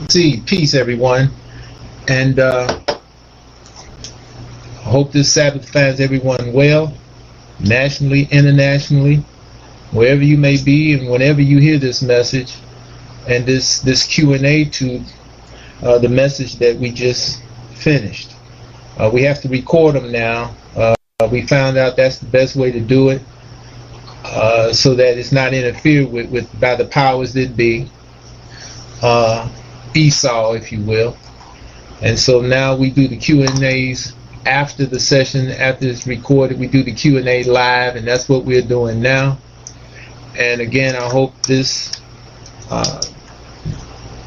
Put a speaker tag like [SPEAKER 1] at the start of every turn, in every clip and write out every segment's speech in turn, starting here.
[SPEAKER 1] See, peace, everyone, and hope this Sabbath finds everyone well, nationally, internationally, wherever you may be, and whenever you hear this message and this Q&A to the message that we just finished. We have to record them now. We found out that's the best way to do it, so that it's not interfered with by the powers that be. Esau, if you will. And so now we do the Q&As after the session, after it's recorded. We do the Q&A live, and that's what we're doing now. And again, I hope this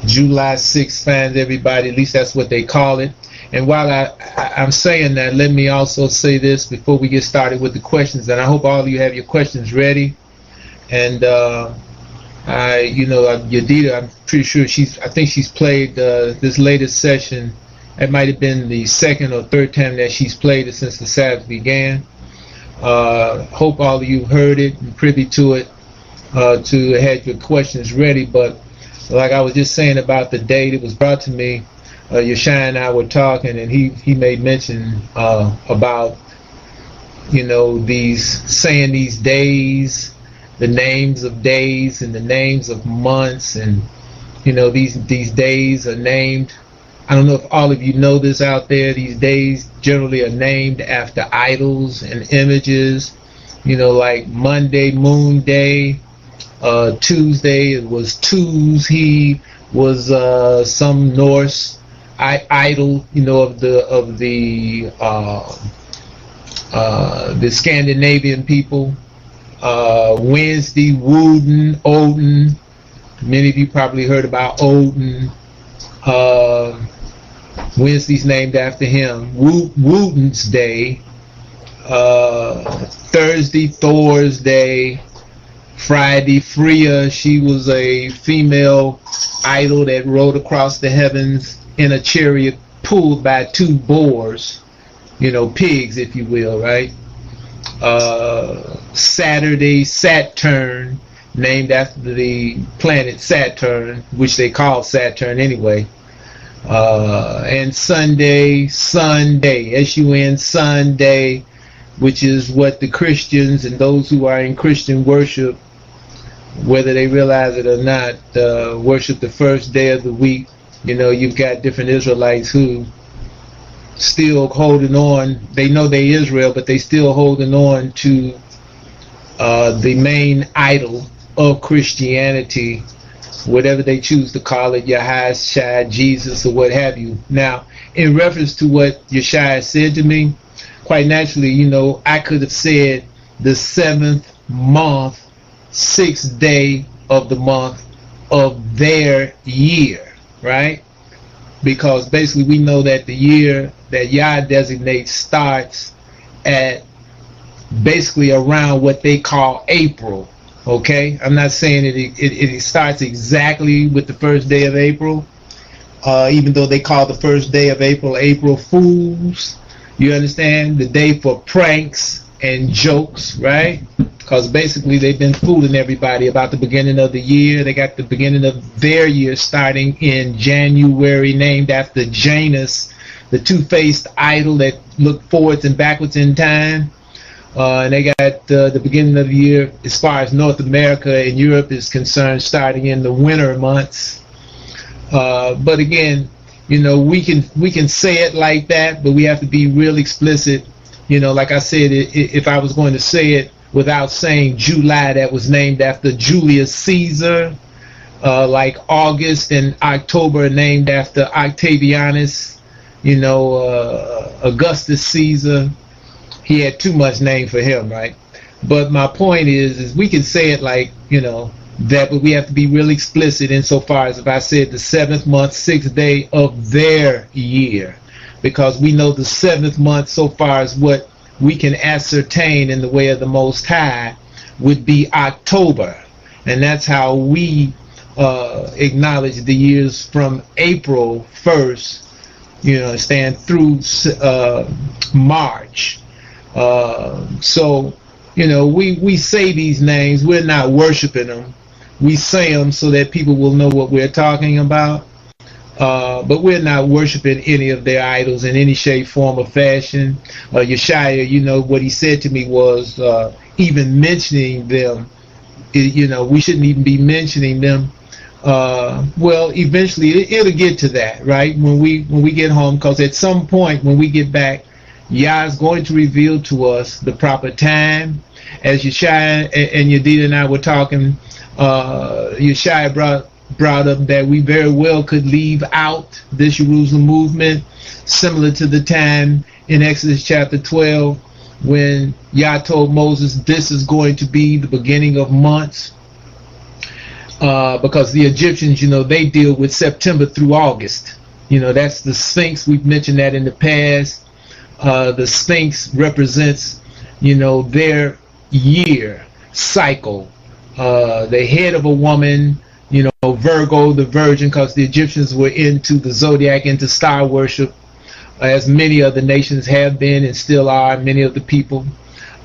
[SPEAKER 1] July 6th finds everybody, at least that's what they call it. And while I'm saying that, let me also say this before we get started with the questions, and I hope all of you have your questions ready. And Yadida, I'm pretty sure I think she's played this latest session. It might have been the second or third time that she's played it since the Sabbath began. Hope all of you heard it and privy to it, to have your questions ready. But like I was just saying about the date, it was brought to me. Yeshua and I were talking, and he made mention about, saying these days, the names of days and the names of months, and these days are named. I don't know if all of you know this out there. These days generally are named after idols and images. Like Monday, Moon Day. Tuesday, it was Tuz. He was some Norse idol, of the Scandinavian people. Wednesday, Woden, Odin. Many of you probably heard about Odin. Wednesday's named after him. Woden's Day. Thursday, Thor's Day. Friday, Freya. She was a female idol that rode across the heavens in a chariot pulled by two boars. Pigs, if you will, right? Saturday, Saturn, named after the planet Saturn, which they call Saturn anyway. And Sunday, S-U-N, Sunday, which is what the Christians and those who are in Christian worship, whether they realize it or not, worship the first day of the week. You've got different Israelites who still holding on. They know they Israel, but they still holding on to the main idol of Christianity, whatever they choose to call it, Yahshua, Jesus, or what have you. Now, in reference to what Yeshua said to me, quite naturally, I could have said the 7th month, 6th day of the month of their year, right? Because basically we know that the year that Yah designates starts at basically around what they call April, okay? I'm not saying it starts exactly with the first day of April, even though they call the first day of April April Fools. You understand? The day for pranks and jokes, right? Because basically they've been fooling everybody about the beginning of the year. They got the beginning of their year starting in January, named after Janus, the two-faced idol that looked forwards and backwards in time. And they got the beginning of the year, as far as North America and Europe is concerned, starting in the winter months. But again, we can say it like that, but we have to be real explicit. Like I said, if I was going to say it without saying July, that was named after Julius Caesar, like August and October are named after Octavianus, Augustus Caesar. He had too much name for him, right? But my point is we can say it like, that, but we have to be really explicit insofar as if I said the 7th month, 6th day of their year, because we know the 7th month, so far as what we can ascertain in the way of the Most High, would be October. And that's how we acknowledge the years from April 1st, through March. So, we say these names. We're not worshiping them. We say them so that people will know what we're talking about. But we're not worshiping any of their idols in any shape, form, or fashion. Yeshaya, you know, what he said to me was, even mentioning them, you know, we shouldn't even be mentioning them. Well, eventually it'll get to that, right? When we get home, because at some point when we get back, Yah is going to reveal to us the proper time. As Yeshaya and Yedida and I were talking, Yeshaya brought up that we very well could leave out this Jerusalem movement, similar to the time in Exodus chapter 12 when Yah told Moses this is going to be the beginning of months, because the Egyptians, you know, they deal with September through August. You know, that's the Sphinx. We've mentioned that in the past. The Sphinx represents, you know, their year cycle. The head of a woman, you know, Virgo, the virgin, because the Egyptians were into the zodiac, into star worship, as many other nations have been and still are, many of the people.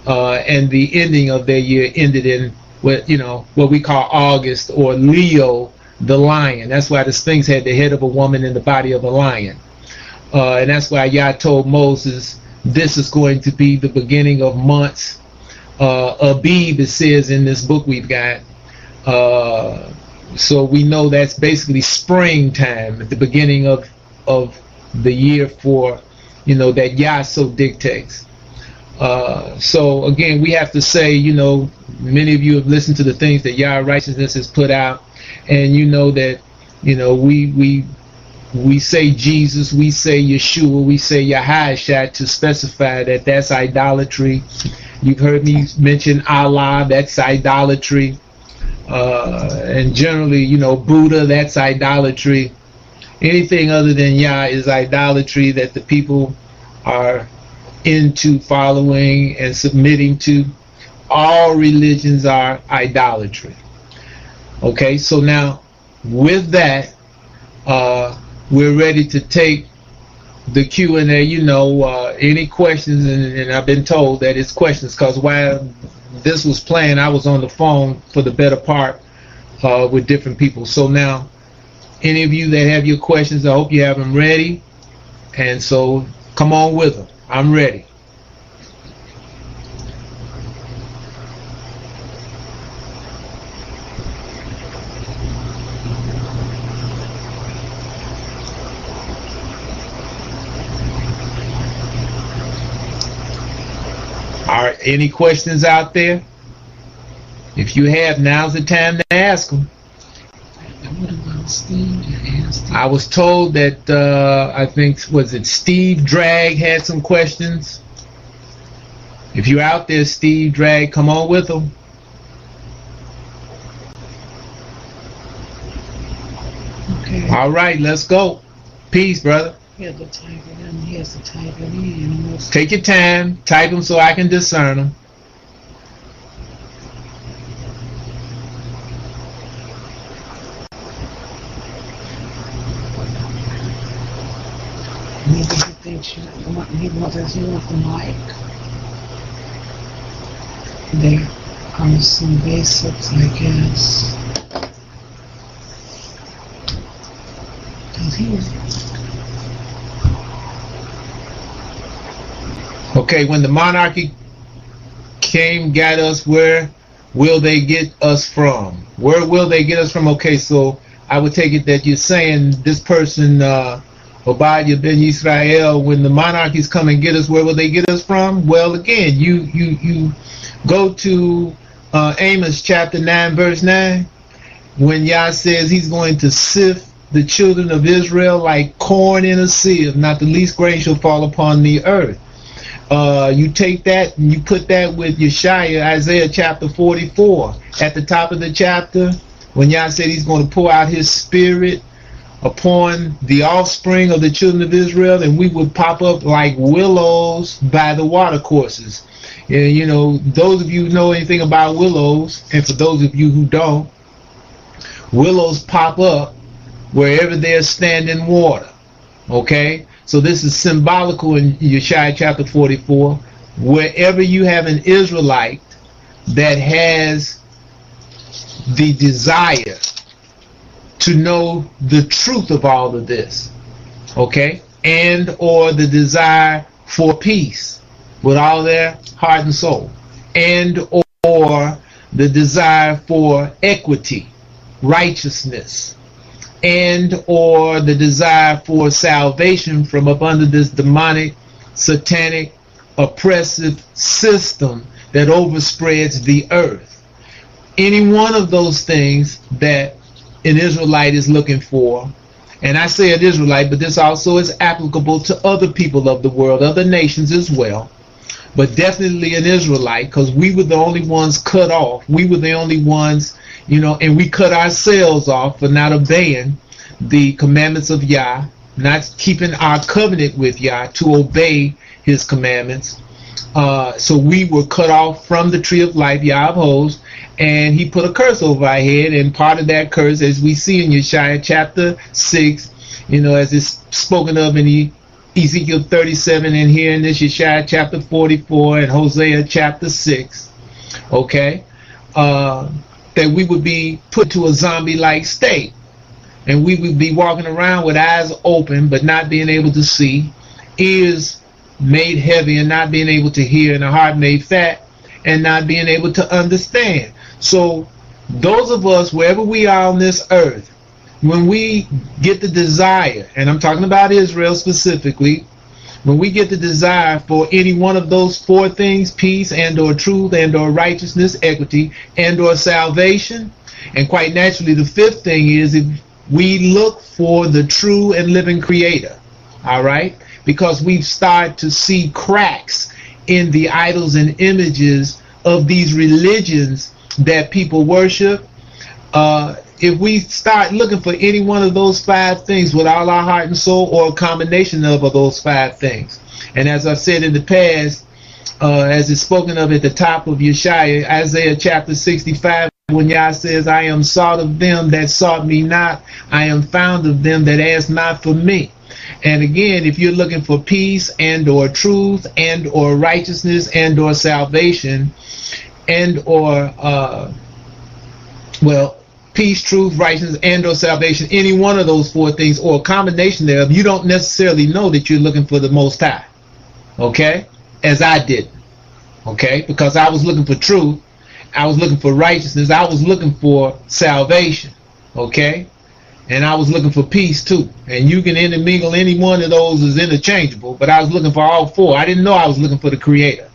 [SPEAKER 1] And the ending of their year ended in what, you know, what we call August, or Leo, the lion. That's why the Sphinx had the head of a woman and the body of a lion. And that's why Yah told Moses, this is going to be the beginning of months. Abib, it says in this book we've got. So we know that's basically springtime, at the beginning of the year for, you know, that Yah so dictates. So again, we have to say, you know, many of you have listened to the things that Yah Righteousness has put out, and you know that, you know, we say Jesus, we say Yeshua, we say Yahashua to specify that that's idolatry. You've heard me mention Allah, that's idolatry. And generally, you know, Buddha, that's idolatry. Anything other than Yah is idolatry that the people are into following and submitting to. All religions are idolatry. Okay, so now with that, we're ready to take the Q&A. You know, any questions, and I've been told that it's questions because while this was playing, I was on the phone for the better part with different people. So now, any of you that have your questions, I hope you have them ready. And so come on with them. I'm ready. Are any questions out there? If you have, now's the time to ask them. I was told that I think, was it Steve Drag had some questions? If you're out there, Steve Drag, come on with them. Okay. All right, let's go. Peace, brother.
[SPEAKER 2] He has to type it in. He has to type it in.
[SPEAKER 1] Take your time. Type them so I can discern them.
[SPEAKER 2] Maybe he thinks he wants the mic. There are some basics, I guess. Because he was...
[SPEAKER 1] Okay, when the monarchy came, got us, where will they get us from? Where will they get us from? Okay, so I would take it that you're saying this person, Obadiah ben Israel, when the monarchies come and get us, where will they get us from? Well, again, you go to Amos chapter 9, verse 9, when Yah says he's going to sift the children of Israel like corn in a sieve, not the least grain shall fall upon the earth. You take that and you put that with Yeshaya, Isaiah chapter 44. At the top of the chapter, when Yah said he's going to pour out his spirit upon the offspring of the children of Israel, and we would pop up like willows by the watercourses. And, you know, those of you who know anything about willows, and for those of you who don't, willows pop up wherever there's standing water. Okay? So this is symbolical in Yeshaya chapter 44. Wherever you have an Israelite that has the desire to know the truth of all of this, okay, and or the desire for peace with all their heart and soul, and or the desire for equity, righteousness, and or the desire for salvation from up under this demonic, satanic, oppressive system that overspreads the earth. Any one of those things that an Israelite is looking for, and I say an Israelite, but this also is applicable to other people of the world, other nations as well, but definitely an Israelite, because we were the only ones cut off. We were the only ones, and we cut ourselves off for not obeying the commandments of Yah, not keeping our covenant with Yah to obey his commandments. So we were cut off from the tree of life, Yah of hosts, and he put a curse over our head, and part of that curse, as we see in Yeshaya chapter 6, as it's spoken of in Ezekiel 37, and here in this Yeshaya chapter 44 and Hosea chapter 6, okay, that we would be put to a zombie-like state, and we would be walking around with eyes open but not being able to see, ears made heavy and not being able to hear, and a heart made fat and not being able to understand. So those of us, wherever we are on this earth, when we get the desire, and I'm talking about Israel specifically, when we get the desire for any one of those four things, peace and or truth and or righteousness, equity and or salvation, and quite naturally the fifth thing is if we look for the true and living creator, all right, because we've started to see cracks in the idols and images of these religions that people worship. If we start looking for any one of those five things with all our heart and soul, or a combination of those five things, and as I've said in the past, as it's spoken of at the top of Yeshaya, Isaiah chapter 65, when Yah says, I am sought of them that sought me not, I am found of them that asked not for me. And again, if you're looking for peace and or truth and or righteousness and or salvation and or peace, truth, righteousness and or salvation, any one of those four things or a combination thereof, you don't necessarily know that you're looking for the Most High, okay, as I did, okay, because I was looking for truth, I was looking for righteousness, I was looking for salvation, okay, and I was looking for peace too. And you can intermingle any one of those is interchangeable, but I was looking for all four. I didn't know I was looking for the Creator.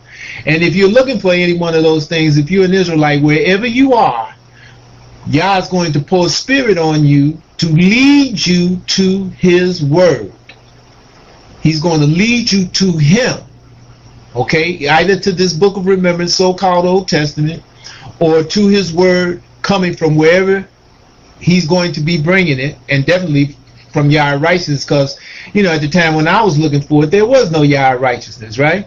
[SPEAKER 1] And if you're looking for any one of those things, if you're an Israelite, wherever you are, Yah is going to pour spirit on you to lead you to his word. He's going to lead you to him, okay, either to this book of remembrance, so-called Old Testament, or to his word coming from wherever he's going to be bringing it, and definitely from Yah righteousness, because at the time when I was looking for it, there was no Yah righteousness, right?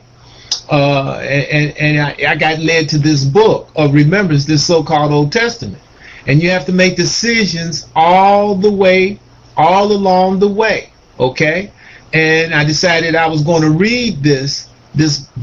[SPEAKER 1] And I got led to this book of remembrance, this so-called Old Testament, and you have to make decisions all along the way, okay? And I decided I was going to read this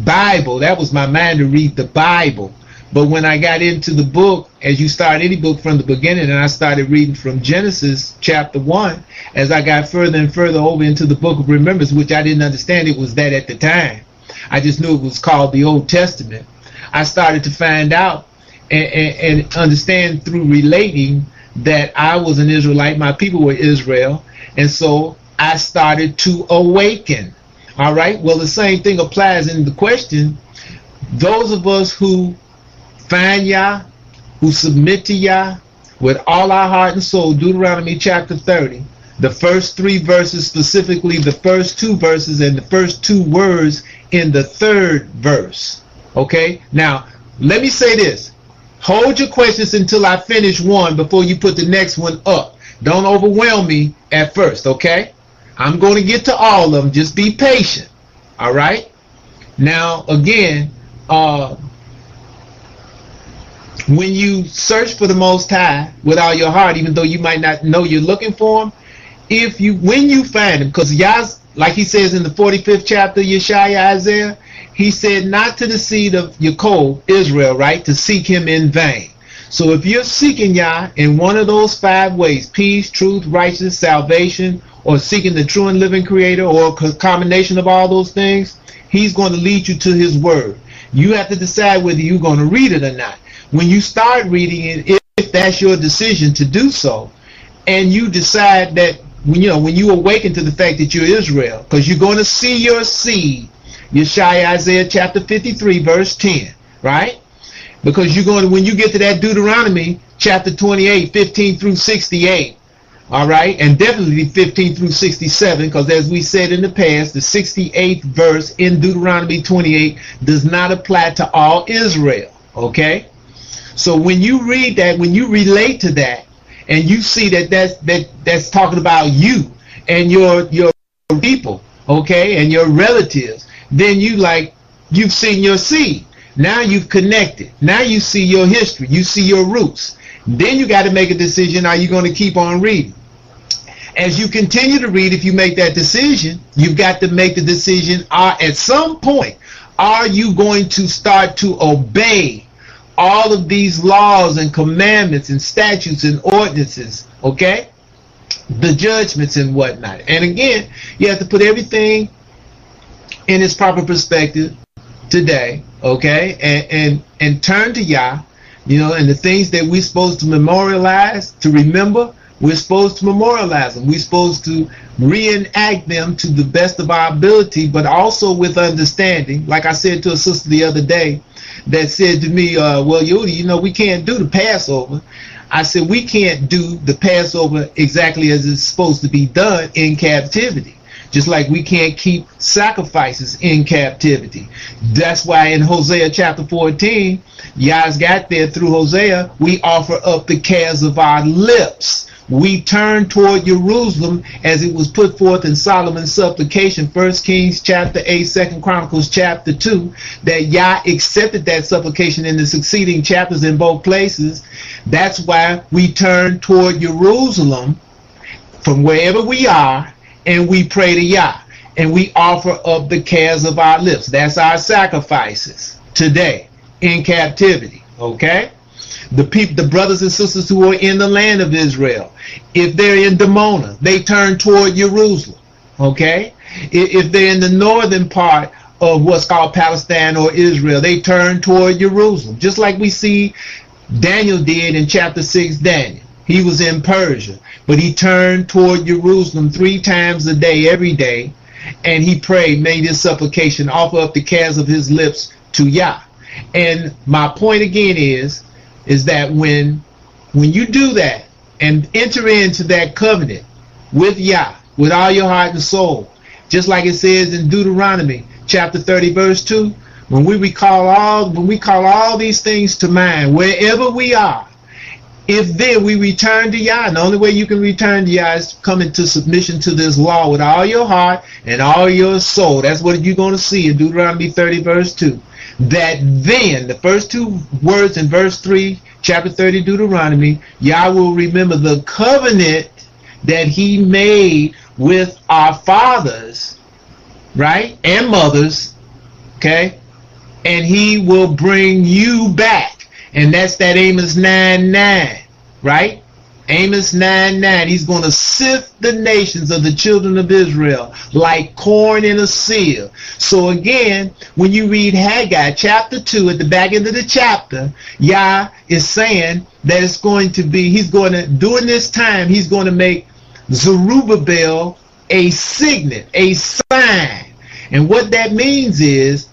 [SPEAKER 1] Bible. That was my mind, to read the Bible. But when I got into the book, as you start any book from the beginning, and I started reading from Genesis chapter 1, as I got further and further over into the book of remembrance, which I didn't understand it was that at the time. I just knew it was called the Old Testament. I started to find out and understand through relating that I was an Israelite, my people were Israel, and so I started to awaken. All right, well, the same thing applies in the question. Those of us who find Yah, who submit to Yah with all our heart and soul, Deuteronomy chapter 30, the first three verses, specifically the first two verses and the first two words in the third verse. Okay, now let me say this. Hold your questions until I finish one before you put the next one up. Don't overwhelm me at first, okay? I'm going to get to all of them. Just be patient, all right? Now, again, when you search for the Most High with all your heart, even though you might not know you're looking for him, when you find him, because Yah's, like he says in the 45th chapter, Yeshaya, Isaiah, he said not to the seed of Yaakov, Israel, right, to seek him in vain. So if you're seeking Yah in one of those 5 ways, peace, truth, righteousness, salvation, or seeking the true and living creator, or a combination of all those things, he's going to lead you to his word. You have to decide whether you're going to read it or not. When you start reading it, if that's your decision to do so, and you decide that when you awaken to the fact that you're Israel, because you're going to see your seed, Yeshaya, Isaiah chapter 53 verse 10, right? Because you're going to, when you get to that Deuteronomy chapter 28 15 through 68, all right, and definitely 15 through 67, because as we said in the past, the 68th verse in Deuteronomy 28 does not apply to all Israel. Okay, so when you read that, when you relate to that, and you see that that's talking about you and your people, okay, and your relatives, then you've seen your seed. Now you've connected. Now you see your history. You see your roots. Then you got to make a decision. Are you going to keep on reading? As you continue to read, if you make that decision, you've got to make the decision, at some point, are you going to start to obey all of these laws and commandments and statutes and ordinances, okay? The judgments and whatnot. And again, you have to put everything in its proper perspective today, okay? And turn to Yah, and the things that we're supposed to memorialize, to remember, we're supposed to memorialize them. We're supposed to reenact them to the best of our ability, but also with understanding. Like I said to a sister the other day that said to me, well, Yodi, we can't do the Passover. I said, we can't do the Passover exactly as it's supposed to be done in captivity. Just like we can't keep sacrifices in captivity. That's why in Hosea chapter 14, Yah's got there through Hosea, we offer up the calves of our lips. We turn toward Jerusalem as it was put forth in Solomon's supplication, 1 Kings chapter 8, 2 Chronicles chapter 2, that Yah accepted that supplication in the succeeding chapters in both places. That's why we turn toward Jerusalem from wherever we are, and we pray to Yah, and we offer up the calves of our lips. That's our sacrifices today in captivity, okay? The brothers and sisters who are in the land of Israel, if they're in Dimona, they turn toward Jerusalem, okay? If they're in the northern part of what's called Palestine or Israel, they turn toward Jerusalem, just like we see Daniel did in chapter 6 Daniel. He was in Persia, but he turned toward Jerusalem 3 times a day, every day, and he prayed, made his supplication, offer up the calves of his lips to Yah. And my point again is that when you do that and enter into that covenant with Yah, with all your heart and soul, just like it says in Deuteronomy chapter 30 verse 2, when we call all these things to mind, wherever we are, if then we return to Yah, and the only way you can return to Yah is come into submission to this law with all your heart and all your soul. That's what you're going to see in Deuteronomy 30 verse 2. That then, the first 2 words in verse 3, chapter 30 Deuteronomy, Yah will remember the covenant that he made with our fathers, right, and mothers, okay, and he will bring you back. And that's that Amos 9:9, right? Amos 9:9. He's going to sift the nations of the children of Israel like corn in a sieve. So again, when you read Haggai chapter 2 at the back end of the chapter, Yah is saying that it's going to be, during this time, he's going to make Zerubbabel a signet, a sign. And what that means is,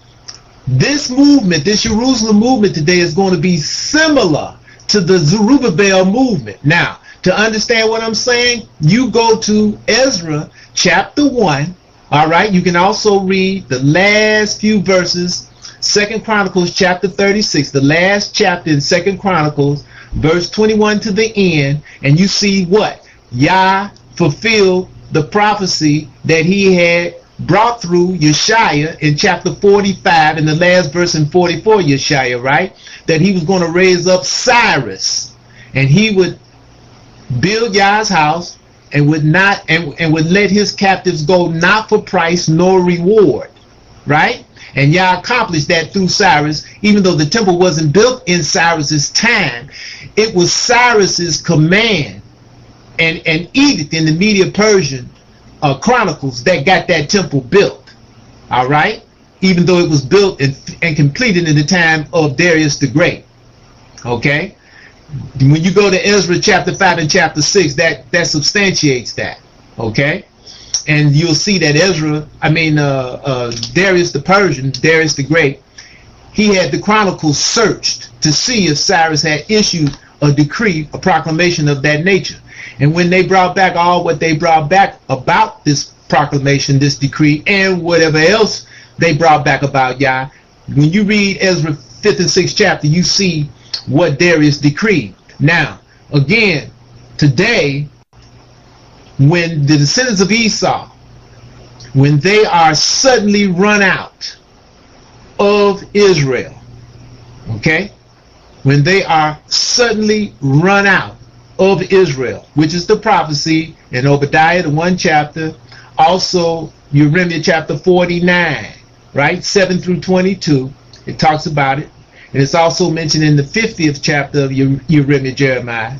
[SPEAKER 1] this movement, this Jerusalem movement today is going to be similar to the Zerubbabel movement. Now, to understand what I'm saying, you go to Ezra chapter 1, all right? You can also read the last few verses, 2 Chronicles chapter 36, the last chapter in 2 Chronicles, verse 21 to the end, and you see what? Yah fulfilled the prophecy that he had brought through Yeshaya in chapter 45, in the last verse in 44, Yeshaya, right? That he was going to raise up Cyrus, and he would build Yah's house and would not and would let his captives go not for price nor reward, right? And Yah accomplished that through Cyrus. Even though the temple wasn't built in Cyrus's time, it was Cyrus's command and edict in the Medo-Persian Chronicles that got that temple built. All right? Even though it was built and completed in the time of Darius the Great. Okay? When you go to Ezra chapter 5 and chapter 6, that substantiates that. Okay? And you'll see that Darius the Persian, Darius the Great, he had the Chronicles searched to see if Cyrus had issued a decree, a proclamation of that nature. And when they brought back all what they brought back about this proclamation, this decree, and whatever else they brought back about Yah, when you read Ezra 5th and 6th chapter, you see what Darius decreed. Now, again, today, when the descendants of Esau, when they are suddenly run out of Israel, okay, when they are suddenly run out of Israel, which is the prophecy in Obadiah, the 1 chapter, also Jeremiah chapter 49, right, 7 through 22, it talks about it, and it's also mentioned in the 50th chapter of Jeremiah, Jeremiah.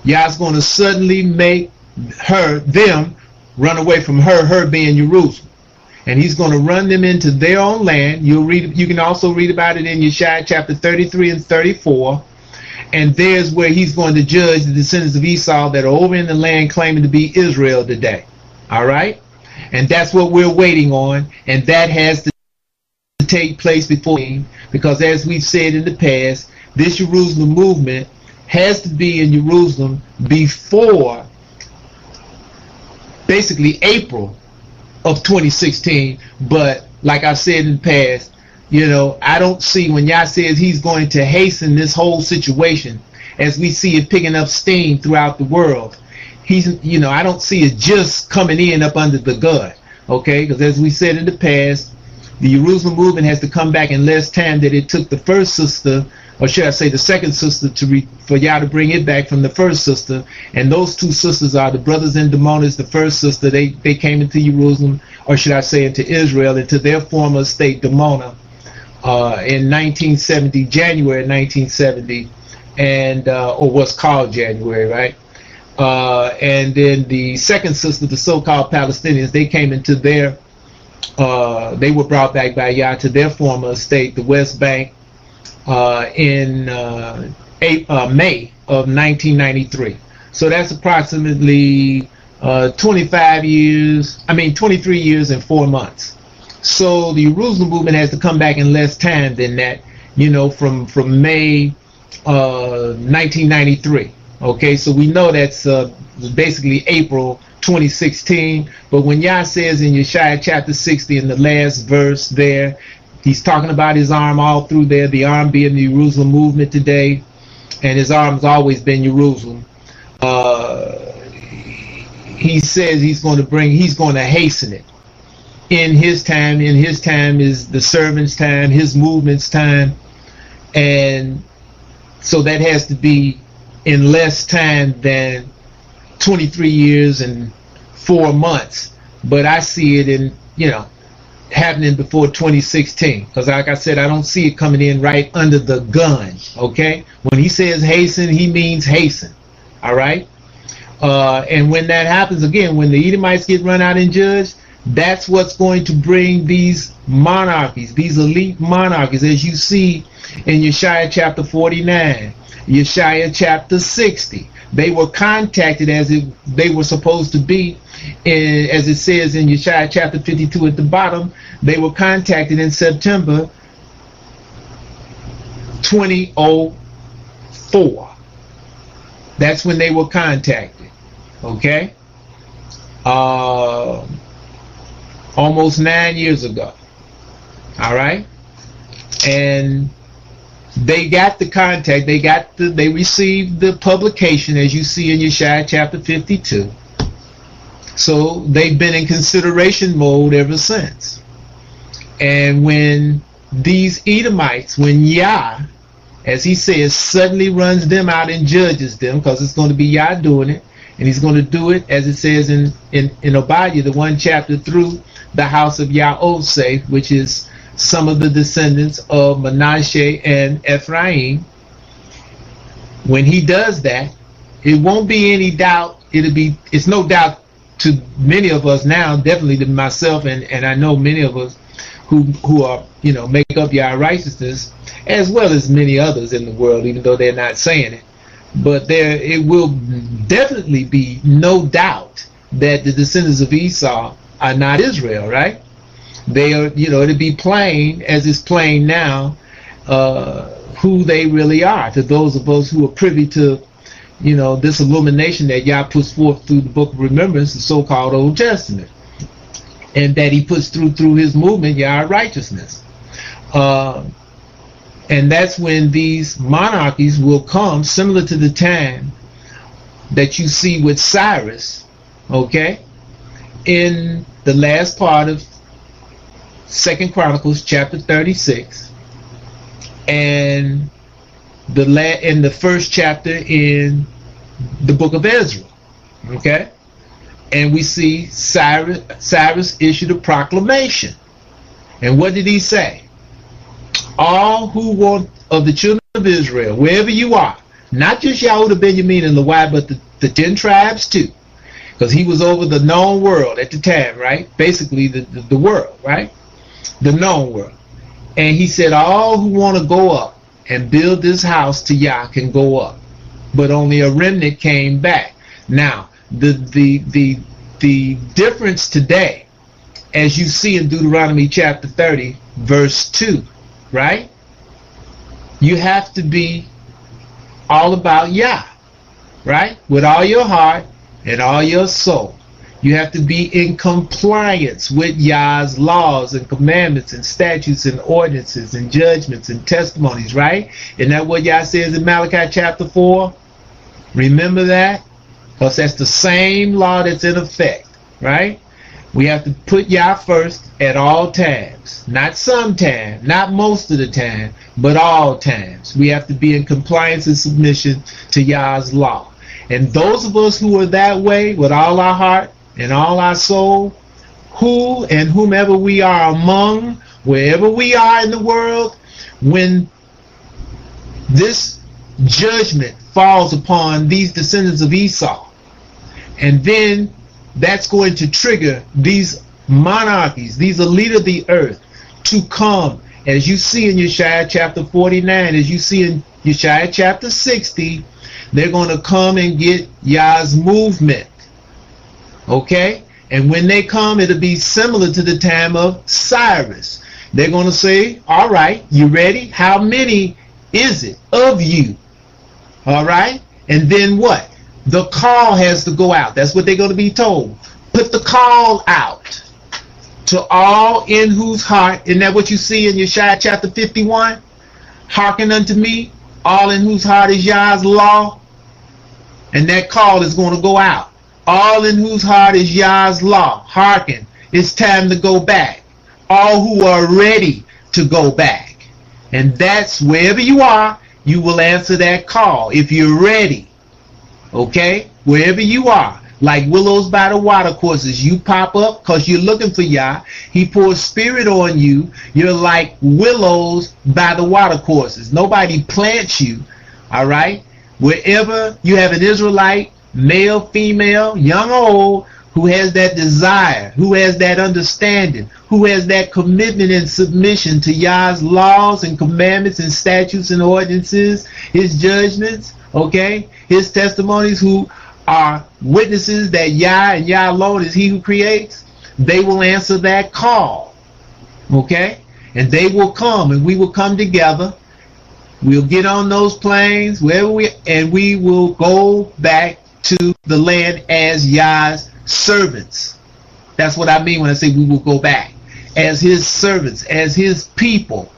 [SPEAKER 1] Yah's going to suddenly make them run away from her being Jerusalem, and he's going to run them into their own land. You can also read about it in Yeshaya chapter 33 and 34, and there's where he's going to judge the descendants of Esau that are over in the land claiming to be Israel today. All right, and that's what we're waiting on, and that has to take place before, because as we've said in the past, this Jerusalem movement has to be in Jerusalem before basically April of 2016. But like I said in the past, I don't see, when Yah says he's going to hasten this whole situation, as we see it picking up steam throughout the world, I don't see it just coming in up under the gun, okay? Because as we said in the past, the Jerusalem movement has to come back in less time than it took the first sister, or should I say the second sister, for Yah to bring it back from the first sister. And those two sisters are the brothers in Demonis, the first sister. They came into Jerusalem, or should I say into Israel, into their former state, Demona, in 1970, January 1970, and or what's called January, right? And then the second sister, the so-called Palestinians, they came into their they were brought back by Yah to their former state, the West Bank, in May of 1993. So that's approximately 23 years and 4 months. So the Jerusalem movement has to come back in less time than that, from May 1993. Okay, so we know that's basically April 2016. But when Yah says in Yeshaya chapter 60 in the last verse there, he's talking about his arm all through there, the arm being the Jerusalem movement today, and his arm's always been Jerusalem. He says he's going to hasten it. In his time is the servant's time, his movement's time, and so that has to be in less time than 23 years and 4 months. But I see it in, happening before 2016, because like I said, I don't see it coming in right under the gun. Okay, when he says hasten, he means hasten. All right, and when that happens, again, when the Edomites get run out and judged, that's what's going to bring these monarchies, these elite monarchies, as you see in Yeshaya chapter 49, Yeshaya chapter 60. They were contacted as they were supposed to be, as it says in Yeshaya chapter 52 at the bottom. They were contacted in September 2004. That's when they were contacted. Okay? Almost 9 years ago. All right? And they got the contact, they received the publication, as you see in Yeshaya chapter 52. So they've been in consideration mode ever since. And when these Edomites, when Yah, as he says, suddenly runs them out and judges them, because it's going to be Yah doing it, and he's going to do it, as it says in Obadiah, the 1 chapter, through the house of Yah-Oseh, which is some of the descendants of Manasseh and Ephraim, when he does that, it won't be any doubt. It's no doubt to many of us now, definitely to myself, and I know many of us who are, make up your righteousness, as well as many others in the world, even though they're not saying it. But it will definitely be no doubt that the descendants of Esau are not Israel, right? They are, it'll be plain, as it's plain now, who they really are to those of us who are privy to, this illumination that Yah puts forth through the Book of Remembrance, the so-called Old Testament, and that he puts through his movement, Yah righteousness. And that's when these monarchies will come, similar to the time that you see with Cyrus, okay, in the last part of 2 Chronicles chapter 36, and in the first chapter in the book of Ezra, okay, and we see Cyrus issued a proclamation, and what did he say? All who want of the children of Israel, wherever you are, not just Yehuda, Benjamin, and Levi, but the 10 tribes too, because he was over the known world at the time, right? Basically the world, right? The known world. And he said, all who want to go up and build this house to Yah can go up, but only a remnant came back. Now, the difference today, as you see in Deuteronomy chapter 30, verse 2, right? You have to be all about Yah, right? With all your heart and all your soul. You have to be in compliance with Yah's laws and commandments and statutes and ordinances and judgments and testimonies, right? Isn't that what Yah says in Malachi chapter 4? Remember that? Because that's the same law that's in effect, right? We have to put Yah first at all times. Not sometime, not most of the time, but all times. We have to be in compliance and submission to Yah's law. And those of us who are that way with all our heart and all our soul, who and whomever we are among, wherever we are in the world, when this judgment falls upon these descendants of Esau, and then that's going to trigger these monarchies, these elite of the earth, to come, as you see in Yeshaya chapter 49, as you see in Yeshaya chapter 60, they're going to come and get Yah's movement. Okay? And when they come, it'll be similar to the time of Cyrus. They're going to say, all right, you ready? How many is it of you? All right? And then what? The call has to go out. That's what they're going to be told. Put the call out to all in whose heart. Isn't that what you see in Yeshaya chapter 51? Hearken unto me, all in whose heart is Yah's law. And that call is going to go out. All in whose heart is Yah's law. Hearken. It's time to go back. All who are ready to go back. And that's wherever you are, you will answer that call if you're ready. Okay? Wherever you are. Like willows by the watercourses, you pop up because you're looking for Yah. He pours spirit on you. You're like willows by the watercourses. Nobody plants you. All right? Wherever you have an Israelite, male, female, young or old, who has that desire, who has that understanding, who has that commitment and submission to Yah's laws and commandments and statutes and ordinances, his judgments, okay, his testimonies, who are witnesses that Yah and Yah alone is he who creates, they will answer that call, okay, and they will come and we will come together. We'll get on those planes wherever we will go back to the land as Yah's servants. That's what I mean when I say we will go back as his servants, as his people,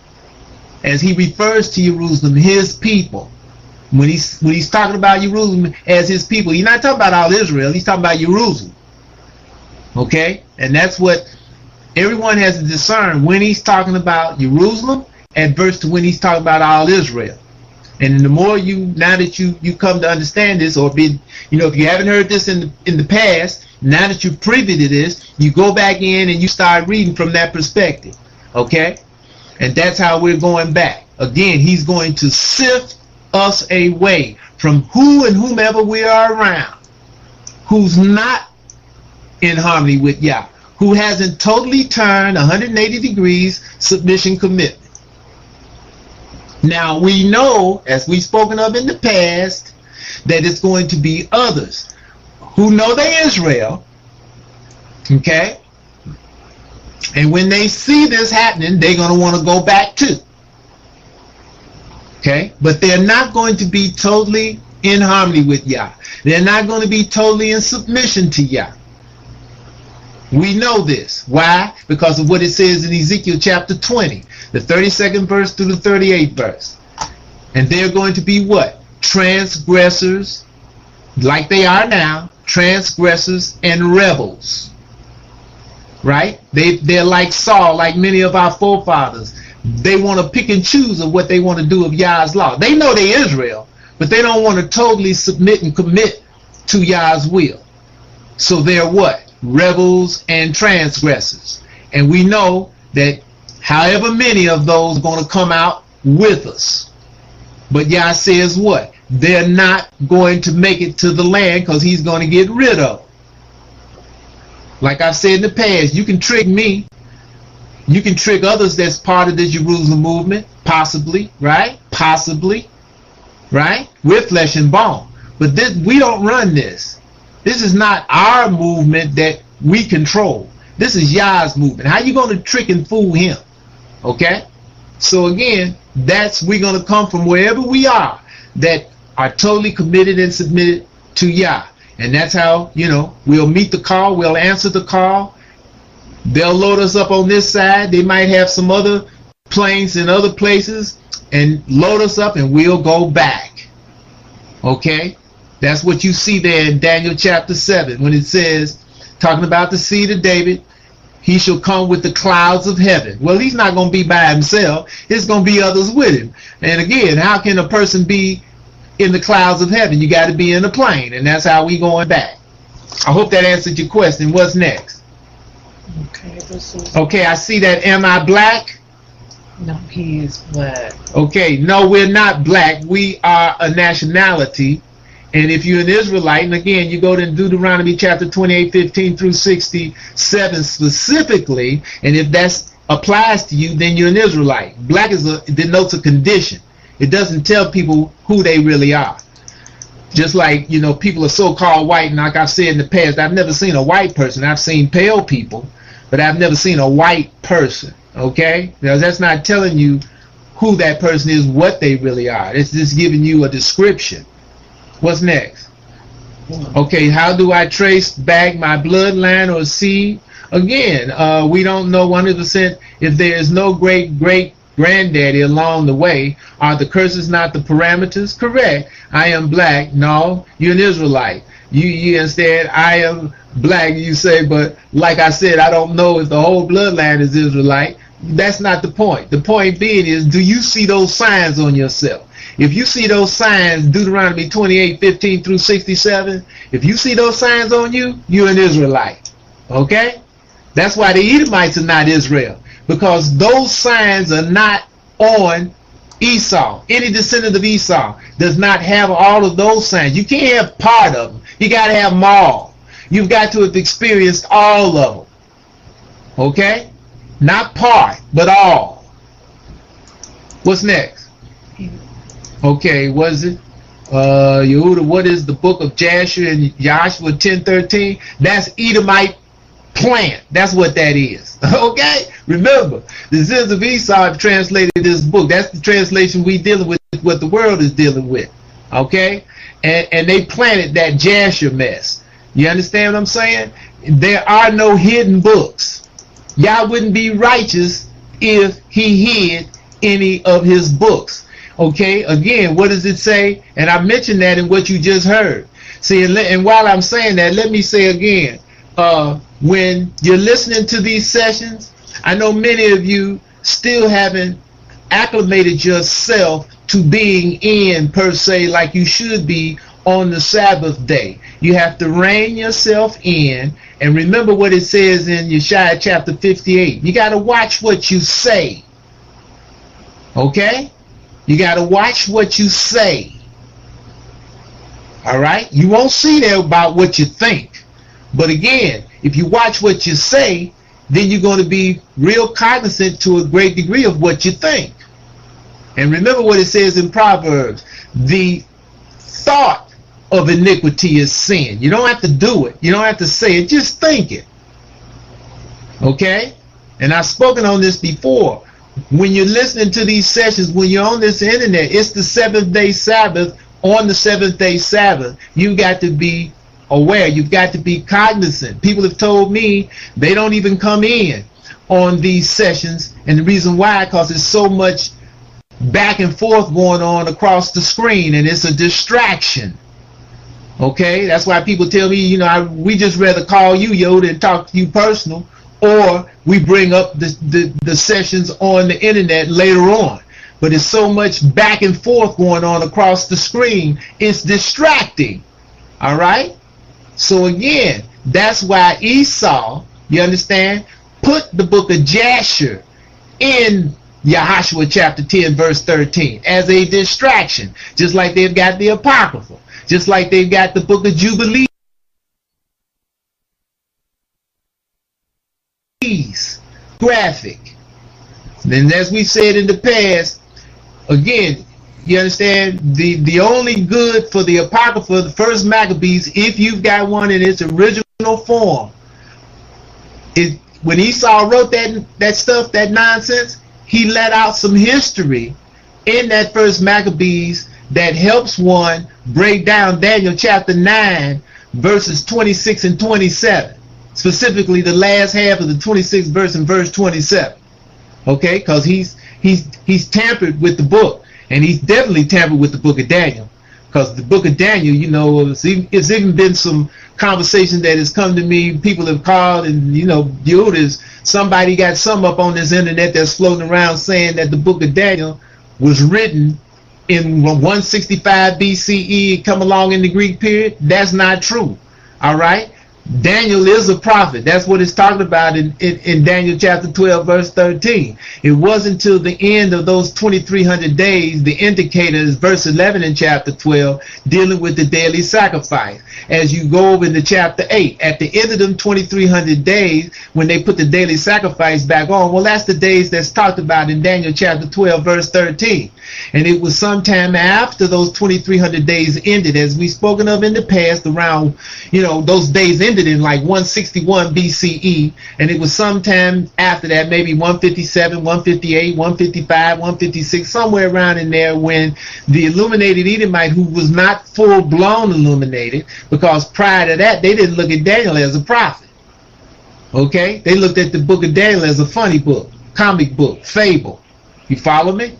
[SPEAKER 1] as he refers to Jerusalem, his people. When he's talking about Jerusalem as his people, he's not talking about all Israel. He's talking about Jerusalem. Okay, and that's what everyone has to discern when he's talking about Jerusalem, adverse to when he's talking about all Israel. And the more now that you come to understand this, or if you haven't heard this in the past, now that you're privy to this, you go back in and you start reading from that perspective. Okay? And that's how we're going back. Again, he's going to sift us away from who and whomever we are around, who's not in harmony with Yah, who hasn't totally turned 180 degrees submission commitment. Now we know, as we've spoken of in the past, that it's going to be others who know they're Israel, okay? And when they see this happening, they're going to want to go back too. Okay? But they're not going to be totally in harmony with Yah. They're not going to be totally in submission to Yah. We know this. Why? Because of what it says in Ezekiel chapter 20, the 32nd verse through the 38th verse. And they're going to be what? Transgressors, like they are now, transgressors and rebels. Right? They're like Saul, like many of our forefathers. They want to pick and choose of what they want to do of Yah's law. They know they're Israel, but they don't want to totally submit and commit to Yah's will. So they're what? Rebels and transgressors. And we know that however many of those are going to come out with us. But Yah says what? They're not going to make it to the land because he's going to get rid of them. Like I've said in the past, you can trick me. You can trick others that's part of the Jerusalem movement, possibly, right? Possibly, right? We're flesh and bone. But this, we don't run this. This is not our movement that we control. This is Yah's movement. How you going to trick and fool him? Okay? So again, we're going to come from wherever we are that are totally committed and submitted to Yah. And that's how, we'll meet the call, we'll answer the call. They'll load us up on this side. They might have some other planes in other places and load us up and we'll go back. Okay? That's what you see there in Daniel chapter 7 when it says, talking about the seed of David, he shall come with the clouds of heaven. Well, he's not going to be by himself. It's going to be others with him. And again, how can a person be in the clouds of heaven? You got to be in the plane, and that's how we going back. I hope that answered your question. What's next? Okay, I see that. Am I black?
[SPEAKER 2] No, he is black.
[SPEAKER 1] Okay, no, we're not black. We are a nationality. And if you're an Israelite, and again, you go to Deuteronomy chapter 28, 15 through 67 specifically, and if that applies to you, then you're an Israelite. Black denotes a condition. It doesn't tell people who they really are. Just like, people are so-called white, and like I've said in the past, I've never seen a white person. I've seen pale people, but I've never seen a white person, okay? Now, that's not telling you who that person is, what they really are. It's just giving you a description. What's next? Okay, how do I trace back my bloodline or seed? Again, we don't know 100% if there is no great-great-granddaddy along the way. Are the curses not the parameters? Correct. I am black. No, you're an Israelite. You instead, I am black. You say, but like I said, I don't know if the whole bloodline is Israelite. That's not the point. The point being is, do you see those signs on yourself? If you see those signs, Deuteronomy 28, 15 through 67, if you see those signs on you, you're an Israelite. Okay? That's why the Edomites are not Israel, because those signs are not on Esau. Any descendant of Esau does not have all of those signs. You can't have part of them. You got to have them all. You've got to have experienced all of them. Okay? Not part, but all. What's next? Okay, was it? Yehuda, what is the book of Jasher and Joshua 10:13? That's Edomite plant. That's what that is. Okay? Remember, the sons of Esau have translated this book. That's the translation we dealing with, what the world is dealing with. Okay? And they planted that Jasher mess. You understand what I'm saying? There are no hidden books. Yah wouldn't be righteous if he hid any of his books. Okay, again, what does it say? And I mentioned that in what you just heard. See, and while I'm saying that, let me say again, when you're listening to these sessions, I know many of you still haven't acclimated yourself to being in, per se, like you should be on the Sabbath day. You have to rein yourself in, and remember what it says in Yeshaya chapter 58. You got to watch what you say. Okay? You got to watch what you say. All right? You won't see there about what you think. But again, if you watch what you say, then you're going to be real cognizant to a great degree of what you think. And remember what it says in Proverbs. The thought of iniquity is sin. You don't have to do it. You don't have to say it. Just think it. Okay? And I've spoken on this before. When you're listening to these sessions, when you're on this internet, it's the 7th-day Sabbath. On the 7th-day Sabbath, you got to be aware. You've got to be cognizant. People have told me they don't even come in on these sessions. And the reason why, because there's so much back and forth going on across the screen, and it's a distraction. Okay? That's why people tell me, you know, we just rather call you, Yoda, and talk to you personal. Or we bring up the sessions on the internet later on. But there's so much back and forth going on across the screen. It's distracting. All right? So again, that's why Esau, you understand, put the book of Jasher in Yahushua chapter 10 verse 13 as a distraction. Just like they've got the Apocrypha. Just like they've got the book of Jubilees. Graphic. Then as we said in the past, again, you understand, the only good for the Apocrypha, the first Maccabees, if you've got one in its original form, is when Esau wrote that stuff, that nonsense, he let out some history in that first Maccabees that helps one break down Daniel chapter 9 verses 26 and 27. Specifically the last half of the 26th verse and verse 27. Okay, because he's tampered with the book, and he's definitely tampered with the book of Daniel, because the book of Daniel, you know, it's even been some conversation that has come to me. People have called, and you know, somebody got some up on this internet that's floating around saying that the book of Daniel was written in 165 BCE and come along in the Greek period. That's not true. All right. Daniel is a prophet. That's what it's talking about in Daniel chapter 12 verse 13. It wasn't until the end of those 2300 days, the indicator is verse 11 in chapter 12, dealing with the daily sacrifice. As you go over into chapter 8, at the end of them 2300 days, when they put the daily sacrifice back on, well, that's the days that's talked about in Daniel chapter 12 verse 13. And it was sometime after those 2300 days ended, as we've spoken of in the past, around, you know, those days ended in like 161 BCE, and it was sometime after that, maybe 157, 158, 155, 156, somewhere around in there, when the illuminated Edomite, who was not full-blown illuminated, because prior to that, they didn't look at Daniel as a prophet. Okay? They looked at the book of Daniel as a funny book, comic book, fable. You follow me?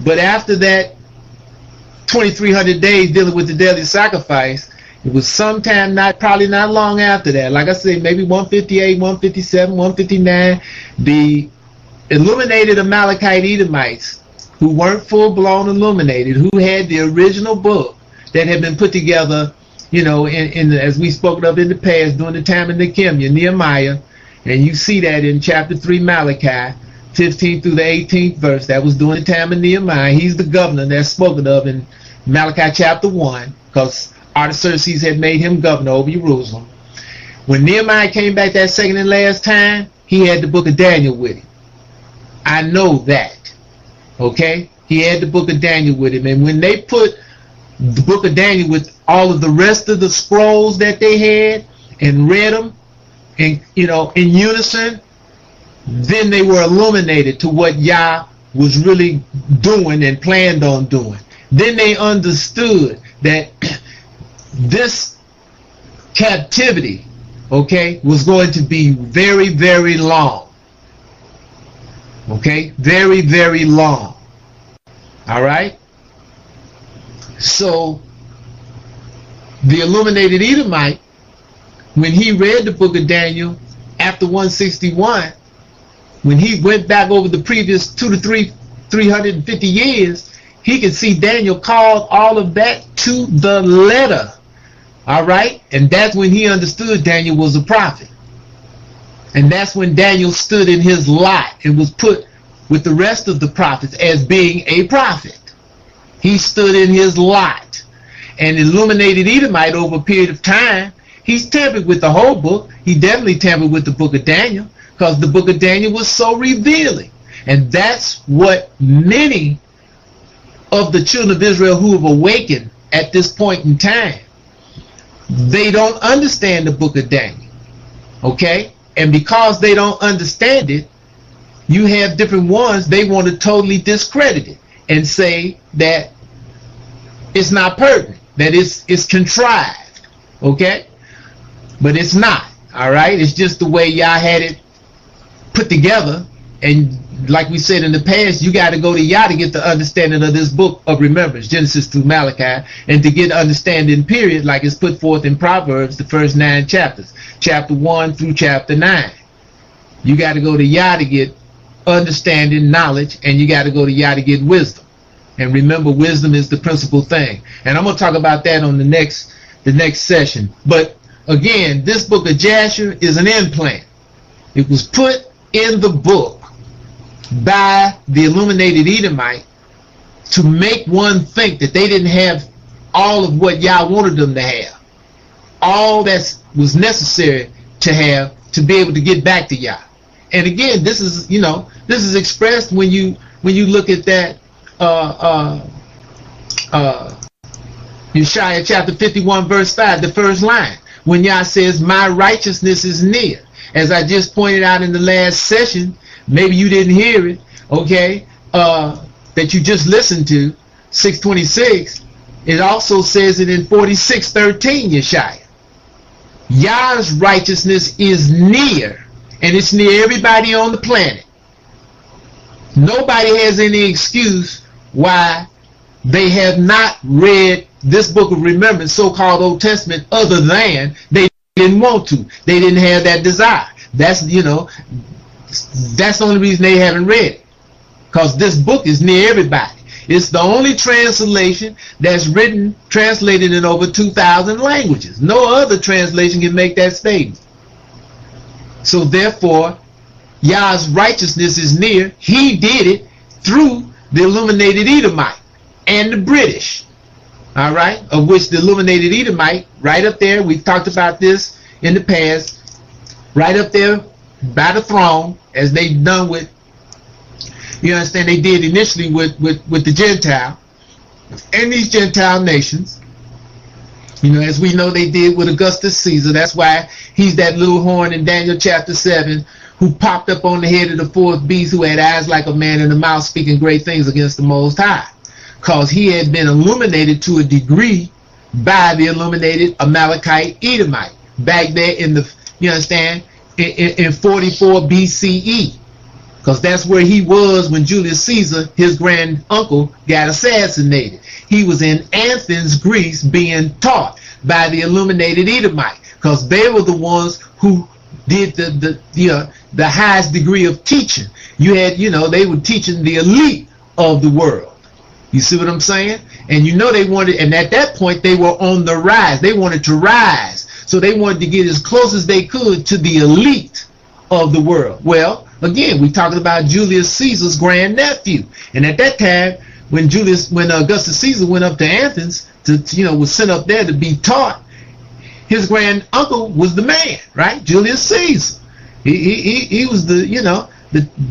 [SPEAKER 1] But after that 2300 days dealing with the daily sacrifice, it was sometime probably not long after that, like I said, maybe 158, 157, 159, the illuminated Amalekite Edomites, who weren't full-blown illuminated, who had the original book that had been put together, you know, as we spoke of in the past, during the time of Nehemiah, and you see that in chapter 3 Malachi, 15th through the 18th verse. That was during the time of Nehemiah. He's the governor that's spoken of in Malachi chapter 1, because Artaxerxes had made him governor over Jerusalem. When Nehemiah came back that second and last time, he had the book of Daniel with him. I know that. Okay? He had the book of Daniel with him. And when they put the book of Daniel with all of the rest of the scrolls that they had and read them, and, you know, in unison, then they were illuminated to what Yah was really doing and planned on doing. Then they understood that this captivity, okay, was going to be very, very long. Okay? Very, very long. All right? So, the illuminated Edomite, when he read the book of Daniel after 161, when he went back over the previous 350 years, he could see Daniel called all of that to the letter. All right? And that's when he understood Daniel was a prophet. And that's when Daniel stood in his lot and was put with the rest of the prophets as being a prophet. He stood in his lot. And illuminated Edomite over a period of time, he's tampered with the whole book. He definitely tampered with the book of Daniel, because the book of Daniel was so revealing. And that's what many of the children of Israel who have awakened at this point in time, they don't understand the book of Daniel. Okay? And because they don't understand it, you have different ones, they want to totally discredit it and say that it's not pertinent, that it's contrived. Okay? But it's not. Alright? It's just the way Yah had it put together. And like we said in the past, you got to go to Yah to get the understanding of this book of remembrance, Genesis through Malachi, and to get understanding, period, like it's put forth in Proverbs, the first 9 chapters, chapter 1 through chapter 9. You got to go to Yah to get understanding, knowledge, and you got to go to Yah to get wisdom. And remember, wisdom is the principal thing. And I'm going to talk about that on the next session. But again, this book of Jasher is an implant. It was put in the book by the illuminated Edomite to make one think that they didn't have all of what Yah wanted them to have, all that was necessary to have to be able to get back to Yah. And again, this is, you know, this is expressed when you look at that Yeshaya chapter 51 verse 5, the first line, when Yah says, my righteousness is near. As I just pointed out in the last session, maybe you didn't hear it, okay, that you just listened to, 626, it also says it in 46:13, Yeshaya. Yah's righteousness is near, and it's near everybody on the planet. Nobody has any excuse why they have not read this book of remembrance, so-called Old Testament, other than they didn't want to. They didn't have that desire. That's, you know, that's the only reason they haven't read it, because this book is near everybody. It's the only translation that's written, translated in over 2,000 languages. No other translation can make that statement. So therefore, Yah's righteousness is near. He did it through the illuminated Edomite and the British. All right, of which the illuminated Edomite, right up there, we've talked about this in the past, right up there by the throne, as they've done with, you understand, they did initially with the Gentile and these Gentile nations. You know, as we know, they did with Augustus Caesar. That's why he's that little horn in Daniel chapter 7 who popped up on the head of the fourth beast, who had eyes like a man and a mouth speaking great things against the Most High, because he had been illuminated to a degree by the illuminated Amalekite Edomite back there in the, you understand, in 44 BCE, because that's where he was when Julius Caesar, his grand uncle, got assassinated. He was in Athens, Greece, being taught by the illuminated Edomite, because they were the ones who did the highest degree of teaching. You had, you know, they were teaching the elite of the world. You see what I'm saying? And you know they wanted, and at that point they were on the rise. They wanted to rise. So they wanted to get as close as they could to the elite of the world. Well, again, we're talking about Julius Caesar's grandnephew. And at that time, when Augustus Caesar went up to Athens to, you know, was sent up there to be taught, his grand uncle was the man, right? Julius Caesar. He was the, you know,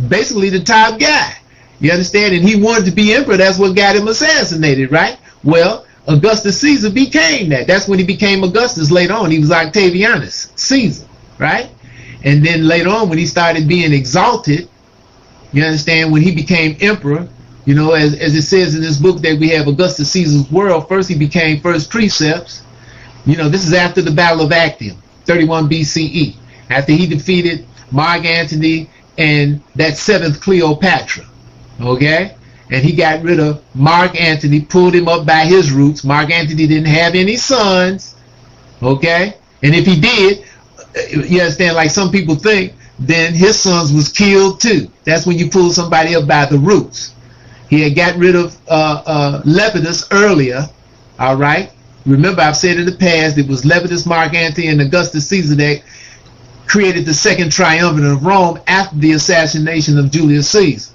[SPEAKER 1] basically the top guy. You understand? And he wanted to be emperor. That's what got him assassinated, right? Well, Augustus Caesar became that. That's when he became Augustus later on. He was Octavianus Caesar, right? And then later on, when he started being exalted, you understand, when he became emperor, you know, as it says in this book that we have, Augustus Caesar's World, first he became first precepts. You know, this is after the Battle of Actium, 31 BCE, after he defeated Mark Antony and that seventh Cleopatra. Okay, and he got rid of Mark Antony, pulled him up by his roots. Mark Antony didn't have any sons. Okay, and if he did, you understand, like some people think, then his sons was killed too. That's when you pull somebody up by the roots. He had got rid of Lepidus earlier. All right, remember I've said in the past it was Lepidus, Mark Antony, and Augustus Caesar that created the second triumvirate of Rome after the assassination of Julius Caesar.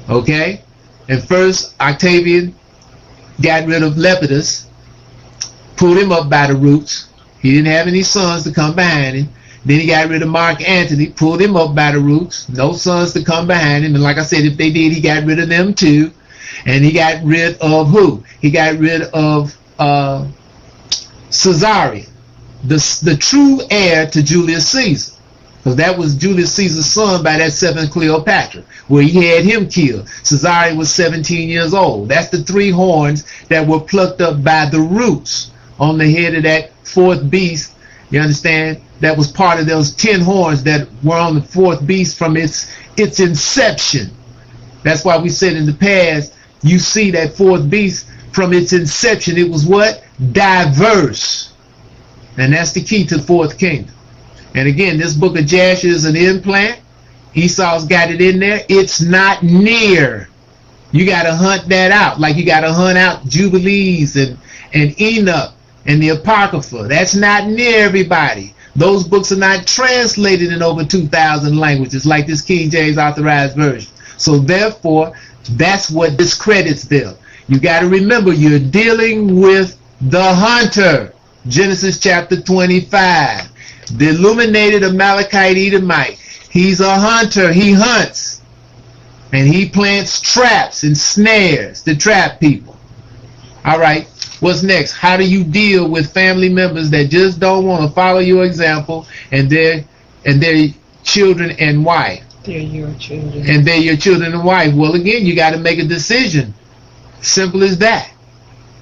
[SPEAKER 1] Okay? And first, Octavian got rid of Lepidus, pulled him up by the roots. He didn't have any sons to come behind him. Then he got rid of Mark Antony, pulled him up by the roots. No sons to come behind him. And like I said, if they did, he got rid of them too. And he got rid of who? He got rid of Caesarion, the true heir to Julius Caesar. Because that was Julius Caesar's son by that seventh Cleopatra, where he had him killed. Caesarion was 17 years old. That's the 3 horns that were plucked up by the roots on the head of that 4th beast. You understand? That was part of those 10 horns that were on the 4th beast from its inception. That's why we said in the past, you see that 4th beast from its inception, it was what? Diverse. And that's the key to the 4th kingdom. And again, this book of Jasher is an implant. Esau's got it in there. It's not near. You got to hunt that out. Like you got to hunt out Jubilees and Enoch and the Apocrypha. That's not near everybody. Those books are not translated in over 2,000 languages like this King James Authorized Version. So therefore, that's what discredits them. You got to remember, you're dealing with the hunter. Genesis chapter 25. The illuminated Amalekite Edomite. He's a hunter. He hunts. And he plants traps and snares to trap people. All right. What's next? How do you deal with family members that just don't want to follow your example and their children and wife?
[SPEAKER 2] They're your children.
[SPEAKER 1] And they're your children and wife. Well, again, you got to make a decision. Simple as that.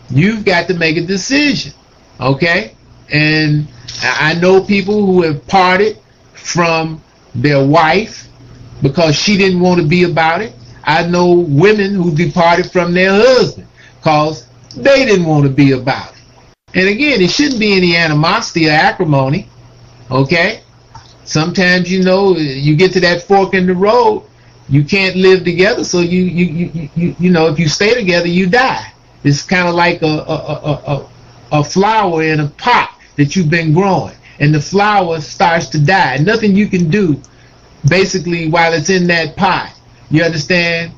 [SPEAKER 1] You've got to make a decision. Okay? And I know people who have parted from their wife because she didn't want to be about it. I know women who departed from their husband because they didn't want to be about it. And again, it shouldn't be any animosity or acrimony. Okay? Sometimes, you know, you get to that fork in the road, you can't live together, so you know, if you stay together, you die. It's kind of like a flower in a pot that you've been growing, and the flower starts to die. Nothing you can do, basically, while it's in that pot, you understand,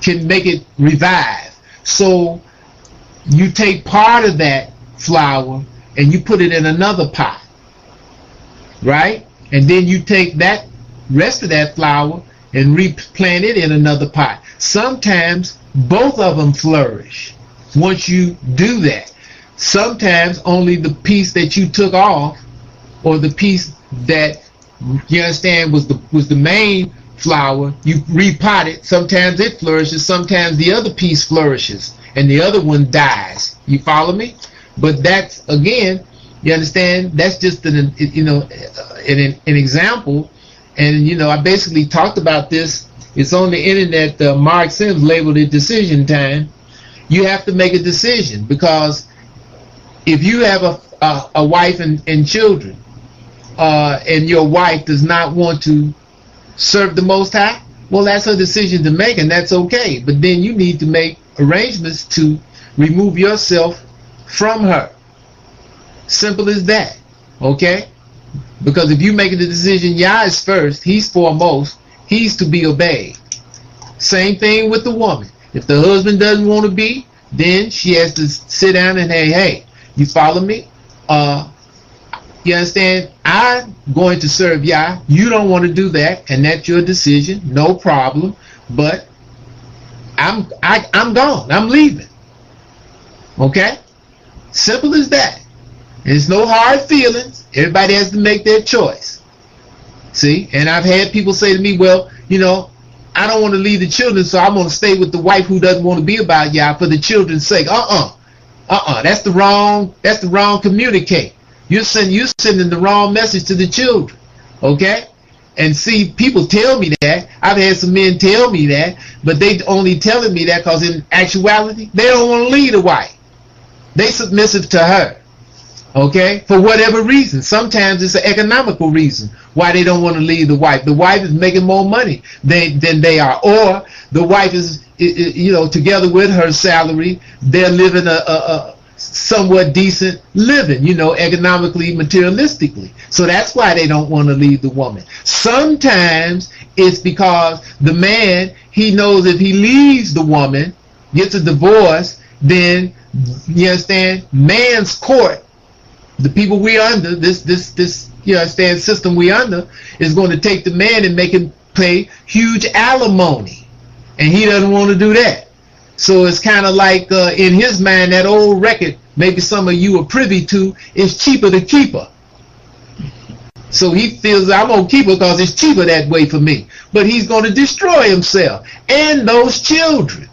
[SPEAKER 1] can make it revive. So you take part of that flower and you put it in another pot, right? And then you take that rest of that flower and replant it in another pot. Sometimes both of them flourish once you do that. Sometimes only the piece that you took off, or the piece that, you understand, was the main flower, you repot it. Sometimes it flourishes, sometimes the other piece flourishes, and the other one dies. You follow me? But that's, again, you understand, that's just an example. And, you know, I basically talked about this. It's on the internet. Mark Sims labeled it decision time. You have to make a decision, because if you have a wife and children, and your wife does not want to serve the Most High, well, that's her decision to make, and that's okay. But then you need to make arrangements to remove yourself from her. Simple as that. Okay? Because if you make the decision, Yah is first, he's foremost, he's to be obeyed. Same thing with the woman. If the husband doesn't want to be, then she has to sit down and, hey, you follow me? You understand? I'm going to serve Yah. You don't want to do that, and that's your decision. No problem. But I'm gone. I'm leaving. Okay? Simple as that. There's no hard feelings. Everybody has to make their choice. See? And I've had people say to me, well, you know, I don't want to leave the children, so I'm going to stay with the wife who doesn't want to be about Yah for the children's sake. That's the wrong communicate. You're sending the wrong message to the children. Okay? And see, people tell me that. I've had some men tell me that, but they only telling me that because in actuality, they don't want to leave the wife. They submissive to her. Okay? For whatever reason. Sometimes it's an economical reason why they don't want to leave the wife. The wife is making more money than they are. Or the wife is, you know, together with her salary, they're living a somewhat decent living, you know, economically, materialistically. So that's why they don't want to leave the woman. Sometimes it's because the man, he knows if he leaves the woman, gets a divorce, then, you understand, man's court, the people we under, this you understand, system we under, is going to take the man and make him pay huge alimony. And he doesn't want to do that. So it's kind of like, in his mind, that old record, maybe some of you are privy to, is cheaper to keep her. So he feels I'm going to keep her because it's cheaper that way for me. But he's going to destroy himself and those children.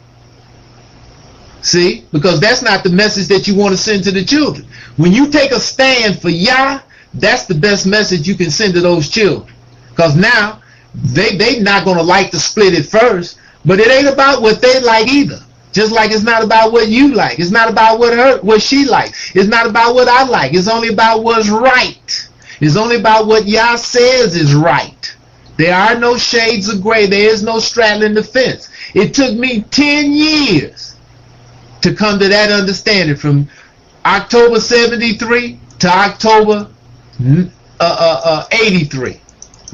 [SPEAKER 1] See? Because that's not the message that you want to send to the children. When you take a stand for Yah, that's the best message you can send to those children. Because now, they not going to like to split it first, but it ain't about what they like either. Just like it's not about what you like. It's not about what she likes. It's not about what I like. It's only about what's right. It's only about what Yah says is right. There are no shades of gray. There is no straddling the fence. It took me 10 years to come to that understanding, from October 73 to October 83.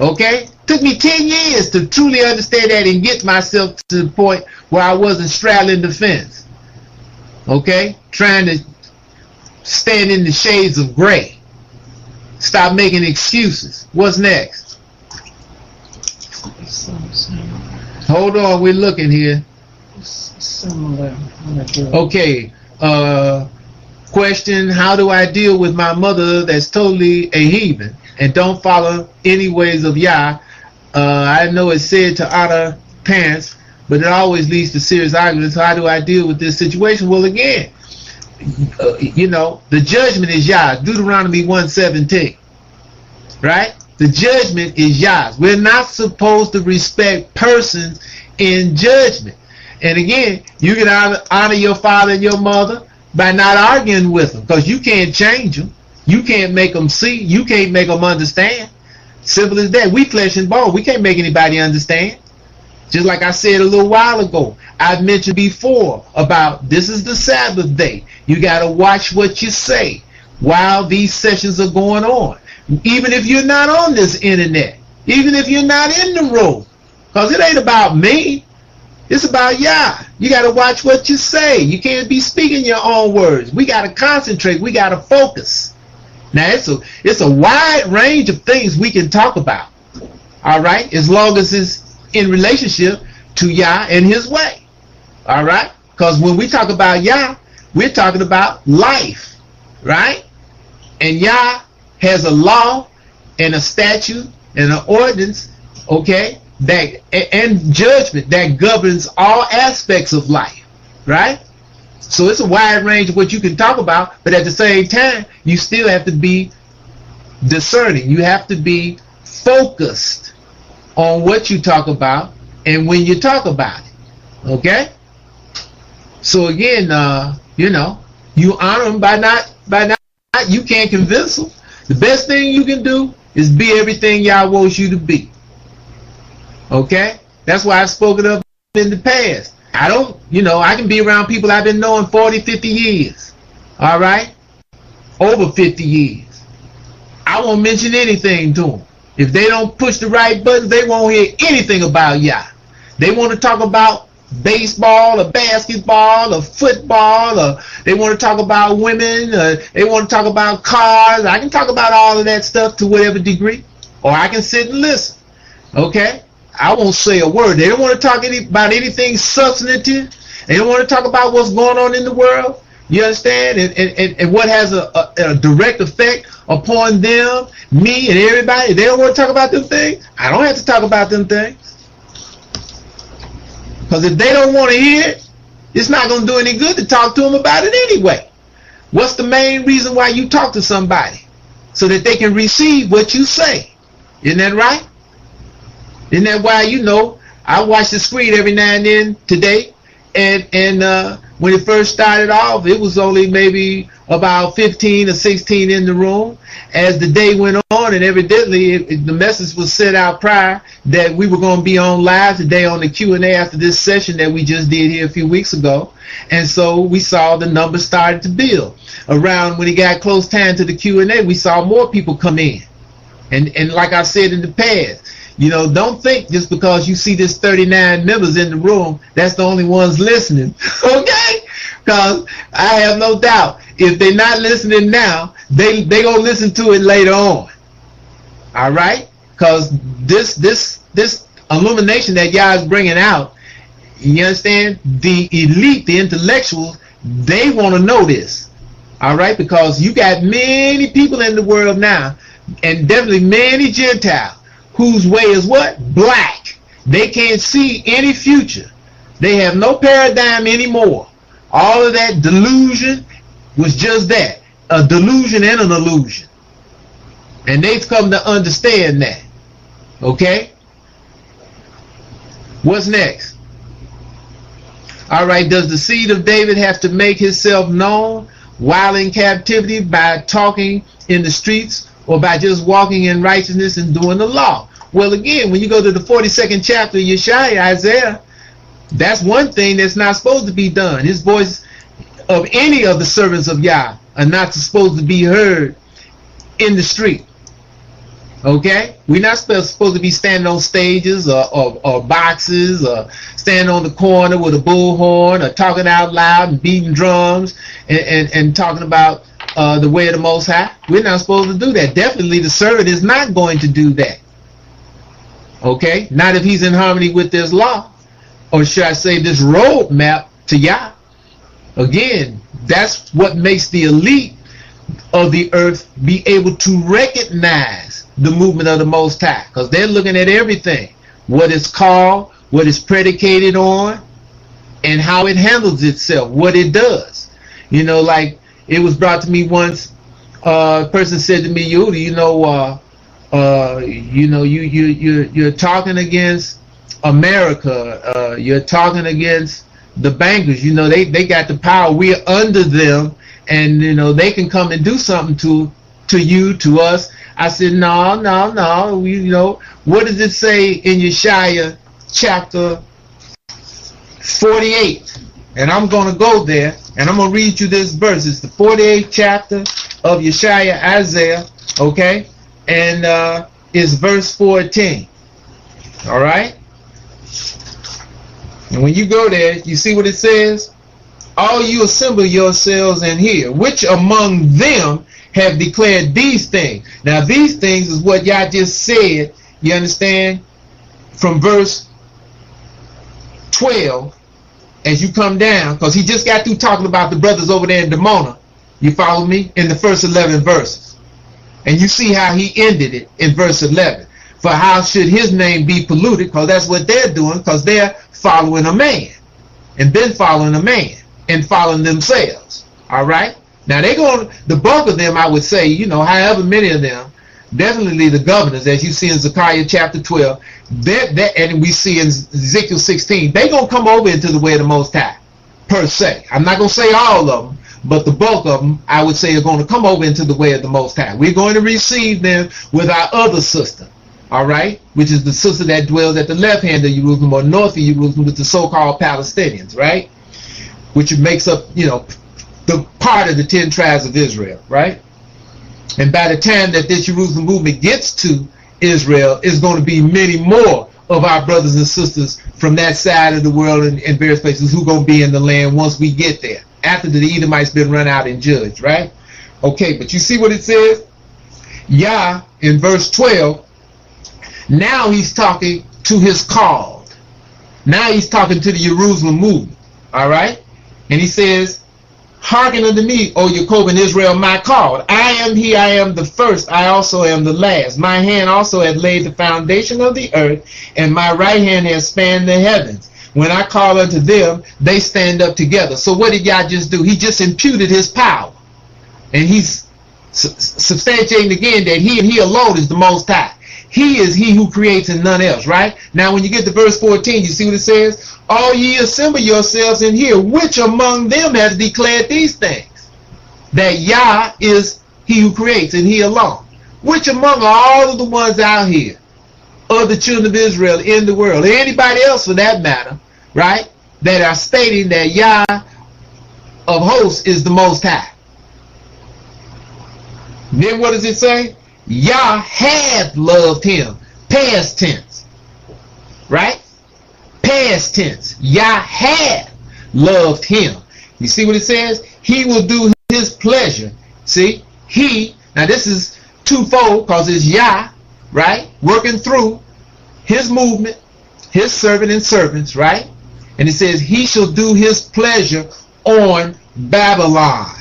[SPEAKER 1] Okay? Took me 10 years to truly understand that and get myself to the point where I wasn't straddling the fence. Okay? Trying to stand in the shades of gray. Stop making excuses. What's next? Hold on, we're looking here.
[SPEAKER 2] Similar.
[SPEAKER 1] Okay. Question, how do I deal with my mother that's totally a heathen and don't follow any ways of Yah? I know it's said to honor parents, but it always leads to serious arguments. How do I deal with this situation? Well, again, you know, the judgment is Yah. Deuteronomy 1:17. Right? The judgment is Yah's. We're not supposed to respect persons in judgment. And again, you can honor your father and your mother by not arguing with them, because you can't change them. You can't make them see. You can't make them understand. Simple as that. We flesh and bone. We can't make anybody understand. Just like I said a little while ago, I've mentioned before about this is the Sabbath day. You got to watch what you say while these sessions are going on. Even if you're not on this internet, even if you're not in the room, because it ain't about me. It's about Yah. You got to watch what you say. You can't be speaking your own words. We got to concentrate. We got to focus. Now, it's a wide range of things we can talk about. All right? As long as it's in relationship to Yah and his way. All right? Because when we talk about Yah, we're talking about life. Right? And Yah has a law and a statute and an ordinance, okay, that and judgment that governs all aspects of life, right? So it's a wide range of what you can talk about, but at the same time, you still have to be discerning. You have to be focused on what you talk about and when you talk about it, okay? So again, you know, you honor them by not, you can't convince them. The best thing you can do is be everything Yah wants you to be. Okay? That's why I've spoken of in the past. I don't, you know, I can be around people I've been knowing 40, 50 years. All right? Over 50 years. I won't mention anything to them. If they don't push the right buttons, they won't hear anything about Yah. They want to talk about baseball or basketball or football, or they want to talk about women, they want to talk about cars. I can talk about all of that stuff to whatever degree, or I can sit and listen. Okay? I won't say a word. They don't want to talk about anything substantive. They don't want to talk about what's going on in the world. You understand? And what has a direct effect upon them, me, and everybody. They don't want to talk about them things. I don't have to talk about them things. Because if they don't want to hear it, it's not going to do any good to talk to them about it anyway. What's the main reason why you talk to somebody? So that they can receive what you say. Isn't that right? Isn't that why, you know, I watch the screen every now and then today, and when it first started off, it was only maybe about 15 or 16 in the room. As the day went on, and evidently the message was sent out prior that we were going to be on live today on the Q&A after this session that we just did here a few weeks ago. And so we saw the numbers started to build. Around when it got close time to the Q&A, we saw more people come in. And like I said in the past, Don't think just because you see this 39 members in the room, that's the only ones listening. Okay? Because I have no doubt, if they're not listening now, they gonna listen to it later on. All right? Because this illumination that Yah is bringing out, you understand? The elite, the intellectuals, they want to know this. All right? Because you got many people in the world now, and definitely many Gentiles, whose way is what? Black. They can't see any future. They have no paradigm anymore. All of that delusion was just that, a delusion and an illusion. And they've come to understand that. Okay? What's next? All right, does the seed of David have to make himself known while in captivity by talking in the streets or by just walking in righteousness and doing the law? Well, again, when you go to the 42nd chapter of Yeshaya, Isaiah, that's one thing that's not supposed to be done. His voice of any of the servants of Yah are not supposed to be heard in the street. Okay? We're not supposed to be standing on stages or boxes or standing on the corner with a bullhorn or talking out loud and beating drums and talking about the way of the Most High. We're not supposed to do that. Definitely the servant is not going to do that. Okay? Not if he's in harmony with this law, or should I say this roadmap to Yah. Again, that's what makes the elite of the earth be able to recognize the movement of the Most High, because they're looking at everything, what it's called, what it's predicated on, and how it handles itself, what it does. Like it was brought to me once, a person said to me, you're talking against America, you're talking against the bankers, they got the power, we're under them, and they can come and do something to you, to us. I said, no, what does it say in Yeshaya chapter 48? And I'm going to go there, and I'm going to read you this verse. It's the 48th chapter of Yeshaya, Isaiah, okay? And it's verse 14, all right? And when you go there, you see what it says? All you assemble yourselves in here, which among them have declared these things. Now these things is what y'all just said, you understand, from verse 12 as you come down, because he just got through talking about the brothers over there in Dimona, you follow me, in the first 11 verses. And you see how he ended it in verse 11. For how should his name be polluted? Because that's what they're doing, because they're following a man, and been following a man, and following themselves. All right? Now they're going, the bulk of them, I would say, however many of them, definitely the governors, as you see in Zechariah chapter 12, and we see in Ezekiel 16, they're going to come over into the way of the Most High, per se. I'm not going to say all of them, but the bulk of them, I would say, are going to come over into the way of the Most High. We're going to receive them with our other sister, all right, which is the sister that dwells at the left hand of Jerusalem or north of Jerusalem with the so-called Palestinians, right, which makes up, the part of the 10 tribes of Israel, right? And by the time that this Jerusalem movement gets to Israel, it's going to be many more of our brothers and sisters from that side of the world and various places who are going to be in the land once we get there, after the Edomites been run out and judged, right? Okay, but you see what it says? Yah, in verse 12, now he's talking to his called. Now he's talking to the Jerusalem movement, all right? And he says, hearken unto me, O Jacob and Israel, my called. I am he, I am the first, I also am the last. My hand also hath laid the foundation of the earth, and my right hand has spanned the heavens. When I call unto them, they stand up together. So what did Yah just do? He just imputed his power. And he's substantiating again that he and he alone is the Most High. He is he who creates and none else, right? Now when you get to verse 14, you see what it says? All ye assemble yourselves in here, which among them has declared these things? That Yah is he who creates and he alone. Which among all of the ones out here, of the children of Israel in the world, or anybody else for that matter, right, that are stating that Yah of hosts is the Most High. Then what does it say? Yah hath loved him, past tense. right? Past tense. Yah had loved him. You see what it says? He will do his pleasure. See? He. Now this is twofold because it's Yah, right? Working through his movement, his servant and servants, right? And it says he shall do his pleasure on Babylon.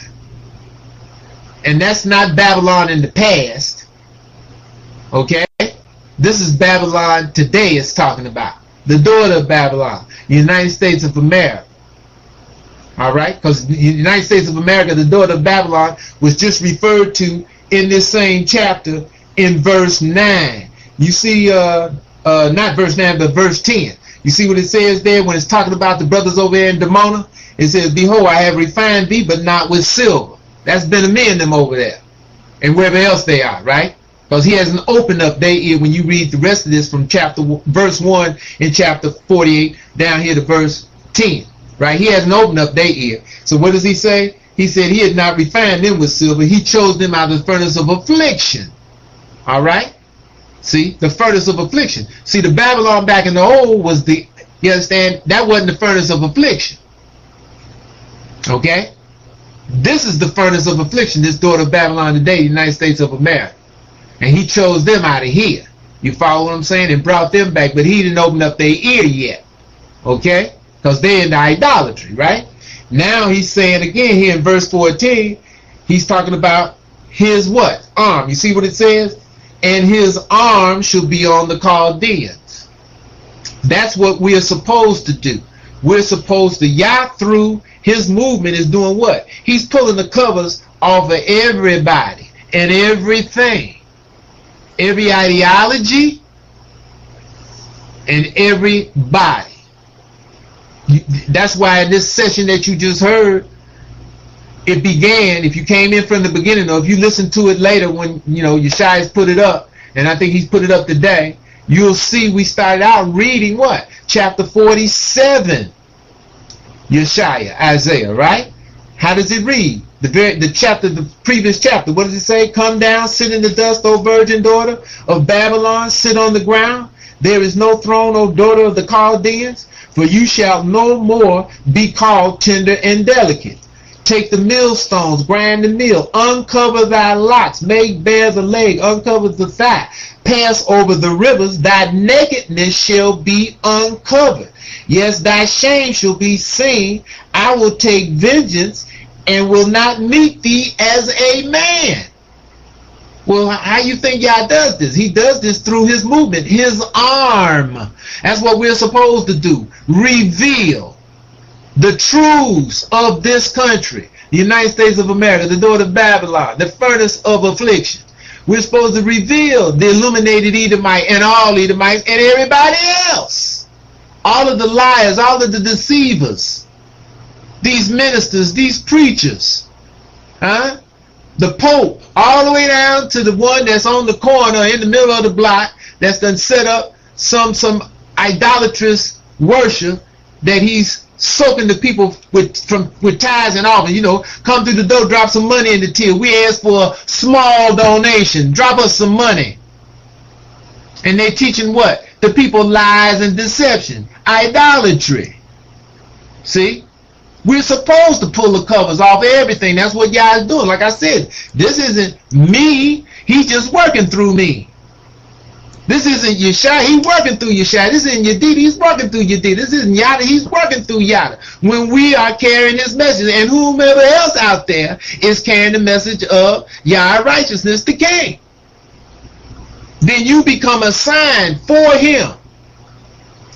[SPEAKER 1] And that's not Babylon in the past. Okay? This is Babylon today it's talking about. The daughter of Babylon, the United States of America. Alright? Because the United States of America, the daughter of Babylon, was just referred to in this same chapter in verse 9. You see, not verse 9, but verse 10. You see what it says there when it's talking about the brothers over there in Dimona? It says, behold, I have refined thee, but not with silver. That's Ben-Ammi and them over there. And wherever else they are, right? Because he hasn't opened up their ear when you read the rest of this from verse 1 in chapter 48 down here to verse 10. Right? He hasn't opened up their ear. So what does he say? He said he had not refined them with silver. He chose them out of the furnace of affliction. Alright? See? The furnace of affliction. See, the Babylon back in the old was the, you understand? That wasn't the furnace of affliction. Okay? This is the furnace of affliction, this daughter of Babylon today, the United States of America. And he chose them out of here. You follow what I'm saying? And brought them back, but he didn't open up their ear yet. Okay? Because they're in the idolatry, right? Now he's saying again here in verse 14, he's talking about his what? Arm. You see what it says? And his arm shall be on the Chaldeans. That's what we're supposed to do. We're supposed to, Yah through his movement is doing what? He's pulling the covers off of everybody and everything. Every ideology and everybody. That's why in this session that you just heard, it began, if you came in from the beginning, or if you listen to it later when, you know, Yeshaya's put it up, and I think he's put it up today, you'll see we started out reading what? Chapter 47. Yeshaya, Isaiah, right? How does it read? The previous chapter, what does it say? Come down, sit in the dust, O virgin daughter of Babylon, sit on the ground. There is no throne, O daughter of the Chaldeans, for you shall no more be called tender and delicate. Take the millstones, grind the mill, uncover thy locks, make bare the leg, uncover the thigh, pass over the rivers, thy nakedness shall be uncovered. Yes, thy shame shall be seen. I will take vengeance and will not meet thee as a man. Well, how you think Yah does this? He does this through his movement, his arm. That's what we're supposed to do. Reveal the truths of this country, the United States of America, the daughter of Babylon, the furnace of affliction. We're supposed to reveal the illuminated Edomite and all Edomites and everybody else. All of the liars, all of the deceivers, these ministers, these preachers, huh? The Pope, all the way down to the one that's on the corner in the middle of the block that's done set up some idolatrous worship that he's soaking the people with tithes and offerings. You know, come through the door, drop some money in the till. We ask for a small donation. Drop us some money. And they're teaching what? The people lies and deception. Idolatry. See? We're supposed to pull the covers off everything. That's what Yah is doing. Like I said, this isn't me. He's just working through me. This isn't Yeshaya. He's working through Yeshaya. This isn't Yedida. He's working through Yedida. This isn't Yada. He's working through Yada. When we are carrying this message, and whomever else out there is carrying the message of Yah righteousness to King, then you become a sign for him.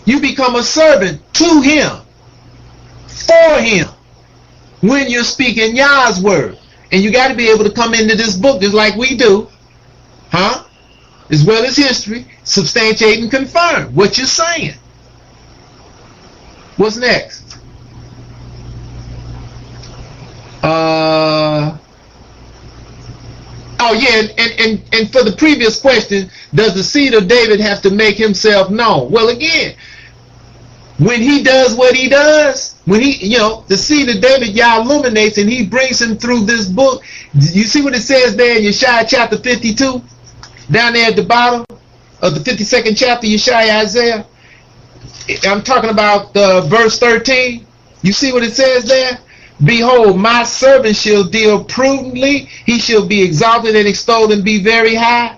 [SPEAKER 1] You become a servant to him. For him, when you're speaking Yah's word. And you got to be able to come into this book just like we do, huh? As well as history, substantiate and confirm what you're saying. What's next? Oh yeah, and for the previous question, does the seed of David have to make himself known? Well, again, when he does what he does, when he, you know, the seed of David, Yah illuminates and he brings him through this book. You see what it says there in Yeshaya chapter 52? Down there at the bottom of the 52nd chapter, Yeshaya, Isaiah. I'm talking about verse 13. You see what it says there? Behold, my servant shall deal prudently. He shall be exalted and extolled and be very high.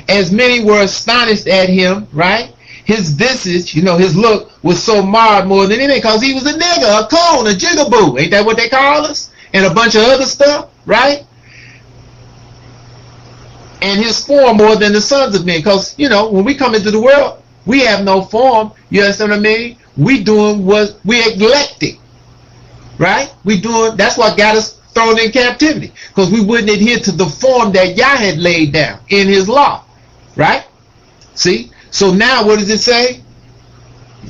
[SPEAKER 1] As many were astonished at him, right? His visage, his look was so marred more than anything because he was a nigger, a coon, a jigaboo. Ain't that what they call us? And a bunch of other stuff, right? And his form more than the sons of men. Because, when we come into the world, we have no form. You understand what I mean? We doing what we eclectic, right? That's what got us thrown in captivity, because we wouldn't adhere to the form that Yah had laid down in his law, right? See? So now what does it say?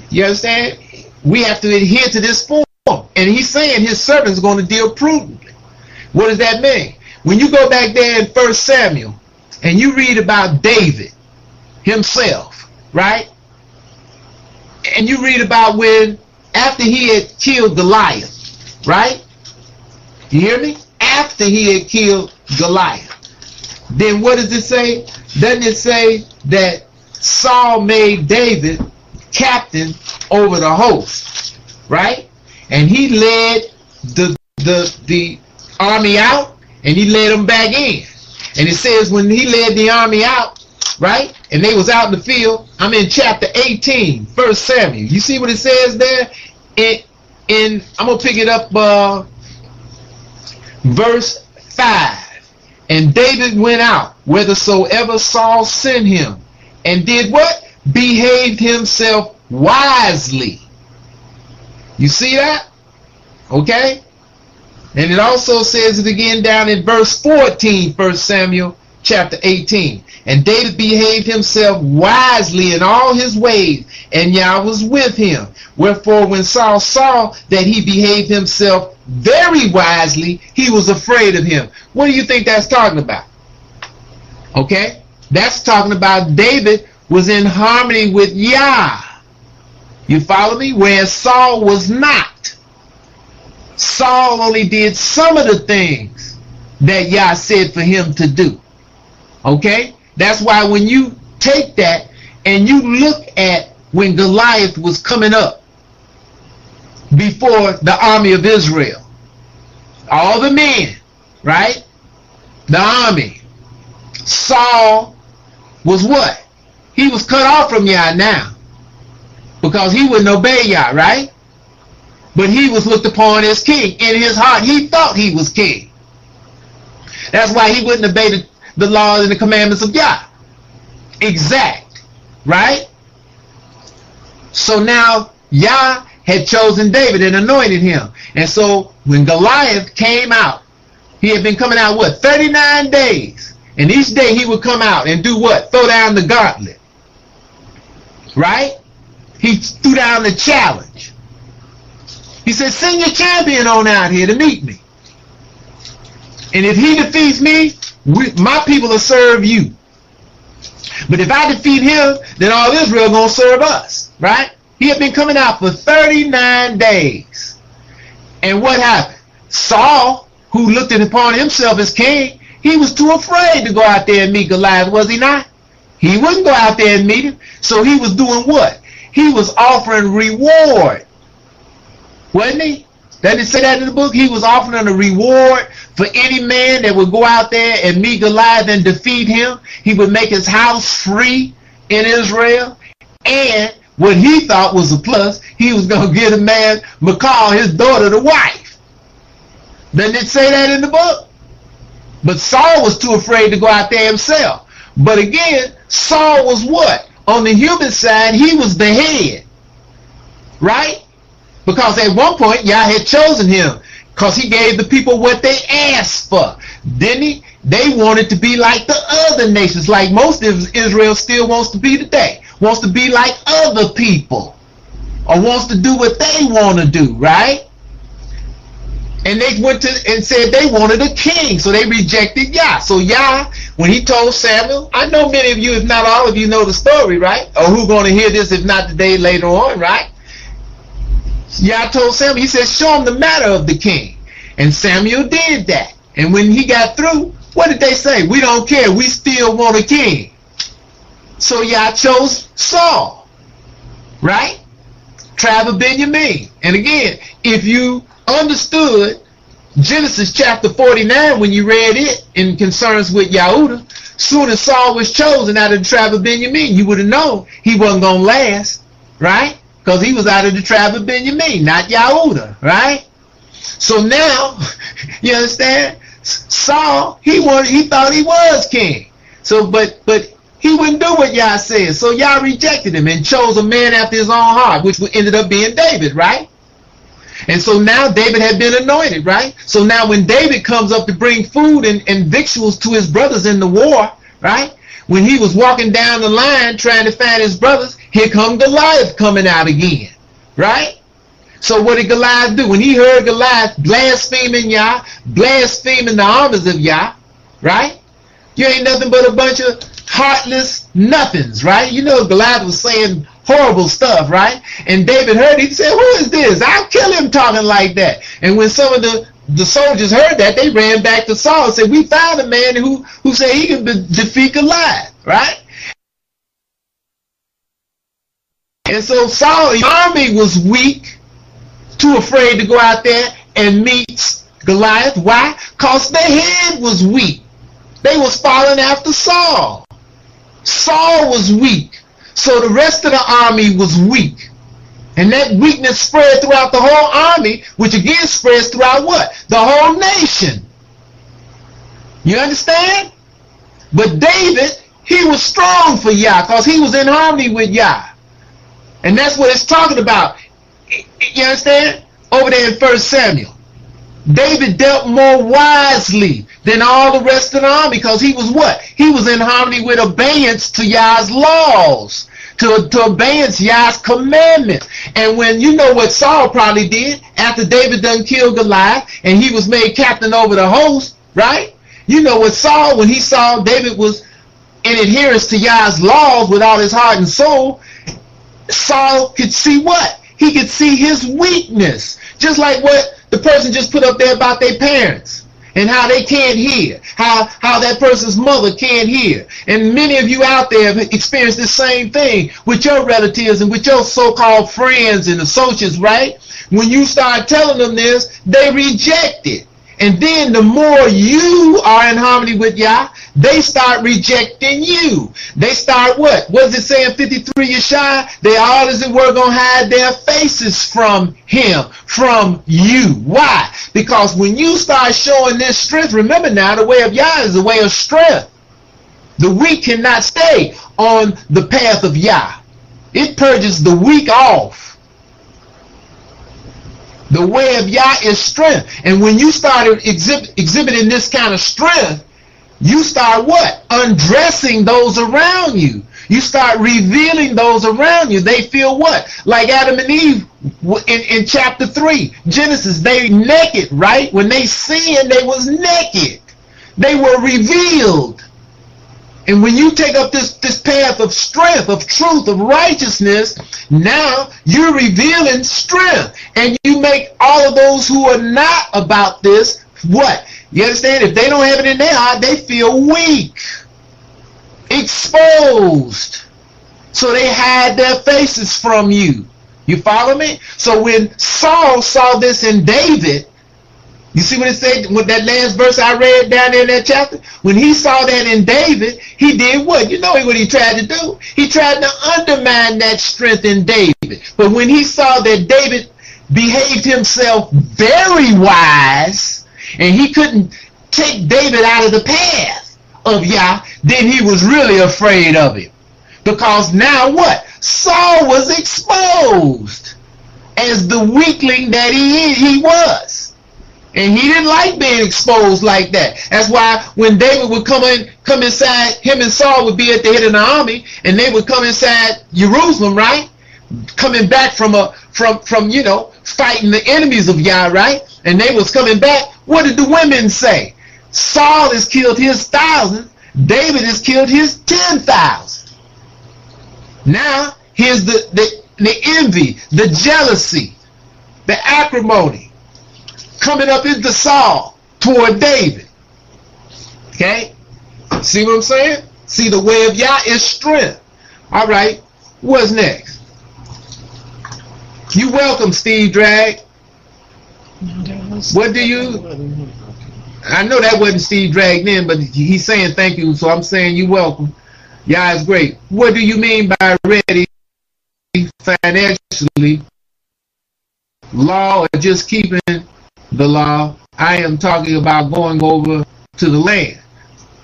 [SPEAKER 1] You understand? We have to adhere to this form. And he's saying his servant's going to deal prudently. What does that mean? When you go back there in 1 Samuel and you read about David himself, right? And you read about when, after he had killed Goliath, right? You hear me? After he had killed Goliath. Then what does it say? Doesn't it say that Saul made David captain over the host, right? And he led the army out, and he led them back in. And it says when he led the army out, right? And they was out in the field. I'm in chapter 18, 1 Samuel. You see what it says there? I'm going to pick it up, verse 5. And David went out whithersoever Saul sent him, and did what? Behaved himself wisely. You see that? Okay? And it also says it again down in verse 14, 1 Samuel chapter 18. And David behaved himself wisely in all his ways, and Yah was with him. Wherefore when Saul saw that he behaved himself very wisely, he was afraid of him. What do you think that's talking about? Okay? That's talking about David was in harmony with Yah. You follow me? Whereas Saul was not. Saul only did some of the things that Yah said for him to do. Okay? That's why when you take that and you look at when Goliath was coming up before the army of Israel, all the men, right? The army. Saul was what? He was cut off from Yah now, because he wouldn't obey Yah, right? But he was looked upon as king. In his heart, he thought he was king. That's why he wouldn't obey the laws and the commandments of Yah. Exact, right? So now Yah had chosen David and anointed him. And so when Goliath came out, he had been coming out, what, 39 days. And each day he would come out and do what? Throw down the gauntlet. Right? He threw down the challenge. He said, send your champion on out here to meet me. And if he defeats me, my people will serve you. But if I defeat him, then all Israel going to serve us. Right? He had been coming out for 39 days. And what happened? Saul, who looked upon himself as king, he was too afraid to go out there and meet Goliath, was he not? He wouldn't go out there and meet him. So he was doing what? He was offering reward. Wasn't he? Doesn't it say that in the book? He was offering a reward for any man that would go out there and meet Goliath and defeat him. He would make his house free in Israel. And what he thought was a plus, he was going to give the man Michal, his daughter, the wife. Doesn't it say that in the book? But Saul was too afraid to go out there himself. But again, Saul was what? On the human side, he was the head. Right? Because at one point, Yah had chosen him, because he gave the people what they asked for. Didn't he? They wanted to be like the other nations, like most of Israel still wants to be today. Wants to be like other people, or wants to do what they want to do, right? And they went to and said they wanted a king, so they rejected Yah. So Yah, when he told Samuel, I know many of you, if not all of you, know the story, right? Or who's going to hear this, if not today, later on, right? Yah told Samuel, he said, show him the matter of the king. And Samuel did that. And when he got through, what did they say? We don't care. We still want a king. So Yah chose Saul. Right? tribe of Benjamin. And again, if you understood Genesis chapter 49 when you read it in concerns with Yehuda, soon as Saul was chosen out of the tribe of Benjamin, you would have known he wasn't going to last, right? Because he was out of the tribe of Benjamin, not Yehuda, right? So now, you understand? Saul, he thought he was king. So, but he wouldn't do what Yah said. So Yah rejected him and chose a man after his own heart, which ended up being David, right? And so now David had been anointed, right? So now when David comes up to bring food and victuals to his brothers in the war, right? When he was walking down the line trying to find his brothers, here come Goliath coming out again, right? So what did Goliath do? When he heard Goliath blaspheming Yah, blaspheming the armies of Yah, right? You ain't nothing but a bunch of heartless nothings, right? You know Goliath was saying horrible stuff, right? And David heard it. He said, who is this? I'll kill him talking like that. And when some of the soldiers heard that, they ran back to Saul and said, we found a man who said he can defeat Goliath, right? And so Saul's army was weak, too afraid to go out there and meet Goliath. Why? Because their head was weak. They was following after Saul. Saul was weak. So the rest of the army was weak. And that weakness spread throughout the whole army, which again spreads throughout what? The whole nation. You understand? But David, he was strong for Yah because he was in harmony with Yah. And that's what it's talking about. You understand? Over there in 1 Samuel. David dealt more wisely than all the rest of the army because he was what? He was in harmony with obedience to Yah's laws, to obedience Yah's commandments. And when you know what Saul probably did after David done killed Goliath and he was made captain over the host, right? You know what Saul, when he saw David was in adherence to Yah's laws with all his heart and soul, Saul could see what? He could see his weakness. Just like what the person just put up there about their parents and how they can't hear, how that person's mother can't hear. And many of you out there have experienced the same thing with your relatives and with your so-called friends and associates, right? When you start telling them this, they reject it. And then the more you are in harmony with Yah, they start rejecting you. They start what? What does it say in 53 Yeshaya? They all as it were going to hide their faces from him, from you. Why? Because when you start showing this strength, remember now, the way of Yah is the way of strength. The weak cannot stay on the path of Yah. It purges the weak off. The way of Yah is strength. And when you start exhibiting this kind of strength, you start what? Undressing those around you. You start revealing those around you. They feel what? Like Adam and Eve in chapter 3, Genesis, they naked, right? When they sinned, they was naked. They were revealed. And when you take up this path of strength, of truth, of righteousness, now you're revealing strength. And you make all of those who are not about this, what? You understand? If they don't have it in their heart, they feel weak, exposed. So they hide their faces from you. You follow me? So when Saul saw this in David, you see what it said with that last verse I read down there in that chapter? When he saw that in David, he did what? You know what he tried to do? He tried to undermine that strength in David. But when he saw that David behaved himself very wise, and he couldn't take David out of the path of Yah, then he was really afraid of him. Because now what? Saul was exposed as the weakling that he was. And he didn't like being exposed like that. That's why when David would come inside, him and Saul would be at the head of the army, and they would come inside Jerusalem, right? Coming back from you know, fighting the enemies of Yah, right? And they was coming back. What did the women say? Saul has killed his 1,000. David has killed his 10,000. Now here's the envy, the jealousy, the acrimony coming up into Saul toward David. Okay? See what I'm saying? See, the way of Yah is strength. All right. What's next? You welcome, Steve Drag.
[SPEAKER 2] No,
[SPEAKER 1] What do you... I know that wasn't Steve Drag then, but he's saying thank you, so I'm saying you welcome. Yeah, it's great. What do you mean by ready financially? Law or just keeping the law? I am talking about going over to the land.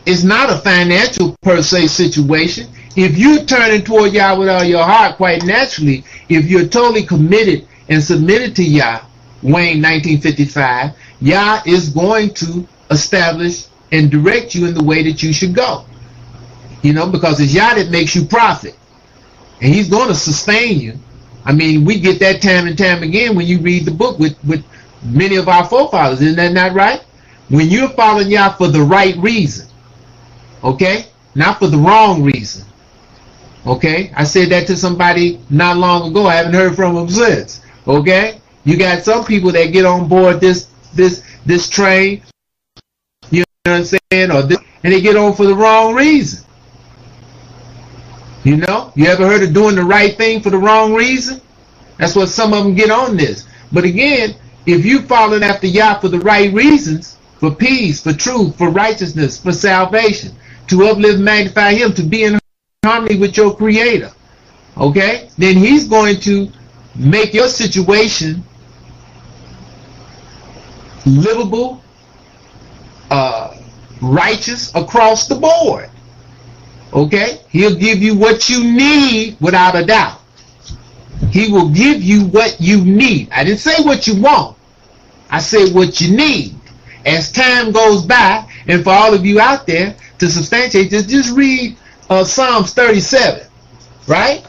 [SPEAKER 1] It's not a financial per se situation. If you're turning toward Yah with all your heart, quite naturally, if you're totally committed and submitted to Yah, Wayne 1955, Yah is going to establish and direct you in the way that you should go. You know, because it's Yah that makes you profit. And he's going to sustain you. I mean, we get that time and time again when you read the book with many of our forefathers. Isn't that not right? When you're following Yah for the right reason, okay? Not for the wrong reason. Okay? I said that to somebody not long ago. I haven't heard from them since. Okay? You got some people that get on board this train, you know what I'm saying, or this, and they get on for the wrong reason. You know? You ever heard of doing the right thing for the wrong reason? That's what some of them get on this. But again, if you following after Yah for the right reasons, for peace, for truth, for righteousness, for salvation, to uplift and magnify him, to be in harmony with your creator, okay, then he's going to make your situation livable, righteous across the board. Okay, he'll give you what you need without a doubt. He will give you what you need. I didn't say what you want. I said what you need. As time goes by, and for all of you out there to substantiate this, just read Psalms 37, right?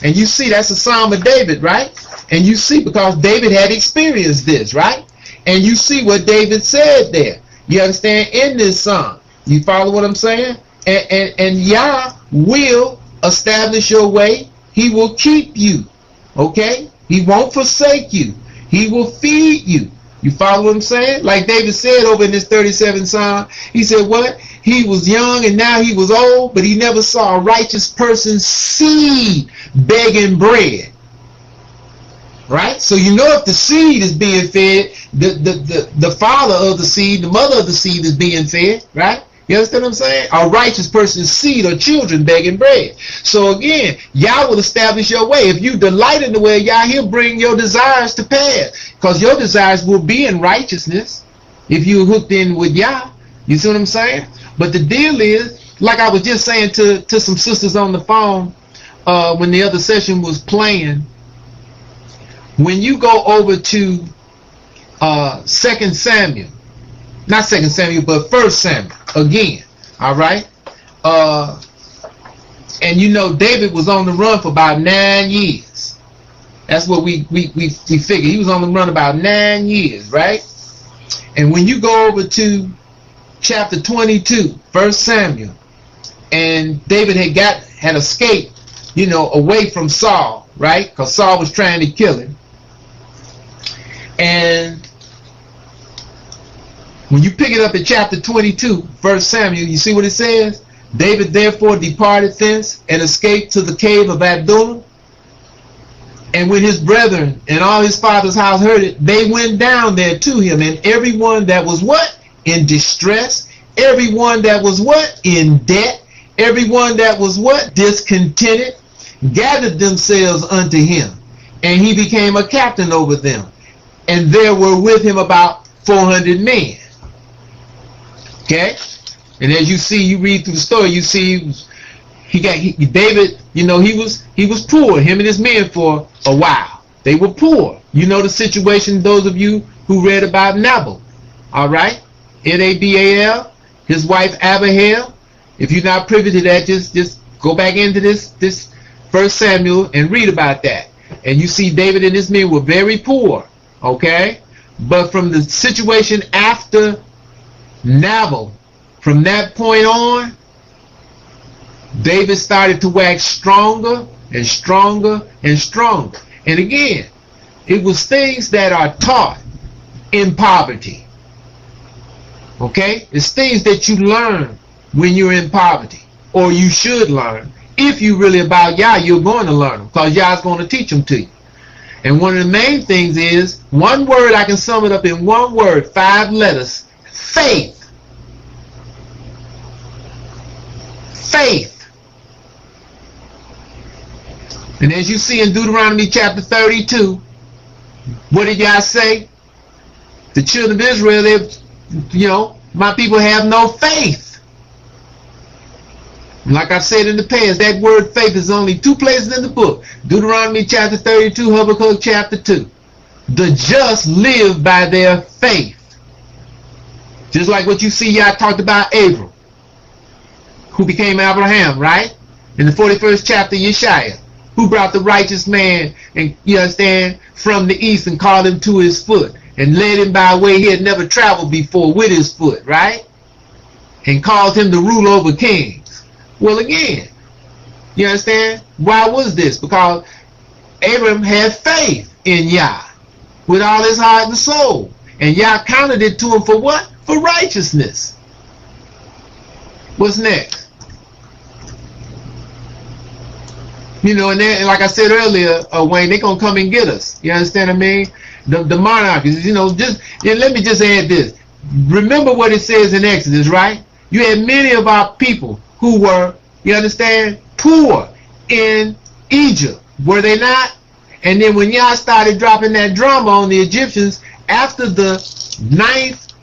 [SPEAKER 1] And you see that's a Psalm of David, right? And you see, because David had experienced this, right? And you see what David said there. You understand? In this psalm. You follow what I'm saying? And Yah will establish your way. He will keep you. Okay? He won't forsake you. He will feed you. You follow what I'm saying? Like David said over in this 37 Psalm, he said what? He was young and now he was old, but he never saw a righteous person's seed begging bread. Right? So you know if the seed is being fed, the father of the seed, the mother of the seed is being fed, right? You understand what I'm saying? A righteous person's seed or children begging bread. So again, Yah will establish your way. If you delight in the way of Yah, he'll bring your desires to pass. Because your desires will be in righteousness if you're hooked in with Yah. You see what I'm saying? But the deal is, like I was just saying to some sisters on the phone when the other session was playing, when you go over to 2 Samuel, not 2 Samuel, but 1 Samuel, again, all right? And you know David was on the run for about 9 years. That's what we figured. He was on the run about 9 years, right? And when you go over to chapter 22, 1 Samuel, and David had escaped, you know, away from Saul, right? Because Saul was trying to kill him. And when you pick it up at chapter 22, 1 Samuel, you see what it says? David therefore departed thence and escaped to the cave of Adullam. And when his brethren and all his father's house heard it, they went down there to him. And everyone that was what? In distress. Everyone that was what? In debt. Everyone that was what? Discontented. Gathered themselves unto him. And he became a captain over them. And there were with him about 400 men. Okay? And as you see, you read through the story, you see David, you know, he was poor, him and his men, for a while. They were poor. You know the situation, those of you who read about Nabal. All right? Nabal, his wife Abihail. If you're not privy to that, just go back into this 1 Samuel and read about that. And you see David and his men were very poor. Okay? But from the situation after Nabal, from that point on, David started to wax stronger and stronger and stronger. And again, it was things that are taught in poverty. Okay? It's things that you learn when you're in poverty. Or you should learn. If you really about Yah, you're going to learn them. Because Yah's going to teach them to you. And one of the main things is, one word, I can sum it up in one word, 5 letters: faith. Faith. And as you see in Deuteronomy chapter 32, what did Yah say? The children of Israel, they, my people have no faith. Like I've said in the past, that word faith is only 2 places in the book. Deuteronomy chapter 32, Habakkuk chapter 2. The just live by their faith. Just like what you see, Yah talked about Abram, who became Abraham, right? In the 41st chapter, Yeshaya, who brought the righteous man, and you understand, from the east and called him to his foot, and led him by a way he had never traveled before with his foot, right? And caused him to rule over kings. Well, again, you understand? Why was this? Because Abram had faith in Yah with all his heart and soul. And Yah counted it to him for what? For righteousness. What's next? And then, like I said earlier, Wayne, they're going to come and get us. You understand what I mean? The monarchies, let me just add this. Remember what it says in Exodus, right? You had many of our people who were, you understand, poor in Egypt. Were they not? And then when Yah started dropping that drama on the Egyptians, after the 9th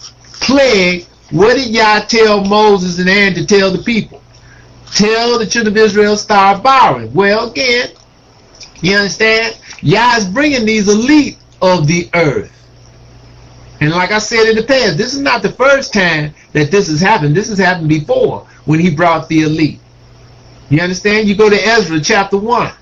[SPEAKER 1] plague, what did Yah tell Moses and Aaron to tell the people? Tell the children of Israel, start borrowing. Well, again, you understand? Yah is bringing these elite of the earth. And like I said in the past, this is not the first time that this has happened. This has happened before when he brought the elite. You understand? You go to Ezra chapter 1.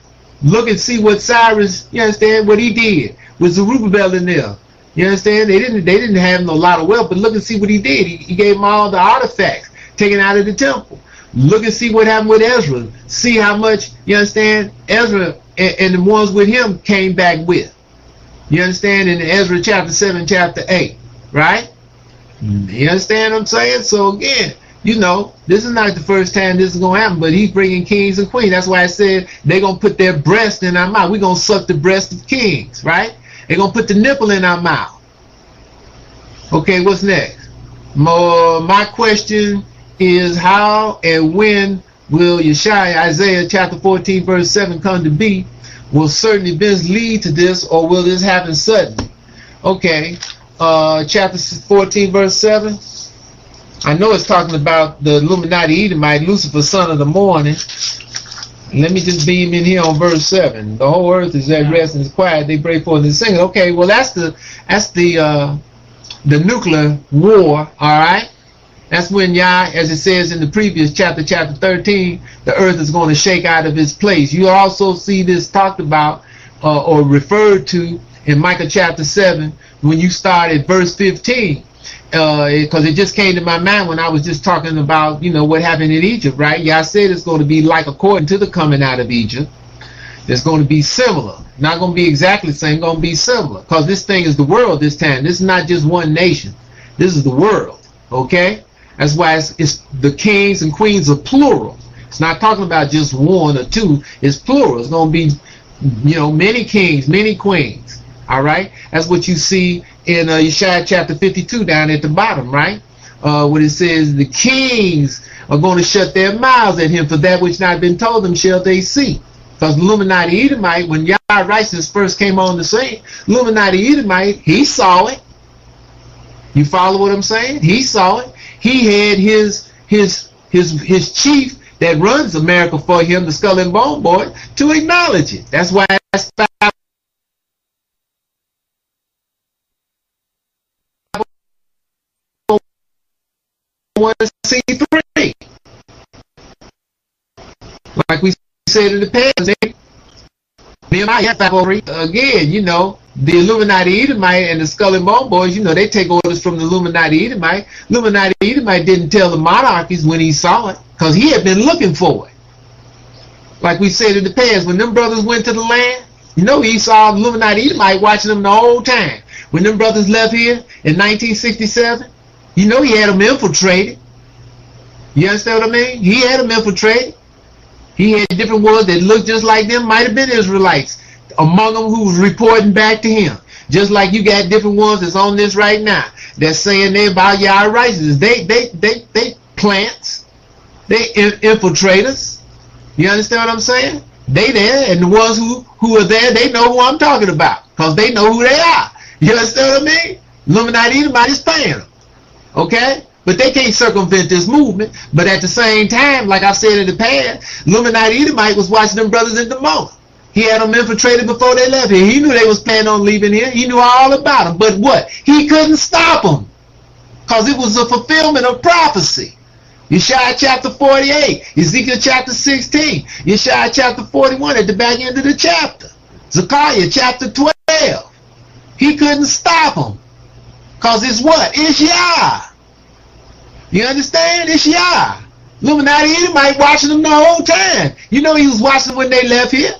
[SPEAKER 1] Look and see what Cyrus, you understand, what he did with Zerubbabel in there. You understand? They didn't have a lot of wealth, but look and see what he did. He gave them all the artifacts taken out of the temple. Look and see what happened with Ezra. See how much, you understand, Ezra and the ones with him came back with. You understand? In Ezra chapter 7, chapter 8, right? You understand what I'm saying? So again, this is not the first time this is going to happen, but he's bringing kings and queens. That's why I said they're going to put their breast in our mouth. We're going to suck the breast of kings, right? They're going to put the nipple in our mouth. Okay, what's next? My question is, how and when will Yeshaya, Isaiah chapter 14, verse 7 come to be? Will certain events lead to this, or will this happen suddenly? Okay, chapter 14, verse 7. I know it's talking about the Illuminati Edomite, Lucifer, son of the morning. Let me just beam in here on verse 7. The whole earth is at rest and is quiet. They break forth and sing. Okay, well that's the nuclear war. All right. That's when Yah, as it says in the previous chapter 13, the earth is going to shake out of its place. You also see this talked about or referred to in Micah chapter 7 when you start at verse 15. Because it just came to my mind when I was just talking about, what happened in Egypt, right? Yah said it's going to be like according to the coming out of Egypt. It's going to be similar. Not going to be exactly the same, going to be similar. Because this thing is the world this time. This is not just one nation. This is the world, okay? That's why it's the kings and queens are plural. It's not talking about just one or two. It's plural. It's going to be, many kings, many queens. All right? That's what you see in Yeshaya chapter 52 down at the bottom, right? When it says the kings are going to shut their mouths at him, for that which not been told them shall they see. Because Illuminati Edomite, when Yah righteousness first came on the scene, Illuminati Edomite, he saw it. You follow what I'm saying? He saw it. He had his chief that runs America for him, the Skull and Bone Board, to acknowledge it. That's why it's 501c3. Like we said in the past, Nehemiah 503. Again, the Illuminati Edomite and the Skull and Bone Boys, they take orders from the Illuminati Edomite. Illuminati Edomite didn't tell the monarchies when he saw it, because he had been looking for it. Like we said in the past, when them brothers went to the land, he saw the Illuminati Edomite watching them the whole time. When them brothers left here in 1967, he had them infiltrated. You understand what I mean? He had them infiltrated. He had different ones that looked just like them, might have been Israelites. among them who was reporting back to him. Just like you got different ones that's on this right now that's saying they about Yah righteousness. They plants. They infiltrators. You understand what I'm saying? They there, and the ones who are there, they know who I'm talking about because they know who they are. You understand what I mean? Illuminati Edomite is paying them. Okay? But they can't circumvent this movement. But at the same time, like I said in the past, Illuminati Edomite was watching them brothers in the moment. He had them infiltrated before they left here. He knew they was planning on leaving here. He knew all about them. But what? He couldn't stop them because it was a fulfillment of prophecy. Yeshaya chapter 48, Ezekiel chapter 16, Yeshaya chapter 41 at the back end of the chapter, Zechariah chapter 12. He couldn't stop them because it's what? It's Yah. You understand? It's Yah. Illuminati Edomite watching them the whole time. You know he was watching them when they left here.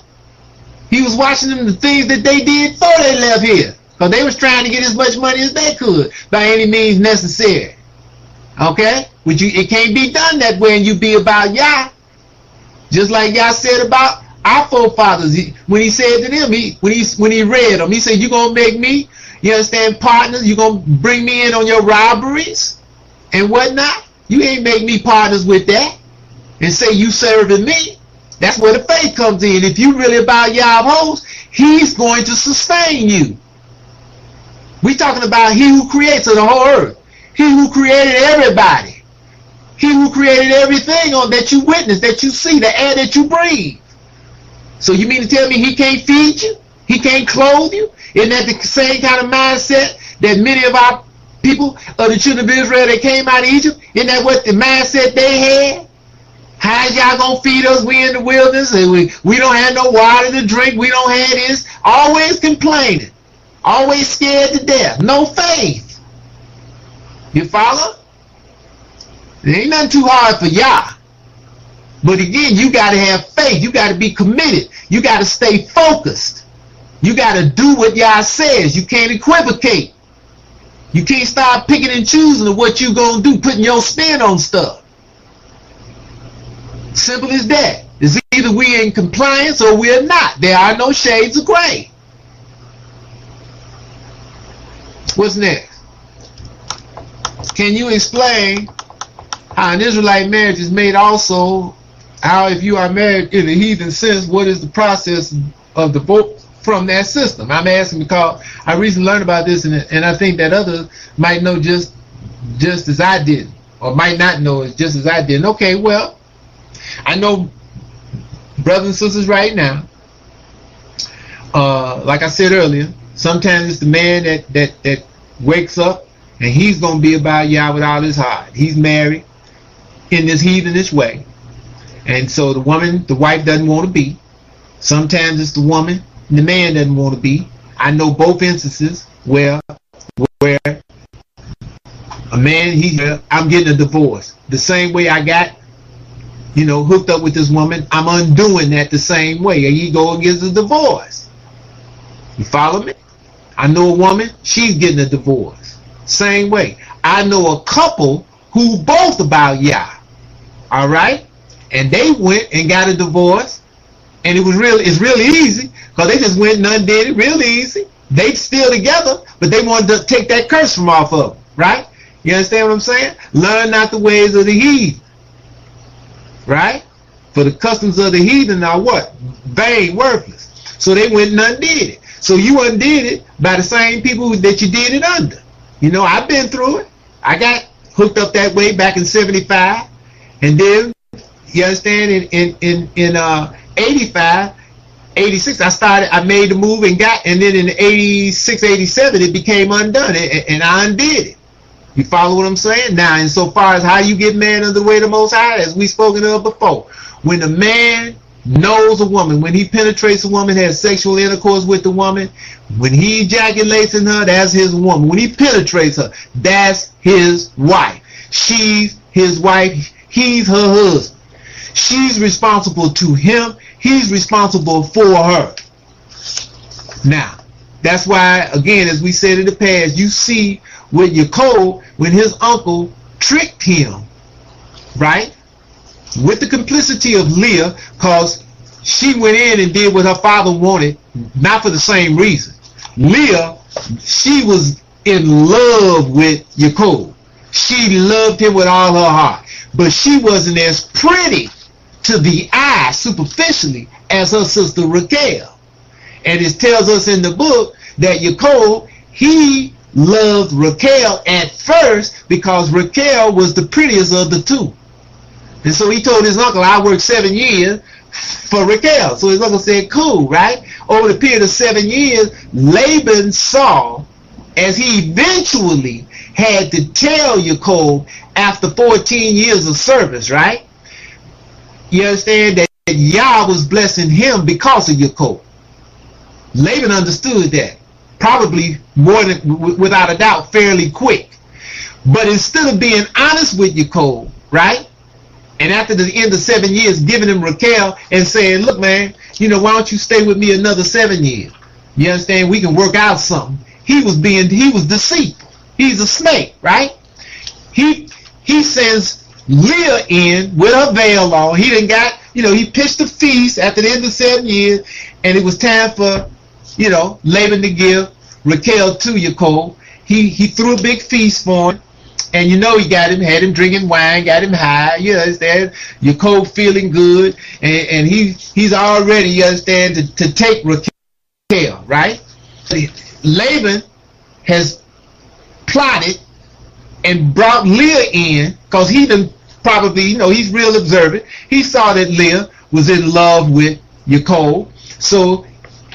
[SPEAKER 1] He was watching them the things that they did before they left here. Because they was trying to get as much money as they could by any means necessary. Okay? But it can't be done that way and you be about Yah. Just like Yah said about our forefathers. When he said to them, when he read them, he said, you're going to make me, you understand, partners. You're going to bring me in on your robberies and whatnot. You ain't make me partners with that and say you serving me. That's where the faith comes in. If you really about Yah of hosts, he's going to sustain you. We're talking about he who creates the whole earth. He who created everybody. He who created everything on that you witness, that you see, the air that you breathe. So you mean to tell me he can't feed you? He can't clothe you? Isn't that the same kind of mindset that many of our people of the children of Israel that came out of Egypt? Isn't that what the mindset they had? How's y'all gonna feed us? We in the wilderness and we don't have no water to drink. We don't have this. Always complaining. Always scared to death. No faith. You follow? There ain't nothing too hard for Yah. But again, you got to have faith. You got to be committed. You got to stay focused. You got to do what Yah says. You can't equivocate. You can't start picking and choosing of what you're going to do, putting your spin on stuff. Simple as that. It's either we in compliance or we're not. There are no shades of gray. What's next? Can you explain how an Israelite marriage is made also? How if you are married in a heathen sense, what is the process of divorce from that system? I'm asking because I recently learned about this, and I think that others might know just as I did, or might not know it just as I did. Okay, well, I know brothers and sisters right now, like I said earlier, sometimes it's the man that wakes up and he's going to be about Yah with all his heart. He's married in this heathenish way. And so the woman, the wife doesn't want to be. Sometimes it's the woman, the man doesn't want to be. I know both instances where a man, I'm getting a divorce. The same way I got, hooked up with this woman, I'm undoing that the same way. And he go and gets a divorce. You follow me? I know a woman, she's getting a divorce. Same way. I know a couple who both about Yah. All right? And they went and got a divorce, and it's really easy because they just went and undid it real easy. They still together, but they wanted to take that curse from off of them, right? You understand what I'm saying? Learn not the ways of the heathen, right? For the customs of the heathen are what? Vain, worthless. So they went and undid it. So you undid it by the same people that you did it under. I've been through it. I got hooked up that way back in 75, and then you understand, in 85, 86, I made the move and then in 86, 87, it became undone, and I undid it. You follow what I'm saying? Now, insofar as how you get man under the way of the Most High, as we spoken of before, when a man knows a woman, when he penetrates a woman, has sexual intercourse with the woman, when he ejaculates in her, that's his woman. When he penetrates her, that's his wife. She's his wife. He's her husband. She's responsible to him. He's responsible for her. Now, that's why, again, as we said in the past, you see with Yaakov, when his uncle tricked him, right? With the complicity of Leah, because she went in and did what her father wanted, not for the same reason. Leah, she was in love with Jacob. She loved him with all her heart, but she wasn't as pretty to the eye superficially as her sister Raquel. And it tells us in the book that Jacob, he loved Raquel at first because Raquel was the prettiest of the two. And so he told his uncle, I worked 7 years for Raquel. So his uncle said, cool, right? Over the period of 7 years, Laban saw, as he eventually had to tell Jacob after 14 years of service, right? You understand that Yah was blessing him because of Jacob. Laban understood that, probably more than, without a doubt, fairly quick. But instead of being honest with Jacob, right? And after the end of 7 years, giving him Raquel and saying, look, man, you know, why don't you stay with me another 7 years? You understand? We can work out something. He was deceitful. He's a snake, right? He sends Leah in with her veil on. He done got, you know, he pitched a feast after the end of 7 years, and it was time for, you know, Laban to give Raquel to Jacob. He threw a big feast for him. And you know, he had him drinking wine, got him high, you understand, Jacob feeling good, and he's all ready, you understand, to take Raquel, right? Laban has plotted and brought Leah in, because he done probably, you know, he's real observant. He saw that Leah was in love with Jacob, so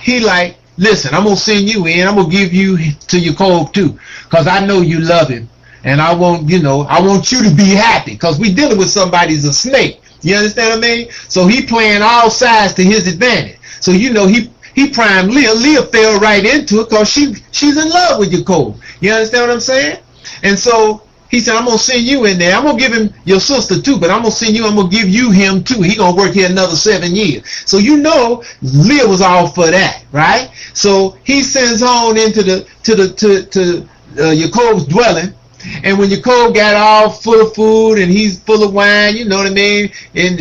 [SPEAKER 1] he like, listen, I'm going to send you in, I'm going to give you to Jacob too, because I know you love him. And I want, you know, I want you to be happy, because we dealing with somebody's a snake. You understand what I mean? So he playing all sides to his advantage. So, you know, he primed Leah. Leah fell right into it because she's in love with Jacob. You understand what I'm saying? And so he said, I'm going to send you in there. I'm going to give him your sister too, but I'm going to send you, I'm going to give you him too. He going to work here another 7 years. So, you know, Leah was all for that, right? So he sends on into Jacob's dwelling. And when Jacob got all full of food and he's full of wine, you know what I mean? And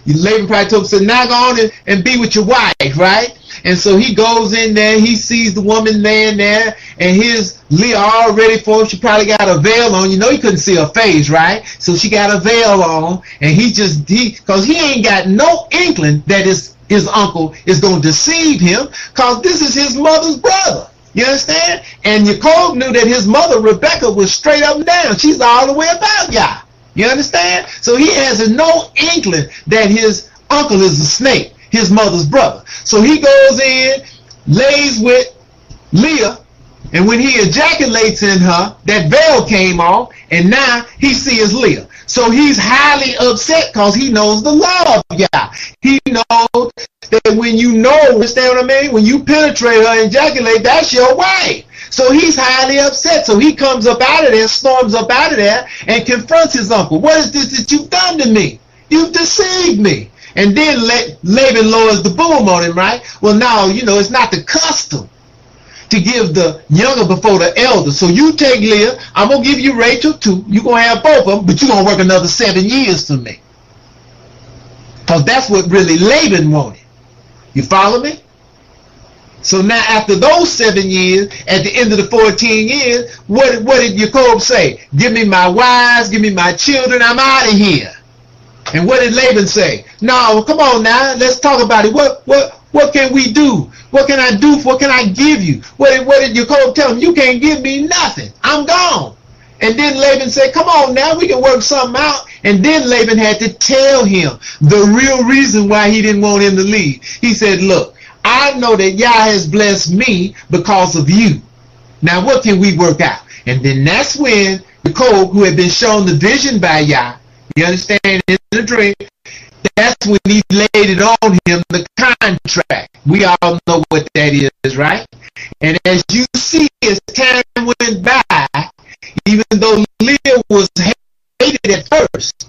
[SPEAKER 1] Laban probably told him, so now go on and be with your wife, right? And so he goes in there, he sees the woman laying there, and here's Leah all ready for him. She probably got a veil on. You know he couldn't see her face, right? So she got a veil on, and because he ain't got no inkling that his uncle is going to deceive him, because this is his mother's brother. You understand? And Jacob knew that his mother, Rebecca, was straight up and down. She's all the way about Yah. You understand? So he has no inkling that his uncle is a snake, his mother's brother. So he goes in, lays with Leah, and when he ejaculates in her, that veil came off, and now he sees Leah. So he's highly upset because he knows the law of Yah. He knows that when you know, understand what I mean? When you penetrate her and ejaculate, that's your wife. So he's highly upset. So he comes up out of there, storms up out of there, and confronts his uncle. What is this that you've done to me? You've deceived me. And then Laban lowers the boom on him, right? Well, now, you know, it's not the custom to give the younger before the elder. So you take Leah, I'm going to give you Rachel too. You're going to have both of them, but you're going to work another 7 years for me. Because that's what really Laban wanted. You follow me? So now after those 7 years, at the end of the 14 years, what did Jacob say? Give me my wives, give me my children, I'm out of here. And what did Laban say? No, come on now, let's talk about it. What can we do? What can I do? What can I give you? What did Jacob tell him? You can't give me nothing. I'm gone. And then Laban said, come on now, we can work something out. And then Laban had to tell him the real reason why he didn't want him to leave. He said, look, I know that Yah has blessed me because of you. Now what can we work out? And then that's when Jacob, who had been shown the vision by Yah, you understand, in the dream, that's when he laid it on him, the contract. We all know what that is, right? And as you see, as time went by, even though Leah was hated at first,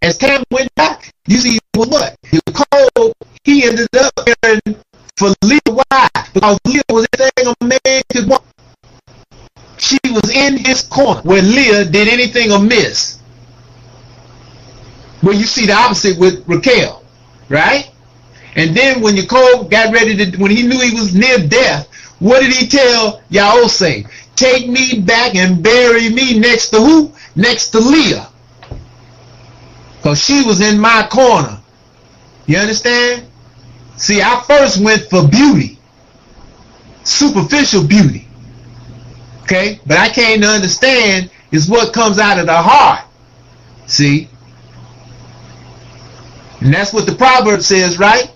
[SPEAKER 1] as time went by, you see what? Jacob, he ended up caring for Leah. Why? Because Leah was everything a man could want. She was in his corner when Leah did anything amiss. Well, you see the opposite with Raquel, right? And then when Yaakov got ready to, when he knew he was near death, what did he tell Yaoseh? Take me back and bury me next to who? Next to Leah. Because she was in my corner. You understand? See, I first went for beauty. Superficial beauty. Okay? But I came to understand is what comes out of the heart. See? And that's what the proverb says, right?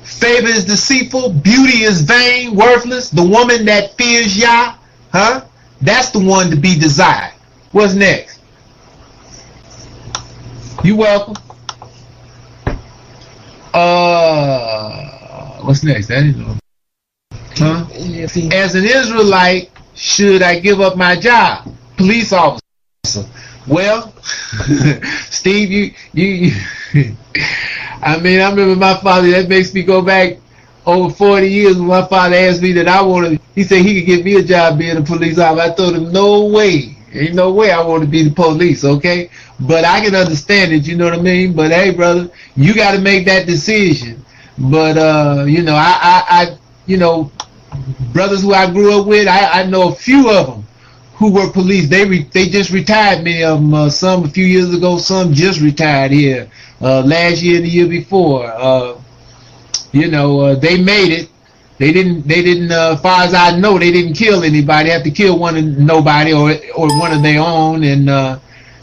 [SPEAKER 1] Favor is deceitful, beauty is vain, worthless. The woman that fears Yah, that's the one to be desired. What's next? You welcome. What's next? That is As an Israelite, should I give up my job? Police officer. Well, Steve, you I mean, I remember my father, that makes me go back over 40 years when my father asked me that I wanted, he said he could give me a job being a police officer. I told him, no way. Ain't no way I want to be the police, okay? But I can understand it, you know what I mean? But hey, brother, you got to make that decision. But, you know, I you know, brothers who I grew up with, I know a few of them who were police. They just retired, many of them. Some a few years ago, some just retired here. Last year and the year before. You know, they made it. They didn't, as far as I know, they didn't kill anybody, have to kill nobody or one of their own, and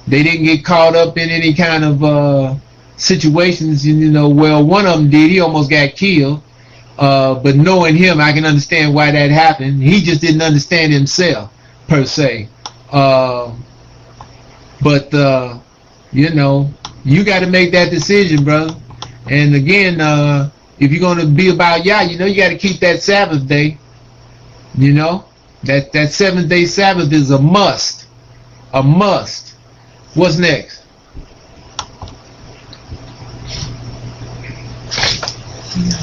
[SPEAKER 1] they didn't get caught up in any kind of situations, you know. Well, one of them did. He almost got killed. But knowing him, I can understand why that happened. He just didn't understand himself, per se. But you know, you got to make that decision, brother. And again, if you're going to be about Yah, you know, you got to keep that Sabbath day. You know, that 7th-day Sabbath is a must. A must. What's next?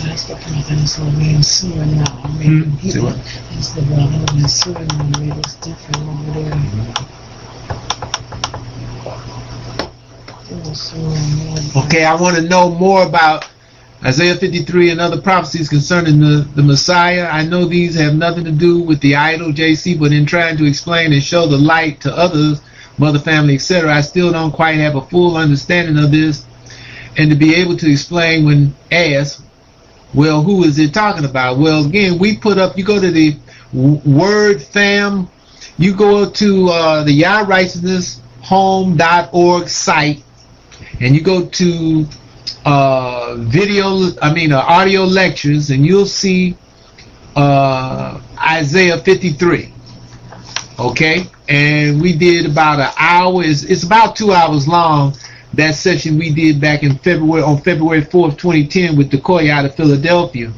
[SPEAKER 2] That's the brother that's over in Suriname. Maybe it's the brother over in Suriname. Maybe it's different over there.
[SPEAKER 1] Okay, I want to know more about Isaiah 53 and other prophecies concerning the Messiah. I know these have nothing to do with the idol, JC, but in trying to explain and show the light to others, mother, family, etc., I still don't quite have a full understanding of this. And to be able to explain when asked, well, who is it talking about? Well, again, we put up, you go to the Word Fam, you go to the YahRighteousness.home.org site, and you go to audio lectures, and you'll see Isaiah 53. Okay, and we did about an hour. It's about 2 hours long. That session we did back in February, on February 4th, 2010, with Decoy out of Philadelphia,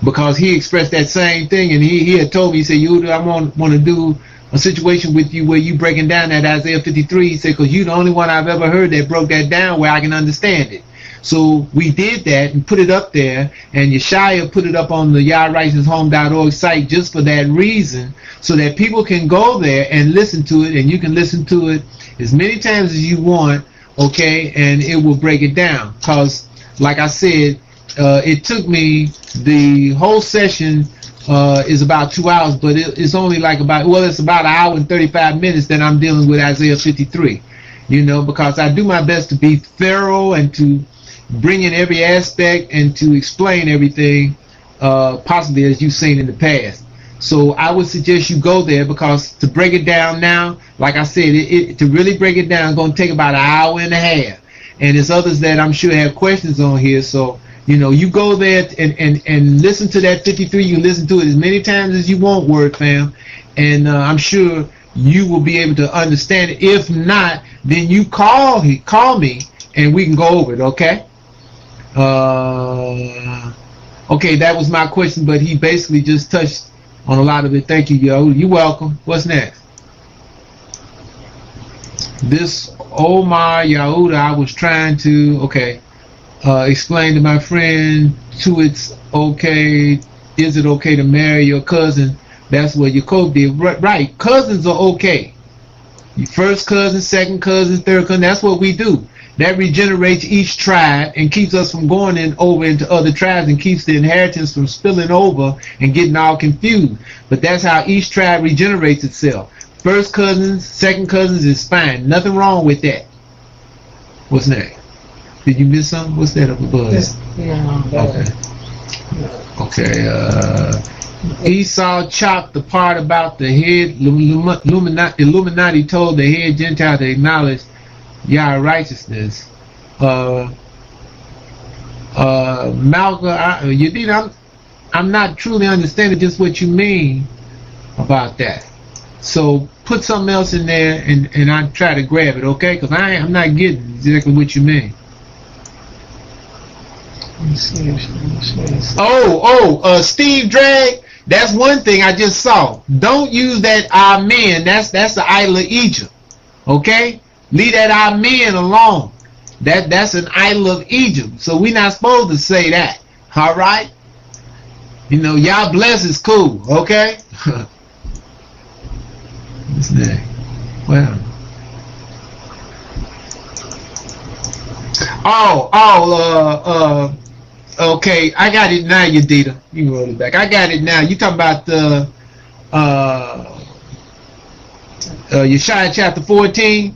[SPEAKER 1] because he expressed that same thing, and he had told me, he said, Yehuda, I want to do a situation with you where you breaking down that Isaiah 53. He said, because you're the only one I've ever heard that broke that down where I can understand it. So we did that and put it up there, and Yeshaya put it up on the YahRighteousness.home.org site just for that reason, so that people can go there and listen to it, and you can listen to it as many times as you want, okay, and it will break it down. Because, like I said, it took me, the whole session is about 2 hours, but it's only like it's about an hour and 35 minutes that I'm dealing with Isaiah 53, you know, because I do my best to be thorough and to bring in every aspect and to explain everything possibly as you've seen in the past. So I would suggest you go there, because to break it down now, like I said, to really break it down, it's going to take about an hour and a half. And there's others that I'm sure have questions on here. So, you know, you go there and listen to that 53. You can listen to it as many times as you want, Word Fam. And I'm sure you will be able to understand it. If not, then you call me and we can go over it, okay? Okay, that was my question, but he basically just touched on a lot of it. Thank you, yo. You're welcome. What's next? This Omar Yehuda, I was trying to, explain to my friend, is it okay to marry your cousin? That's what Yaakov did. Right, cousins are okay. Your first cousin, second cousin, third cousin, that's what we do. that regenerates each tribe and keeps us from going over into other tribes and keeps the inheritance from spilling over and getting all confused. But that's how each tribe regenerates itself. First cousins, second cousins is fine. Nothing wrong with that. What's next? Did you miss something? What's that up above? Okay. Esau chopped the part about the head. Illuminati told the head Gentile to acknowledge Yah righteousness. Malka, Yadid, I'm not truly understanding just what you mean about that. So put something else in there and I try to grab it, okay? Because I'm not getting exactly what you mean. Steve Drag, that's one thing I just saw. Don't use that amen. That's the idol of Egypt. Okay? Leave that amen alone. That's an idol of Egypt. So we're not supposed to say that. Alright? You know, y'all bless is cool, okay? What's that? Well. Okay, I got it now, Yadida. You can roll it back. I got it now. You talking about the Yeshaya chapter 14?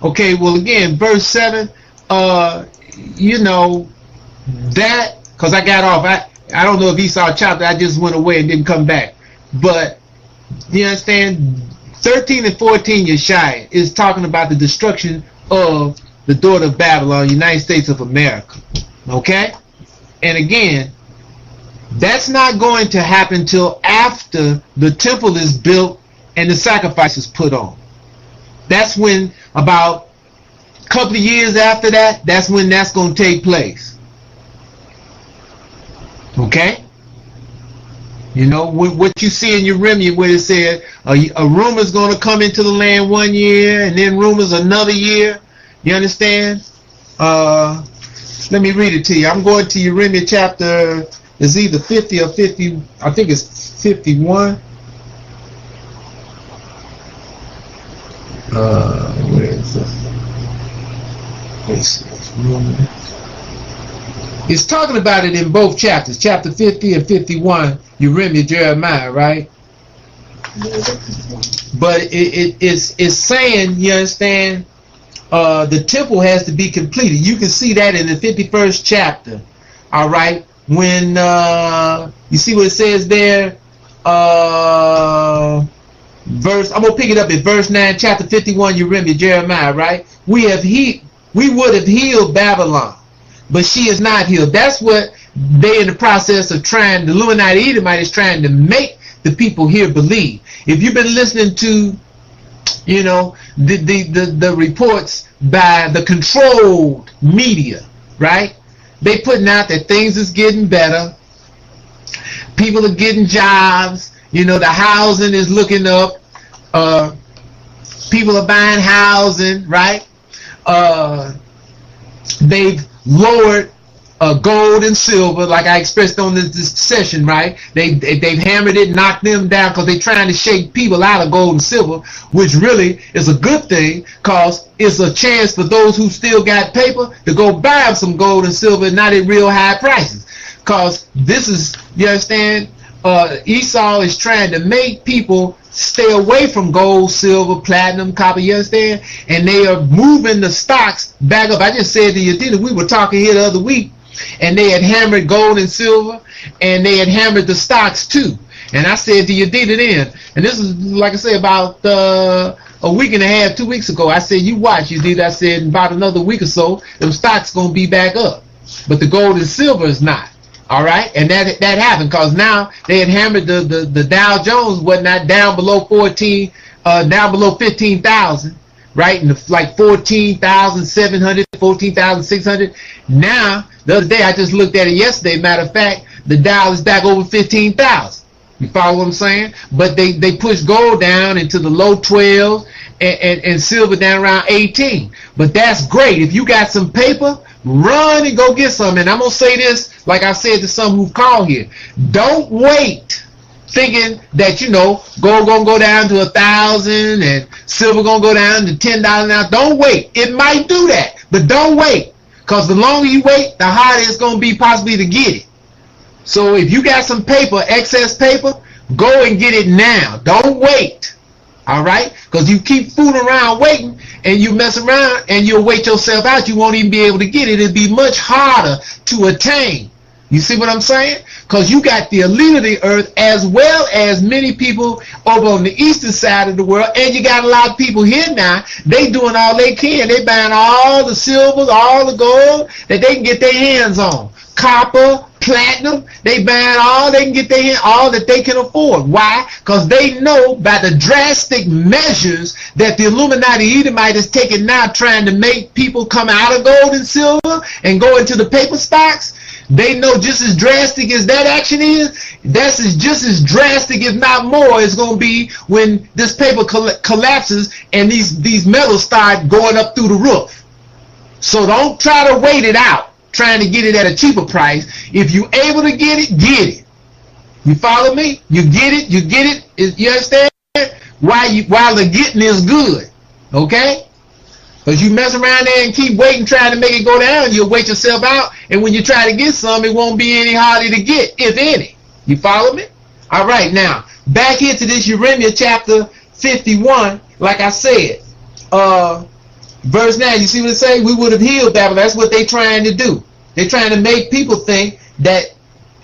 [SPEAKER 1] Okay, well again, verse 7, you know, that, because I got off, I don't know if Esau chopped it, I just went away and didn't come back. But, you understand, 13 and 14 Yeshaya is talking about the destruction of the daughter of Babylon, United States of America. Okay? And again, that's not going to happen till after the temple is built and the sacrifice is put on. That's when, about a couple of years after that, that's when that's going to take place. Okay? You know, what you see in Jeremiah where it said a rumor's going to come into the land 1 year and then rumors another year. You understand? Let me read it to you. I'm going to Jeremiah chapter, it's either 50 or 50, I think it's 51. Where is it? It's talking about it in both chapters, chapter 50 and 51, Jeremiah, Jeremiah, right? But it's saying, you understand, the temple has to be completed. You can see that in the 51st chapter. All right, when you see what it says there, verse. I'm gonna pick it up at verse 9, chapter 51. You remember Jeremiah, right? We would have healed Babylon, but she is not healed. That's what they in the process of trying. The Illuminati Edomite is trying to make the people here believe. If you've been listening to, you know, the reports by the controlled media, right? They putting out that things is getting better. People are getting jobs. You know, the housing is looking up. People are buying housing, right? They've lowered gold and silver, like I expressed on this session, right? They've hammered it, knocked them down, because they're trying to shake people out of gold and silver, which really is a good thing, because it's a chance for those who still got paper to go buy some gold and silver, not at real high prices. Because this is, you understand, Esau is trying to make people stay away from gold, silver, platinum, copper, you understand? And they are moving the stocks back up. I just said to you, we were talking here the other week, and they had hammered gold and silver, and they had hammered the stocks too. And I said to you, then, and this is, like I say, about a week and a half, 2 weeks ago, I said, you watch, I said, in about another week or so, them stocks going to be back up. But the gold and silver is not. All right, and that happened because now they had hammered the Dow Jones, whatnot, down below 15,000, right? And like 14,700, 14,600. Now, the other day I just looked at it yesterday. Matter of fact, the Dow is back over 15,000. You follow what I'm saying? But they pushed gold down into the low 12s and silver down around 18. But that's great. If you got some paper, run and go get some. And I'm going to say this, like I said to some who call here. Don't wait thinking that, you know, gold gonna go down to 1,000 and silver gonna go down to $10 now. Don't wait. It might do that, but don't wait, because the longer you wait, the harder it's gonna be possibly to get it. So if you got some paper, excess paper, go and get it now. Don't wait. All right? Because you keep fooling around waiting, and you mess around and you'll wait yourself out. You won't even be able to get it. It'll be much harder to attain. You see what I'm saying? Because you got the elite of the earth, as well as many people over on the eastern side of the world, and you got a lot of people here now. They doing all they can. They buying all the silvers, all the gold that they can get their hands on. Copper, platinum, they buying all they can get their hand, all that they can afford. Why? Because they know by the drastic measures that the Illuminati Edomite is taking now, trying to make people come out of gold and silver and go into the paper stocks. They know just as drastic as that action is, that's just as drastic, if not more, it's going to be when this paper collapses and these metals start going up through the roof. So don't try to wait it out, trying to get it at a cheaper price. If you're able to get it, get it. You follow me? You get it, you get it. You understand? While the getting is good. Okay? Because you mess around there and keep waiting, trying to make it go down, you'll wait yourself out, and when you try to get some, it won't be any harder to get, if any. You follow me? All right, now, back into this Jeremiah chapter 51, like I said, verse 9, you see what it say? We would have healed Babylon. That's what they're trying to do. They're trying to make people think that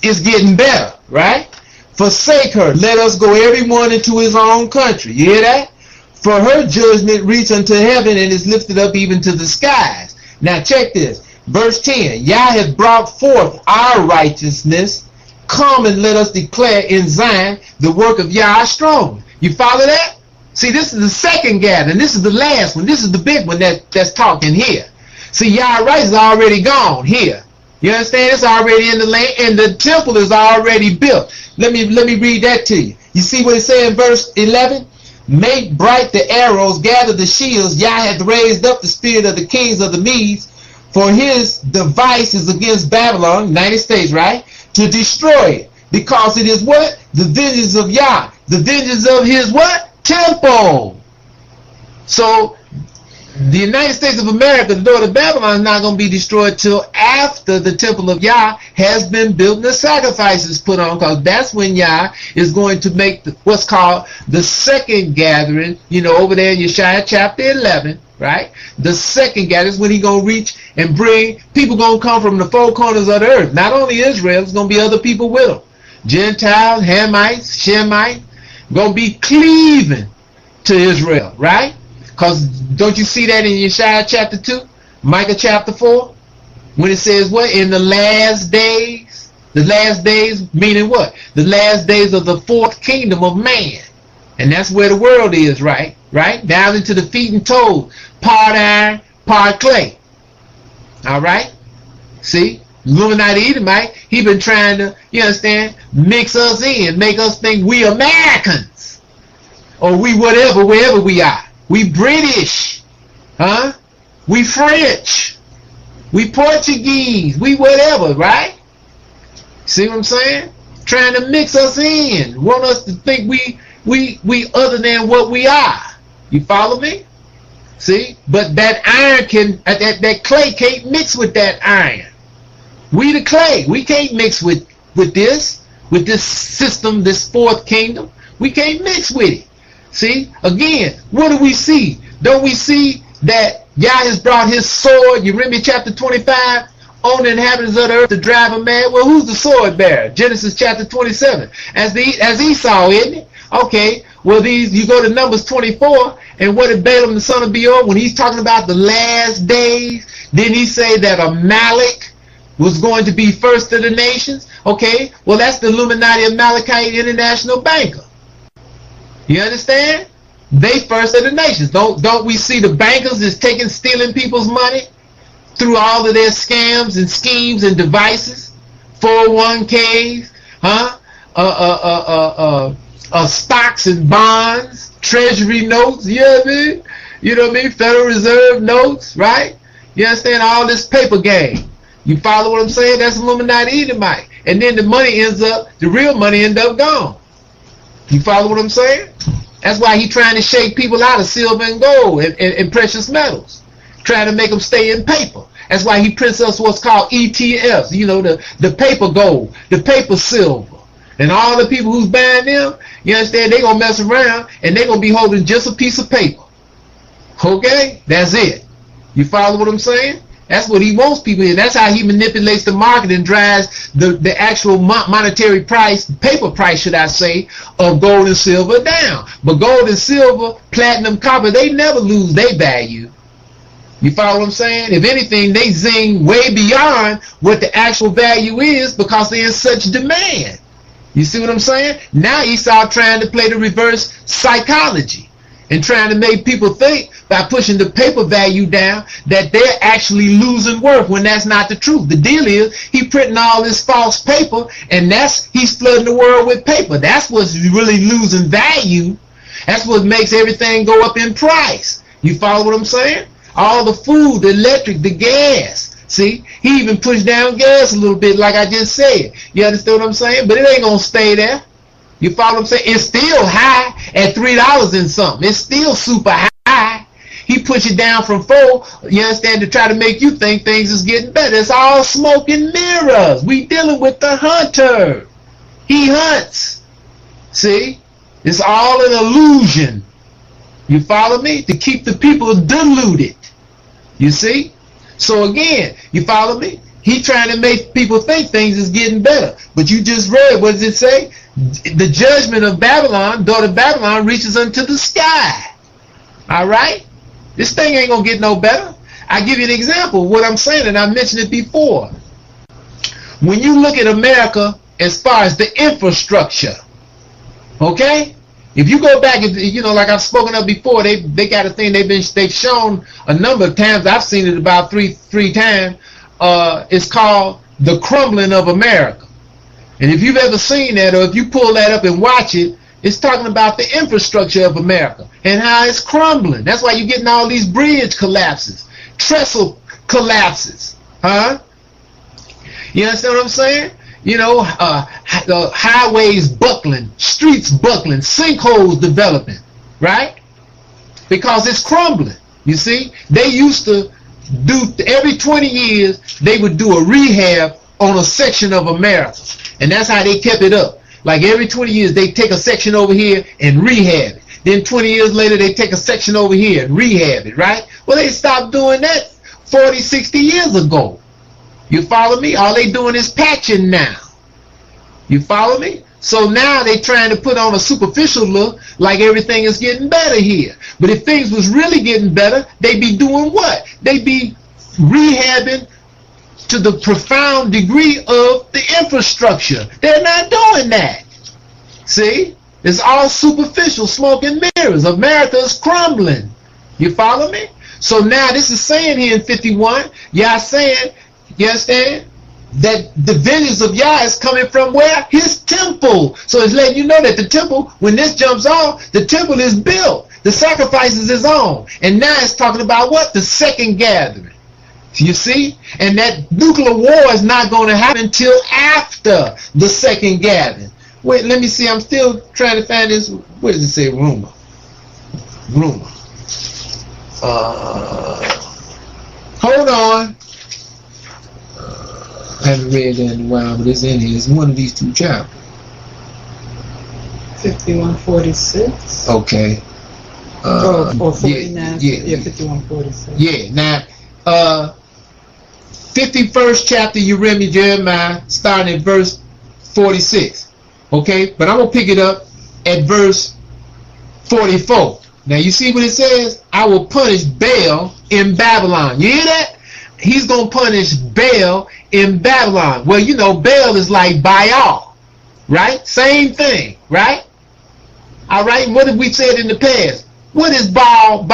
[SPEAKER 1] it's getting better, right? Forsake her. Let us go everyone into his own country. You hear that? For her judgment reach unto heaven and is lifted up even to the skies. Now check this. Verse 10. Yah hath brought forth our righteousness. Come and let us declare in Zion the work of Yah strong. You follow that? See, this is the second gathering. This is the last one. This is the big one that's talking here. See, Yah right is already gone here. You understand? It's already in the land, and the temple is already built. Let me read that to you. You see what it says in verse 11? Make bright the arrows, gather the shields. Yah hath raised up the spirit of the kings of the Medes, for his device is against Babylon, United States, right? To destroy it. Because it is what? The vengeance of Yah. The vengeance of his what? Temple. So the United States of America, the door to Babylon, is not going to be destroyed till after the temple of Yah has been built and the sacrifices put on, because that's when Yah is going to make what's called the second gathering, you know, over there in Yeshaya chapter 11, right? The second gathering is when he's going to reach and bring people going to come from the four corners of the earth. Not only Israel, it's going to be other people with them. Gentiles, Hamites, Shemites, going to be cleaving to Israel, right? Because don't you see that in Yeshaya chapter 2, Micah chapter 4, when it says what? In the last days. The last days meaning what? The last days of the fourth kingdom of man. And that's where the world is, right? Right? Down into the feet and toes. Part iron, part clay. All right? See? Illuminati Edomite, he been trying to, you understand, mix us in, make us think we Americans. Or we whatever, wherever we are. We British, huh? We French, we Portuguese, we whatever, right? See what I'm saying? Trying to mix us in, want us to think we other than what we are. You follow me? See? But that iron can, that clay can't mix with that iron. We the clay, we can't mix with this system, this fourth kingdom. We can't mix with it. See, again, what do we see? Don't we see that Yah has brought his sword, Jeremiah chapter 25, on the inhabitants of the earth to drive them mad? Well, who's the sword bearer? Genesis chapter 27. As Esau, isn't it? Okay, well, you go to Numbers 24, and what did Balaam the son of Beor, when he's talking about the last days, didn't he say that Amalek was going to be first of the nations? Okay, well, that's the Illuminati Amalekite International Banker. You understand? They first of the nations. Don't we see the bankers is stealing people's money through all of their scams and schemes and devices, 401ks, stocks and bonds, treasury notes, you know what I mean? You know what I mean? Federal Reserve notes, right? You understand? All this paper game. You follow what I'm saying? That's Illuminati Edomite. And then the money ends up, the real money ends up gone. You follow what I'm saying? That's why he's trying to shake people out of silver and gold and precious metals, trying to make them stay in paper. That's why he prints us what's called ETFs, you know, the paper gold, the paper silver. And all the people who's buying them, you understand, they're going to mess around and they're going to be holding just a piece of paper. Okay? That's it. You follow what I'm saying? That's what he wants people in. That's how he manipulates the market and drives the actual monetary price, paper price, should I say, of gold and silver down. But gold and silver, platinum, copper, they never lose their value. You follow what I'm saying? If anything, they zing way beyond what the actual value is because they're in such demand. You see what I'm saying? Now Esau trying to play the reverse psychology and trying to make people think by pushing the paper value down that they're actually losing worth when that's not the truth. The deal is he printing all this false paper and he's flooding the world with paper. That's what's really losing value. That's what makes everything go up in price. You follow what I'm saying? All the food, the electric, the gas. See, he even pushed down gas a little bit like I just said. You understand what I'm saying? But it ain't going to stay there. You follow what I'm saying? It's still high at $3 and something. It's still super high. He pushed it down from 4, you understand, to try to make you think things is getting better. It's all smoke and mirrors. We dealing with the hunter. He hunts. See? It's all an illusion. You follow me? To keep the people deluded. You see? So again, you follow me? He trying to make people think things is getting better. But you just read, what does it say? The judgment of Babylon, daughter Babylon, reaches unto the sky. All right? This thing ain't going to get no better. I give you an example of what I'm saying, and I mentioned it before. When you look at America as far as the infrastructure, okay? If you go back, you know, like I've spoken of before, they got a thing they've shown a number of times. I've seen it about three times. It's called The Crumbling of America. And if you've ever seen that, or if you pull that up and watch it, it's talking about the infrastructure of America and how it's crumbling. That's why you're getting all these bridge collapses, trestle collapses, huh? You understand what I'm saying? You know, highways buckling, streets buckling, sinkholes developing, right? Because it's crumbling. You see, they used to do, every 20 years, they would do a rehab on a section of America. And that's how they kept it up. Like every 20 years, they take a section over here and rehab it. Then 20 years later, they take a section over here and rehab it, right? Well, they stopped doing that 40, 60 years ago. You follow me? All they doing is patching now. You follow me? So now they trying to put on a superficial look like everything is getting better here. But if things was really getting better, they'd be doing what? They'd be rehabbing to the profound degree of the infrastructure. They're not doing that. See? It's all superficial, smoke and mirrors. America is crumbling. You follow me? So now this is saying here in 51, Yah saying, you understand, that the vengeance of Yah is coming from where? His temple. So it's letting you know that the temple, when this jumps off, the temple is built. The sacrifices is on. And now it's talking about what? The second gathering. You see? And that nuclear war is not going to happen until after the second gathering. Wait, let me see. I'm still trying to find this. Where does it say rumor? Rumor. Hold on. I haven't read that in a while, but it's in here. It's one of these two chapters.
[SPEAKER 2] 5146.
[SPEAKER 1] Okay.
[SPEAKER 2] Or 49. Yeah, 5146.
[SPEAKER 1] Yeah. Now, 51st chapter, you read me Jeremiah, starting at verse 46. Okay, but I'm gonna pick it up at verse 44. Now you see what it says? I will punish Baal in Babylon. You hear that? He's gonna punish Baal in Babylon. Well, you know, Baal is like Baal, right? Same thing, right? All right. What have we said in the past? What is Baal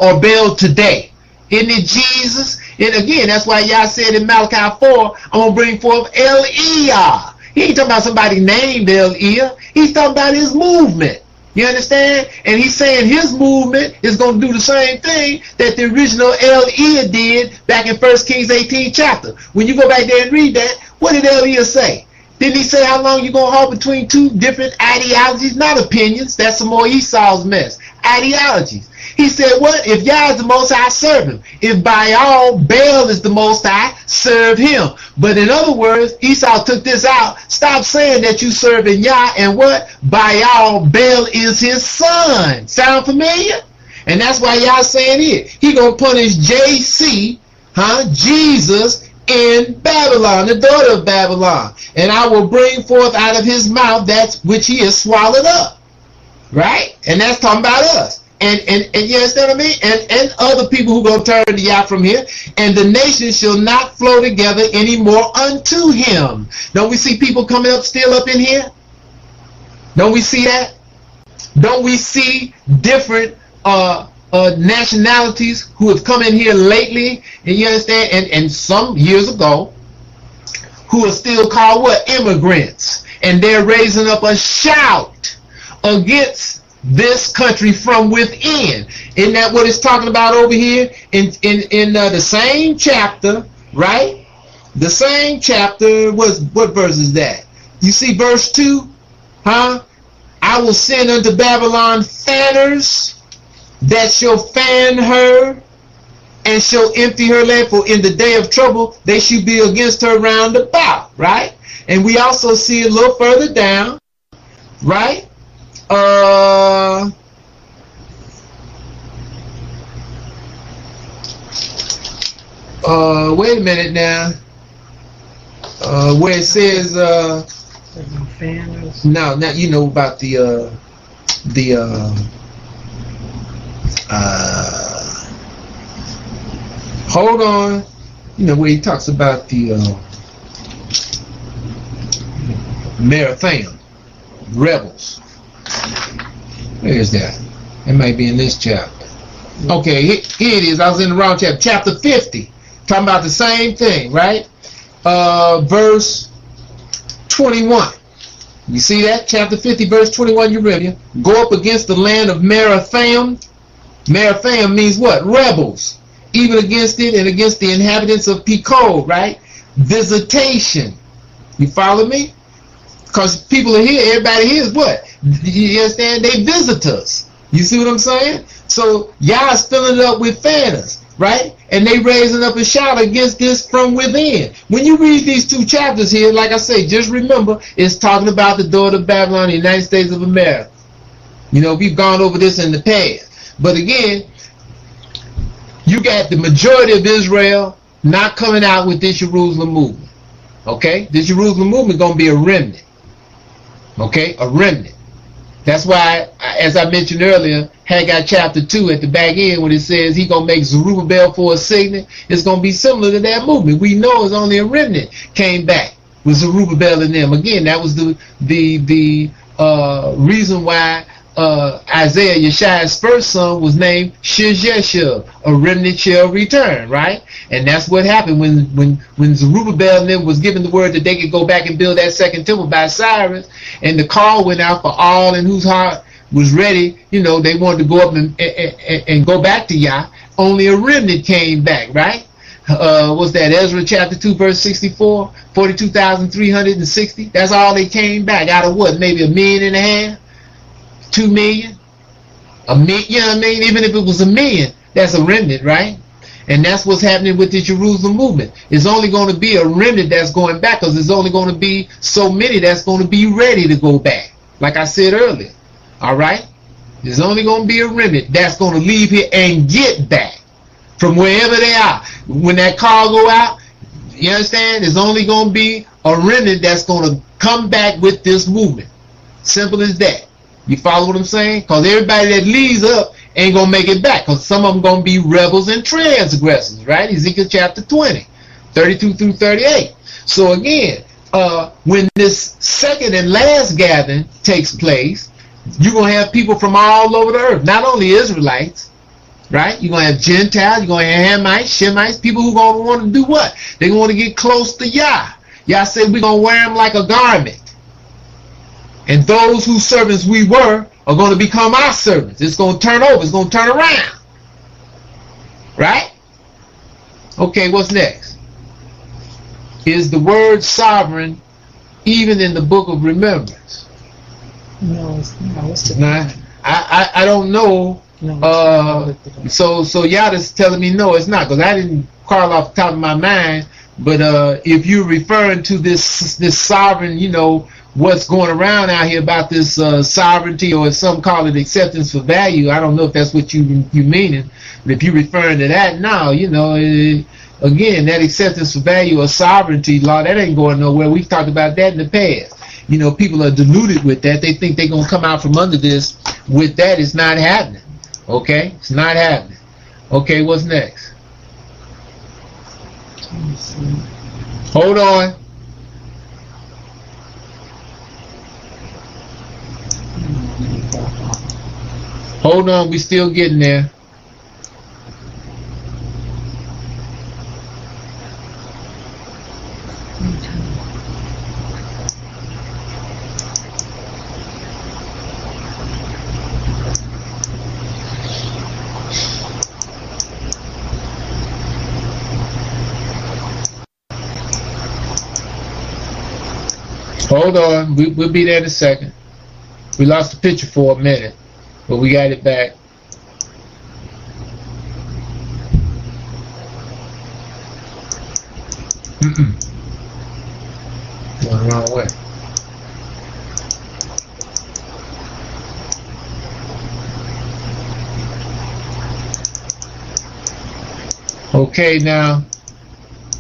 [SPEAKER 1] or Baal today? Isn't it Jesus? And again, that's why y'all said in Malachi 4, I'm going to bring forth El-Eah. He ain't talking about somebody named El-Eah. He's talking about his movement. You understand? And he's saying his movement is going to do the same thing that the original El-Eah did back in 1 Kings 18 chapter. When you go back there and read that, what did El-Eah say? Didn't he say how long you going to hold between two different ideologies? Not opinions. That's some more Esau's mess. Ideologies. He said, what? If Yah is the Most High, serve him. If Baal, Baal is the Most High, serve him. But in other words, Esau took this out. Stop saying that you serving Yah and what? Baal, Baal is his son. Sound familiar? And that's why Yah saying it. He going to punish JC, Jesus, in Babylon, the daughter of Babylon. And I will bring forth out of his mouth that which he has swallowed up. Right? And that's talking about us. And you understand what I mean? And other people who going to turn to Yah from here. And the nations shall not flow together anymore unto him. Don't we see people coming up, still up in here? Don't we see that? Don't we see different nationalities who have come in here lately, and you understand, and some years ago, who are still called what? Immigrants. And they're raising up a shout against this country from within. Isn't that what it's talking about over here in the same chapter, right? The same chapter. What verse is that? You see verse 2? I will send unto Babylon fanners that shall fan her and shall empty her land, for in the day of trouble they shall be against her round about, right? And we also see a little further down, right? Wait a minute now. Where it says now you know about the hold on, you know where he talks about the Merathaim rebels. Where is that? It might be in this chapter. Okay, here it is. I was in the wrong chapter. Chapter 50. Talking about the same thing, right? Verse 21. You see that? Chapter 50, verse 21, you read it. Go up against the land of Merathaim. Merathaim means what? Rebels. Even against it and against the inhabitants of Pekod, right? Visitation. You follow me? Because people are here, everybody here is what? You understand? They visit us. You see what I'm saying? So Yah is filling it up with fanners, right? And they raising up a shout against this from within. When you read these two chapters here, like I say, just remember, it's talking about the daughter of Babylon, the United States of America. You know, we've gone over this in the past. But again, you got the majority of Israel not coming out with this Jerusalem movement. Okay? This Jerusalem movement is going to be a remnant. Okay? A remnant. That's why, as I mentioned earlier, Haggai chapter 2 at the back end, when it says he's going to make Zerubbabel for a signet, it's going to be similar to that movement. We know it's only a remnant came back with Zerubbabel and them. Again, that was the reason why Isaiah, Yeshua's first son, was named Sheshashub, a remnant shall return, right? And that's what happened when Zerubbabel and them was given the word that they could go back and build that second temple by Cyrus, and the call went out for all in whose heart was ready. You know, they wanted to go up and go back to Yah. Only a remnant came back, right? What's that? Ezra chapter 2 verse 64, 42,360. That's all they came back out of what? Maybe 1.5 million? 2 million? A million? You know what I mean? Even if it was 1 million, that's a remnant, right? And that's what's happening with the Jerusalem movement. It's only going to be a remnant that's going back, because there's only going to be so many that's going to be ready to go back. Like I said earlier. All right? There's only going to be a remnant that's going to leave here and get back from wherever they are. When that call go out, you understand? There's only going to be a remnant that's going to come back with this movement. Simple as that. You follow what I'm saying? Because everybody that leaves up ain't going to make it back, because some of them going to be rebels and transgressors, right? Ezekiel chapter 20, 32 through 38. So again, when this second and last gathering takes place, you're going to have people from all over the earth, not only Israelites, right? You're going to have Gentiles, you're going to have Hamites, Shemites, people who are going to want to do what? They want to get close to Yah. Yah said we're going to wear them like a garment. And those whose servants we were are going to become our servants. It's going to turn over. It's going to turn around. Right? Okay, what's next? Is the word sovereign even in the book of remembrance?
[SPEAKER 2] No, it's not.
[SPEAKER 1] It's not. I don't know.
[SPEAKER 2] No,
[SPEAKER 1] so Yada's telling me no, it's not, because I didn't call off the top of my mind. But if you're referring to this sovereign, you know, what's going around out here about this sovereignty, or some call it acceptance for value, I don't know if that's what you meaning. But if you're referring to that now, you know, again, that acceptance for value or sovereignty law, that ain't going nowhere. We've talked about that in the past. You know, people are deluded with that. They think they're going to come out from under this with that. It's not happening. Okay? It's not happening. Okay, what's next? Hold on. Hold on, we still getting there. Hold on, we'll be there in a second. We lost the picture for a minute, but we got it back. Going the wrong way. Okay, now,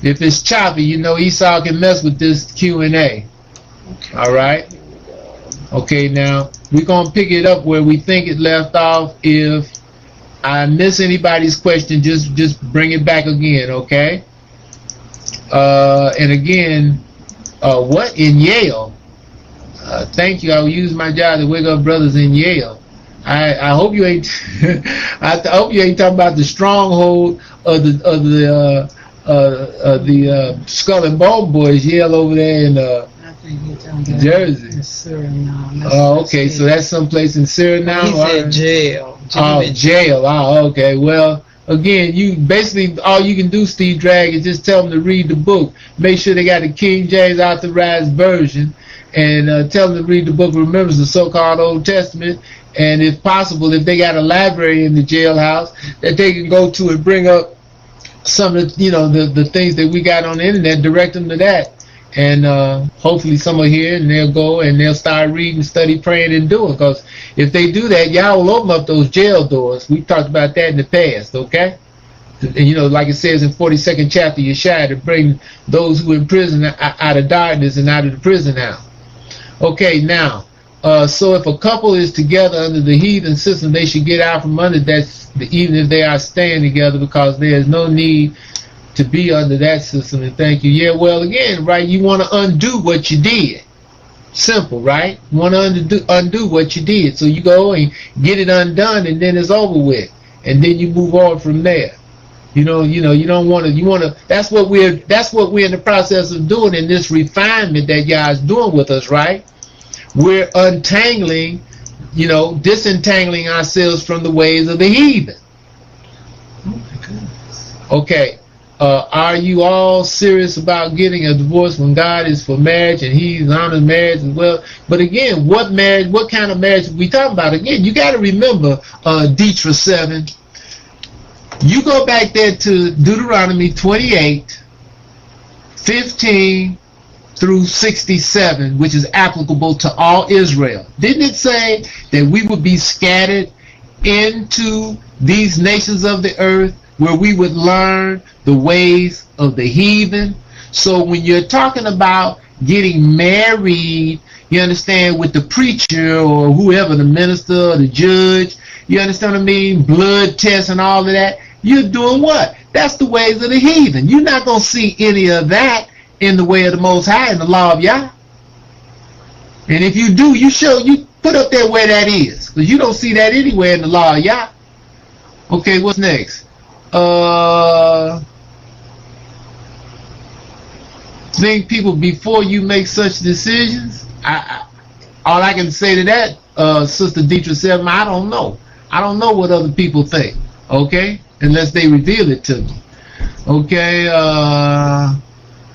[SPEAKER 1] if it's choppy, you know Esau can mess with this Q&A. Okay. All right. Okay, now we're gonna pick it up where we think it left off. If I miss anybody's question, just bring it back again, okay? And again, what in Yale? Thank you. I will use my job to wake up brothers in Yale. I hope you ain't. I hope you ain't talking about the stronghold of the Skull and Bone Boys, Yale over there in Jersey.
[SPEAKER 2] Suriname.
[SPEAKER 1] Oh, okay. So that's someplace in Suriname.
[SPEAKER 2] He said jail.
[SPEAKER 1] Oh, jail. Oh, okay. Well, again, you basically all you can do, Steve Drag, is just tell them to read the book. Make sure they got the King James Authorized Version, and tell them to read the book. Remembers the so-called Old Testament, and if possible, if they got a library in the jailhouse that they can go to and bring up some of the, you know, the things that we got on the internet, direct them to that. And hopefully some will hear and they'll go and they'll start reading, study, praying, and doing. Because if they do that, y'all will open up those jail doors. We talked about that in the past, okay? And, you know, like it says in 42nd chapter, Yeshua, to bring those who are in prison out of darkness and out of the prison house. Okay, now, so if a couple is together under the heathen system, they should get out from under that, even if they are staying together, because there is no need to be under that system. And thank you. Yeah, well, again, right, you want to undo what you did. Simple, right? You want to undo what you did. So you go and get it undone, and then it's over with. And then you move on from there. You don't want to, that's what we're in the process of doing in this refinement that God's doing with us, right? We're untangling, disentangling ourselves from the ways of the heathen.
[SPEAKER 2] Oh my goodness.
[SPEAKER 1] Okay. Are you all serious about getting a divorce when God is for marriage and He's honoring marriage as well? But again, what kind of marriage are we talking about? Again, you got to remember Detra 7. You go back there to Deuteronomy 28, 15 through 67, which is applicable to all Israel. Didn't it say that we would be scattered into these nations of the earth, where we would learn the ways of the heathen? So when you're talking about getting married, you understand, with the preacher or whoever, the minister or the judge, you understand what I mean? Blood tests and all of that. You're doing what? That's the ways of the heathen. You're not going to see any of that in the way of the Most High, in the law of Yah. And if you do, you put up there where that is, because you don't see that anywhere in the law of Yah. Okay, what's next? Think people, before you make such decisions, all I can say to that, Sister Detra 7, I don't know. I don't know what other people think, okay? Unless they reveal it to me. Okay,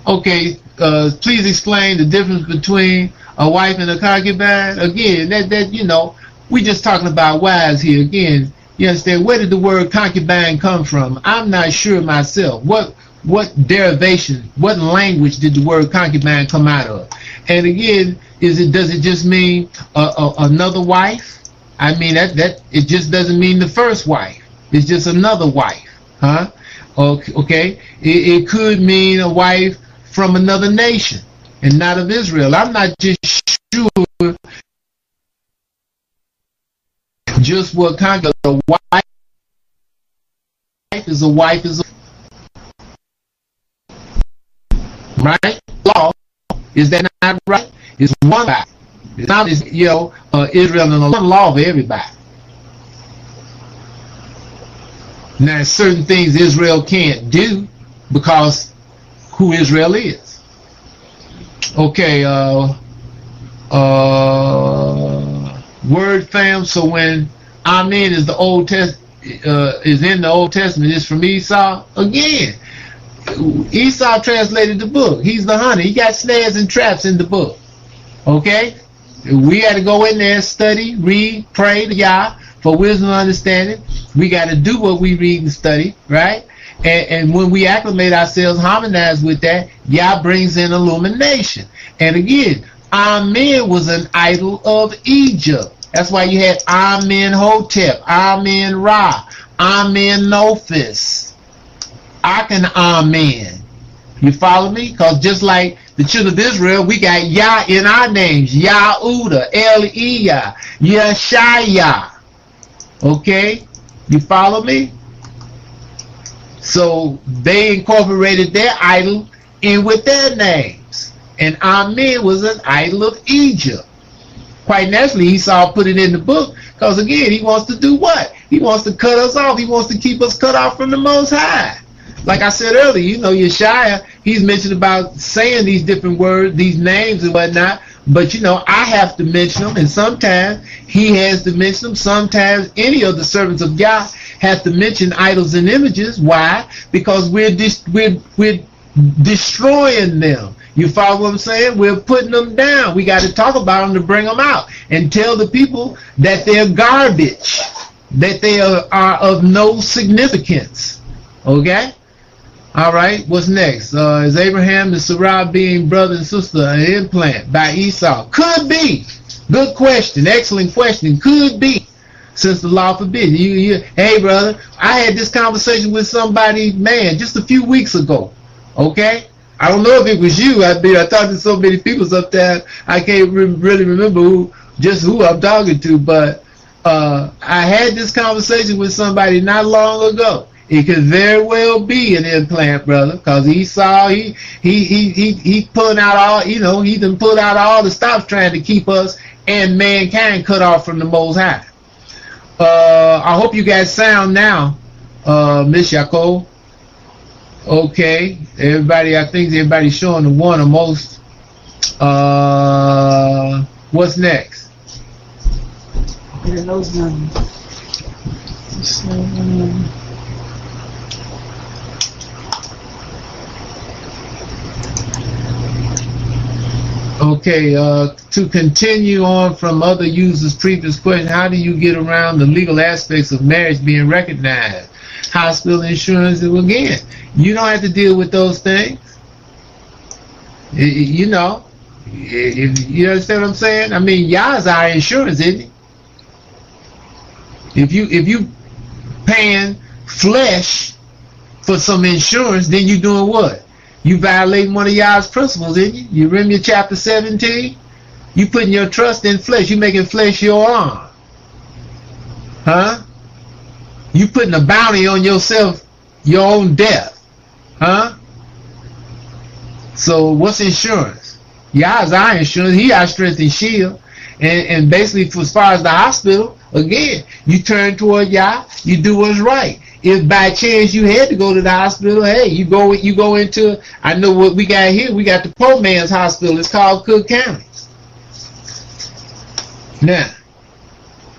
[SPEAKER 1] okay, please explain the difference between a wife and a concubine. Again, that you know, we just talking about wives here. Again, you understand, where did the word concubine come from? I'm not sure myself. What derivation, what language did the word concubine come out of? And again, does it just mean another wife? I mean, that it just doesn't mean the first wife. It's just another wife, huh? Okay. It could mean a wife from another nation and not of Israel. I'm not just sure just what kind of a wife is a wife is a, right? Law, is that not right? It's one wife. It's not, Israel and one law for everybody. Now, certain things Israel can't do because who Israel is. Okay, word fam. So when Amen is the Old is in the Old Testament, it's from Esau. Again, Esau translated the book. He's the hunter. He got snares and traps in the book. Okay, we got to go in there, study, read, pray to Yah for wisdom and understanding. We got to do what we read and study, right? And when we acclimate ourselves, harmonize with that, Yah brings in illumination. And again, Amen was an idol of Egypt. That's why you had Amenhotep, Amen Ra, Amen Nophis, Aken Amen. You follow me? Because just like the children of Israel, we got Yah in our names. Yahuda, El-Iyah, Yeshaya. Okay? You follow me? So they incorporated their idol in with their names. And Amen was an idol of Egypt. Quite naturally, Esau put it in the book because, again, he wants to do what? He wants to cut us off. He wants to keep us cut off from the Most High. Like I said earlier, you know, Yeshaya, he's mentioned about saying these different words, these names and whatnot, but, you know, I have to mention them, and sometimes he has to mention them. Sometimes any of the servants of Yah have to mention idols and images. Why? Because we're destroying them. You follow what I'm saying? We're putting them down. We got to talk about them to bring them out and tell the people that they're garbage, that they are of no significance. Okay? All right. What's next? Is Abraham and Sarah being brother and sister an implant by Esau? Could be. Good question. Excellent question. Could be. Since the law forbids. Hey, brother, I had this conversation with somebody, man, just a few weeks ago. Okay? I don't know if it was you. I talked to so many people sometimes I can't really remember who I'm talking to, but I had this conversation with somebody not long ago. It could very well be an implant, brother, because Esau, he pulling out all, you know, he done pulled out all the stops trying to keep us and mankind cut off from the Most High. I hope you guys sound now, Miss Yaakov. Okay, everybody, I think everybody's showing the one or most. What's next? Okay, to continue on from other users' previous question, how do you get around the legal aspects of marriage being recognized? Hospital insurance, again, you don't have to deal with those things. You know, if you understand what I'm saying? I mean, Yah's our insurance, isn't it? If you paying flesh for some insurance, then you doing what? You violating one of Yah's principles, isn't you? You remember chapter 17? You putting your trust in flesh. You making flesh your arm. Huh? You putting a bounty on yourself, your own death. Huh? So what's insurance? Yah's our insurance. He our strength and shield. And basically, as far as the hospital, again, you turn toward Yah. You do what's right. If by chance you had to go to the hospital, hey, you go into, I know what we got here. We got the poor man's hospital. It's called Cook County. Now,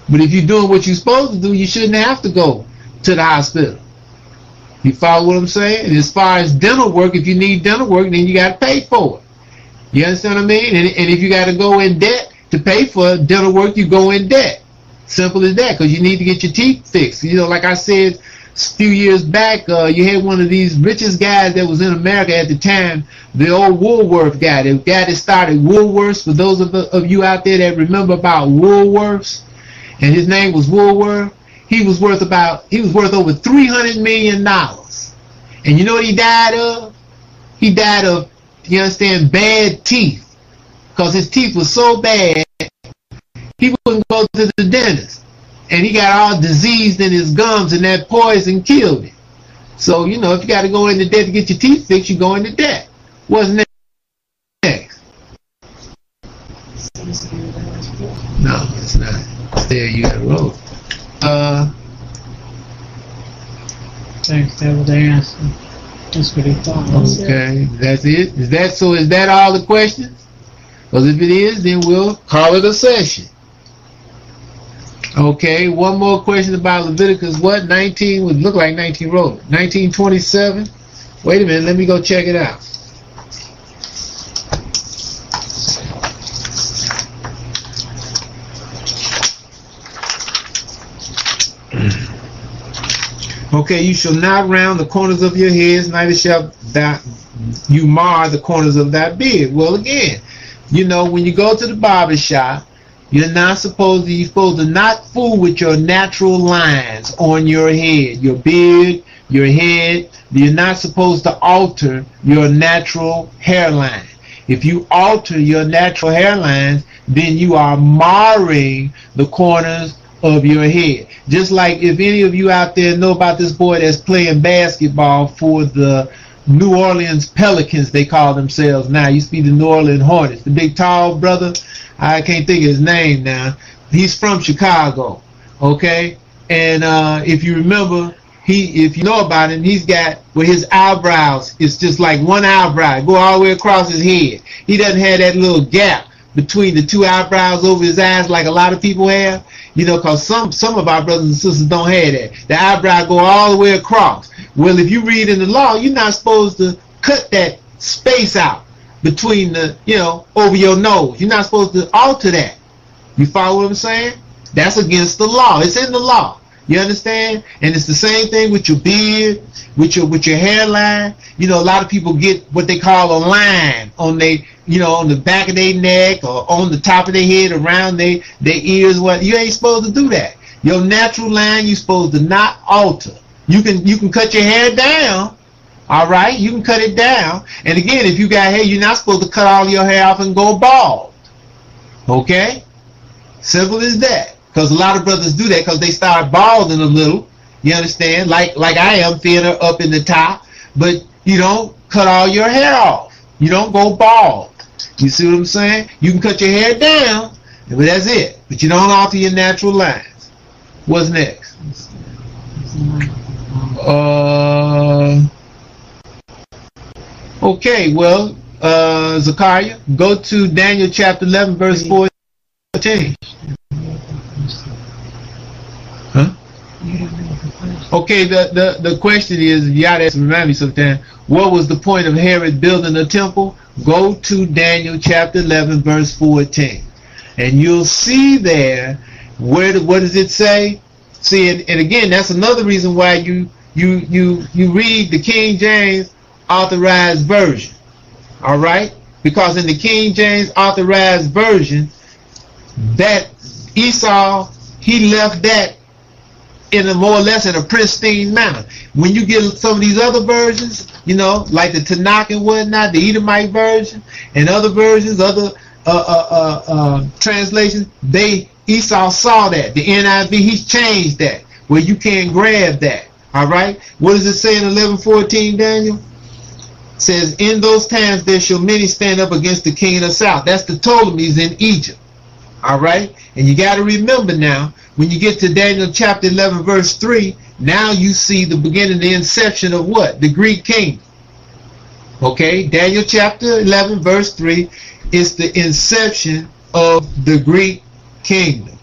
[SPEAKER 1] but if you're doing what you're supposed to do, you shouldn't have to go to the hospital. You follow what I'm saying? And as far as dental work, if you need dental work, then you got to pay for it. You understand what I mean? And if you got to go in debt to pay for dental work, you go in debt. Simple as that, because you need to get your teeth fixed. You know, like I said a few years back, you had one of these richest guys that was in America at the time, the old Woolworth guy, the guy that started Woolworths. For those of you out there that remember about Woolworths, and his name was Woolworth, he was worth over $300 million. And you know what he died of? He died of, you understand, bad teeth, because his teeth were so bad he wouldn't go to the dentist, and he got all diseased in his gums, and that poison killed him. So, you know, if you got to go into debt to get your teeth fixed, you go into debt. What's next? No, it's not. There you got road.
[SPEAKER 2] Thanks, that was the answer. That's what he thought.
[SPEAKER 1] Okay, that's it. Is that all the questions? Because if it is, then we'll call it a session. Okay, one more question about Leviticus. What? 19 would look like 19 wrote. 1927. Wait a minute, let me go check it out. Okay, you shall not round the corners of your heads, neither shall you mar the corners of thy beard. Well, again, you know, when you go to the barber shop, you're supposed to not fool with your natural lines on your head, your beard, your head. You're not supposed to alter your natural hairline. If you alter your natural hairlines, then you are marring the corners of your head. Just like if any of you out there know about this boy that's playing basketball for the New Orleans Pelicans, they call themselves now. Used to be the New Orleans Hornets. The big tall brother, I can't think of his name now. He's from Chicago, okay? And if you remember, if you know about him, he's got where his eyebrows, it's just like one eyebrow, go all the way across his head. He doesn't have that little gap between the two eyebrows over his eyes like a lot of people have. You know, because some of our brothers and sisters don't have that. The eyebrow go all the way across. Well, if you read in the law, you're not supposed to cut that space out between the, you know, over your nose. You're not supposed to alter that. You follow what I'm saying? That's against the law. It's in the law. You understand? And it's the same thing with your beard, with your hairline. You know, a lot of people get what they call a line on their, you know, on the back of their neck or on the top of their head, around their ears. What, you ain't supposed to do that. Your natural line, you're supposed to not alter. You can cut your hair down. All right, you can cut it down. And again, if you got hair, you're not supposed to cut all your hair off and go bald. Okay? Simple as that. Because a lot of brothers do that because they start balding a little. You understand? Like I am, thinner up in the top. But you don't cut all your hair off. You don't go bald. You see what I'm saying? You can cut your hair down, but that's it. But you don't alter your natural lines. What's next? Okay, well, Zachariah, go to Daniel chapter 11, verse 14. Huh? Okay, the question is, you gotta remind me sometime, what was the point of Herod building a temple? Go to Daniel chapter 11, verse 14. And you'll see there, what does it say? See, and again, that's another reason why you read the King James Authorized Version. All right? Because in the King James Authorized Version, that Esau, he left that in a more or less in a pristine manner. When you get some of these other versions, you know, like the Tanakh and whatnot, the Edomite version and other versions, other translations, Esau saw that. The NIV, he's changed that, where you can't grab that. All right? What does it say in 11:14, Daniel? It says, in those times there shall many stand up against the king of the south. That's the Ptolemies in Egypt. All right? And you got to remember now, when you get to Daniel chapter 11, verse 3, now you see the beginning, the inception of what? The Greek kingdom. Okay? Daniel chapter 11, verse 3 is the inception of the Greek kingdom.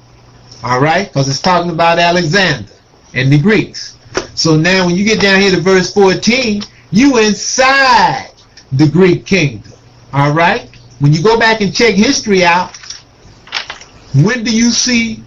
[SPEAKER 1] All right? Because it's talking about Alexander and the Greeks. So now when you get down here to verse 14, you inside the Greek kingdom. All right? when you go back and check history out, when do you see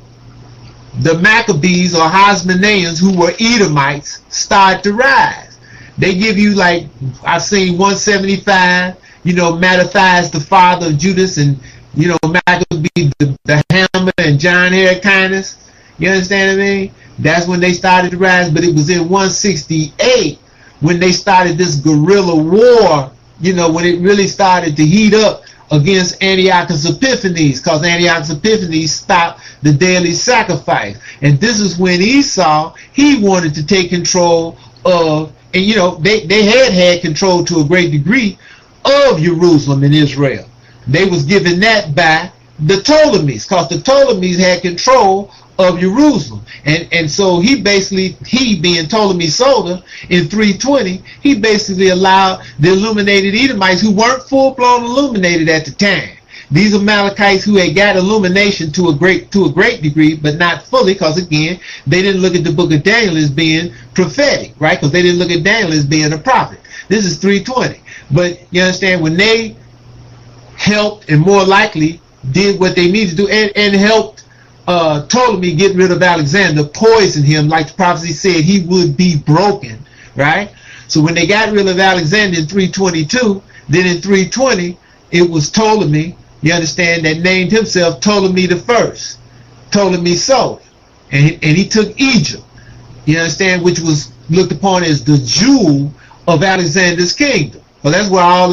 [SPEAKER 1] the Maccabees or Hasmoneans, who were Edomites, start to rise? They give you, like, I've seen 175, Mattathias, the father of Judas, and, Maccabee, the hammer, and John Hyrcanus. You understand what I mean? That's when they started to rise, but it was in 168 when they started this guerrilla war, when it really started to heat up against Antiochus Epiphanes, because Antiochus Epiphanes stopped the daily sacrifice. And this is when Esau, he wanted to take control of, and they had control to a great degree of Jerusalem and Israel. They was given that by the Ptolemies, because the Ptolemies had control of Jerusalem. And so he being Ptolemy Soter in 320, he basically allowed the illuminated Edomites, who weren't full-blown illuminated at the time. These Amalekites who had got illumination to a great degree, but not fully, because again, they didn't look at the book of Daniel as being prophetic, right? Because they didn't look at Daniel as being a prophet. This is 320. But you understand, when they helped, and more likely did what they needed to do, and helped Ptolemy get rid of Alexander, poisoned him, like the prophecy said he would be broken, right? So when they got rid of Alexander in 322, then in 320, it was Ptolemy, you understand, that named himself Ptolemy the First, Ptolemy Soter, and he took Egypt, you understand, which was looked upon as the jewel of Alexander's kingdom. Well, that's where all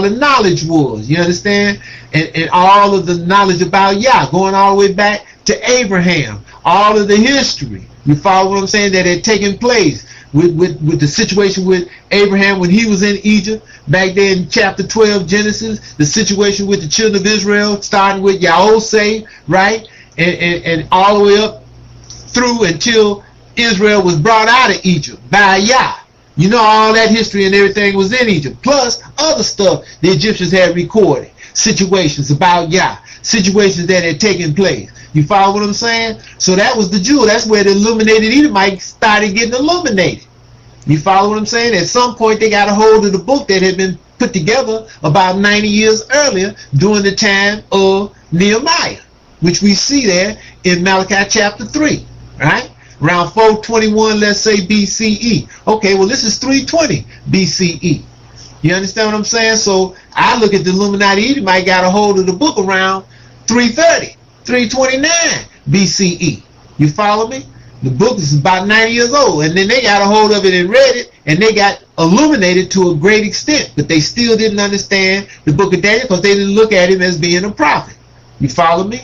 [SPEAKER 1] the knowledge was, you understand, and all of the knowledge about Yah, going all the way back to Abraham, all of the history, you follow what I'm saying, that had taken place with the situation with Abraham when he was in Egypt, back there in chapter 12 Genesis, the situation with the children of Israel, starting with Yahoseh, right, and all the way up through until Israel was brought out of Egypt by Yah. All that history and everything was in Egypt, plus other stuff the Egyptians had recorded, situations about Yah, situations that had taken place. You follow what I'm saying? So that was the jewel. That's where the illuminated Edomites started getting illuminated. You follow what I'm saying? At some point, they got a hold of the book that had been put together about 90 years earlier during the time of Nehemiah, which we see there in Malachi chapter 3, right? Around 421, let's say, BCE. Okay, well, this is 320 BCE. You understand what I'm saying? So I look at the Illuminati Edomite got a hold of the book around 330, 329 BCE. You follow me? The book is about 90 years old, and then they got a hold of it and read it, and they got illuminated to a great extent, but they still didn't understand the book of Daniel because they didn't look at him as being a prophet. You follow me?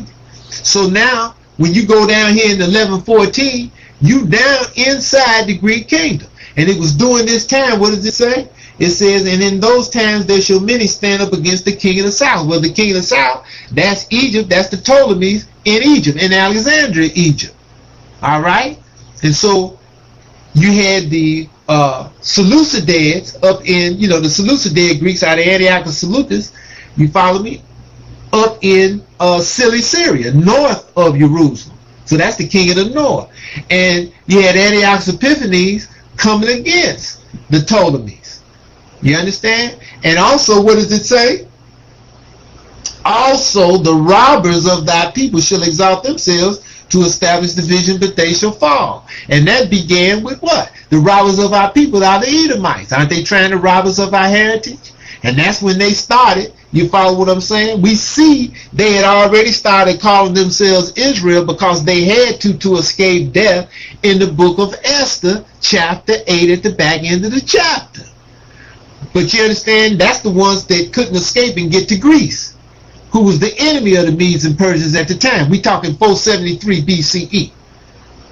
[SPEAKER 1] So now, when you go down here in 1114, you down inside the Greek kingdom. And it was during this time, what does it say? It says, and in those times there shall many stand up against the king of the south. Well, the king of the south, that's Egypt, that's the Ptolemies in Egypt, in Alexandria, Egypt. All right? And so you had the Seleucidates up in, the Seleucid Greeks out of Antiochus Seleucus, you follow me, up in Cilicia, north of Jerusalem. So that's the king of the north. And you had Antiochus Epiphanes coming against the Ptolemies. You understand? And also, what does it say? Also, the robbers of thy people shall exalt themselves to establish the vision, but they shall fall. And that began with what? The robbers of our people are the Edomites. Aren't they trying to rob us of our heritage? And that's when they started. You follow what I'm saying? We see they had already started calling themselves Israel because they had to escape death in the book of Esther, chapter 8 at the back end of the chapter. But you understand, that's the ones that couldn't escape and get to Greece, who was the enemy of the Medes and Persians at the time. We talking 473 BCE.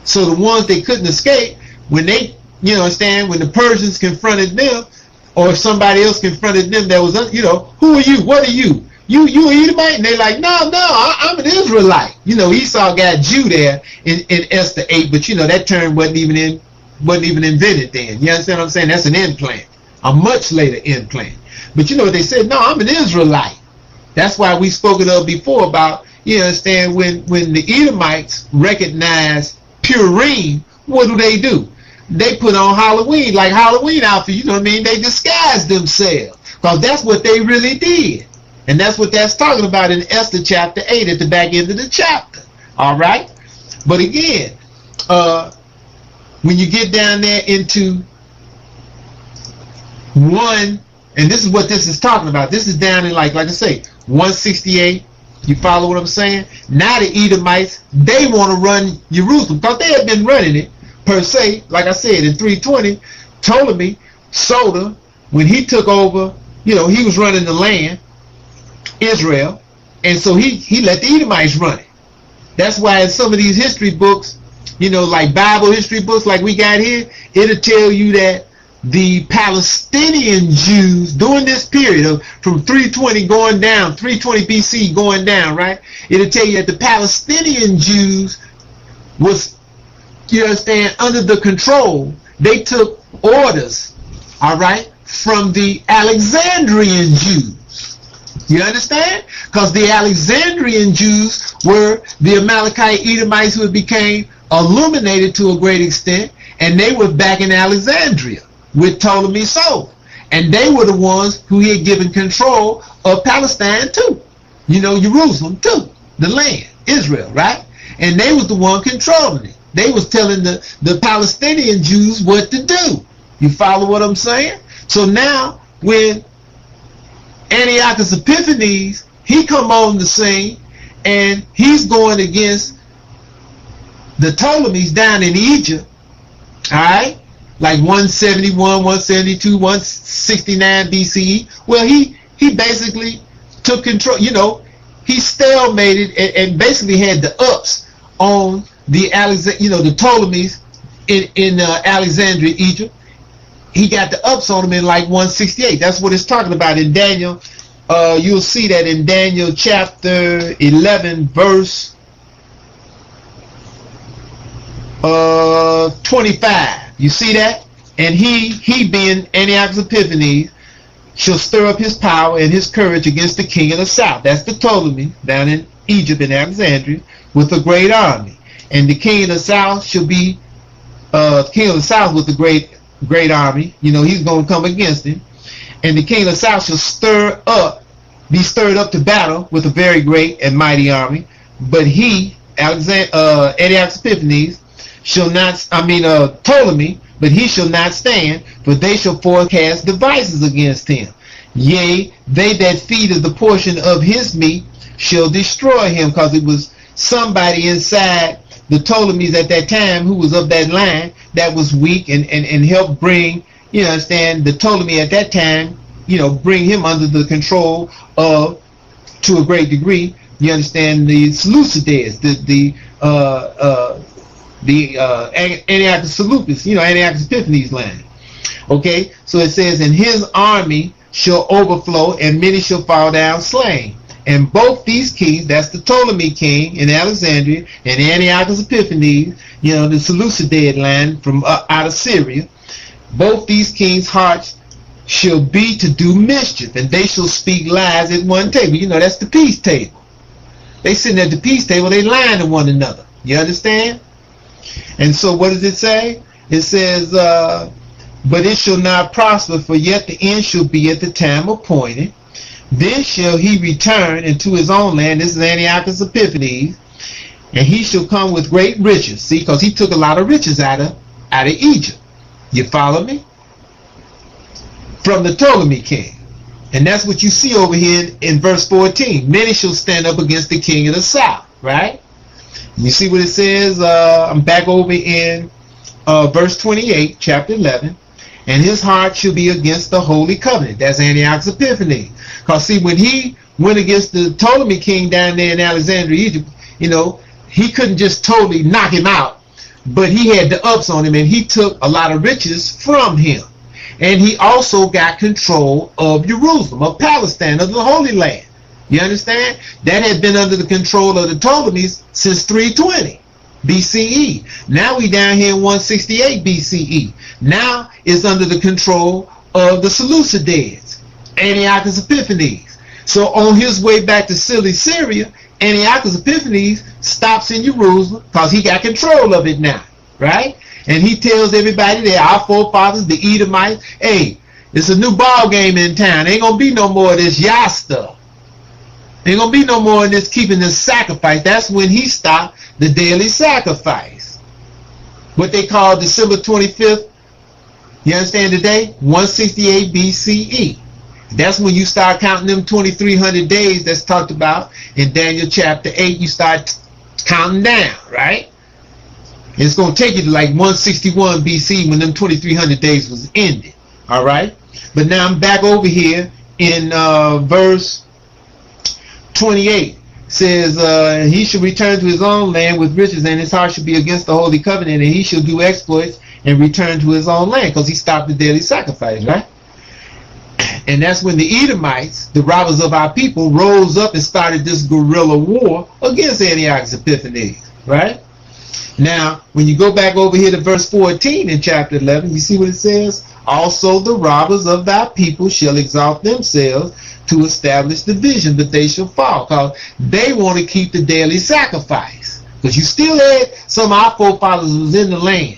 [SPEAKER 1] So the ones that couldn't escape, when they, understand, when the Persians confronted them, or if somebody else confronted them that was, who are you? What are you? You Edomite? And they're like, no, I'm an Israelite. Esau got Jew there in Esther 8, but that term wasn't even invented then. You understand what I'm saying? That's an implant, a much later implant. But what they said? No, I'm an Israelite. That's why we spoken of before about, you understand, when the Edomites recognize Purim, what do? They put on Halloween, like Halloween outfit, They disguised themselves, because that's what they really did. And that's what that's talking about in Esther chapter 8 at the back end of the chapter. All right? But again, when you get down there into 1, and this is what this is talking about. This is down in like I say, 168. You follow what I'm saying? Now the Edomites, they want to run Jerusalem because they had been running it per se. Like I said, in 320, Ptolemy Soter, when he took over, he was running the land, Israel, and so he let the Edomites run it. That's why in some of these history books, like Bible history books like we got here, it'll tell you that the Palestinian Jews during this period of from 320 going down, 320 BC going down, right? It'll tell you that the Palestinian Jews was, under the control. They took orders, all right, from the Alexandrian Jews. You understand? Because the Alexandrian Jews were the Amalekite Edomites who became illuminated to a great extent, and they were back in Alexandria with Ptolemy Soter. And they were the ones who he had given control of Palestine too. Jerusalem too. The land, Israel, right? And they was the one controlling it. They was telling the Palestinian Jews what to do. You follow what I'm saying? So now when Antiochus Epiphanes, he come on the scene and he's going against the Ptolemies down in Egypt, all right? Like 171, 172, 169 BCE. Well, he basically took control. He stalemated and basically had the ups on the the Ptolemies in Alexandria, Egypt. He got the ups on them in like 168. That's what it's talking about in Daniel. You'll see that in Daniel chapter 11, verse 25. You see that? And he being Antiochus Epiphanes, shall stir up his power and his courage against the king of the south. That's the Ptolemy down in Egypt in Alexandria with a great army. And the king of the south shall be king of the south with a great army. He's going to come against him. And the king of the south shall be stirred up to battle with a very great and mighty army. But he, Antiochus Epiphanes, Ptolemy, but he shall not stand, for they shall forecast devices against him. Yea, they that feed of the portion of his meat shall destroy him, because it was somebody inside the Ptolemies at that time who was of that line that was weak and helped bring, the Ptolemy at that time, bring him under the control of, to a great degree, the Seleucids, the Antiochus Seleucus, Antiochus Epiphanes line. Okay, so it says, and his army shall overflow, and many shall fall down slain. And both these kings, that's the Ptolemy king in Alexandria, and Antiochus Epiphanes, the Seleucid line from out of Syria, both these kings' hearts shall be to do mischief, and they shall speak lies at one table. That's the peace table. They sitting at the peace table, they lying to one another. You understand? And so what does it say? It says, but it shall not prosper, for yet the end shall be at the time appointed. Then shall he return into his own land. This is Antiochus Epiphanes. And he shall come with great riches. See, because he took a lot of riches out of Egypt. You follow me? From the Ptolemy king. And that's what you see over here in verse 14. Many shall stand up against the king of the south. Right? You see what it says? I'm back over in verse 28, chapter 11. And his heart shall be against the holy covenant. That's Antiochus Epiphanes. Because see, when he went against the Ptolemy king down there in Alexandria, Egypt, he couldn't just totally knock him out. But he had the ups on him, and he took a lot of riches from him. And he also got control of Jerusalem, of Palestine, of the Holy Land. You understand? That had been under the control of the Ptolemies since 320 BCE. Now we down here in 168 BCE. Now it's under the control of the Seleucids, Antiochus Epiphanes. So on his way back to Syria, Antiochus Epiphanes stops in Jerusalem because he got control of it now, right? And he tells everybody there, our forefathers, the Edomites, hey, it's a new ball game in town. Ain't gonna be no more of this Yah stuff. Ain't gonna be no more in this keeping the sacrifice. That's when he stopped the daily sacrifice. What they call December 25th, you understand today? 168 BCE. That's when you start counting them 2,300 days that's talked about in Daniel chapter 8. You start counting down, right? It's going to take you to like 161 BC when them 2,300 days was ended, all right? But now I'm back over here in verse 28. Says he should return to his own land with riches, and his heart should be against the holy covenant, and he shall do exploits and return to his own land, because he stopped the daily sacrifice, right? And that's when the Edomites, the robbers of our people, rose up and started this guerrilla war against Antiochus Epiphanes, right? Now, when you go back over here to verse 14 in chapter 11, you see what it says? Also the robbers of thy people shall exalt themselves to establish the vision, but they shall fall, because they want to keep the daily sacrifice. Because you still had some of our forefathers who was in the land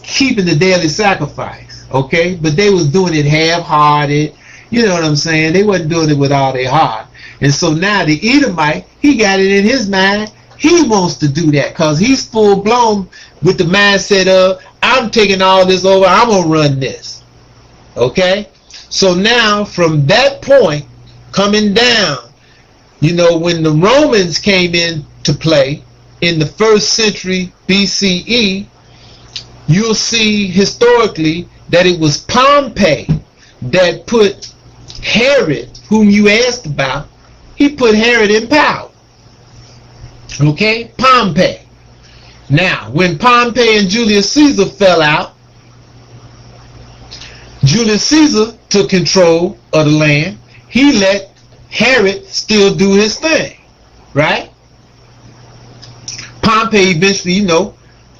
[SPEAKER 1] keeping the daily sacrifice, okay? But they was doing it half-hearted. You know what I'm saying? They wasn't doing it with all their heart. And so now the Edomite, he got it in his mind. He wants to do that because he's full-blown with the mindset of, I'm taking all this over. I'm going to run this. Okay? So now from that point, coming down, you know, when the Romans came into play in the 1st century BCE, you'll see historically that it was Pompey that put Herod, whom you asked about, he put Herod in power. Okay? Pompey. Now, when Pompey and Julius Caesar fell out, Julius Caesar took control of the land. He let Herod still do his thing. Right? Pompey eventually, you know,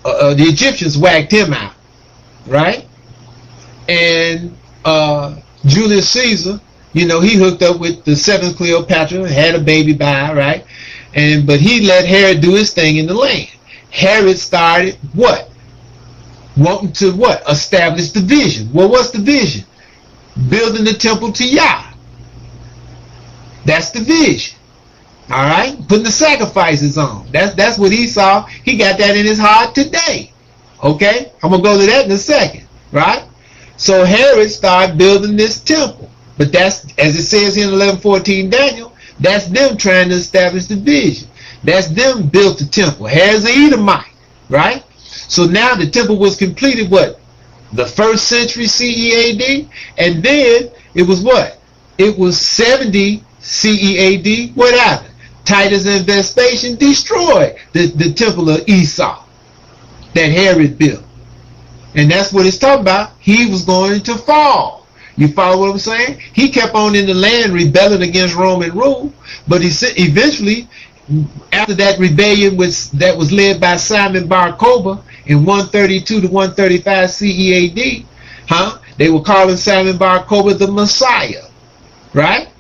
[SPEAKER 1] the Egyptians whacked him out. Right? And Julius Caesar, you know, he hooked up with the 7th Cleopatra, had a baby by her, right? But he let Herod do his thing in the land. Herod started what? Wanting to what? Establish the vision. Well, what's the vision? Building the temple to Yah. That's the vision. All right? Putting the sacrifices on. That's what he saw. He got that in his heart today. Okay? I'm going to go to that in a second. Right? So Herod started building this temple. But that's, as it says here in 11:14 Daniel, that's them trying to establish the vision. That's them built the temple. Herod's an Edomite, right? So now the temple was completed, what? The 1st century CE AD? And then it was what? It was 70 CE AD. What happened? Titus and Vespasian destroyed the temple of Esau that Herod built. And that's what it's talking about. He was going to fall. You follow what I'm saying? He kept on in the land rebelling against Roman rule, but he eventually, after that rebellion that was led by Simon Bar Kokhba in 132 to 135 CE AD, they were calling Simon Bar Kokhba the Messiah, right?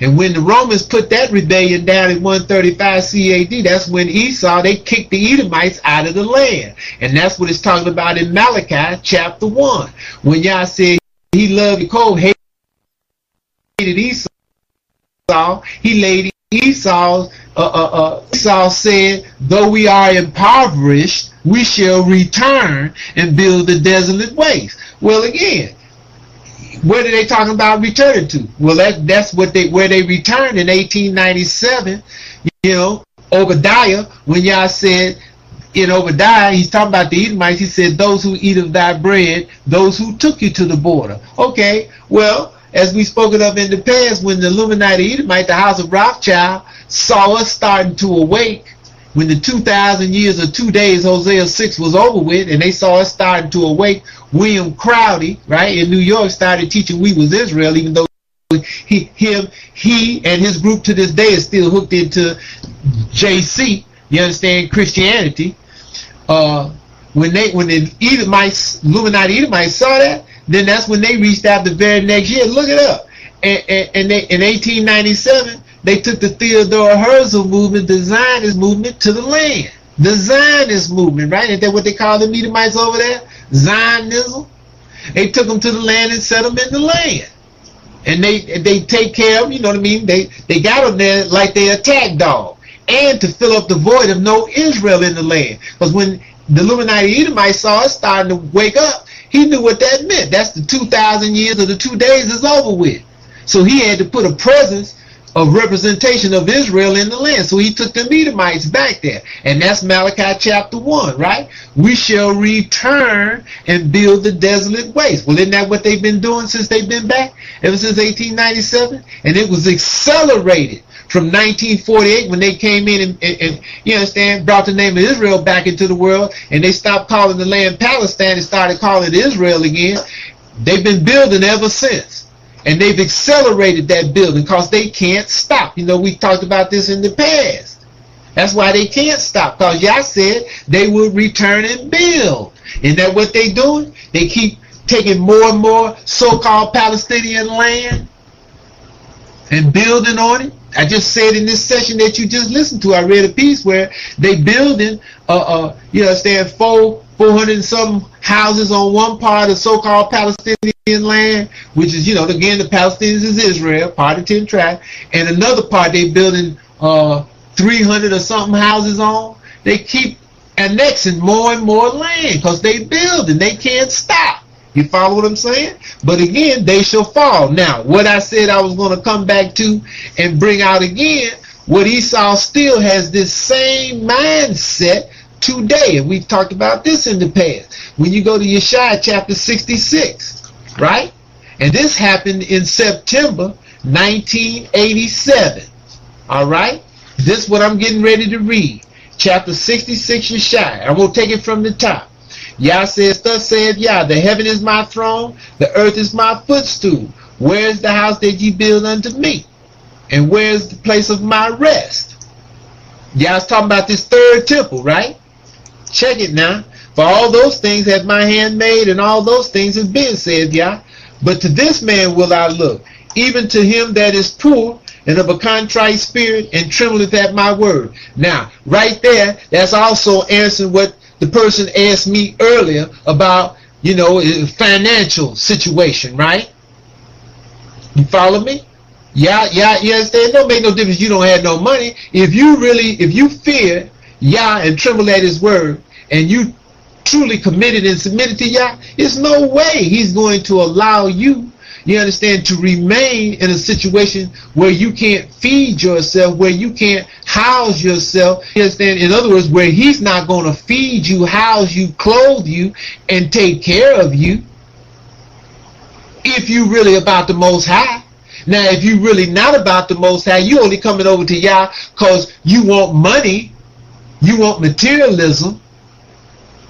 [SPEAKER 1] And when the Romans put that rebellion down in 135 CE AD, that's when Esau, they kicked the Edomites out of the land. And that's what it's talking about in Malachi chapter 1. When Yah said he loved Jacob, hated Esau, he laid Esau said, though we are impoverished, we shall return and build the desolate waste. Well, again, what are they talking about returning to? Well, that's where they returned in 1897. You know, Obadiah, when y'all said in Obadiah, he's talking about the Edomites. He said, those who eat of thy bread, those who took you to the border. Okay, well, as we spoken of in the past, when the Illuminati Edomite, the house of Rothschild, saw us starting to awake, when the 2,000 years or 2 days, Hosea 6 was over with, and they saw us starting to awake, William Crowdy, right, in New York started teaching we was Israel, even though he and his group to this day is still hooked into JC, you understand, Christianity. When the Edomites, Illuminati Edomites saw that, then that's when they reached out the very next year. Look it up. And they, in 1897, they took the Theodore Herzl movement, the Zionist movement, to the land. The Zionist movement, right? Isn't that what they call the Edomites over there? Zionism. They took them to the land and set them in the land. And they take care of, you know what I mean? They got them there like they attack dog. And to fill up the void of no Israel in the land. Because when the Illuminati Edomites saw it starting to wake up, he knew what that meant. That's the 2,000 years of the 2 days is over with. So he had to put a presence of representation of Israel in the land. So he took the Edomites back there. And that's Malachi chapter 1, right? We shall return and build the desolate waste. Well, isn't that what they've been doing since they've been back? Ever since 1897? And it was accelerated from 1948 when they came in and you understand, brought the name of Israel back into the world, and they stopped calling the land Palestine and started calling it Israel again. They've been building ever since. And they've accelerated that building because they can't stop. You know, we talked about this in the past. That's why they can't stop, because Yah said they would return and build. Isn't that what they're doing? They keep taking more and more so-called Palestinian land and building on it. I just said in this session that you just listened to, I read a piece where they building, you understand, 400 and some houses on one part of so-called Palestinian land, which is, you know, again, the Palestinians is Israel, part of 10 tribes, and another part they building 300 or something houses on. They keep annexing more and more land because they building, they can't stop. You follow what I'm saying? But again, they shall fall. Now, what I said I was going to come back to and bring out again, what Esau still has this same mindset today. And we've talked about this in the past. When you go to Yeshaya chapter 66, right? And this happened in September 1987. All right? This is what I'm getting ready to read. Chapter 66 Yeshaya. I will take it from the top. Yah says, thus saith Yah, the heaven is my throne, the earth is my footstool. Where is the house that ye build unto me? And where is the place of my rest? Yah's talking about this third temple, right? Check it now. For all those things hath my hand made, and all those things have been, saith Yah. But to this man will I look, even to him that is poor and of a contrite spirit, and trembleth at my word. Now, right there, that's also answering what the person asked me earlier about, you know, financial situation, right? You follow me? Yeah, you understand? It don't make no difference. You don't have no money. If you fear Yah and tremble at his word, and you truly committed and submitted to Yah, there's no way he's going to allow you, you understand, to remain in a situation where you can't feed yourself, where you can't house yourself. You understand? In other words, where he's not going to feed you, house you, clothe you, and take care of you if you really about the Most High. Now, if you really not about the Most High, you only coming over to Yah because you want money, you want materialism.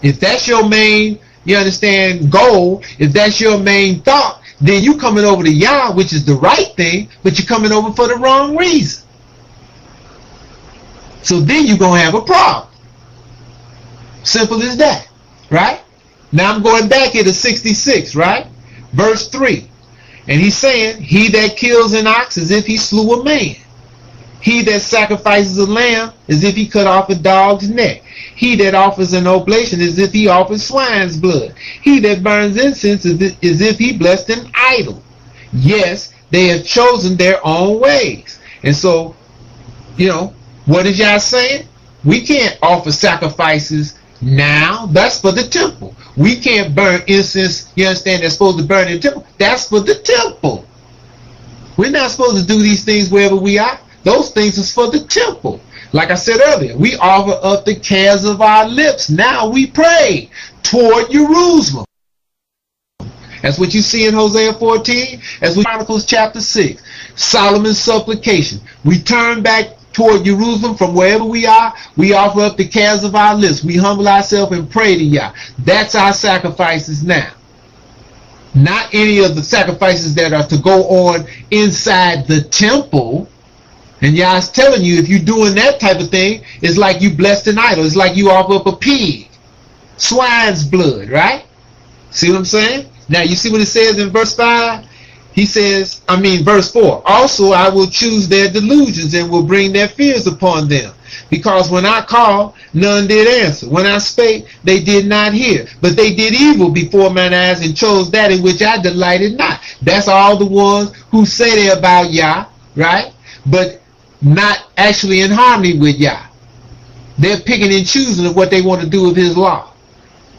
[SPEAKER 1] If that's your main, you understand, goal, if that's your main thought, then you coming over to Yah, which is the right thing, but you're coming over for the wrong reason. So then you're going to have a problem. Simple as that, right? Now I'm going back here to 66, right? Verse 3. And he's saying, he that kills an ox as if he slew a man. He that sacrifices a lamb as if he cut off a dog's neck. He that offers an oblation as if he offers swine's blood. He that burns incense as if he blessed an idol. Yes, they have chosen their own ways. And so, you know, what is y'all saying? We can't offer sacrifices now. That's for the temple. We can't burn incense, you understand, that's supposed to burn in the temple. That's for the temple. We're not supposed to do these things wherever we are. Those things is for the temple. Like I said earlier, we offer up the cares of our lips. Now we pray toward Jerusalem. That's what you see in Hosea 14, as we Chronicles chapter 6. Solomon's supplication. We turn back toward Jerusalem from wherever we are. We offer up the cares of our lips. We humble ourselves and pray to Yah. That's our sacrifices now. Not any of the sacrifices that are to go on inside the temple. And Yah's telling you, if you're doing that type of thing, it's like you blessed an idol. It's like you offer up a pig. Swine's blood, right? See what I'm saying? Now, you see what it says in verse 5? he says, verse 4, also I will choose their delusions and will bring their fears upon them. Because when I called, none did answer. When I spake, they did not hear. But they did evil before mine eyes and chose that in which I delighted not. That's all the ones who say they're about Yah, right? But not actually in harmony with Yah. They're picking and choosing of what they want to do with his law.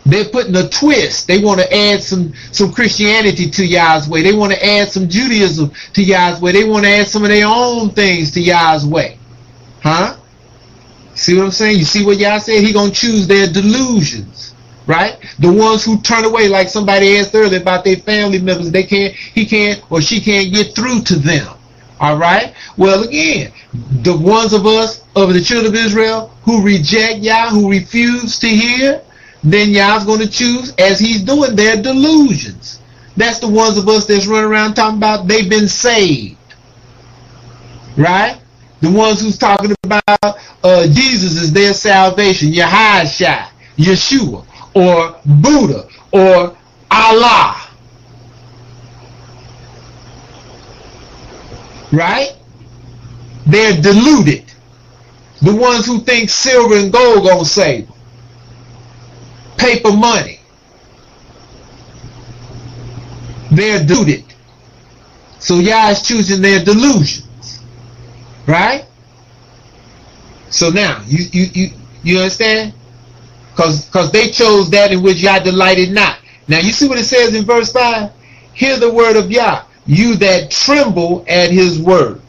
[SPEAKER 1] They're putting a twist. They want to add some Christianity to Yah's way. They want to add some Judaism to Yah's way. They want to add some of their own things to Yah's way. Huh? See what I'm saying? You see what Yah said? He gonna choose their delusions, right? The ones who turn away, like somebody asked earlier about their family members. He can't or she can't get through to them. All right? Well, again, the ones of us, of the children of Israel, who reject Yah, who refuse to hear, then Yah's going to choose, as he's doing, their delusions. That's the ones of us that's running around talking about they've been saved. Right? The ones who's talking about Jesus is their salvation, Yahashua, Yeshua, or Buddha, or Allah. Right? They're deluded. The ones who think silver and gold gonna save them. Paper money. They're deluded. So Yah is choosing their delusions. Right? So now, you understand? Because they chose that in which Yah delighted not. Now you see what it says in verse 5? Hear the word of Yah, you that tremble at his word.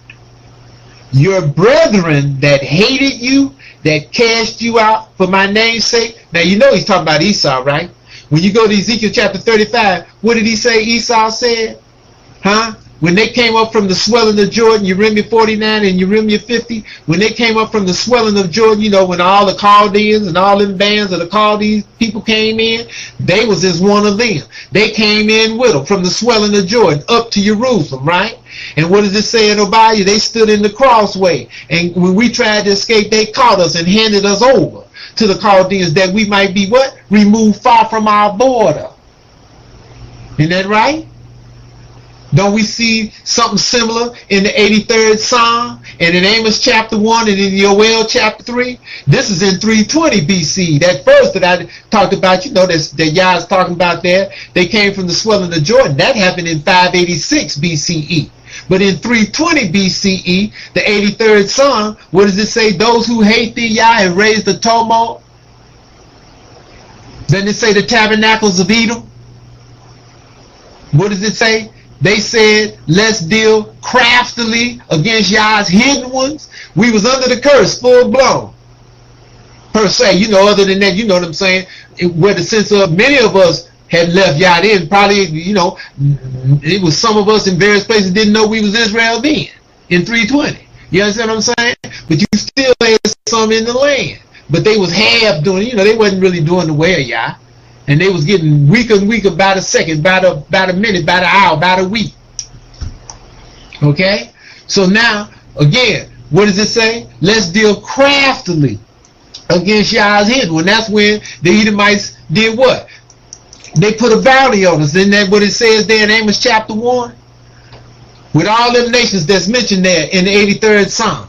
[SPEAKER 1] Your brethren that hated you, that cast you out for my name's sake. Now you know he's talking about Esau, right? When you go to Ezekiel chapter 35, what did he say Esau said? Huh? When they came up from the swelling of Jordan, Jeremiah 49 and Jeremiah 50, when they came up from the swelling of Jordan, you know, when all the Chaldeans and all them bands of the Chaldees people came in, they was as one of them. They came in with them from the swelling of Jordan up to Jerusalem, right? And what does it say in Obadiah? They stood in the crossway. And when we tried to escape, they caught us and handed us over to the Chaldeans that we might be what? Removed far from our border. Isn't that right? Don't we see something similar in the 83rd Psalm and in Amos chapter 1 and in Yoel chapter 3? This is in 320 BC. That first that I talked about, you know, that Yah is talking about there, they came from the swelling of Jordan. That happened in 586 BCE. But in 320 BCE, the 83rd Psalm, what does it say? Those who hate thee, Yah, have raised the tumult. Doesn't it say the tabernacles of Edom? What does it say? They said, let's deal craftily against Yah's hidden ones. We was under the curse, full blown. Per se, you know, other than that, you know what I'm saying? Where the sense of many of us had left Yah then, probably, you know, it was some of us in various places didn't know we was Israel then, in 320. You understand what I'm saying? But you still had some in the land. But they was half doing, you know, they wasn't really doing the way of Yah. And they was getting weaker and weaker by the second, by the minute, by the hour, by the week. Okay? So now, again, what does it say? Let's deal craftily against Yah's hidden one. That's when the Edomites did what? They put a bounty on us. Isn't that what it says there in Amos chapter 1? With all them nations that's mentioned there in the 83rd Psalm.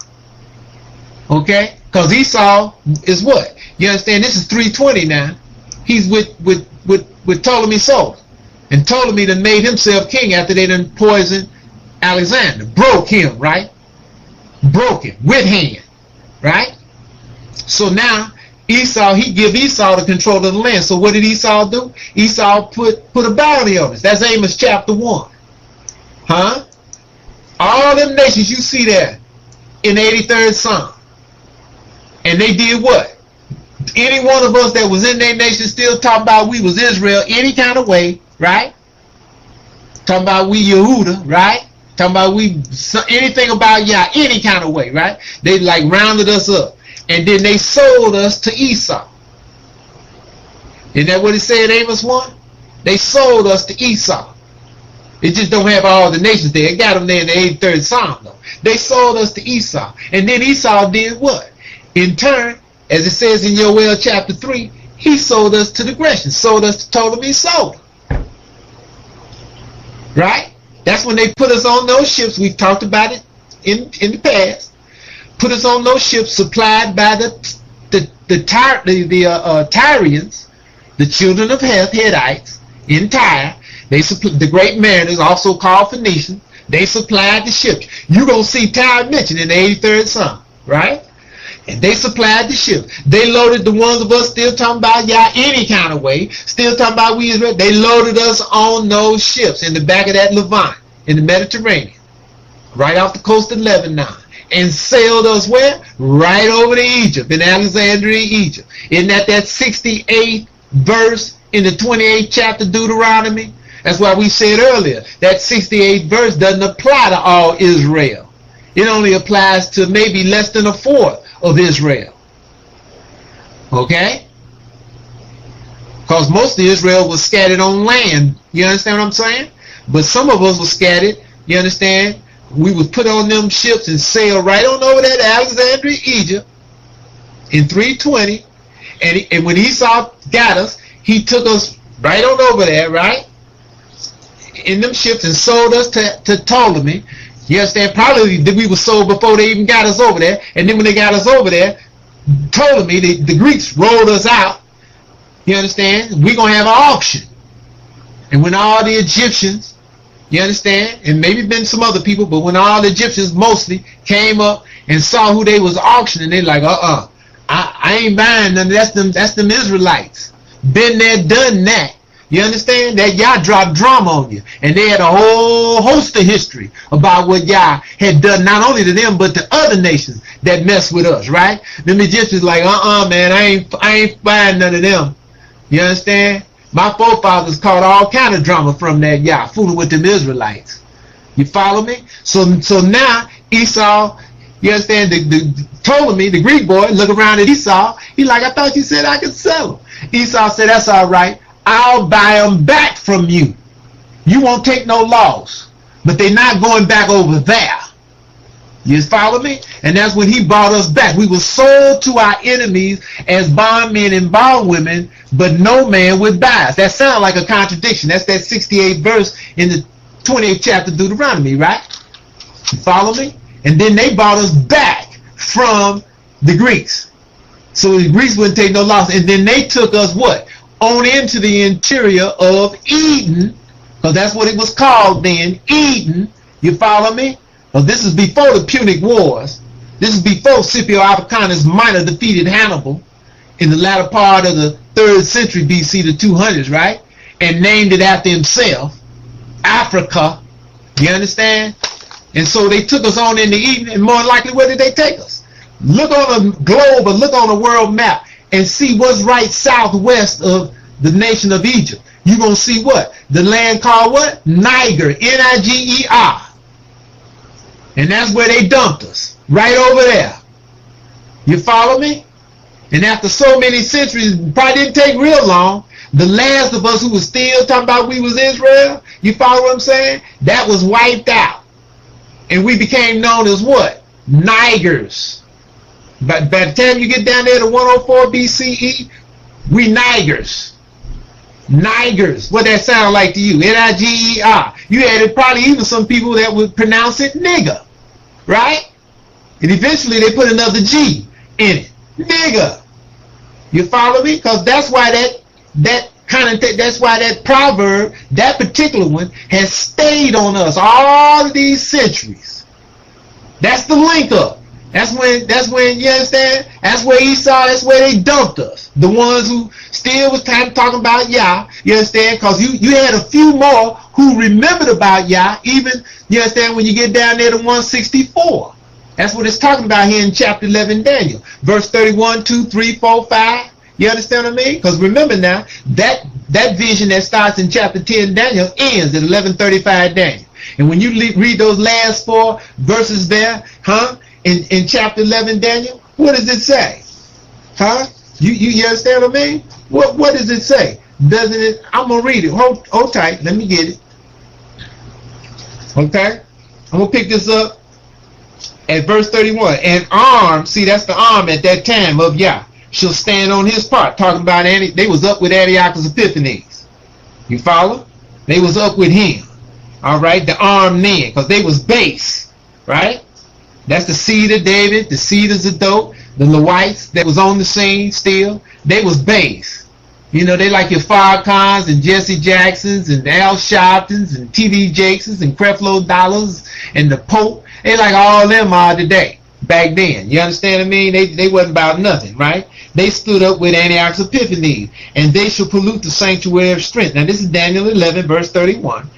[SPEAKER 1] Okay? Because Esau is what? You understand? This is 320 now. He's with Ptolemy Soter. And Ptolemy done made himself king after they done poisoned Alexander. Broke him, right? Broke him with hand. Right? So now Esau, he give Esau the control of the land. So what did Esau do? Esau put a bounty on us. That's Amos chapter 1. Huh? All them nations you see there in the 83rd Psalm. And they did what? Any one of us that was in their nation still talking about we was Israel any kind of way, right? Talking about we Yehuda, right? Talking about we anything about Yah any kind of way, right? They like rounded us up. And then they sold us to Esau. Isn't that what it said in Amos 1? They sold us to Esau. It just don't have all the nations there. It got them there in the 83rd Psalm, though. They sold us to Esau. And then Esau did what? In turn, as it says in Yoel chapter 3, he sold us to the Grecians, sold us to Ptolemy Soter. Right? That's when they put us on those ships. We've talked about it in the past. Put us on those ships supplied by the Tyrians, the children of Heth, Hittites, in Tyre. The great mariners, also called Phoenicians, they supplied the ships. You're going to see Tyre mentioned in the 83rd Psalm, right? And they supplied the ships. They loaded the ones of us still talking about Yah any kind of way, still talking about we Israel. They loaded us on those ships in the back of that Levant, in the Mediterranean, right off the coast of Lebanon, and sailed us where? Right over to Egypt, in Alexandria, Egypt. Isn't that 68th verse in the 28th chapter Deuteronomy? That's why we said earlier, that 68th verse doesn't apply to all Israel. It only applies to maybe less than a fourth of Israel. Okay? Because most of Israel was scattered on land. You understand what I'm saying? But some of us were scattered. You understand? We would put on them ships and sail right on over there to Alexandria, Egypt in 320. And when Esau got us, he took us right on over there, right? In them ships and sold us to Ptolemy. You understand? Probably we were sold before they even got us over there. And then when they got us over there, Ptolemy, the Greeks rolled us out. You understand? We're going to have an auction. And when all the Egyptians, you understand, and maybe been some other people, but when all the Egyptians mostly came up and saw who they was auctioning, they like, I ain't buying none. That's them Israelites. Been there, done that. You understand? That Yah dropped drama on you. And they had a whole host of history about what Yah had done, not only to them, but to other nations that mess with us, right? Them Egyptians like, man, I ain't buying none of them. You understand? My forefathers caught all kind of drama from that Yah, fooling with them Israelites. You follow me? So now Esau, you understand, the Ptolemy, the Greek boy, look around at Esau. He like, I thought you said I could sell them. Esau said, that's all right. I'll buy them back from you. You won't take no loss. But they're not going back over there. You follow me? And that's when he brought us back. We were sold to our enemies as bondmen and bondwomen, but no man would buy us. That sounds like a contradiction. That's that 68th verse in the 28th chapter of Deuteronomy, right? You follow me? And then they bought us back from the Greeks. So the Greeks wouldn't take no loss. And then they took us what? On into the interior of Eden, because that's what it was called then, Eden. You follow me? Well, this is before the Punic Wars. This is before Scipio Africanus Minor defeated Hannibal in the latter part of the 3rd century BC, the 200s, right? And named it after himself, Africa. You understand? And so they took us on into Eden, and more likely, where did they take us? Look on a globe or look on a world map and see what's right southwest of the nation of Egypt. You're going to see what? The land called what? Niger, Niger. And that's where they dumped us, right over there. You follow me? And after so many centuries, probably didn't take real long, the last of us who was still talking about we was Israel, you follow what I'm saying? That was wiped out. And we became known as what? Nigers. But by the time you get down there to 104 BCE, we Nigers. Nigers. What that sound like to you? Niger. You had probably even some people that would pronounce it nigger. Right? And eventually they put another G in it. Nigger. You follow me? Because that's why that's why that proverb, that particular one, has stayed on us all of these centuries. That's the link up. That's when you understand? That's where Esau, that's where they dumped us. The ones who still was kind of talking about Yah, you understand? Because you had a few more who remembered about Yah, even, you understand, when you get down there to 164. That's what it's talking about here in chapter 11 Daniel. Verse 31, 2, 3, 4, 5. You understand what I mean? Because remember now, that vision that starts in chapter 10 Daniel ends at 11:35 Daniel. And when you read those last 4 verses there, in chapter 11 Daniel, what does it say? You understand what I mean? What does it say? Doesn't it? I'm going to read it. Hold tight. Let me get it. Okay? I'm going to pick this up at verse 31. And arm, see, that's the arm at that time of Yah, shall stand on his part. Talking about they was up with Antiochus Epiphanes. You follow? They was up with him. All right, the armed men, because they was base, right? That's the seed of David, the seed of Zadok, the Lewites that was on the scene still. They was base. You know, they like your Farrakhan's and Jesse Jacksons and Al Sharptons and T.D. Jakesons and Creflo Dollars and the Pope. They like all them are today, back then. You understand what I mean? They wasn't about nothing, right? They stood up with Antiochus Epiphanes, and they shall pollute the sanctuary of strength. Now this is Daniel 11, verse 31.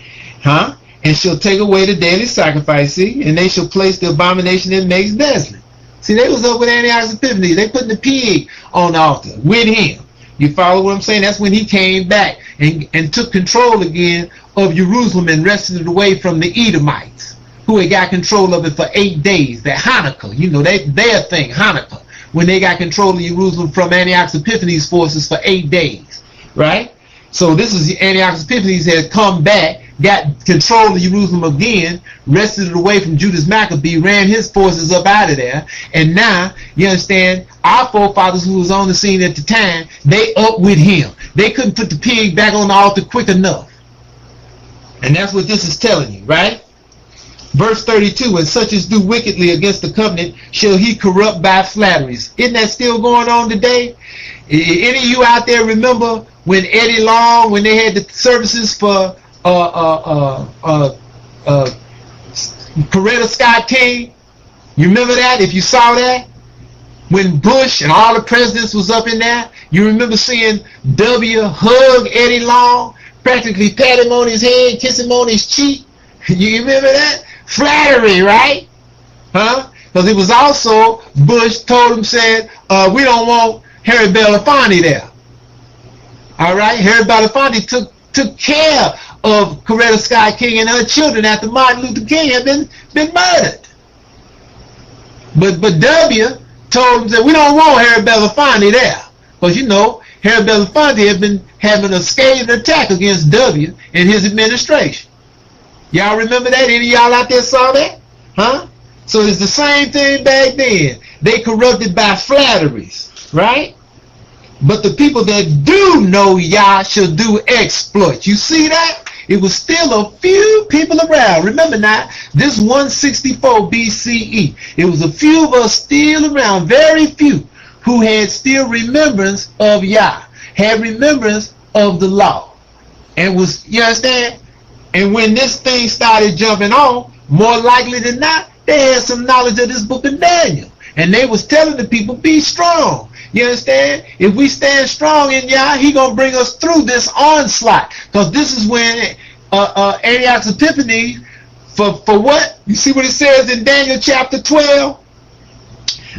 [SPEAKER 1] And shall take away the daily sacrifice, see, and they shall place the abomination that makes desolate. See, they was up with Antiochus Epiphanes. They putting the pig on the altar with him. You follow what I'm saying? That's when he came back and took control again of Jerusalem and wrested it away from the Edomites, who had got control of it for 8 days. That Hanukkah, you know, their thing, Hanukkah, when they got control of Jerusalem from Antiochus Epiphanes' forces for 8 days, right? So this is Antiochus Epiphanes had come back, got control of Jerusalem again, wrested it away from Judas Maccabee, ran his forces up out of there, and now, you understand, our forefathers who was on the scene at the time, they up with him. They couldn't put the pig back on the altar quick enough. And that's what this is telling you, right? Verse 32, and such as do wickedly against the covenant shall he corrupt by flatteries. Isn't that still going on today? Any of you out there remember when Eddie Long, when they had the services for Coretta Scott King? You remember that? If you saw that? When Bush and all the presidents was up in there, you remember seeing W hug Eddie Long, practically pat him on his head, kiss him on his cheek? You remember that? Flattery, right? Because it was also, Bush told him, said, we don't want Harry Belafonte there. All right? Harry Belafonte took care of Coretta Scott King and her children after Martin Luther King had been murdered. But W told him that we don't want Harry Belafonte there. Because, you know, Harry Belafonte had been having a scathing attack against W in his administration. Y'all remember that? Any of y'all out there saw that? So it's the same thing back then. They corrupted by flatteries, right? But the people that do know Yah shall do exploits. You see that? It was still a few people around. Remember now, this 164 BCE. It was a few of us still around, very few, who had still remembrance of Yah, had remembrance of the law. And was, you understand? And when this thing started jumping on, more likely than not, they had some knowledge of this book of Daniel. And they was telling the people, be strong. You understand? If we stand strong in Yah, he going to bring us through this onslaught. Because this is when Antiochus Epiphanes, for what? You see what it says in Daniel chapter 12,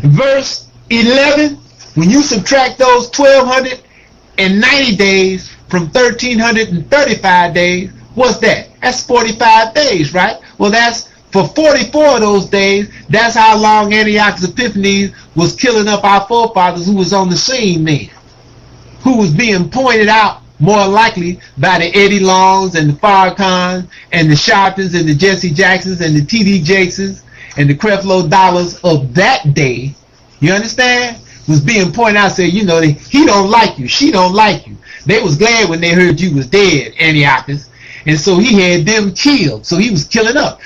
[SPEAKER 1] verse 11? When you subtract those 1,290 days from 1,335 days, what's that? That's 45 days, right? Well, that's for 44 of those days. That's how long Antiochus Epiphanes was killing up our forefathers who was on the scene then, who was being pointed out more likely by the Eddie Longs and the Farrakhan's and the Sharptons and the Jesse Jacksons and the T.D. Jakesons and the Creflo Dollars of that day. You understand? Was being pointed out, say, you know, he don't like you, she don't like you. They was glad when they heard you was dead, Antiochus. And so he had them killed. So he was killing up.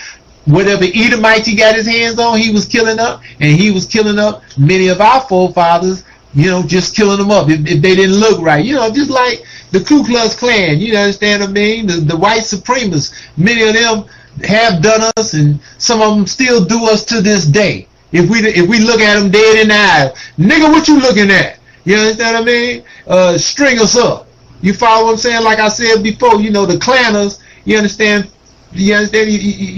[SPEAKER 1] Whatever Edomites he got his hands on, he was killing up. And he was killing up many of our forefathers, you know, just killing them up if they didn't look right. You know, just like the Ku Klux Klan, you understand what I mean? The white supremacists, many of them have done us, and some of them still do us to this day. If we look at them dead in the eye, nigga, what you looking at? You understand what I mean? String us up. You follow what I'm saying? Like I said before, you know, the clanners, you understand, you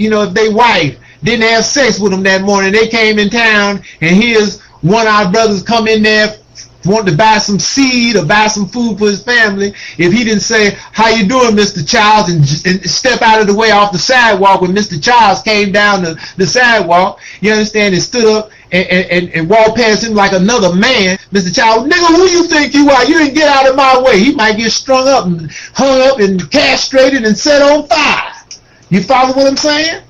[SPEAKER 1] know, if they wife didn't have sex with them that morning, they came in town, and here's one of our brothers come in there, wanted to buy some seed or buy some food for his family. If he didn't say, how you doing, Mr. Childs, and step out of the way off the sidewalk when Mr. Childs came down the sidewalk, you understand, and stood up and walked past him like another man, Mr. Childs, nigga, who you think you are? You didn't get out of my way. He might get strung up and hung up and castrated and set on fire. You follow what I'm saying?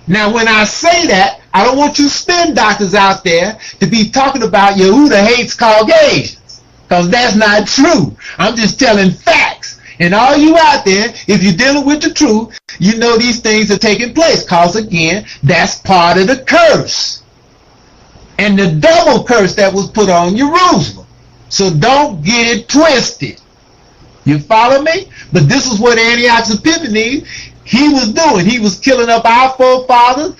[SPEAKER 1] Now, when I say that, I don't want you spin doctors out there to be talking about Yehuda hates Caucasians, because that's not true. I'm just telling facts. And all you out there, if you're dealing with the truth, you know these things are taking place. Because again, that's part of the curse. And the double curse that was put on Jerusalem. So don't get it twisted. You follow me? But this is what Antiochus Epiphanes, he was doing. He was killing up our forefathers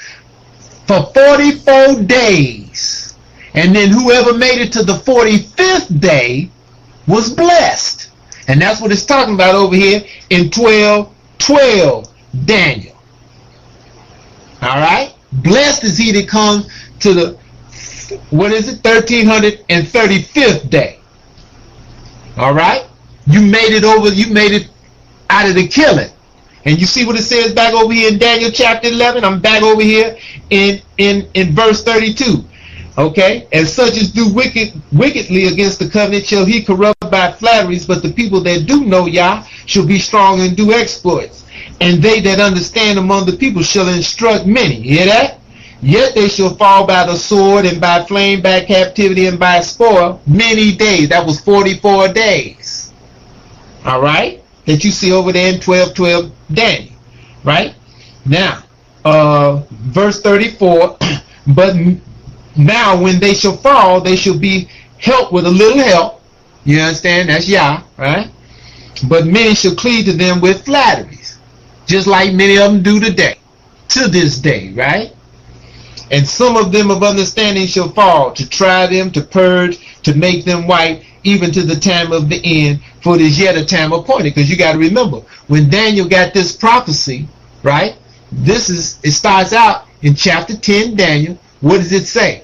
[SPEAKER 1] for 44 days. And then whoever made it to the 45th day was blessed. And that's what it's talking about over here in 12:12 Daniel. All right? Blessed is he that comes to the, 1335th day. All right? You made it over, you made it out of the killing. And you see what it says back over here in Daniel chapter 11? I'm back over here in verse 32. Okay? And such as do wickedly against the covenant shall he corrupt by flatteries, but the people that do know Yah shall be strong and do exploits. And they that understand among the people shall instruct many. You hear that? Yet they shall fall by the sword and by flame, by captivity, and by spoil many days. That was 44 days. All right? That you see over there in 12:12 Daniel. Right? Now, verse 34, but now when they shall fall, they shall be helped with a little help. You understand? That's Yah, right? But many shall cleave to them with flatteries, just like many of them do today, to this day, right? And some of them of understanding shall fall, to try them, to purge, to make them white, even to the time of the end, for it is yet a time appointed. Because you got to remember, when Daniel got this prophecy, right? It starts out in chapter 10, Daniel. What does it say?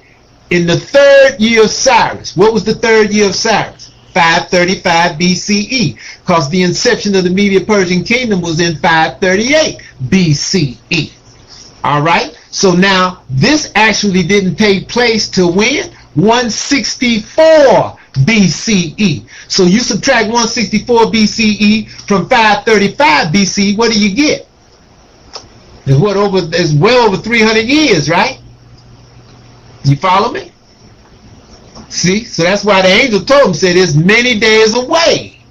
[SPEAKER 1] In the 3rd year of Cyrus. What was the 3rd year of Cyrus? 535 BCE. Because the inception of the Medo-Persian kingdom was in 538 BCE. All right? So now, this actually didn't take place till when? 164 BCE. So you subtract 164 BCE from 535 BCE, what do you get? It's well over 300 years, right? You follow me? See? So that's why the angel told him, said it's many days away.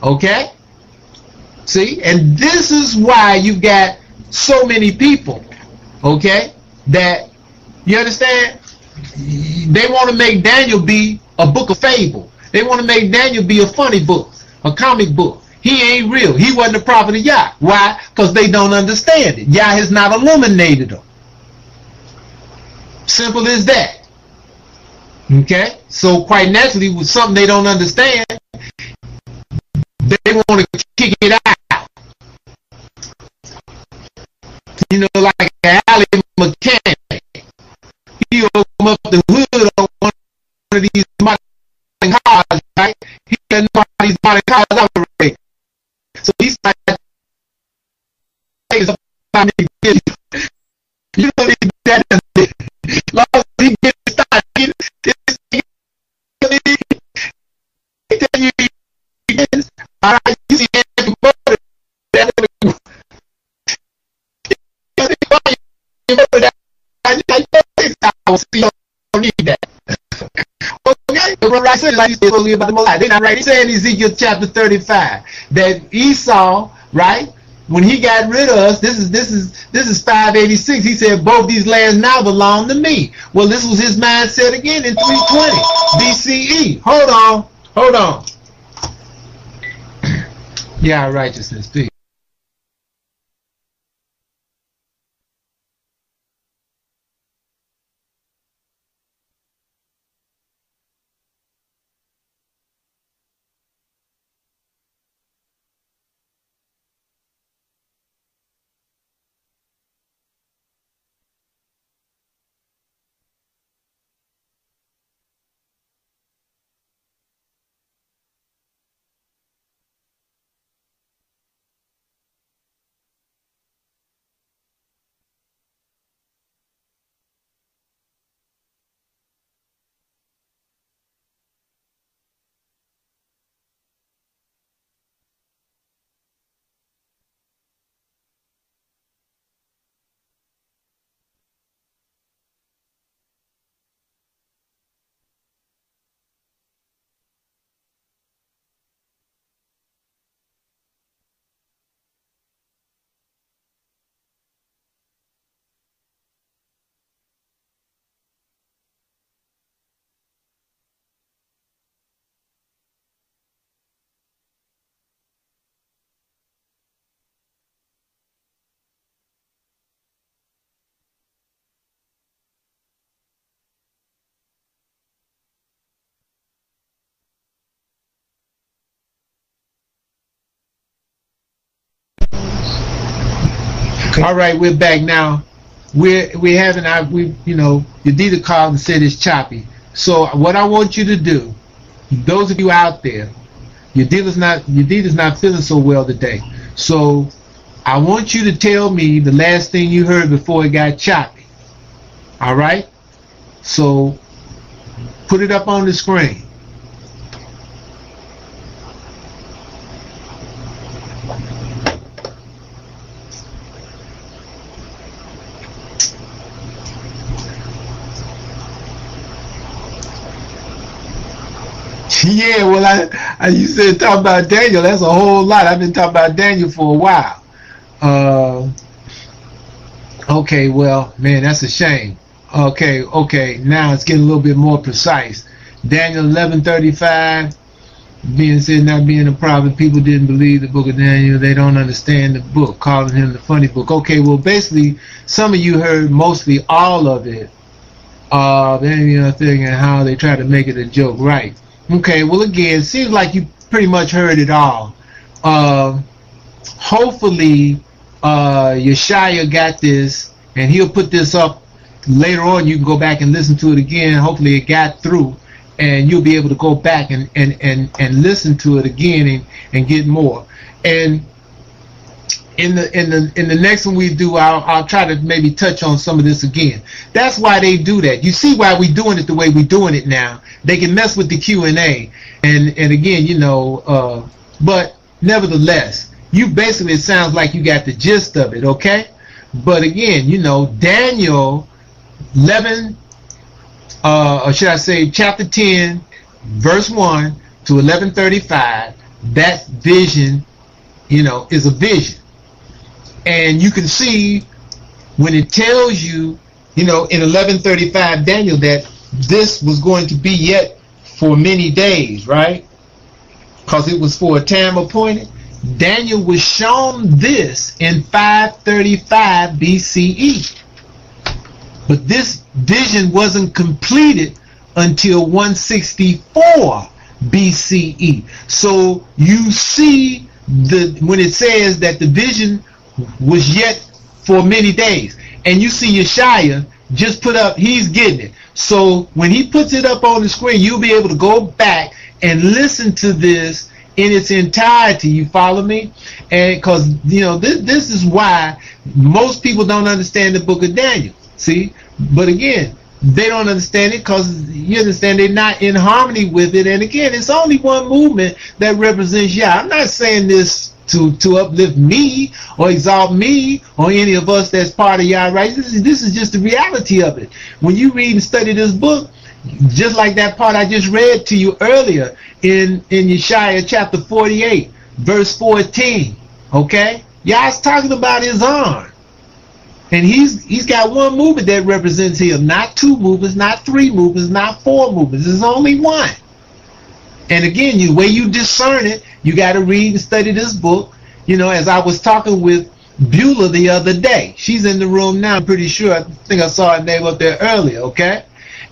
[SPEAKER 1] Okay? See? And this is why you got so many people, okay, that, you understand? They want to make Daniel be a book of fable. They want to make Daniel be a funny book, a comic book. He ain't real. He wasn't a prophet of Yah. Why? Because they don't understand it. Yah has not illuminated them. Simple as that. Okay? So quite naturally, with something they don't understand, they want to kick it out. You know, like an alley mechanic. He opened up the hood on one of these modern cars, right? He doesn't know how these modern cars operate. So he's like, you don't need that. As long as he gets started, all right, you see every motor you don't need that. Okay, what I said, like you said about the Moliah. They're not right. He said in Ezekiel chapter 35 that Esau, right, when he got rid of us, this is 586. He said both these lands now belong to me. Well, this was his mindset again in 320 BCE. Hold on. Yeah, righteousness. Peace.
[SPEAKER 2] Okay.
[SPEAKER 1] All right, we're back now. We're having Yadida called and said it's choppy. So what I want you to do, those of you out there, Yadida's not feeling so well today. So I want you to tell me the last thing you heard before it got choppy. All right? So put it up on the screen. Yeah, well, you said talk about Daniel. That's a whole lot. I've been talking about Daniel for a while. Okay, well, man, that's a shame. Okay, now it's getting a little bit more precise. Daniel 11:35, being said not being a prophet, people didn't believe the book of Daniel. They don't understand the book, calling him the funny book. Okay, well, basically, some of you heard mostly all of it. Thing and how they try to make it a joke, right? Okay, well, again, it seems like you pretty much heard it all. Hopefully, Yeshaya got this, and he'll put this up later on. You can go back and listen to it again. Hopefully, it got through, and you'll be able to go back and listen to it again and get more. And in the next one we do, I'll try to maybe touch on some of this again. That's why they do that. You see why we're doing it the way we're doing it now. They can mess with the Q&A, and again, but nevertheless, you basically, it sounds like you got the gist of it, okay? But again, Daniel 11, or should I say chapter 10, verse 1 to 11:35, that vision, is a vision. And you can see when it tells you, in 11:35 Daniel, that this was going to be yet for many days, right? Because it was for a time appointed. Daniel was shown this in 535 BCE. But this vision wasn't completed until 164 BCE. So you see when it says that the vision was yet for many days, and you see Yeshaya just put up, he's getting it. So when he puts it up on the screen, you'll be able to go back and listen to this in its entirety. You follow me? And because this is why most people don't understand the book of Daniel. See, but again, they don't understand it because you understand they're not in harmony with it. And again, it's only one movement that represents Yah. I'm not saying this to uplift me or exalt me or any of us that's part of Yah, right? This is just the reality of it. When you read and study this book, just like that part I just read to you earlier in Yeshaya chapter 48, verse 14, okay? Yah's talking about his arm. And he's got one movement that represents him, not two movements, not three movements, not four movements. There's only one. And again, the way you discern it, you got to read and study this book. As I was talking with Beulah the other day. She's in the room now, I'm pretty sure. I think I saw her name up there earlier, okay?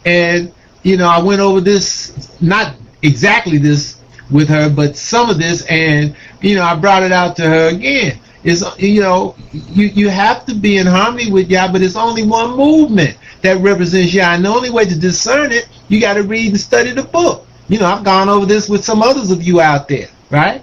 [SPEAKER 1] And, I went over this, not exactly this with her, but some of this, and, I brought it out to her again. It's, you have to be in harmony with Yah, but it's only one movement that represents Yah. And the only way to discern it, you got to read and study the book. I've gone over this with some others of you out there, right?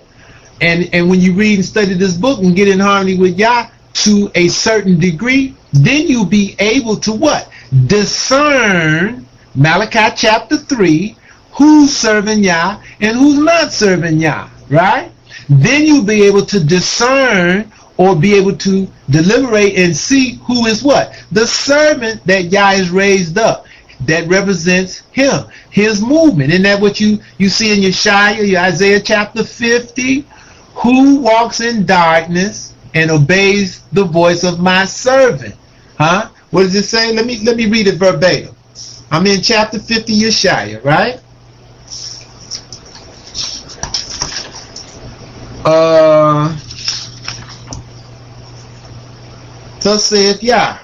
[SPEAKER 1] And when you read and study this book and get in harmony with Yah to a certain degree, then you'll be able to what? Discern, Malachi chapter 3, who's serving Yah and who's not serving Yah, right? Then you'll be able to discern or be able to deliberate and see who is what? The servant that Yah has raised up. That represents him, his movement. Isn't that what you see in Yeshaya, Isaiah chapter 50? Who walks in darkness and obeys the voice of my servant? Huh? What does it say? Let me read it verbatim. I'm in chapter 50, Yeshaya, right? Thus saith Yah,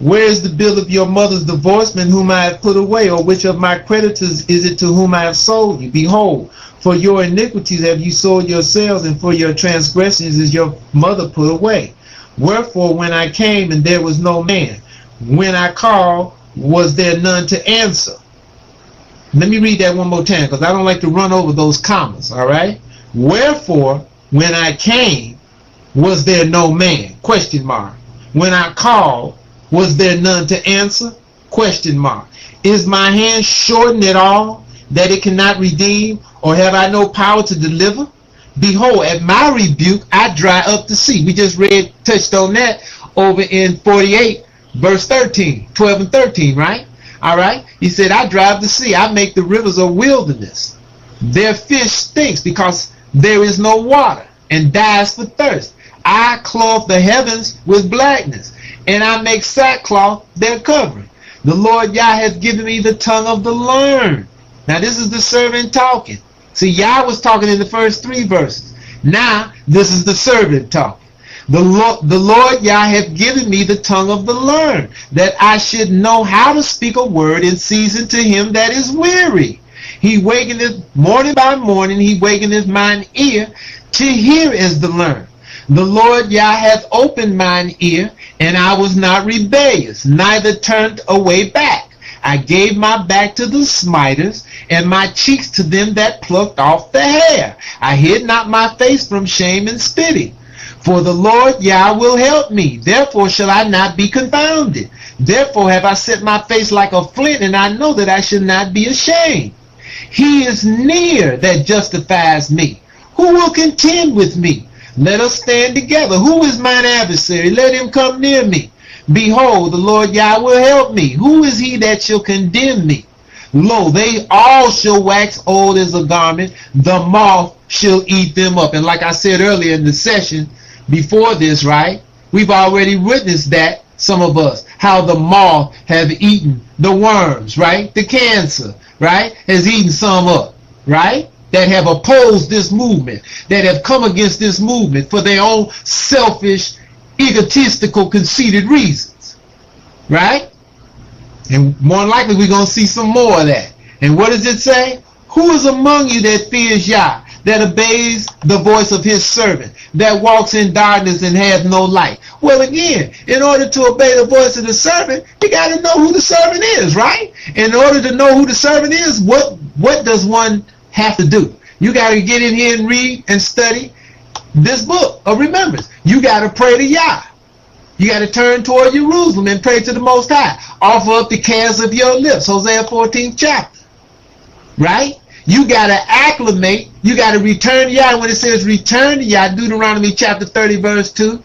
[SPEAKER 1] where is the bill of your mother's divorcement whom I have put away, or which of my creditors is it to whom I have sold you? Behold, for your iniquities have you sold yourselves, and for your transgressions is your mother put away. Wherefore, when I came and there was no man, when I called, was there none to answer? Let me read that one more time, because I don't like to run over those commas, all right? Wherefore, when I came, was there no man? Question mark. When I called, was there none to answer? Question mark. Is my hand shortened at all, that it cannot redeem, or have I no power to deliver? Behold, at my rebuke I dry up the sea. We just touched on that over in 48, verse 13, 12 and 13, right? All right. He said, I drive the sea. I make the rivers a wilderness. Their fish stinks because there is no water, and dies for thirst. I clothe the heavens with blackness, and I make sackcloth their covering. The Lord Yah has given me the tongue of the learned. Now this is the servant talking. See, Yah was talking in the first 3 verses. Now this is the servant talking. The Lord Yah hath given me the tongue of the learned, that I should know how to speak a word in season to him that is weary. He wakeneth morning by morning, he wakeneth mine ear to hear as the learned. The Lord Yah hath opened mine ear, and I was not rebellious, neither turned away back. I gave my back to the smiters, and my cheeks to them that plucked off the hair. I hid not my face from shame and spitting. For the Lord Yah will help me, therefore shall I not be confounded. Therefore have I set my face like a flint, and I know that I shall not be ashamed. He is near that justifies me. Who will contend with me? Let us stand together. Who is mine adversary? Let him come near me. Behold, the Lord Yah will help me. Who is he that shall condemn me? Lo, they all shall wax old as a garment. The moth shall eat them up. And like I said earlier in the session before this, right? We've already witnessed that, some of us, how the moth have eaten the worms, right? The cancer, right? Has eaten some up, right? That have opposed this movement, that have come against this movement for their own selfish, egotistical, conceited reasons, right? And more than likely we're going to see some more of that. And what does it say? Who is among you that fears Yah, that obeys the voice of his servant, that walks in darkness and has no light? Well, again, in order to obey the voice of the servant, you got to know who the servant is, right? In order to know who the servant is, what does one have to do? You got to get in here and read and study this book of remembrance. You got to pray to Yah. You got to turn toward Jerusalem and pray to the Most High. Offer up the cares of your lips. Hosea 14th chapter. Right? You got to acclimate. You got to return to Yah. When it says return to Yah, Deuteronomy chapter 30 verse 2.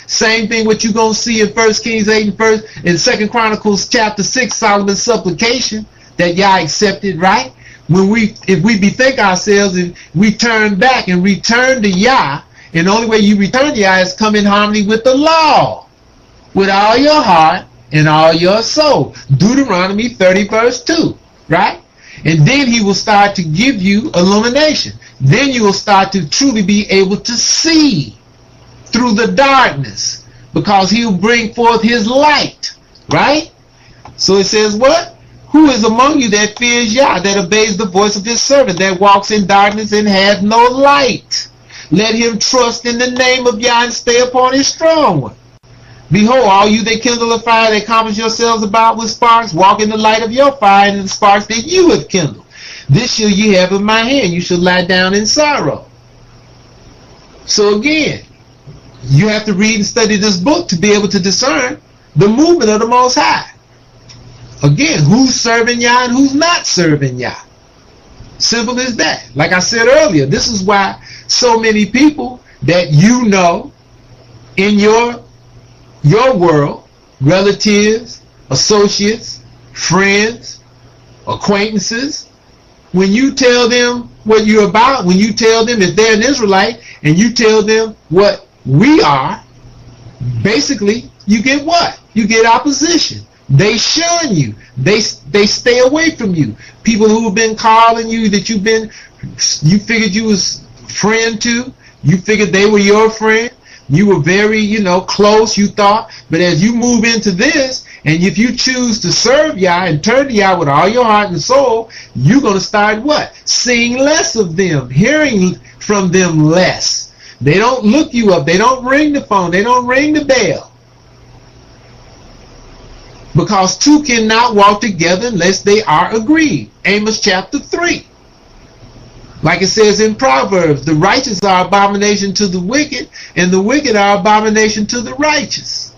[SPEAKER 1] Same thing what you're going to see in 1 Kings 8 and in 2 Chronicles chapter 6, Solomon's supplication that Yah accepted, right? If we bethink ourselves and we turn back and return to Yah, and the only way you return to Yah is come in harmony with the law, with all your heart and all your soul. Deuteronomy 30 verse 2, right? And then he will start to give you illumination. Then you will start to truly be able to see through the darkness, because he will bring forth his light, right? So it says what? Who is among you that fears Yah, that obeys the voice of his servant, that walks in darkness and has no light? Let him trust in the name of Yah and stay upon his strong one. Behold, all you that kindle a fire, that accomplish yourselves about with sparks, walk in the light of your fire and the sparks that you have kindled. This shall ye have in my hand. You shall lie down in sorrow. So again, you have to read and study this book to be able to discern the movement of the Most High. Again, who's serving Yah and who's not serving Yah. Simple as that. Like I said earlier, this is why so many people that you know in your world, relatives, associates, friends, acquaintances, when you tell them what you're about, when you tell them if they're an Israelite and you tell them what we are, basically you get what? You get opposition. They shun you. They stay away from you. People who have been calling you that you figured you was friend to, you figured they were your friend, you were very, close, you thought, but as you move into this, and if you choose to serve Yah and turn to Yah with all your heart and soul, you're going to start what? Seeing less of them, hearing from them less, They don't look you up. They don't ring the phone. They don't ring the bell. Because two cannot walk together unless they are agreed. Amos chapter 3. Like it says in Proverbs, the righteous are abomination to the wicked, and the wicked are abomination to the righteous.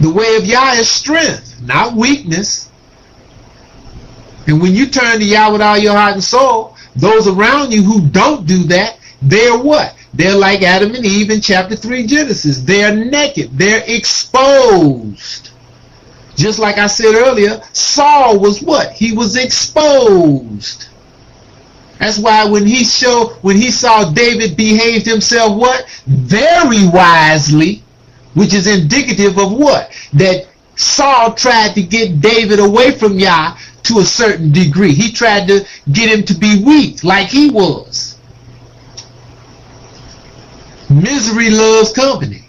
[SPEAKER 1] The way of Yah is strength, not weakness. And when you turn to Yah with all your heart and soul, those around you who don't do that, they're what? They're like Adam and Eve in chapter 3 Genesis. They're naked. They're exposed. Just like I said earlier, Saul was what? He was exposed. That's why when he saw David behaved himself what? Very wisely, which is indicative of what? That Saul tried to get David away from Yah to a certain degree. He tried to get him to be weak like he was. Misery loves company.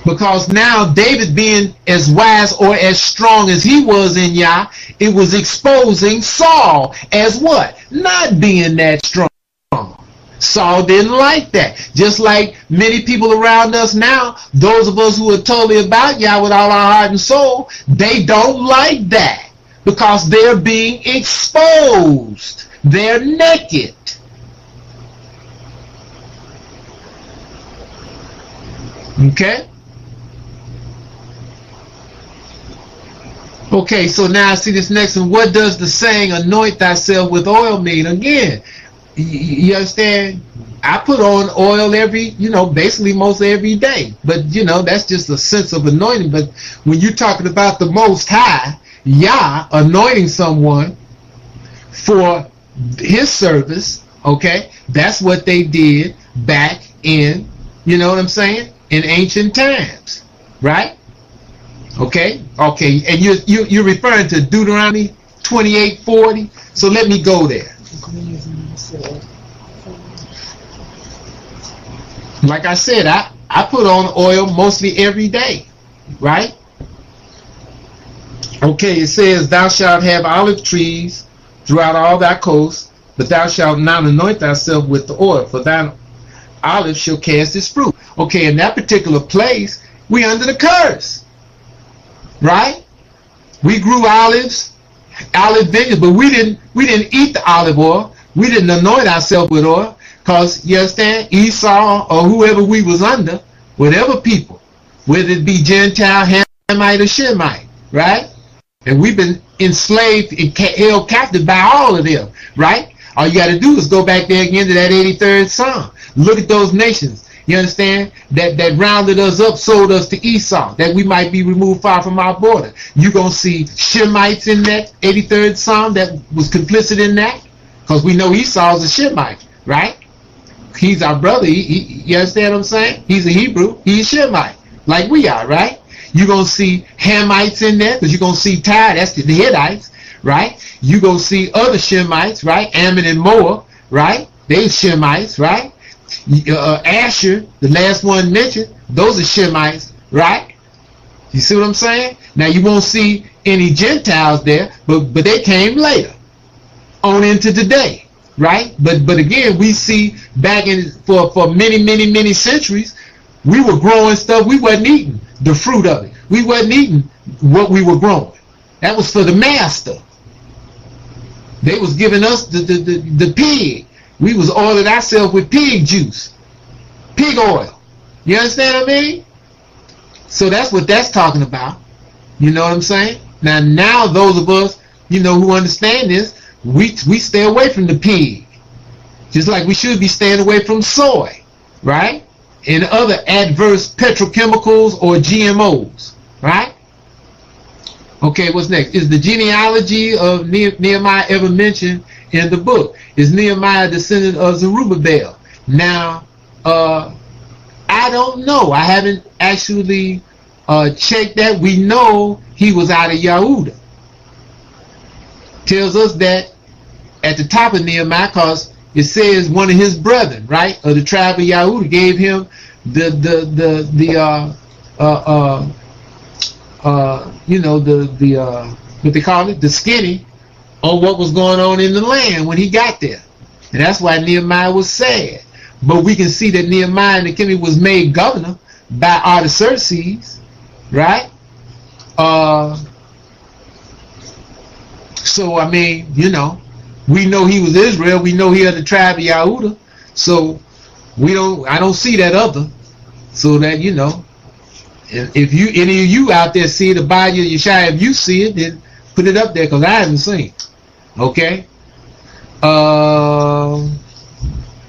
[SPEAKER 1] Because now David being as wise or as strong as he was in Yah, it was exposing Saul as what? Not being that strong. Saul didn't like that. Just like many people around us now, those of us who are totally about Yah with all our heart and soul, they don't like that. Because they're being exposed. They're naked. Okay? Okay, so now see this next one. What does the saying, anoint thyself with oil mean? Again, you understand? I put on oil basically most every day. But, that's just a sense of anointing. But when you're talking about the Most High, Yah anointing someone for his service, okay, that's what they did back in, you know what I'm saying, in ancient times, right? Okay, and you're referring to Deuteronomy 28:40. So let me go there. Like I said, I put on oil mostly every day, right? Okay, it says, thou shalt have olive trees throughout all thy coasts, but thou shalt not anoint thyself with the oil, for thine olive shall cast its fruit. Okay, in that particular place, we under the curse. Right? We grew olive vineyards, but we didn't eat the olive oil. We didn't anoint ourselves with oil, because you understand, Esau or whoever we was under, whatever people, whether it be Gentile, Hamite, or Shemite, right? And we've been enslaved and held captive by all of them, right? All you got to do is go back there again to that 83rd Psalm. Look at those nations. You understand? That rounded us up, sold us to Esau, that we might be removed far from our border. You're going to see Shemites in that 83rd Psalm that was complicit in that, because we know Esau's a Shemite, right? He's our brother. You understand what I'm saying? He's a Hebrew. He's a Shemite, like we are, right? You're going to see Hamites in there, because you're going to see Tyre, that's the Hittites, right? You're going to see other Shemites, right? Ammon and Moab, right? They Shemites, right? Asher, the last one mentioned, those are Shemites, right? You see what I'm saying? Now you won't see any Gentiles there, but they came later on into today, right? But again, we see back in for many centuries, we were growing stuff, we wasn't eating the fruit of it. We wasn't eating what we were growing. That was for the master. They was giving us the pig. We was oiling ourselves with pig juice, pig oil. You understand what I mean? So that's what that's talking about. You know what I'm saying? Now those of us, who understand this, we stay away from the pig. Just like we should be staying away from soy, right? And other adverse petrochemicals or GMOs, right? Okay, what's next? Is the genealogy of Nehemiah ever mentioned in the book? Is Nehemiah a descendant of Zerubbabel? Now, I don't know. I haven't actually checked that. We know he was out of Yehuda. Tells us that at the top of Nehemiah, because it says one of his brethren, right, of the tribe of Yehuda, gave him what they call it, the skinny on what was going on in the land when he got there. And that's why Nehemiah was sad. But we can see that Nehemiah Nicanor was made governor by Artaxerxes, right? So, I mean, you know, we know he was Israel. We know he had the tribe of Yehuda. So, I don't see that other. So that, you know, if you any of you out there see the Bayou Yeshaya, if you see it, then put it up there, because I haven't seen it. Okay?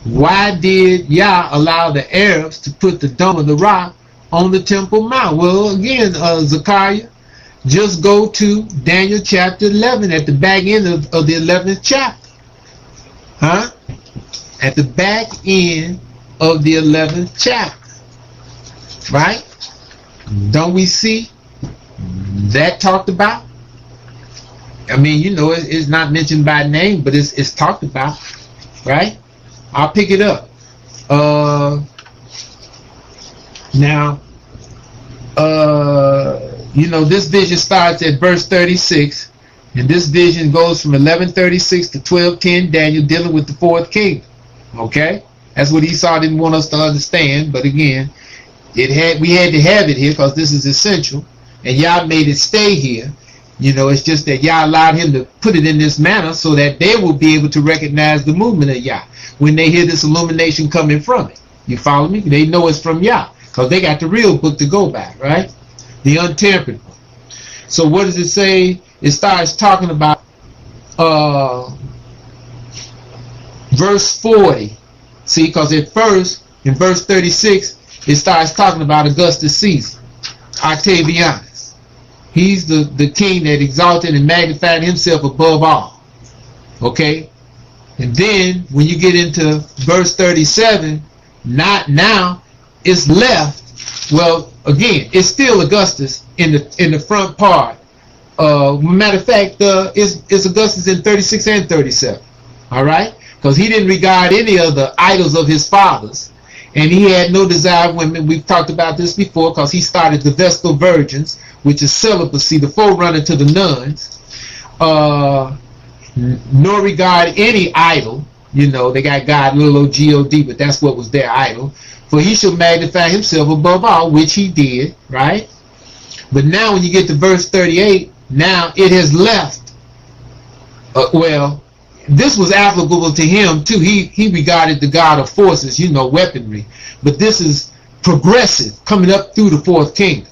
[SPEAKER 1] Why did Yah allow the Arabs to put the Dome of the Rock on the Temple Mount? Well, again, Zechariah, just go to Daniel chapter 11 at the back end of the 11th chapter. Huh? At the back end of the 11th chapter. Right? Don't we see that talked about? I mean, you know, it's not mentioned by name, but it's talked about. Right? I'll pick it up. Now, you know, this vision starts at verse 36, and this vision goes from 11:36 to 12:10, Daniel dealing with the fourth kingdom. Okay? That's what Esau didn't want us to understand, but again, we had to have it here because this is essential, and Yah made it stay here. You know, it's just that Yah allowed him to put it in this manner so that they will be able to recognize the movement of Yah when they hear this illumination coming from it. You follow me? They know it's from Yah because they got the real book to go by, right? The untampered one. So what does it say? It starts talking about verse 40. See, because at first, in verse 36, it starts talking about Augustus Caesar, Octavianus. He's the king that exalted and magnified himself above all. Okay? And then, when you get into verse 37, not now, it's left. Well, again, it's still Augustus in the front part. Matter of fact, it's Augustus in 36 and 37. All right? Because he didn't regard any of the idols of his fathers. And he had no desire of women. We've talked about this before because he started the Vestal Virgins, which is celibacy, the forerunner to the nuns. Nor regard any idol. You know, they got God, little old G-O-D, but that's what was their idol. For he shall magnify himself above all, which he did, right? But now when you get to verse 38, now it has left. Well, this was applicable to him too. He regarded the God of forces, you know, weaponry. But this is progressive, coming up through the fourth kingdom.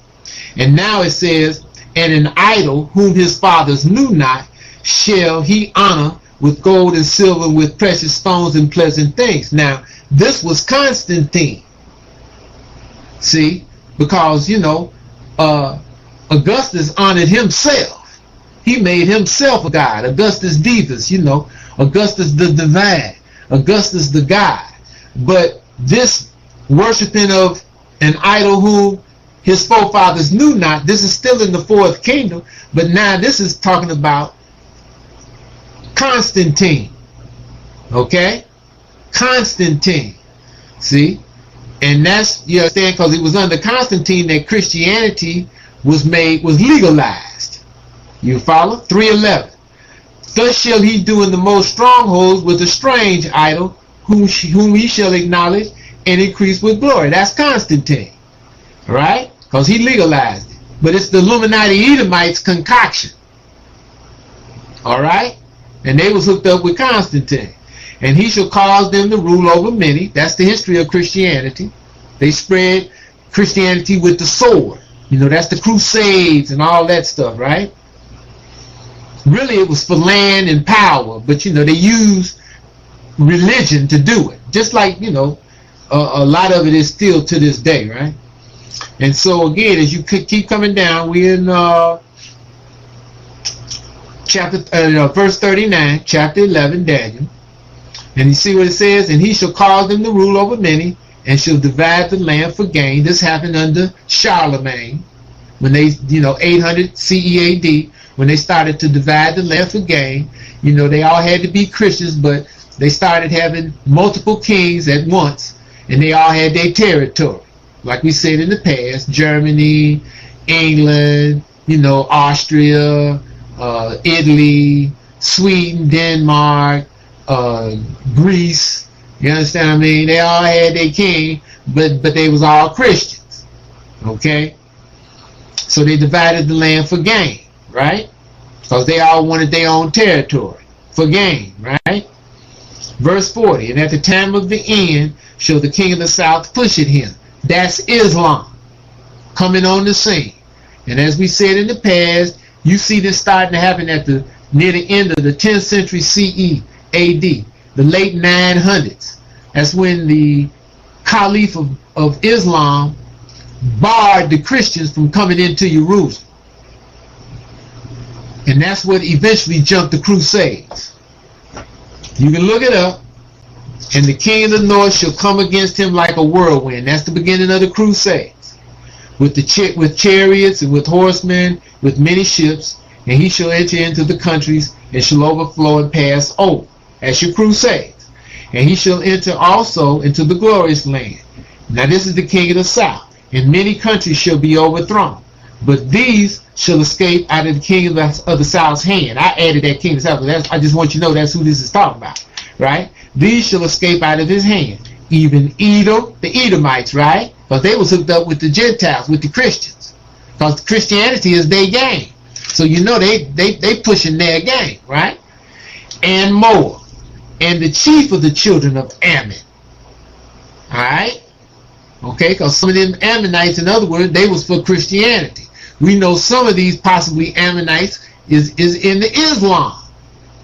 [SPEAKER 1] And now it says, and an idol whom his fathers knew not shall he honor with gold and silver, with precious stones and pleasant things. Now, this was Constantine. See, because, you know, Augustus honored himself. He made himself a god. Augustus Divus, you know, Augustus the divine, Augustus the god. But this worshiping of an idol whom his forefathers knew not, this is still in the fourth kingdom, but now this is talking about Constantine. Okay? Constantine. See? And that's, you understand, because it was under Constantine that Christianity was legalized. You follow? 3:11. Thus shall he do in the most strongholds with a strange idol, whom he shall acknowledge and increase with glory. That's Constantine. Right? Because he legalized it. But it's the Illuminati Edomites concoction. Alright? And they was hooked up with Constantine. And he shall cause them to rule over many. That's the history of Christianity. They spread Christianity with the sword. You know, that's the Crusades and all that stuff, right? Really, it was for land and power. But, you know, they used religion to do it. Just like, you know, a lot of it is still to this day, right? And so, again, as you keep coming down, we're in verse 39, chapter 11, Daniel. And you see what it says? And he shall cause them to rule over many, and shall divide the land for gain. This happened under Charlemagne, when they, you know, 800 CE AD, when they started to divide the land for gain. You know, they all had to be Christians, but they started having multiple kings at once, and they all had their territory. Like we said in the past, Germany, England, you know, Austria, Italy, Sweden, Denmark, Greece. You understand what I mean? They all had their king, but they was all Christians. Okay? So they divided the land for gain, right? Because they all wanted their own territory for gain, right? Verse 40, and at the time of the end shall the king of the south push at him. That's Islam coming on the scene. And as we said in the past, you see this starting to happen at the near the end of the 10th century CE AD, the late 900s. That's when the Caliph of Islam barred the Christians from coming into Jerusalem. And that's what eventually jumped the Crusades. You can look it up. And the king of the north shall come against him like a whirlwind. That's the beginning of the Crusades. With chariots and with horsemen, with many ships. And he shall enter into the countries and shall overflow and pass over. That's your Crusades. And he shall enter also into the glorious land. Now this is the king of the south. And many countries shall be overthrown. But these shall escape out of the king of the south's hand. I added that king of the south. I just want you to know that's who this is talking about. Right? These shall escape out of his hand. Even Edom, the Edomites, right? Because they was hooked up with the Gentiles, with the Christians. Because Christianity is their game. So you know they pushing their game, right? And Moab, and the chief of the children of Ammon. Alright? Okay, because some of them Ammonites, in other words, they was for Christianity. We know some of these possibly Ammonites is in the Islam.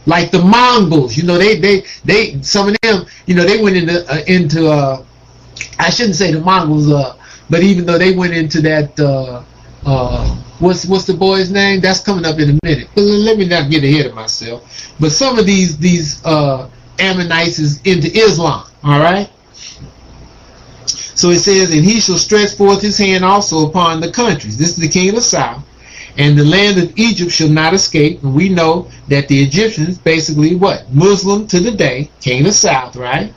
[SPEAKER 1] Like the Mongols, you know, they some of them, you know, they went into I shouldn't say the Mongols, but even though they went into that what's the boy's name? That's coming up in a minute. But let me not get ahead of myself. But some of these Ammonites is into Islam, all right? So it says, and he shall stretch forth his hand also upon the countries. This is the king of the south. And the land of Egypt shall not escape. And we know that the Egyptians, basically what? Muslim to the day, king of the south, right?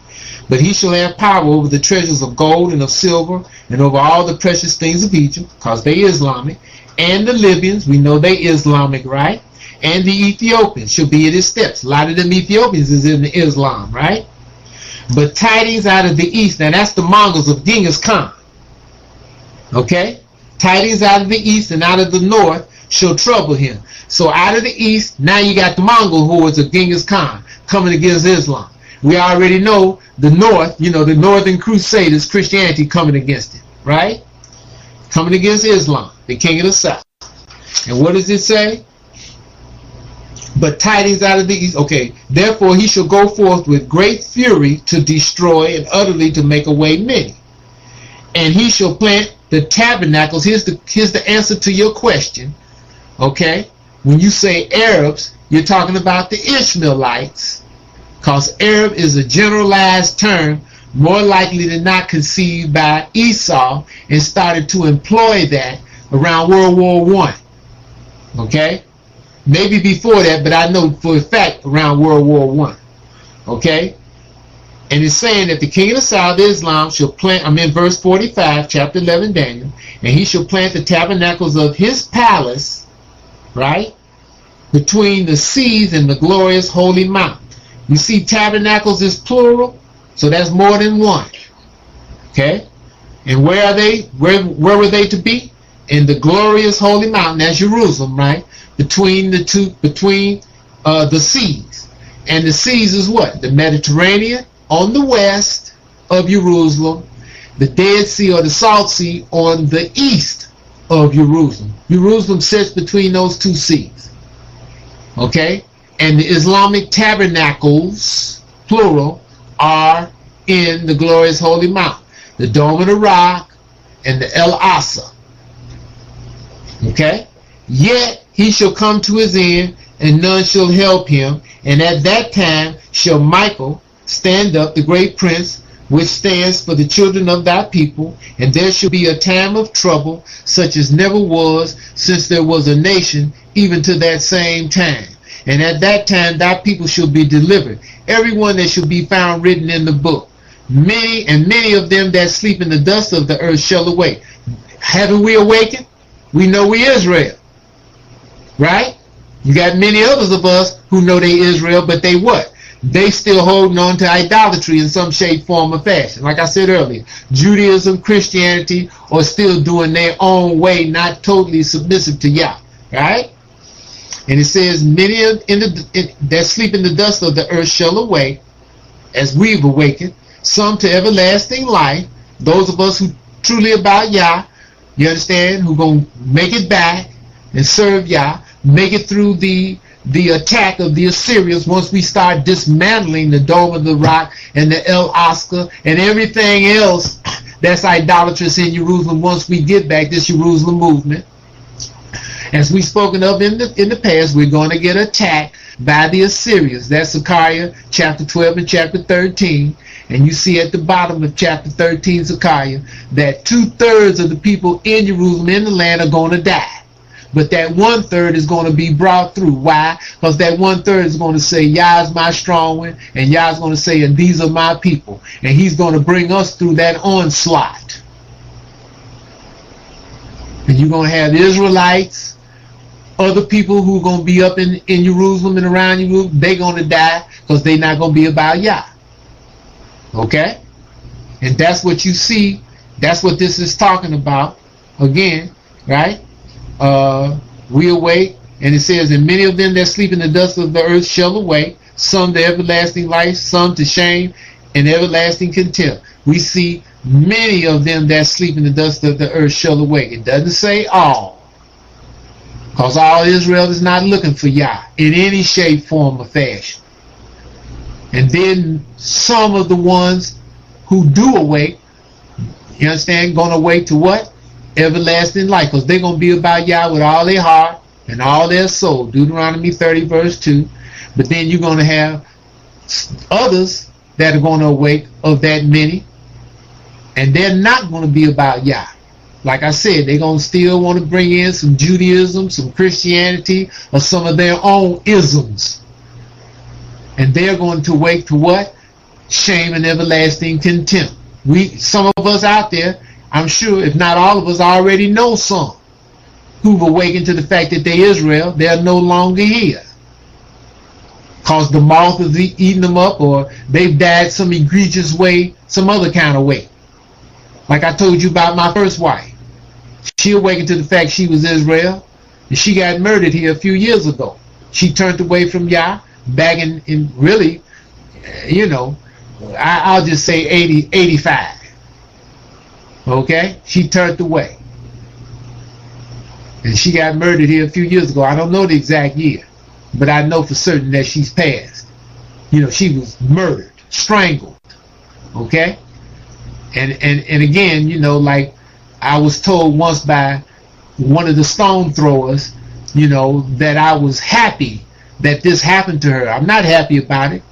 [SPEAKER 1] But he shall have power over the treasures of gold and of silver and over all the precious things of Egypt, because they Islamic. And the Libyans, we know they Islamic, right? And the Ethiopians shall be at his steps. A lot of them Ethiopians is in the Islam, right? But tidings out of the east, now that's the Mongols of Genghis Khan. Okay? Tidings out of the east and out of the north shall trouble him. So out of the east, now you got the Mongol hordes of Genghis Khan coming against Islam. We already know the north, you know, the northern crusaders, Christianity coming against it, right? Coming against Islam, the king of the south. And what does it say? But tidings out of the east. Okay, therefore he shall go forth with great fury to destroy and utterly to make away many. And he shall plant the tabernacles. Here's the answer to your question. Okay, when you say Arabs, you're talking about the Ishmaelites, because Arab is a generalized term, more likely than not conceived by Esau, and started to employ that around World War I. Okay, maybe before that, but I know for a fact around World War I. Okay, and it's saying that the king of the south, Islam, shall plant, I'm in verse 45, chapter 11, Daniel, and he shall plant the tabernacles of his palace, right, between the seas and the glorious holy mountain. You see, tabernacles is plural, so that's more than one. Okay, and where are they? Where were they to be? In the glorious holy mountain, that's Jerusalem, right? Between the seas, and the seas is what? The Mediterranean on the west of Jerusalem, the Dead Sea or the Salt Sea on the east of Jerusalem. Jerusalem sits between those two seas. Okay? And the Islamic tabernacles, plural, are in the glorious holy mountain. The Dome of the Rock and the El Asa. Okay? Yet he shall come to his end, and none shall help him. And at that time shall Michael stand up, the great prince, which stands for the children of thy people, and there shall be a time of trouble, such as never was since there was a nation, even to that same time. And at that time thy people shall be delivered, everyone that shall be found written in the book. Many of them that sleep in the dust of the earth shall awake. Haven't we awakened? We know we Israel, right? You got many others of us who know they Israel, but they what? They still holding on to idolatry in some shape, form, or fashion. Like I said earlier, Judaism, Christianity are still doing their own way, not totally submissive to Yah. Right? And it says, many that sleep in the dust of the earth shall awake, as we've awakened, some to everlasting life. Those of us who truly about Yah, you understand, who going to make it back and serve Yah, make it through the attack of the Assyrians once we start dismantling the Dome of the Rock and the El Oscar and everything else that's idolatrous in Jerusalem. Once we get back this Jerusalem movement, as we've spoken of in the past, we're going to get attacked by the Assyrians. That's Zechariah chapter 12 and chapter 13. And you see at the bottom of chapter 13, Zechariah, that 2/3 of the people in Jerusalem, in the land, are going to die. But that 1/3 is going to be brought through. Why? Because that 1/3 is going to say, Yah is my strong one, and Yah is going to say, and these are my people. And he's going to bring us through that onslaught. And you're going to have Israelites, other people who are going to be up in Jerusalem and around Jerusalem, they're going to die because they're not going to be about Yah. Okay? And that's what you see. That's what this is talking about. Again, right? We awake, and it says, and many of them that sleep in the dust of the earth shall awake, some to everlasting life, some to shame and everlasting contempt. We see many of them that sleep in the dust of the earth shall awake. It doesn't say all, because all Israel is not looking for Yah in any shape, form, or fashion. And then some of the ones who do awake, you understand, going to awake to what? Everlasting life, because they're going to be about Yah with all their heart and all their soul. Deuteronomy 30 verse 2. But then you're going to have others that are going to awake, of that many, and they're not going to be about Yah. Like I said, they're going to still want to bring in some Judaism, some Christianity, or some of their own isms. And they're going to wake to what? Shame and everlasting contempt. Some of us out there, I'm sure, if not all of us, already know some who've awakened to the fact that they're Israel. They're no longer here, because the moth is eating them up, or they've died some egregious way, some other kind of way. Like I told you about my first wife. She awakened to the fact she was Israel, and she got murdered here a few years ago. She turned away from Yah back in really, you know, I'll just say 85. Okay? She turned away. And she got murdered here a few years ago. I don't know the exact year, but I know for certain that she's passed. You know, she was murdered, strangled. Okay? And again, you know, like I was told once by one of the stone throwers, you know, that I was happy that this happened to her. I'm not happy about it.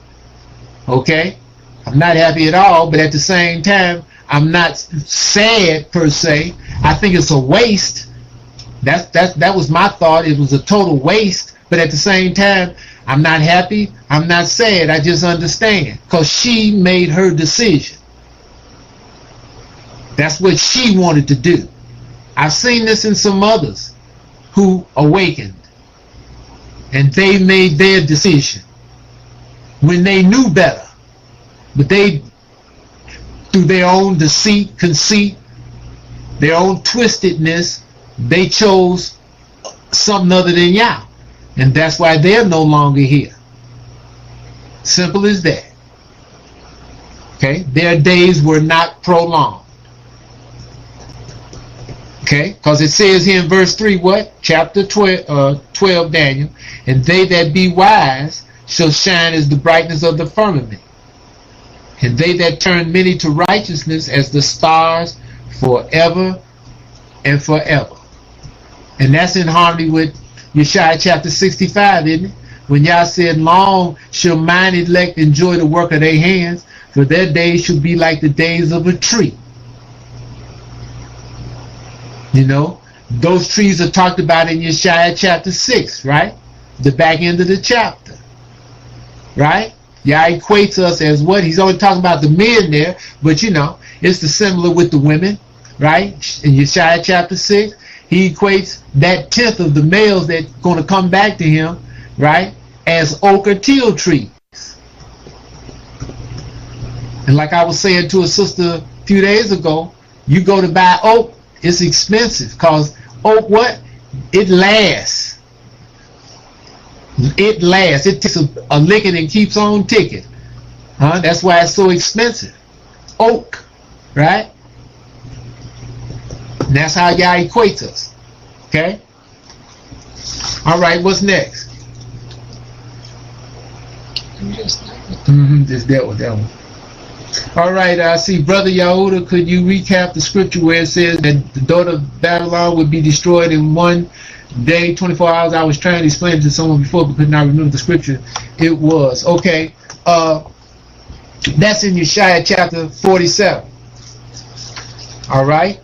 [SPEAKER 1] Okay? I'm not happy at all, but at the same time, I'm not sad per se. I think it's a waste. That was my thought. It was a total waste. But at the same time, I'm not happy. I'm not sad. I just understand, because she made her decision. That's what she wanted to do. I've seen this in some others who awakened, and they made their decision when they knew better. But they, through their own deceit, conceit, their own twistedness, they chose something other than Yah. And that's why they're no longer here. Simple as that. Okay? Their days were not prolonged. Okay? Because it says here in verse 3, what? Chapter 12, Daniel. And they that be wise shall shine as the brightness of the firmament, and they that turn many to righteousness as the stars forever and forever. And that's in harmony with Yeshaya chapter 65, isn't it? When Yah said, long shall mine elect enjoy the work of their hands, for their days shall be like the days of a tree. You know, those trees are talked about in Yeshaya chapter 6, right? The back end of the chapter. Right? Yah equates us as what? He's only talking about the men there, but you know, it's the similar with the women, right? In Yeshaya chapter 6. He equates that tenth of the males that's going to come back to him, right, as oak or teal trees. And like I was saying to a sister a few days ago, you go to buy oak, it's expensive because oak, what? It lasts. It lasts. It takes a licking and keeps on ticking. That's why it's so expensive. Oak, right? And that's how y'all equates us. Okay? All right, what's next? Just dealt with that one. All right, I see Brother Yahuda. Could you recap the scripture where it says that the daughter of Babylon would be destroyed in one day, 24 hours? I was trying to explain it to someone before but could not remember the scripture. It was. Okay. That's in Yeshaya chapter 47. All right.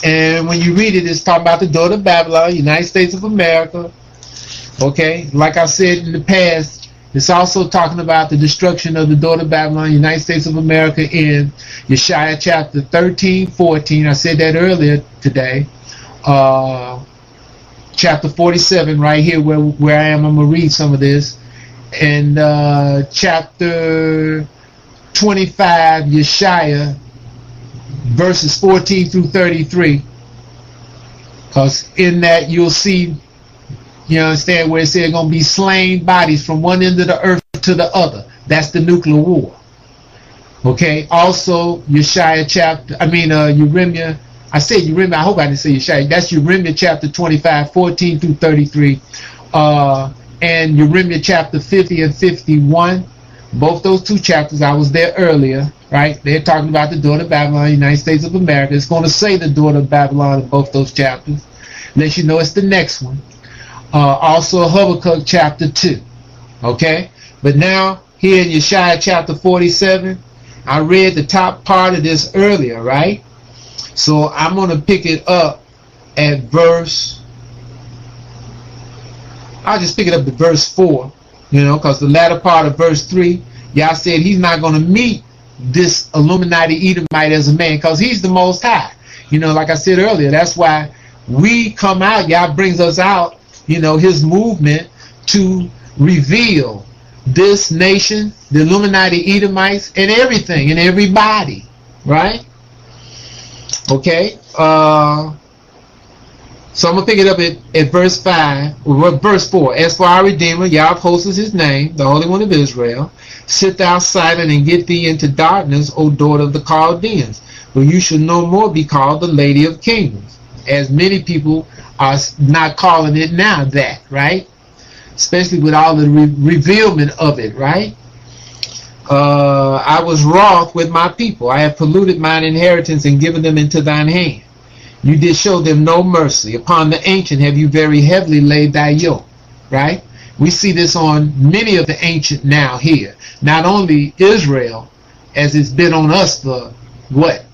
[SPEAKER 1] And when you read it, it's talking about the daughter of Babylon, United States of America. Okay. Like I said in the past, it's also talking about the destruction of the daughter of Babylon, United States of America in Yeshaya chapter 13, 14. I said that earlier today. Chapter 47 right here where I am. I'm going to read some of this. And chapter 25, Yeshaya, verses 14 through 33. Because in that you'll see, you understand, where it says going to be slain bodies from one end of the earth to the other. That's the nuclear war. Okay. Also, Yeshaya chapter, Yeremiah. I said Yeremiah. I hope I didn't say Yeshaya. That's Yeremiah chapter 25, 14 through 33. And Yeremiah chapter 50 and 51. Both those two chapters, I was there earlier, right? They're talking about the daughter of Babylon, United States of America. It's going to say the daughter of Babylon in both those chapters. Let you know it's the next one. Also Habakkuk chapter 2. Okay? But now, here in Yeshaya chapter 47, I read the top part of this earlier, right? So I'm going to pick it up at verse, I'll just pick it up to verse 4, because the latter part of verse 3, y'all said he's not going to meet this Illuminati Edomite as a man because he's the Most High. Like I said earlier, that's why we come out, y'all brings us out, his movement to reveal this nation, the Illuminati Edomites, and everything and everybody, right? Okay. So I'm going to pick it up at verse 5, or verse 4. As for our Redeemer, Yah of hosts is his name, the Holy One of Israel. Sit thou silent and get thee into darkness, O daughter of the Chaldeans, for you shall no more be called the Lady of Kingdoms, as many people are not calling it now that, right? Especially with all the revealment of it, right? I was wroth with my people. I have polluted mine inheritance and given them into thine hand. You did show them no mercy. Upon the ancient have you very heavily laid thy yoke, right? We see this on many of the ancient now here. Not only Israel, as it's been on us for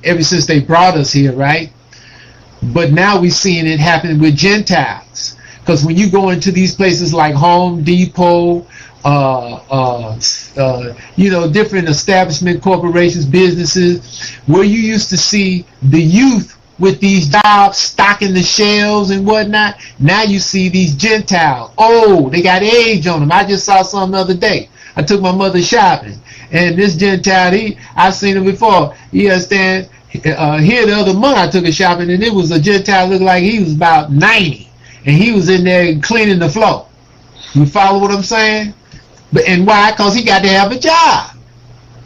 [SPEAKER 1] ever since they brought us here, right? But now we're seeing it happen with Gentiles. Because when you go into these places like Home Depot, different establishment, corporations, businesses, where you used to see the youth with these jobs stocking the shelves and whatnot, now you see these Gentiles. Oh, they got age on them. I just saw some the other day. I took my mother shopping, and this Gentile, I've seen him before. You understand? Here the other month I took her shopping, and it was a Gentile looked like he was about 90, and he was in there cleaning the floor. You follow what I'm saying? And why? Because he got to have a job.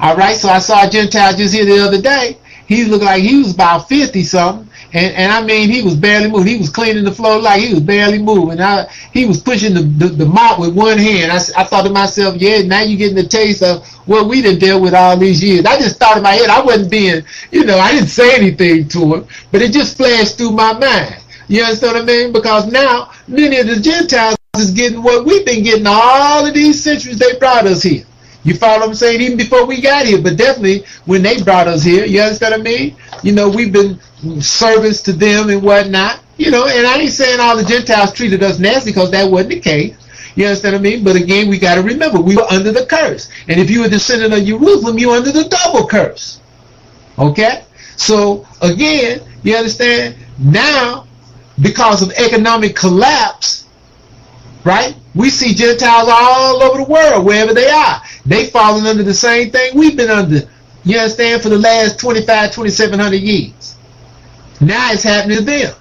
[SPEAKER 1] All right, so I saw a Gentile just here the other day. He looked like he was about 50 something, and I mean he was barely moving. He was cleaning the floor like he was barely moving. He was pushing the mop with one hand. I thought to myself, yeah, now you're getting the taste of what we done dealt with all these years. I just thought in my head, I wasn't being, I didn't say anything to him, but it just flashed through my mind. You understand what I mean? Because now many of the Gentiles is getting what we've been getting all of these centuries they brought us here. You follow what I'm saying? Even before we got here, but definitely when they brought us here, you understand what I mean? We've been servants to them and whatnot, and I ain't saying all the Gentiles treated us nasty because that wasn't the case. You understand what I mean? But again, we got to remember, we were under the curse. And if you were descendant of Jerusalem, you were under the double curse. Okay? So, again, you understand? Now, because of economic collapse, right? We see Gentiles all over the world, wherever they are. They falling under the same thing we've been under, you understand, for the last 2,700 years. Now it's happening to them.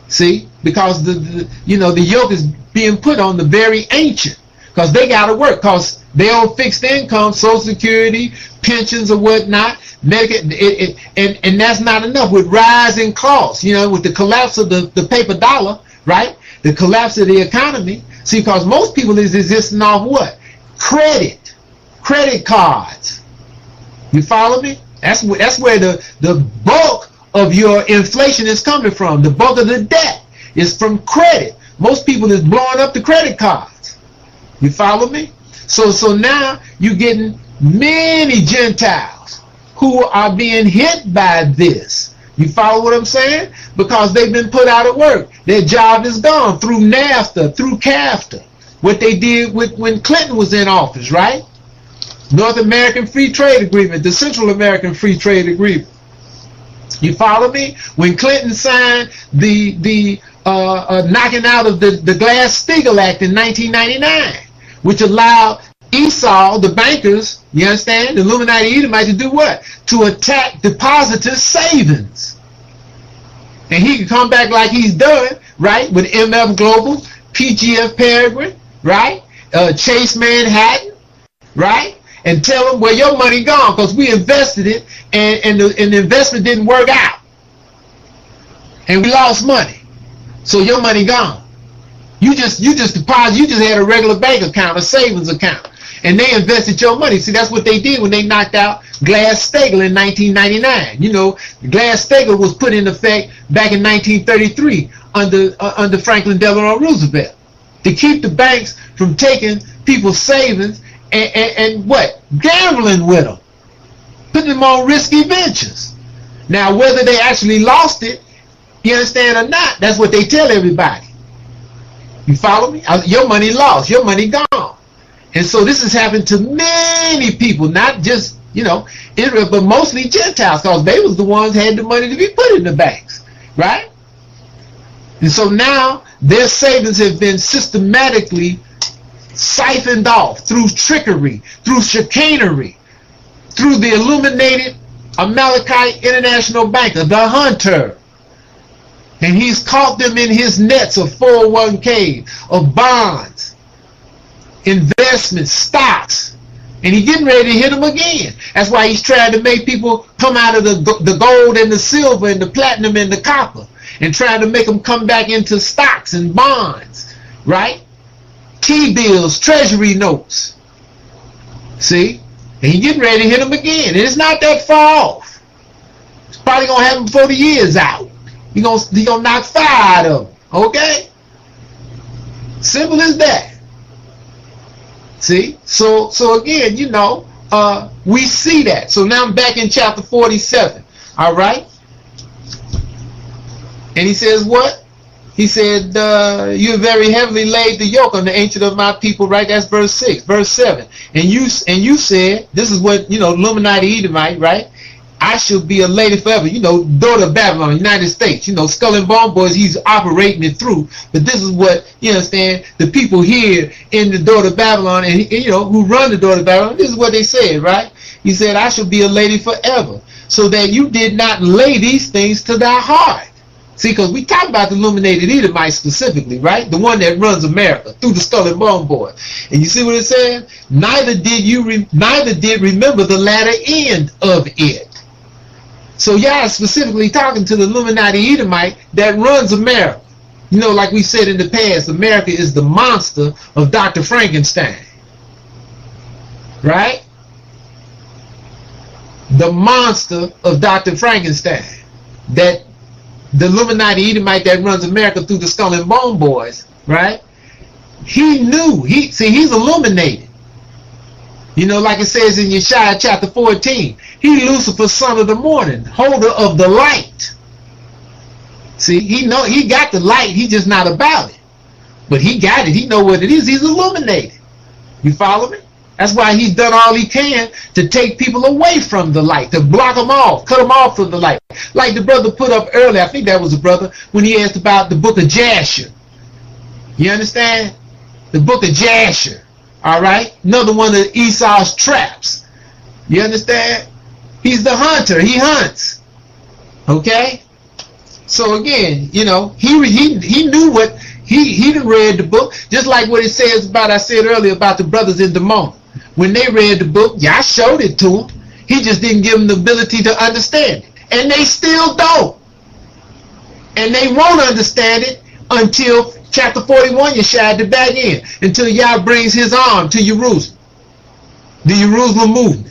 [SPEAKER 1] See, because the yoke is being put on the very ancient, because they got to work, because they on fixed income, Social Security, pensions or whatnot, Medicare, and that's not enough. With rising costs, with the collapse of the paper dollar, right? The collapse of the economy. See, because most people is existing off what? Credit cards. You follow me? That's where the bulk of your inflation is coming from. The bulk of the debt is from credit. Most people is blowing up the credit cards. You follow me? So now you're getting many Gentiles who are being hit by this. You follow what I'm saying? Because they've been put out of work. Their job is gone through NAFTA, through CAFTA. What they did when Clinton was in office, right? North American Free Trade Agreement, the Central American Free Trade Agreement. You follow me? When Clinton signed the knocking out of the Glass-Steagall Act in 1999, which allowed Esau, the bankers, you understand, the Illuminati Edomites, to do what? To attack depositors' savings. And he can come back like he's done, right? With MF Global, PGF Peregrine, right? Chase Manhattan, right? And tell them, well, your money gone because we invested it and the investment didn't work out. And we lost money. So your money gone. You just deposit, you just had a regular bank account, a savings account. And they invested your money. See, that's what they did when they knocked out Glass-Steagall in 1999. Glass-Steagall was put in effect back in 1933 under Franklin Delano Roosevelt to keep the banks from taking people's savings and what? Gambling with them. Putting them on risky ventures. Now, whether they actually lost it, you understand, or not, that's what they tell everybody. You follow me? Your money lost. Your money gone. And so this has happened to many people, not just, Israel, but mostly Gentiles, because they was the ones who had the money to be put in the banks, right? And so now their savings have been systematically siphoned off through trickery, through chicanery, through the illuminated Amalekite international banker, the hunter. And he's caught them in his nets of 401k, of bonds, investments, stocks, and he's getting ready to hit them again. That's why he's trying to make people come out of the gold and the silver and the platinum and the copper and trying to make them come back into stocks and bonds, right? T-bills, treasury notes. See? And he's getting ready to hit them again. And it's not that far off. It's probably going to happen before the year's out. He's gonna knock 5 out of them. Okay? Simple as that. See? So again, we see that. So now I'm back in chapter 47. All right? And he says what? He said, you have very heavily laid the yoke on the ancient of my people, right? That's verse 6. Verse 7. And you said, this is what, Illuminati Edomite, right? I shall be a lady forever. Daughter of Babylon, United States. Skull and Bone Boys, he's operating it through. But this is what, you understand, the people here in the Daughter of Babylon and who run the Daughter of Babylon, this is what they said, right? He said, I shall be a lady forever, so that you did not lay these things to thy heart. See, because we talk about the illuminated Edomites specifically, right? The one that runs America through the Skull and Bone Boys. And you see what it says? Neither did remember the latter end of it. So y'all specifically talking to the Illuminati Edomite that runs America. Like we said in the past, America is the monster of Dr. Frankenstein. Right? The monster of Dr. Frankenstein. That the Illuminati Edomite that runs America through the Skull and Bone Boys, right? He knew. He's illuminated. Like it says in Yeshaya chapter 14, he Lucifer, son of the morning, holder of the light. See, he got the light, he's just not about it. But he got it, he know what it is, he's illuminated. You follow me? That's why he's done all he can to take people away from the light, to block them off, cut them off from the light. Like the brother put up earlier, I think that was the brother, when he asked about the book of Jasher. You understand? The book of Jasher. All right? Another one of Esau's traps. You understand? He's the hunter. He hunts. Okay? So again, you know, he knew what, he read the book, just like what it says about, I said earlier about the brothers in Demona. When they read the book, yeah, I showed it to them. He just didn't give them the ability to understand it. And they still don't. And they won't understand it until chapter 41, Yeshua the back in. Until Yah brings his arm to Jerusalem. The Jerusalem movement.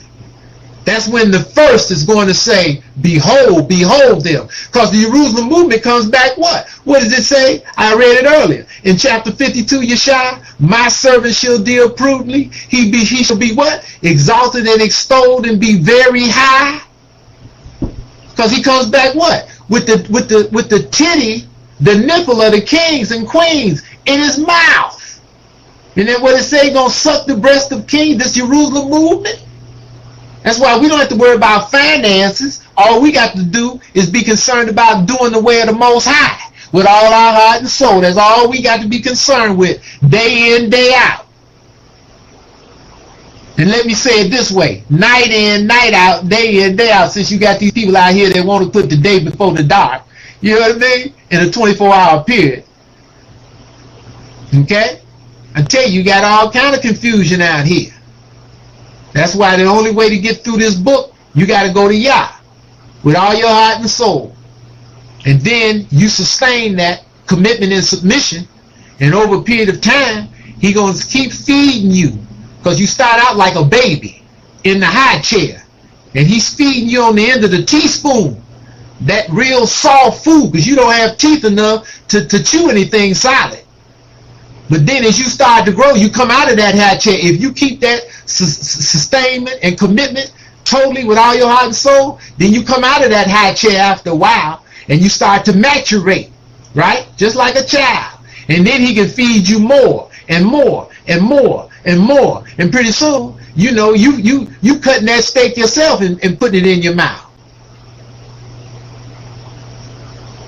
[SPEAKER 1] That's when the first is going to say, behold, behold them. Because the Jerusalem movement comes back what? What does it say? I read it earlier. In chapter 52, Yeshua, my servant shall deal prudently. He shall be what? Exalted and extolled and be very high. Because he comes back what? With the titty, the nipple of the kings and queens in his mouth. And then what it say? Gonna suck the breast of kings, this Jerusalem movement? That's why we don't have to worry about finances. All we got to do is be concerned about doing the way of the Most High with all our heart and soul. That's all we got to be concerned with, day in, day out. And let me say it this way, night in, night out, day in, day out, since you got these people out here that want to put the day before the dark, you know what I mean, in a 24-hour period. Okay? I tell you, you got all kind of confusion out here. That's why the only way to get through this book, you got to go to Yah with all your heart and soul. And then you sustain that commitment and submission. And over a period of time, he's going to keep feeding you. Because you start out like a baby in the high chair. And he's feeding you on the end of the teaspoon. That real soft food. Because you don't have teeth enough to chew anything solid. But then as you start to grow, you come out of that high chair. If you keep that sustainment and commitment totally with all your heart and soul, then you come out of that high chair after a while and you start to maturate, right? Just like a child. And then he can feed you more and more and more and more. And pretty soon, you know, you cutting that steak yourself and putting it in your mouth.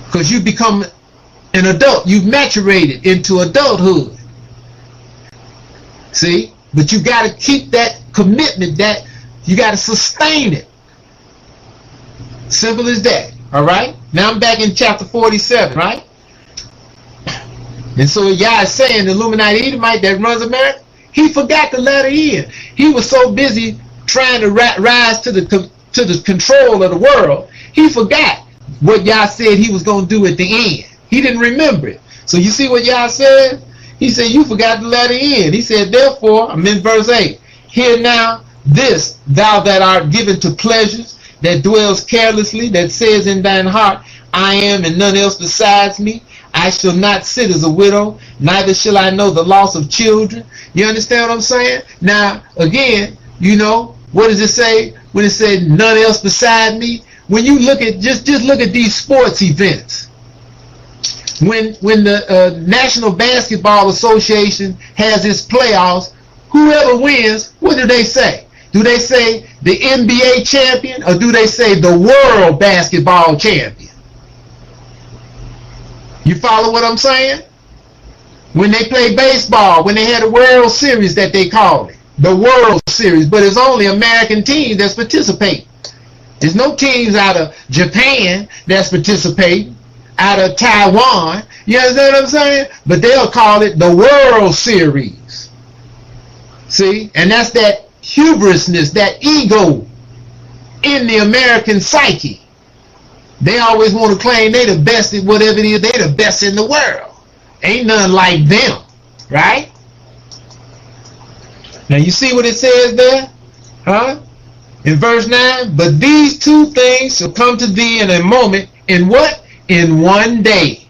[SPEAKER 1] Because you become an adult. You've maturated into adulthood. See? But you got to keep that commitment, that you got to sustain it. Simple as that. All right? Now I'm back in chapter 47, right? And so Yah is saying the Illuminati Edomite that runs America, he forgot to let her in. He was so busy trying to rise to the control of the world, he forgot what Yah said he was going to do at the end. He didn't remember it. So you see what Yah said? He said, you forgot to let her in. He said, therefore, I'm in verse 8, hear now this, thou that art given to pleasures, that dwells carelessly, that says in thine heart, I am and none else besides me. I shall not sit as a widow, neither shall I know the loss of children. You understand what I'm saying? Now, again, you know, what does it say when it said none else beside me? When you look at, just look at these sports events. When the National Basketball Association has its playoffs, whoever wins, what do they say? Do they say the NBA champion or do they say the world basketball champion? You follow what I'm saying? When they play baseball, when they had a World Series that they called it, the World Series, but it's only American teams that's participating. There's no teams out of Japan that's participating. Out of Taiwan, you understand what I'm saying? But they'll call it the World Series. See? And that's that hubrisness, that ego in the American psyche. They always want to claim they're the best at whatever it is, they're the best in the world. Ain't none like them, right? Now you see what it says there? Huh? In verse 9, but these two things shall come to thee in a moment. In what? In one day.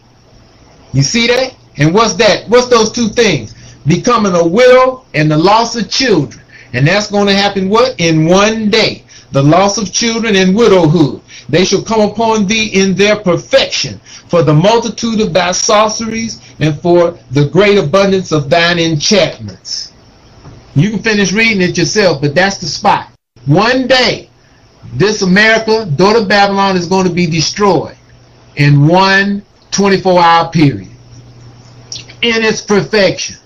[SPEAKER 1] You see that? And what's that? What's those two things? Becoming a widow and the loss of children. And that's going to happen what? In one day. The loss of children and widowhood. They shall come upon thee in their perfection, for the multitude of thy sorceries and for the great abundance of thine enchantments. You can finish reading it yourself, but that's the spot. One day, this America, daughter Babylon, is going to be destroyed in one 24-hour period in its perfection.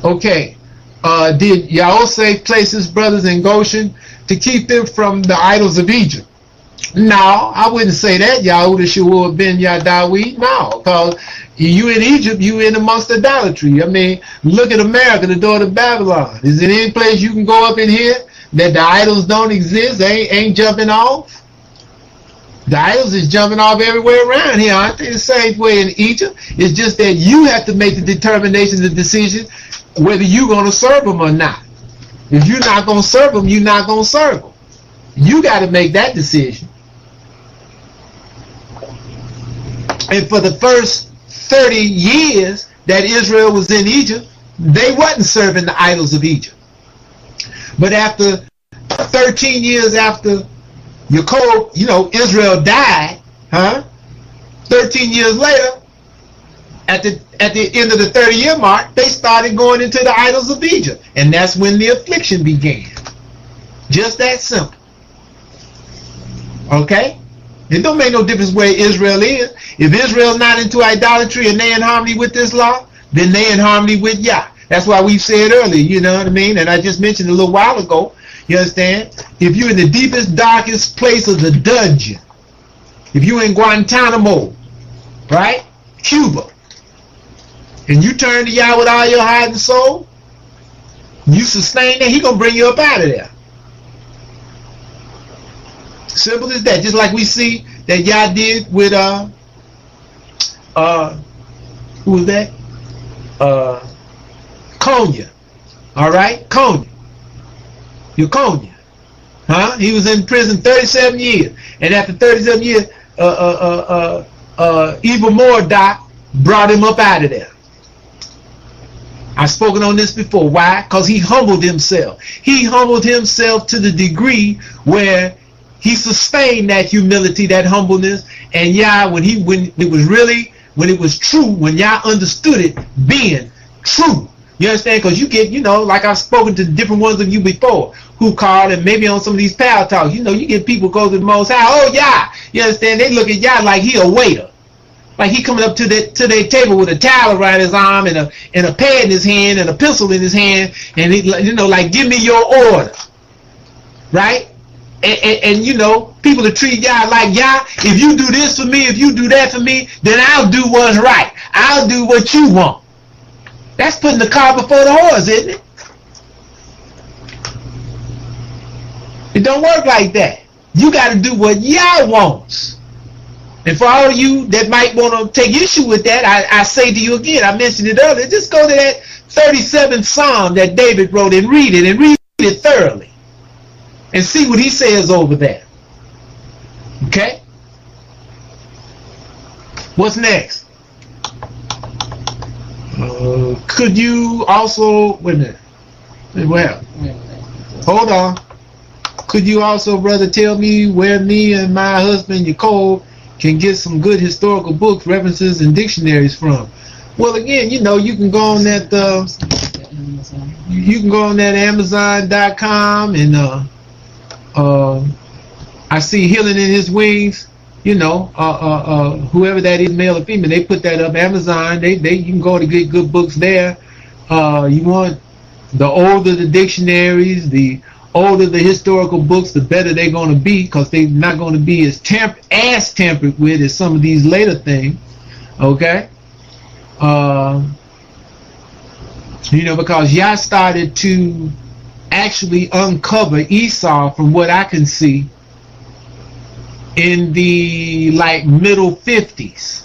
[SPEAKER 1] Okay. Did Yahweh place his brothers in Goshen to keep them from the idols of Egypt? No, I wouldn't say that. Yahudah ben Yadawi. No, because you in Egypt, you in amongst idolatry. I mean, look at America, the daughter of Babylon. Is there any place you can go up in here that the idols don't exist? They ain't jumping off. The idols is jumping off everywhere around here. Aren't they the same way in Egypt? It's just that you have to make the determination, the decision, whether you're going to serve them or not. If you're not going to serve them, you're not going to serve them. You got to make that decision. And for the first 30 years that Israel was in Egypt, they wasn't serving the idols of Egypt. But after 13 years after Yaakov, Israel died, 13 years later, at the end of the 30-year mark, they started going into the idols of Egypt. And that's when the affliction began. Just that simple. Okay? It don't make no difference where Israel is. If Israel's not into idolatry and they in harmony with this law, then they in harmony with Yah. That's why we said earlier, you know what I mean? And I just mentioned a little while ago, you understand? If you're in the deepest, darkest place of the dungeon, if you're in Guantanamo, right? Cuba, and you turn to Yah with all your heart and soul, you sustain that, He gonna bring you up out of there. Simple as that. Just like we see that Yah did with who was that? Konya. All right, Konya. Konya. He was in prison 37 years, and after 37 years, Evil Mordok brought him up out of there. I've spoken on this before. Why? Because he humbled himself. He humbled himself to the degree where he sustained that humility, that humbleness, and Yah, when it was true, when Yah understood it being true. You understand? Because you get, like I've spoken to different ones of you before who called, and maybe on some of these power talks, you get people go to the Most High, oh Yah, you understand? They look at Yah like he a waiter. Like he coming up to their table with a towel around his arm and a pad in his hand and a pencil in his hand, and he, like, give me your order, right? And people that treat Yah like, Yah, if you do this for me, if you do that for me, then I'll do what's right. I'll do what you want. That's putting the cart before the horse, isn't it? It don't work like that. You got to do what Yah wants. And for all of you that might want to take issue with that, I say to you again, I mentioned it earlier, just go to that 37th Psalm that David wrote and read it thoroughly. And see what he says over there. Okay? What's next? Could you also, wait a minute. Well, hold on. Could you also, brother, tell me where me and my husband, Yaakov, can get some good historical books, references, and dictionaries from? Well, again, you can go on that Amazon.com, and I see Healing in His Wings, whoever that is, male or female, they put that up. Amazon, you can go to get good books there. You want the older the dictionaries, the older the historical books, the better they're going to be, because they're not going to be as tampered with as some of these later things. Okay? Because Yah started to actually uncover Esau, from what I can see, in the middle 50s.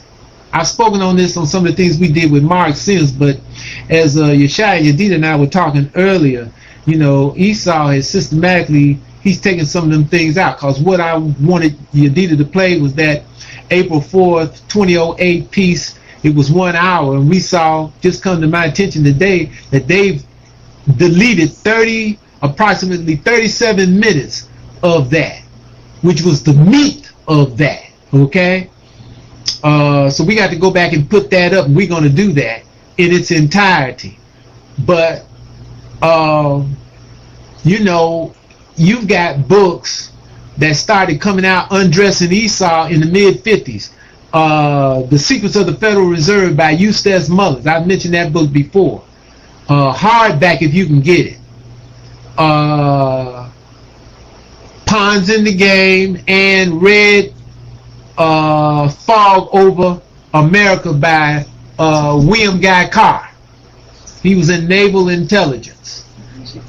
[SPEAKER 1] I've spoken on this on some of the things we did with Mark Sims, but as Yeshaya Yedida and I were talking earlier, Esau has systematically, he's taken some of them things out, because what I wanted Yedida to play was that April 4th, 2008 piece. It was 1 hour, and we saw, just come to my attention today, that they've deleted approximately 37 minutes of that, which was the meat of that. Okay? So we got to go back and put that up, and we're going to do that in its entirety. But You know, you've got books that started coming out, Undressing Esau, in the mid-50s. The Secrets of the Federal Reserve by Eustace Mullins. I've mentioned that book before. Hardback if you can get it. Pawns in the Game, and read Fog Over America by William Guy Carr. He was in Naval Intelligence. You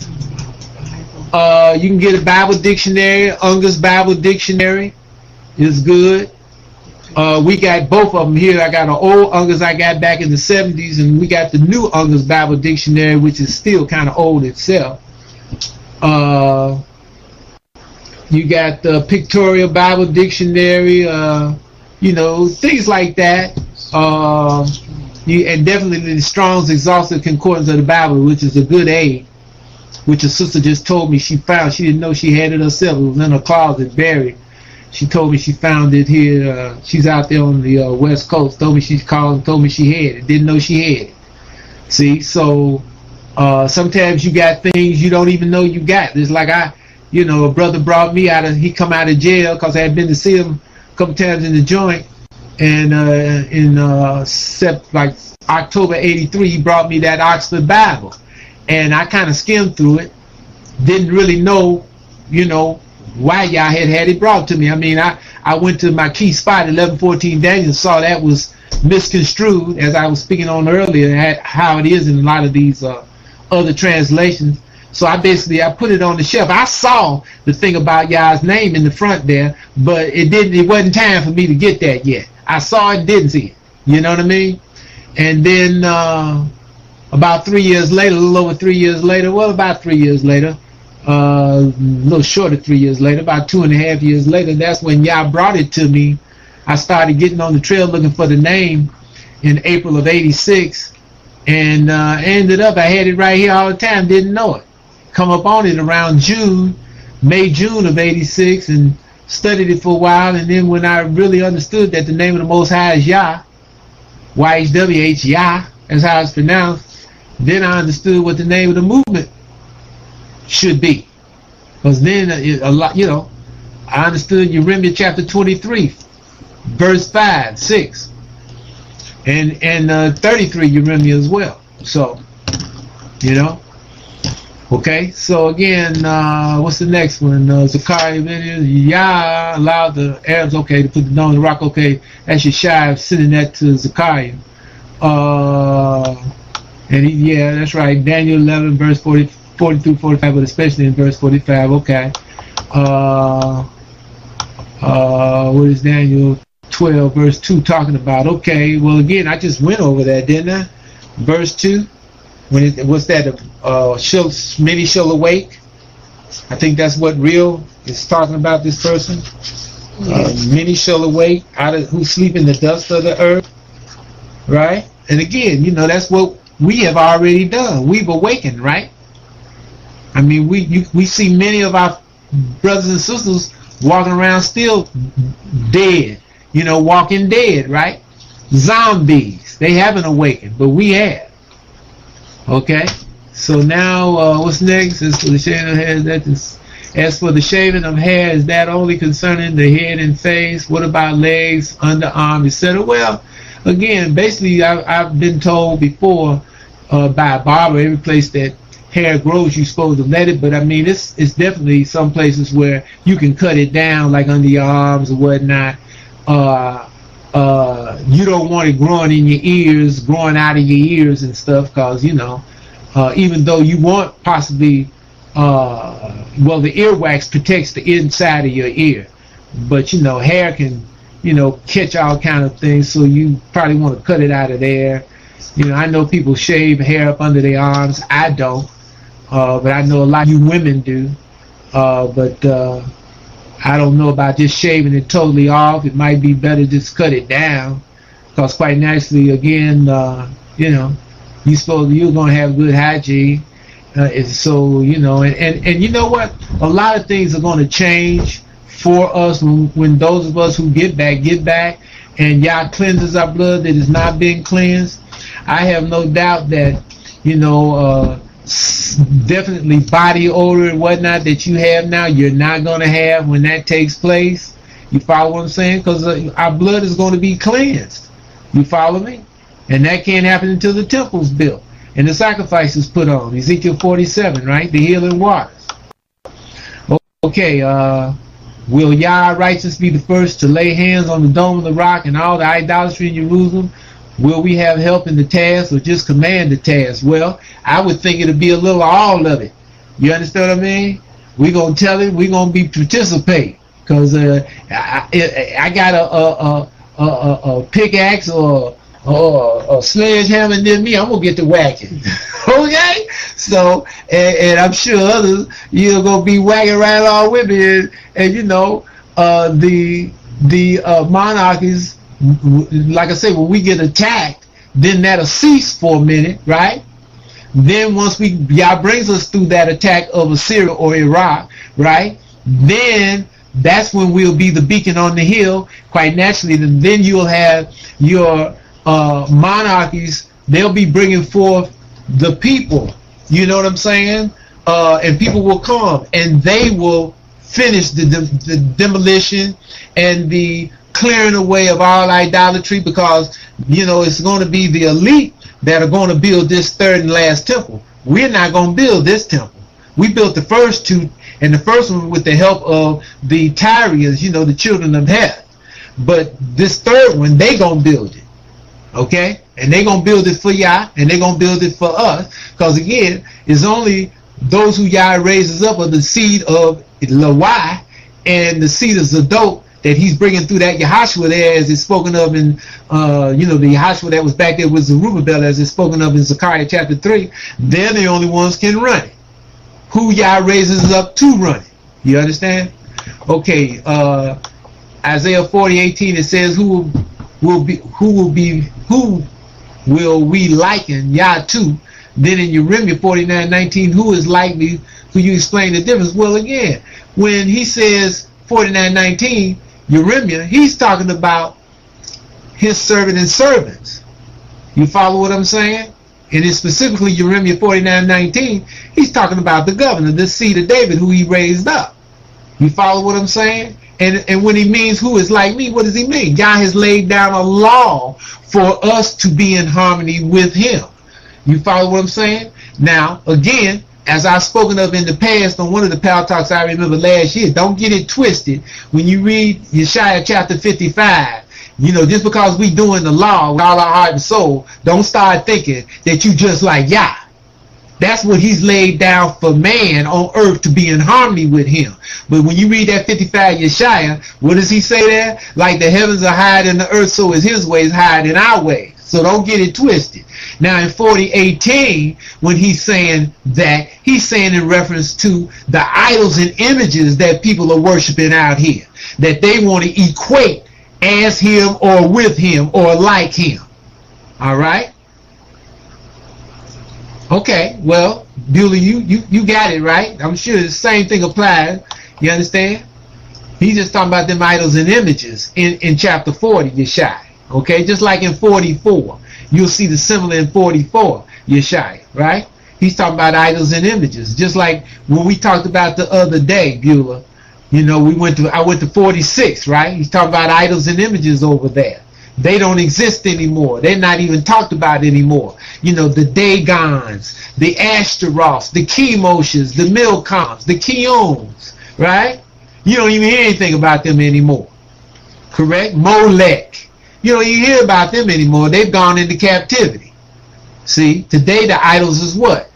[SPEAKER 1] can get a Bible dictionary. Unger's Bible Dictionary is good. We got both of them here. I got an old Unger's I got back in the 70s, and we got the new Unger's Bible Dictionary, which is still kind of old itself. You got the Pictorial Bible Dictionary, you know, things like that. And definitely the Strong's Exhaustive Concordance of the Bible, which is a good aid, which a sister just told me she found. She didn't know she had it herself. It was in her closet, buried. She told me she found it here. She's out there on the West Coast. Told me she called and told me she had it. Didn't know she had it. See, so sometimes you got things you don't even know you got. It's like you know, a brother brought me out of, he come out of jail because I had been to see him a couple times in the joint, and in like October '83, he brought me that Oxford Bible, and I kind of skimmed through it, didn't really know, you know, why y'all had it brought to me. I mean, I went to my key spot, 1114 Daniel, saw that was misconstrued, as I was speaking on earlier, how it is in a lot of these other translations. So I put it on the shelf. I saw the thing about y'all's name in the front there, but it wasn't time for me to get that yet. I saw it, didn't see it. You know what I mean? And then about 3 years later, a little over 3 years later, well, about 3 years later, a little short of 3 years later, about 2.5 years later, that's when y'all brought it to me. I started getting on the trail looking for the name in April of '86, and ended up, I had it right here all the time, didn't know it. Come up on it around May-June of '86, and studied it for a while, and then when I really understood that the name of the Most High is Yah, Y-H-W-H, Yah, that's how it's pronounced, then I understood what the name of the movement should be. Because then a lot, you know, I understood Jeremiah chapter 23, verse 5, 6, and 33 Jeremiah as well. So, you know. Okay, so again, what's the next one? Zechariah, Yah allowed the Arabs, okay, to put the dome in the rock, okay, that's Yeshai sending that to Zechariah. Yeah, that's right, Daniel 11, verse 40 through 45, but especially in verse 45, okay. What is Daniel 12, verse 2 talking about? Okay, well, again, I just went over that, didn't I? Verse 2. What's that? Many shall awake. I think that's what Real is talking about. This person, many shall awake out of who sleep in the dust of the earth. Right? And again, you know, that's what we have already done. We've awakened, right? I mean, we see many of our brothers and sisters walking around still dead. You know, walking dead, right? Zombies. They haven't awakened, but we have. Okay, so now what's next? As for the shaving of hair, as for the shaving of hair, is that only concerning the head and face? What about legs, underarm, etc.? Well, again, basically, I've been told before by a barber, every place that hair grows, you're supposed to let it. But I mean, it's definitely some places where you can cut it down, like under your arms or whatnot. You don't want it growing in your ears, growing out of your ears and stuff, because, you know, even though you want possibly, well, the earwax protects the inside of your ear, but, you know, hair can, you know, catch all kind of things, so you probably want to cut it out of there. You know, I know people shave hair up under their arms. I don't, but I know a lot of you women do, but I don't know about just shaving it totally off. It might be better just cut it down, because quite naturally, again, you know, you're going to have good hygiene. So, you know, and you know what? A lot of things are going to change for us when those of us who get back, and Yah cleanses our blood that is not being cleansed. I have no doubt that, you know, definitely body odor and whatnot that you have now, you're not going to have when that takes place. You follow what I'm saying? Because our blood is going to be cleansed. You follow me? And that can't happen until the temple's built and the sacrifice is put on. Ezekiel 47, right? The healing waters. Okay, will Yah righteous be the first to lay hands on the dome of the rock and all the idolatry in Jerusalem? Will we have help in the task or just command the task? Well, I would think it'll be a little all of it. You understand what I mean? We're going to tell it, we're going to be participate. Because I got a pickaxe or a sledgehammer near me, I'm going to get to whacking. Okay? So, and I'm sure others, you're going to be whacking right along with me. And you know, the monarchies, like I say, when we get attacked, then that'll cease for a minute, right? Then once Yah brings us through that attack of Assyria or Iraq, right? Then that's when we'll be the beacon on the hill, quite naturally. And then you'll have your monarchies, they'll be bringing forth the people, you know what I'm saying? And people will come and they will finish the demolition and the clearing away of all idolatry, because you know it's going to be the elite that are going to build this third and last temple. We're not going to build this temple. We built the first two, and the first one with the help of the Tyrians, you know, the children of Heth. But this third one, they going to build it. Okay? And they going to build it for Yah, and they going to build it for us. Because again, it's only those who Yah raises up of the seed of Lawai and the seed of Zadok that he's bringing through that Yahushua there, as it's spoken of in, you know, the Yahushua that was back there with Zerubbabel, as it's spoken of in Zechariah chapter 3. They're the only ones can run it. Who Yah raises up to run it. You understand? Okay, Isaiah 40:18, it says, who will we liken Yah to? Then in Jeremiah 49:19, who is like me? Who you explain the difference? Well, again, when he says 49:19, Jeremiah, he's talking about his servant and servants. You follow what I'm saying? And it's specifically Jeremiah 49:19, he's talking about the governor, the seed of David, who he raised up. You follow what I'm saying? And when he means who is like me, what does he mean? God has laid down a law for us to be in harmony with him. You follow what I'm saying? Now, again, as I've spoken of in the past on one of the Power Talks I remember last year, don't get it twisted. When you read Yeshaya chapter 55, you know, just because we doing the law with all our heart and soul, don't start thinking that you just like Yah. That's what he's laid down for man on earth, to be in harmony with him. But when you read that 55 Yeshaya, what does he say there? Like the heavens are higher than the earth, so is his ways higher than our ways. So don't get it twisted. Now in 40:18, when he's saying that, he's saying in reference to the idols and images that people are worshiping out here, that they want to equate as him or with him or like him. All right? Okay, well, Beulah, you got it, right? I'm sure the same thing applies. You understand? He's just talking about them idols and images in chapter 40, Yeshaya. Okay, just like in 44. You'll see the similar in 44, Yeshaya, right? He's talking about idols and images. Just like when we talked about the other day, Beulah, you know, I went to 46, right? He's talking about idols and images over there. They don't exist anymore. They're not even talked about anymore. You know, the Dagons, the Ashtaroths, the Chemoshs, the Milcoms, the Keons, right? You don't even hear anything about them anymore. Correct? Molech. You don't even hear about them anymore. They've gone into captivity. See, today the idols is what?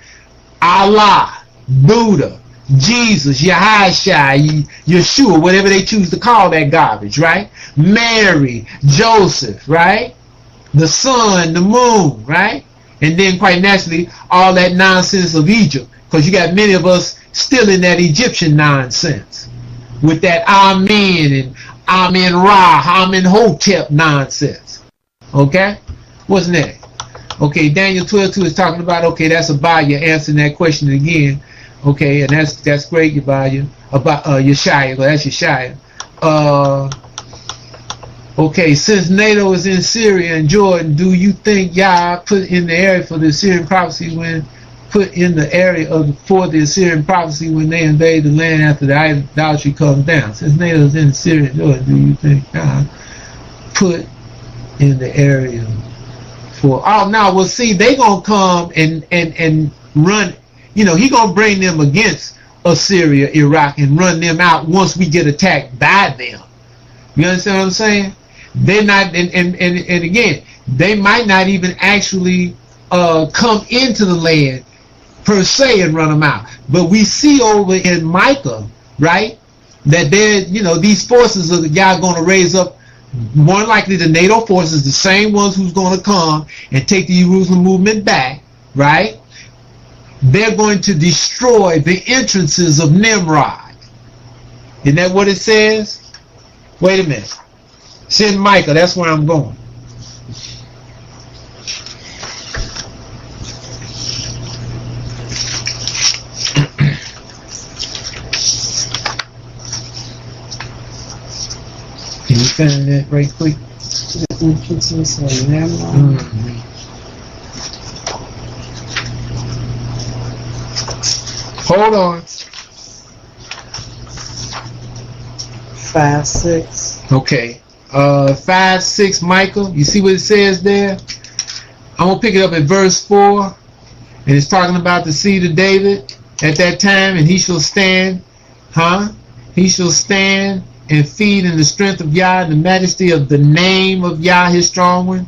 [SPEAKER 1] Allah, Buddha, Jesus, Yahashua, Yeshua, whatever they choose to call that garbage, right? Mary, Joseph, right? The sun, the moon, right? And then quite naturally, all that nonsense of Egypt, because you got many of us still in that Egyptian nonsense with that Amen and Amen Ra, Amen Hotep nonsense. Okay? What's next? Okay, Daniel 12:2 is talking about, okay, that's Abaya answering that question again. Okay, and that's great, Abaya. About Yeshaya, well, that's Yeshaya. Okay, since NATO is in Syria and Jordan, do you think Yah put in the area for the Syrian prophecy when put in the area of for the Assyrian prophecy when they invade the land after the idolatry comes down? Since Nedo's in Syria, do you think God put in the area for? Oh, now we'll see. They gonna come and run. You know, he gonna bring them against Assyria, Iraq, and run them out once we get attacked by them. You understand what I'm saying? They're not, and again, they might not even actually come into the land per se and run them out. But we see over in Micah, right, that they're, you know, these forces of the guy going to raise up, more likely the NATO forces, the same ones who's going to come and take the Jerusalem movement back, right? They're going to destroy the entrances of Nimrod. Isn't that what it says? Wait a minute. It's in Micah. That's where I'm going. Can you find that right quick?
[SPEAKER 2] The entrances of Nimrod.
[SPEAKER 1] Hold on.
[SPEAKER 2] 5:6.
[SPEAKER 1] Okay. 5:6, Michael. You see what it says there? I'm gonna pick it up at verse 4, and it's talking about the seed of David at that time, and he shall stand, He shall stand and feed in the strength of Yah, in the majesty of the name of Yah, his strong one,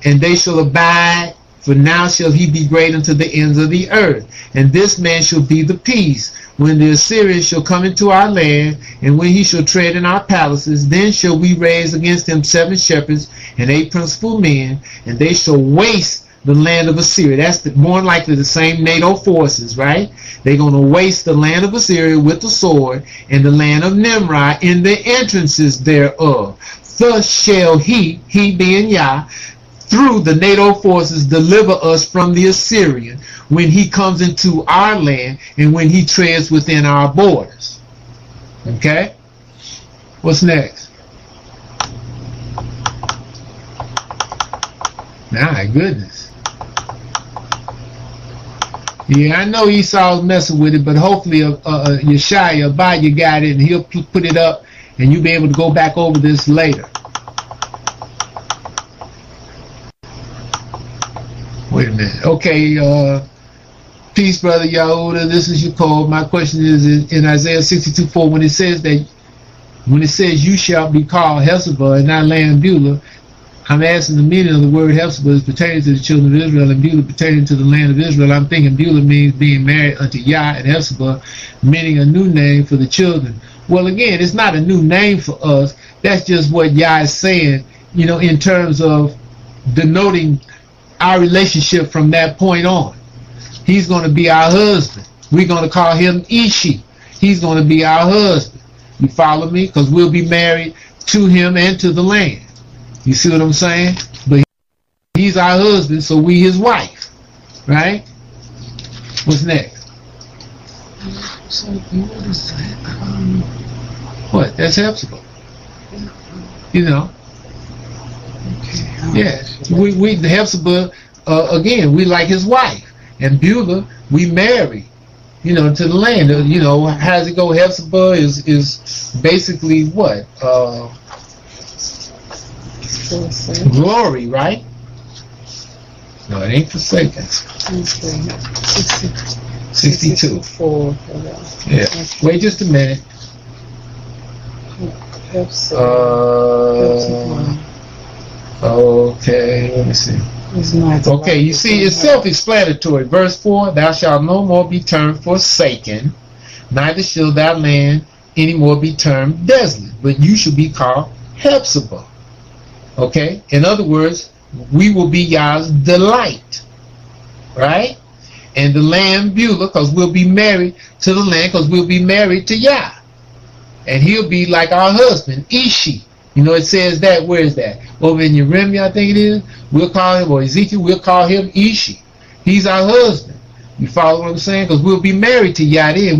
[SPEAKER 1] and they shall abide. For now shall he be great unto the ends of the earth. And this man shall be the peace. When the Assyrians shall come into our land, and when he shall tread in our palaces, then shall we raise against him 7 shepherds and 8 principal men, and they shall waste the land of Assyria. That's more likely the same NATO forces, right? They're going to waste the land of Assyria with the sword, and the land of Nimrod in the entrances thereof. Thus shall he being Yah, through the NATO forces deliver us from the Assyrian when he comes into our land and when he treads within our borders. Okay? What's next? My goodness. Yeah, I know Esau's messing with it, but hopefully Yeshaya, Abaya got it, and he'll put it up, and you'll be able to go back over this later. Wait a minute. Okay, peace, brother Yahuda. This is your call. My question is in Isaiah 62:4, when it says you shall be called Hephzibah and not land of Beulah, I'm asking the meaning of the word Hephzibah is pertaining to the children of Israel and Beulah pertaining to the land of Israel. I'm thinking Beulah means being married unto Yah, and Hephzibah meaning a new name for the children. Well, again, it's not a new name for us. That's just what Yah is saying, you know, in terms of denoting our relationship from that point on. He's going to be our husband. We're going to call him Ishi. He's going to be our husband. You follow me? Because we'll be married to him and to the land. You see what I'm saying? But he's our husband, so we his wife. Right? What's next?
[SPEAKER 2] So what is that?
[SPEAKER 1] What? That's Hephzibah. You know. Yeah, we the Hephzibah, again, we like his wife, and Beulah we marry, you know, to the land. You know, how does it go? Hephzibah is basically what? Glory, right? No, it ain't forsaken. 62. Yeah. Wait just a minute. Okay, let me see. Okay, you see, it's self-explanatory. Verse 4, thou shalt no more be termed forsaken, neither shall thy land any more be termed desolate, but you shall be called Hephzibah. Okay? In other words, we will be Yah's delight. Right? And the land Beulah, because we'll be married to the land, because we'll be married to Yah. And he'll be like our husband, Ishi. You know, it says that, where is that? Over in Jeremiah, I think it is. We'll call him, or Ezekiel, we'll call him Ishi. He's our husband. You follow what I'm saying? Because we'll be married to Yahweh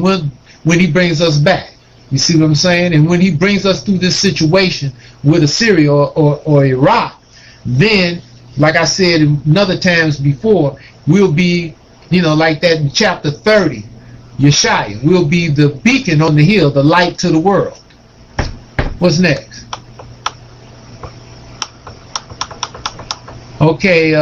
[SPEAKER 1] when he brings us back. You see what I'm saying? And when he brings us through this situation with Assyria or Iraq, then, like I said in other times before, we'll be You know, like that in chapter 30, Yeshaya will be the beacon on the hill, the light to the world. What's next? Okay,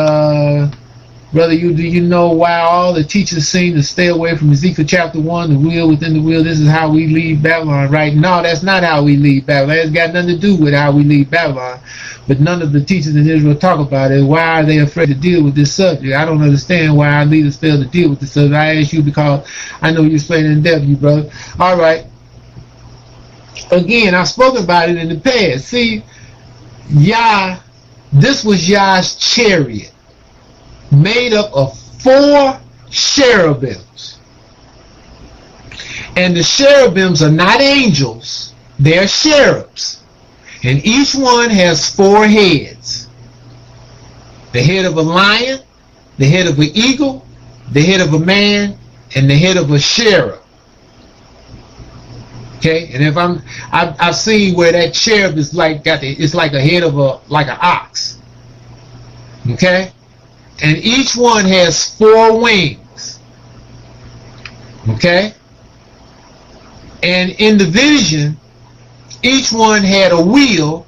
[SPEAKER 1] brother, do you know why all the teachers seem to stay away from Ezekiel chapter 1, the wheel within the wheel? This is how we leave Babylon, right? No, that's not how we leave Babylon. It's got nothing to do with how we leave Babylon. But none of the teachers in Israel talk about it. Why are they afraid to deal with this subject? I don't understand why our leaders fail to deal with this subject. I ask you because I know you explain it in depth, you brother. All right. Again, I've spoken about it in the past. See, Yah, this was Yah's chariot, made up of 4 cherubims. And the cherubims are not angels, they're cherubs. And each one has 4 heads. The head of a lion, the head of an eagle, the head of a man, and the head of a cherub. Okay, and if I've seen where that cherub is like it's like a head of like an ox. Okay, and each one has 4 wings. Okay, and in the vision, each one had a wheel.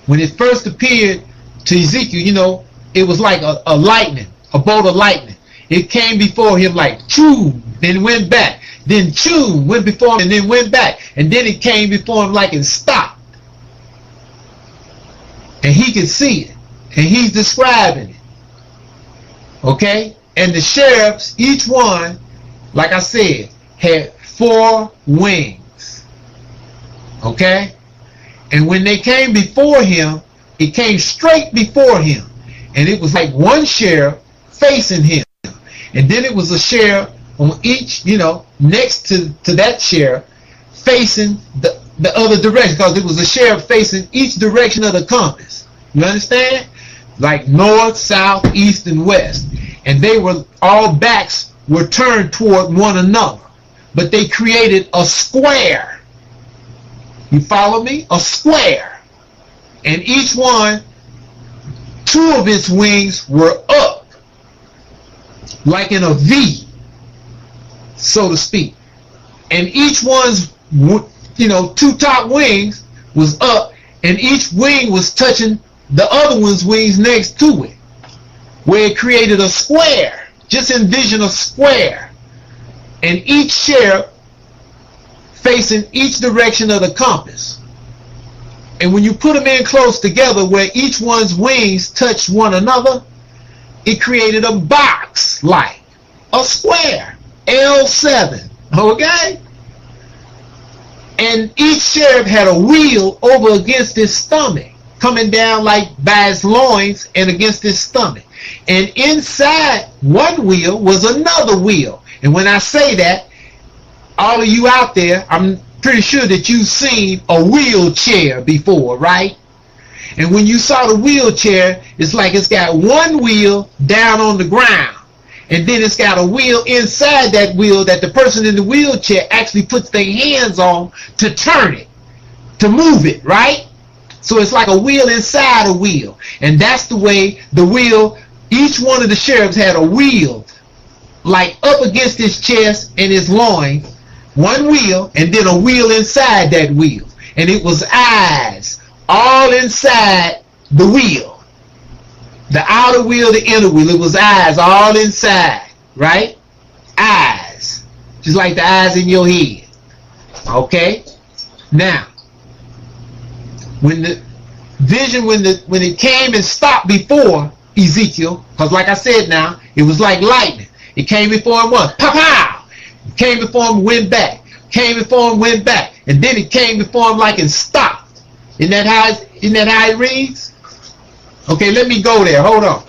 [SPEAKER 1] When it first appeared to Ezekiel, you know, it was like a lightning, a bolt of lightning. It came before him like choo, then went back. Then choo, went before him and then went back. And then it came before him like it stopped. And he could see it. And he's describing it. Okay? And the cherubs, each one, like I said, had 4 wings. Okay? And when they came before him, it came straight before him. And it was like one cherub facing him. And then it was a cherub on each, you know, next to that cherub facing the other direction, because it was a cherub facing each direction of the compass. You understand? Like north, south, east, and west. And they were, all backs were turned toward one another. But they created a square. You follow me? A square. And each one, 2 of its wings were up, like in a V, so to speak. And each one's, you know, 2 top wings was up, and each wing was touching the other one's wings next to it, where it created a square. Just envision a square. And each cherub facing each direction of the compass. And when you put them in close together where each one's wings touch one another, it created a box, like a square, L7, okay? And each cherub had a wheel over against his stomach, coming down like by his loins and against his stomach. And inside one wheel was another wheel. And when I say that, all of you out there, I'm pretty sure that you've seen a wheelchair before, right? And when you saw the wheelchair, it's like it's got one wheel down on the ground, and then it's got a wheel inside that wheel that the person in the wheelchair actually puts their hands on to turn it, to move it, right? So it's like a wheel inside a wheel. And that's the way the wheel, each one of the cherubs had a wheel, like up against his chest and his loins, one wheel, and then a wheel inside that wheel. And it was eyes all inside the wheel. The outer wheel, the inner wheel, it was eyes all inside, right? Eyes. Just like the eyes in your head. Okay? Now, when the vision, when it came and stopped before Ezekiel, because like I said now, it was like lightning. It came before him once. Pow, pow! It came before him, went back. Came before him, went back. And then it came before him like it stopped. Isn't that how it reads? Okay, let me go there. Hold on.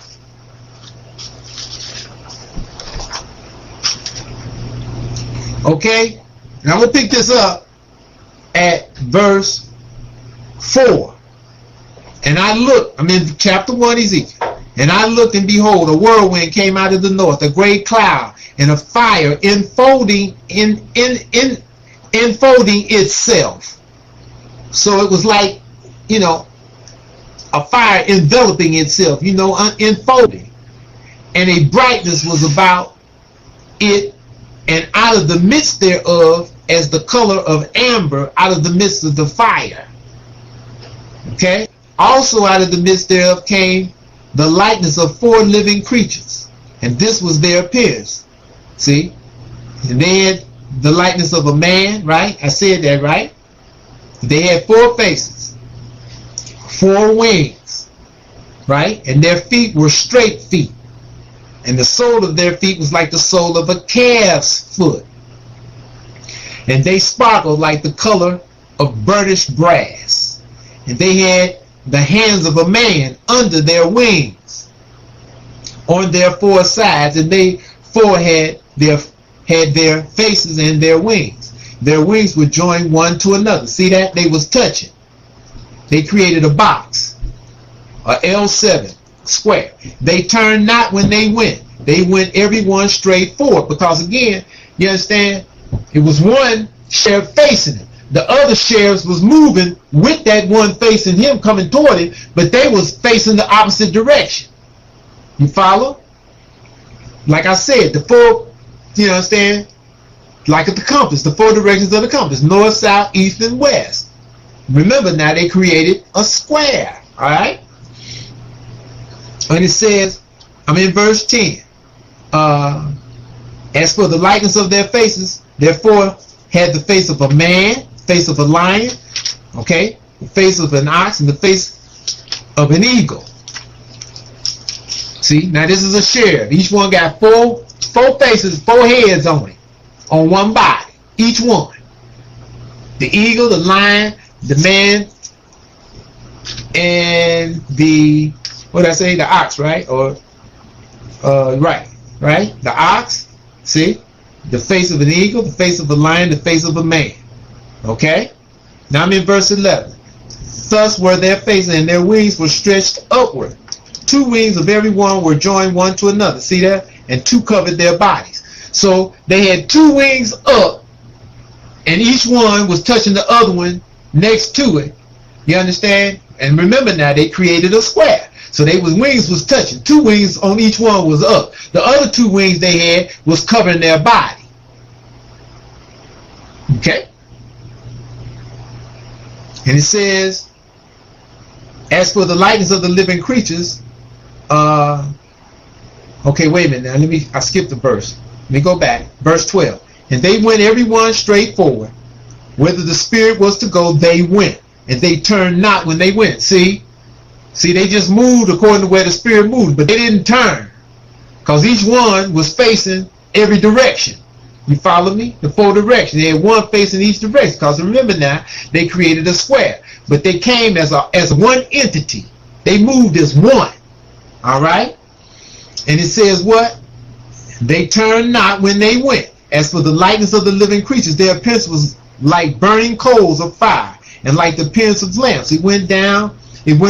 [SPEAKER 1] Okay? And I'm going to pick this up at verse 4. And I looked, I'm in chapter 1 Ezekiel. And I looked, and behold, a whirlwind came out of the north, a great cloud, and a fire enfolding itself. So it was like, you know, a fire enveloping itself, you know, enfolding. And a brightness was about it, and out of the midst thereof as the color of amber out of the midst of the fire. Okay? Also out of the midst thereof came the likeness of 4 living creatures, and this was their appearance. See? And they had the likeness of a man, right? I said that, right? They had 4 faces, 4 wings, right? And their feet were straight feet. And the sole of their feet was like the sole of a calf's foot. And they sparkled like the color of burnished brass. And they had the hands of a man under their wings, on their 4 sides, and they 4 had their faces and their wings. Their wings were joined one to another. See that? They was touching. They created a box, a L7 square. They turned not when they went. They went everyone straight forward, because again, you understand, it was one sheriff facing him. The other sheriffs was moving with that one facing him, coming toward him, but they was facing the opposite direction. You follow? Like I said, the 4, you understand, like at the compass, the 4 directions of the compass, north, south, east, and west. Remember now, they created a square. All right? And it says, I'm in verse 10. As for the likeness of their faces, therefore had the face of a man, face of a lion, okay, the face of an ox, and the face of an eagle. See, now this is a sheriff. Each one got 4 faces, 4 heads on it, on one body, each one. The eagle, the lion, the man, and the, what did I say, the ox, right? Or right, the ox, see, the face of an eagle, the face of a lion, the face of a man. Okay, now I'm in verse 11. Thus were their faces, and their wings were stretched upward. 2 wings of every one were joined one to another. See that? And 2 covered their bodies. So they had 2 wings up, and each one was touching the other one next to it. You understand? And remember now, they created a square. So wings was touching. 2 wings on each one was up. The other 2 wings they had was covering their body. Okay? And it says, as for the likeness of the living creatures, okay, wait a minute now. I skipped the verse. Let me go back. Verse 12. And they went everyone straight forward. Whether the spirit was to go, they went. And they turned not when they went. See, they just moved according to where the spirit moved, but they didn't turn, because each one was facing every direction. You follow me? The 4 directions. They had one facing each direction, because remember now, they created a square, but they came as one entity. They moved as one. All right? And it says what? They turned not when they went. As for the likeness of the living creatures, their appearance was like burning coals of fire, and like the appearance of lamps. It went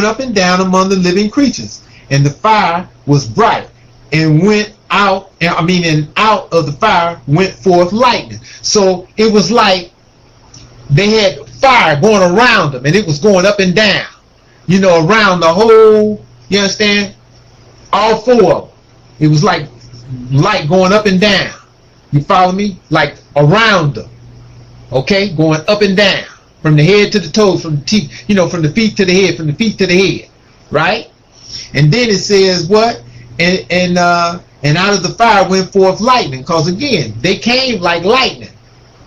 [SPEAKER 1] up and down among the living creatures, and the fire was bright, and out of the fire went forth lightning. So it was like they had fire going around them, and it was going up and down, around the whole, you understand, all 4 of them. It was like light going up and down. You follow me? Like around them. Okay? Going up and down. From the head to the toes, from the teeth, from the feet to the head, from the feet to the head, right? And then it says what? And out of the fire went forth lightning, because again, they came like lightning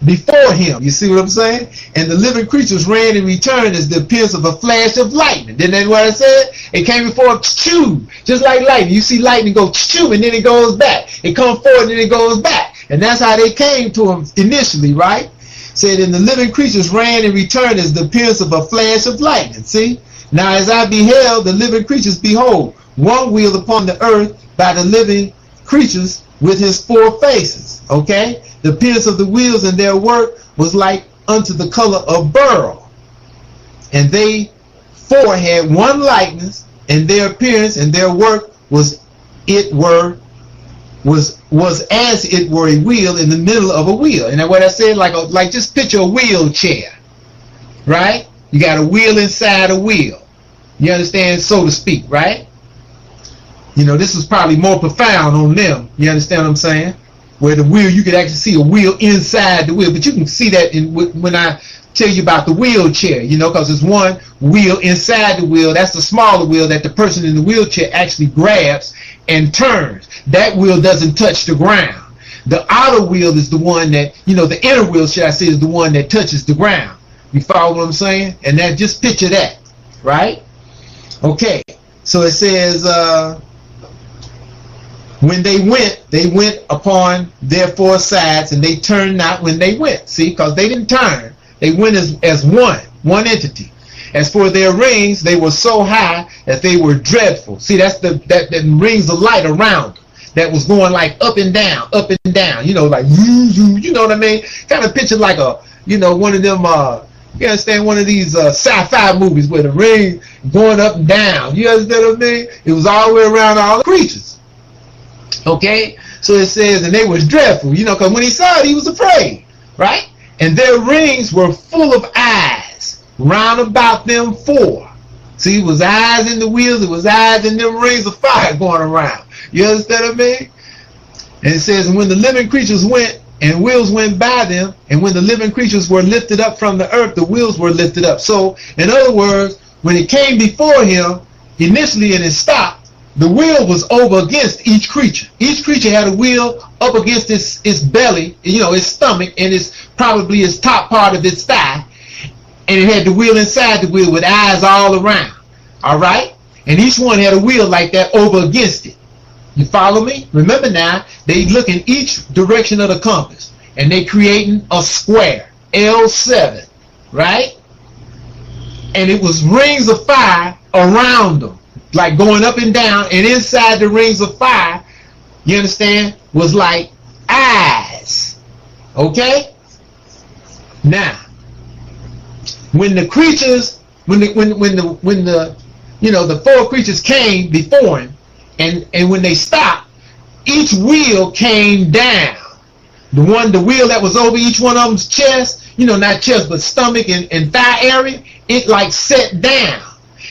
[SPEAKER 1] before him. You see what I'm saying? And the living creatures ran and returned as the appearance of a flash of lightning. Didn't that what I said? It came before, choo, just like lightning. You see lightning go choo, and then it goes back. It comes forward and then it goes back. And that's how they came to him initially, right? Said, and the living creatures ran and returned as the appearance of a flash of lightning. See? Now as I beheld the living creatures, behold, one wheeled upon the earth by the living creatures with his 4 faces. Okay? The appearance of the wheels and their work was like unto the color of beryl. And they 4 had one likeness, and their appearance and their work was as it were a wheel in the middle of a wheel. And what I said, like just picture a wheelchair, right? You got a wheel inside a wheel. You understand, so to speak, right? This is probably more profound on them. You understand what I'm saying? where the wheel, you could actually see a wheel inside the wheel, but you can see that when I tell you about the wheelchair, you know, because there's one wheel inside the wheel. That's the smaller wheel that the person in the wheelchair actually grabs and turns. That wheel doesn't touch the ground. The outer wheel is the one that, you know, the inner wheel, should I say, is the one that touches the ground. You follow what I'm saying? And that, just picture that, right? Okay, so it says, when they went upon their four sides, and they turned not when they went. See, because they didn't turn. They went as one entity. As for their rings, they were so high that they were dreadful. See, that's that rings of light around them that was going like up and down, you know, like, you know what I mean? Kind of picture like a, you know, one of them, you understand, one of these sci-fi movies where the ring going up and down. You understand what I mean? It was all the way around all the creatures. Okay? So it says, and they was dreadful, you know, because when he saw it, he was afraid, right? And their rings were full of eyes, round about them four. See, it was eyes in the wheels, it was eyes in them rings of fire going around. You understand what I mean? And it says, and when the living creatures went, and wheels went by them, and when the living creatures were lifted up from the earth, the wheels were lifted up. So, in other words, when it came before him, initially, and it stopped, the wheel was over against each creature. Each creature had a wheel up against its belly, you know, its stomach, and probably its top part of its thigh. And it had the wheel inside the wheel with eyes all around. All right? And each one had a wheel like that over against it. You follow me? Remember now, they look in each direction of the compass, and they creating a square, L7, right? And it was rings of fire around them, like going up and down, and inside the rings of fire, you understand, was like eyes. Okay? Now, when the creatures, when the you know, the four creatures came before him, and when they stopped, each wheel came down. The wheel that was over each one of them's chest, you know, not chest, but stomach and thigh area, it like set down.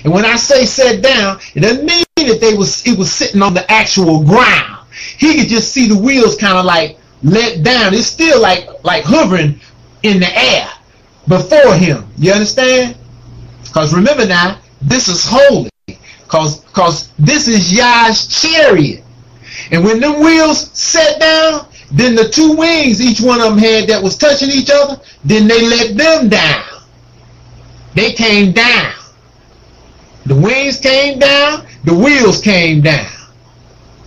[SPEAKER 1] And when I say set down, it doesn't mean that it was sitting on the actual ground. He could just see the wheels kind of like let down. It's still like hovering in the air before him. You understand? Because remember now, this is holy. Because this is Yah's chariot. And when them wheels set down, then the two wings each one of them had that was touching each other, then they let them down. They came down. The wings came down, the wheels came down.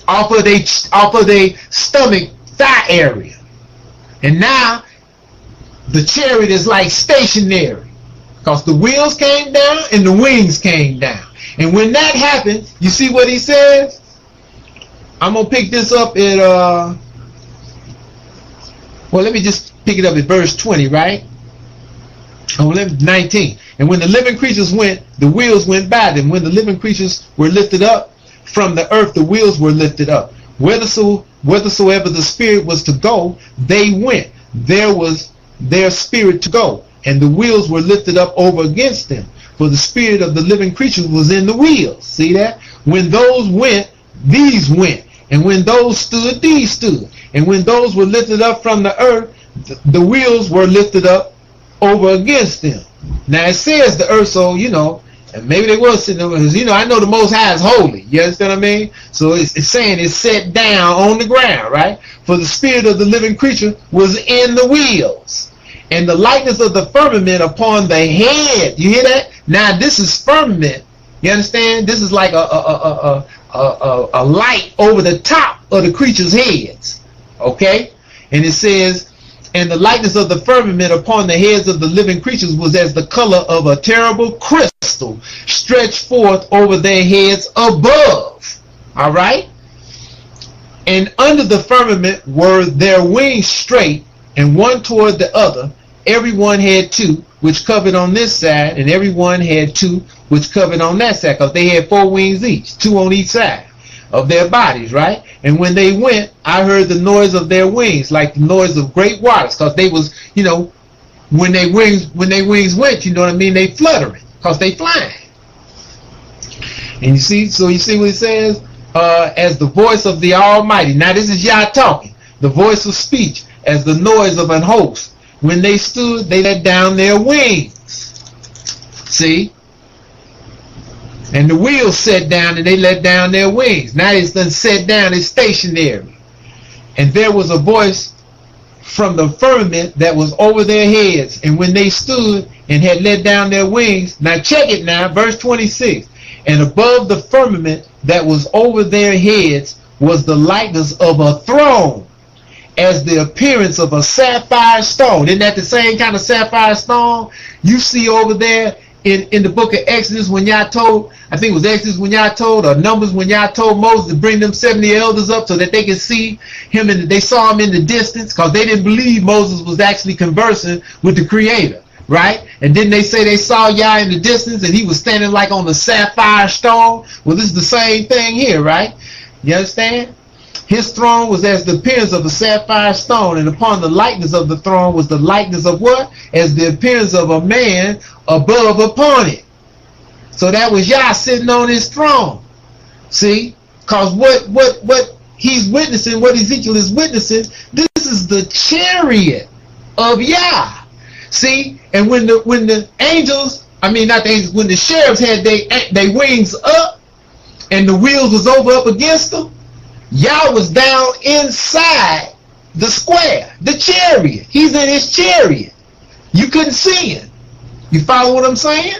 [SPEAKER 1] Off of their stomach thigh area. And now the chariot is like stationary. Because the wheels came down and the wings came down. And when that happened, you see what he says? I'm going to pick this up at, well, let me just pick it up at verse 20, right? Oh, 19. And when the living creatures went, the wheels went by them. When the living creatures were lifted up from the earth, the wheels were lifted up. Whithersoever the spirit was to go, they went. There was their spirit to go. And the wheels were lifted up over against them. For the spirit of the living creatures was in the wheels. See that? When those went, these went. And when those stood, these stood. And when those were lifted up from the earth, the wheels were lifted up over against them. Now it says the earth, so, you know, and maybe they was sitting there, because, you know, I know the Most High is holy. You understand what I mean? So it's saying it's set down on the ground, right? For the spirit of the living creature was in the wheels. And the likeness of the firmament upon the head. You hear that? Now this is firmament. You understand? This is like a light over the top of the creature's heads. Okay? And it says, and the likeness of the firmament upon the heads of the living creatures was as the color of a terrible crystal stretched forth over their heads above. All right? And under the firmament were their wings straight, and one toward the other. Every one had two, which covered on this side, and every one had two, which covered on that side, because they had four wings each, two on each side of their bodies, right? And when they went, I heard the noise of their wings, like the noise of great waters, because they was, you know, when their wings went, you know what I mean, they fluttering, because they flying. And you see, so you see what it says? As the voice of the Almighty. Now this is Yah talking. the voice of speech, as the noise of an host. When they stood, they let down their wings. See? And the wheels set down and they let down their wings. Now it's done set down, it's stationary. And there was a voice from the firmament that was over their heads. And when they stood and had let down their wings, now check it now, verse 26. And above the firmament that was over their heads was the likeness of a throne, as the appearance of a sapphire stone. Isn't that the same kind of sapphire stone you see over there in the book of Exodus, when y'all told, I think it was Exodus when y'all told, or Numbers when y'all told Moses to bring them 70 elders up so that they could see him, and they saw him in the distance, because they didn't believe Moses was actually conversing with the Creator, right? And didn't they say they saw Yah in the distance and he was standing like on the sapphire stone? Well, this is the same thing here, right? You understand? His throne was as the appearance of a sapphire stone, and upon the likeness of the throne was the likeness of what? As the appearance of a man above upon it. So that was Yah sitting on his throne. See? Because what he's witnessing, what Ezekiel is witnessing, this is the chariot of Yah. See? And when the angels, I mean not the angels, when the sheriffs had their wings up and the wheels was over up against them, Yah was down inside the square, the chariot. He's in his chariot. You couldn't see him. You follow what I'm saying?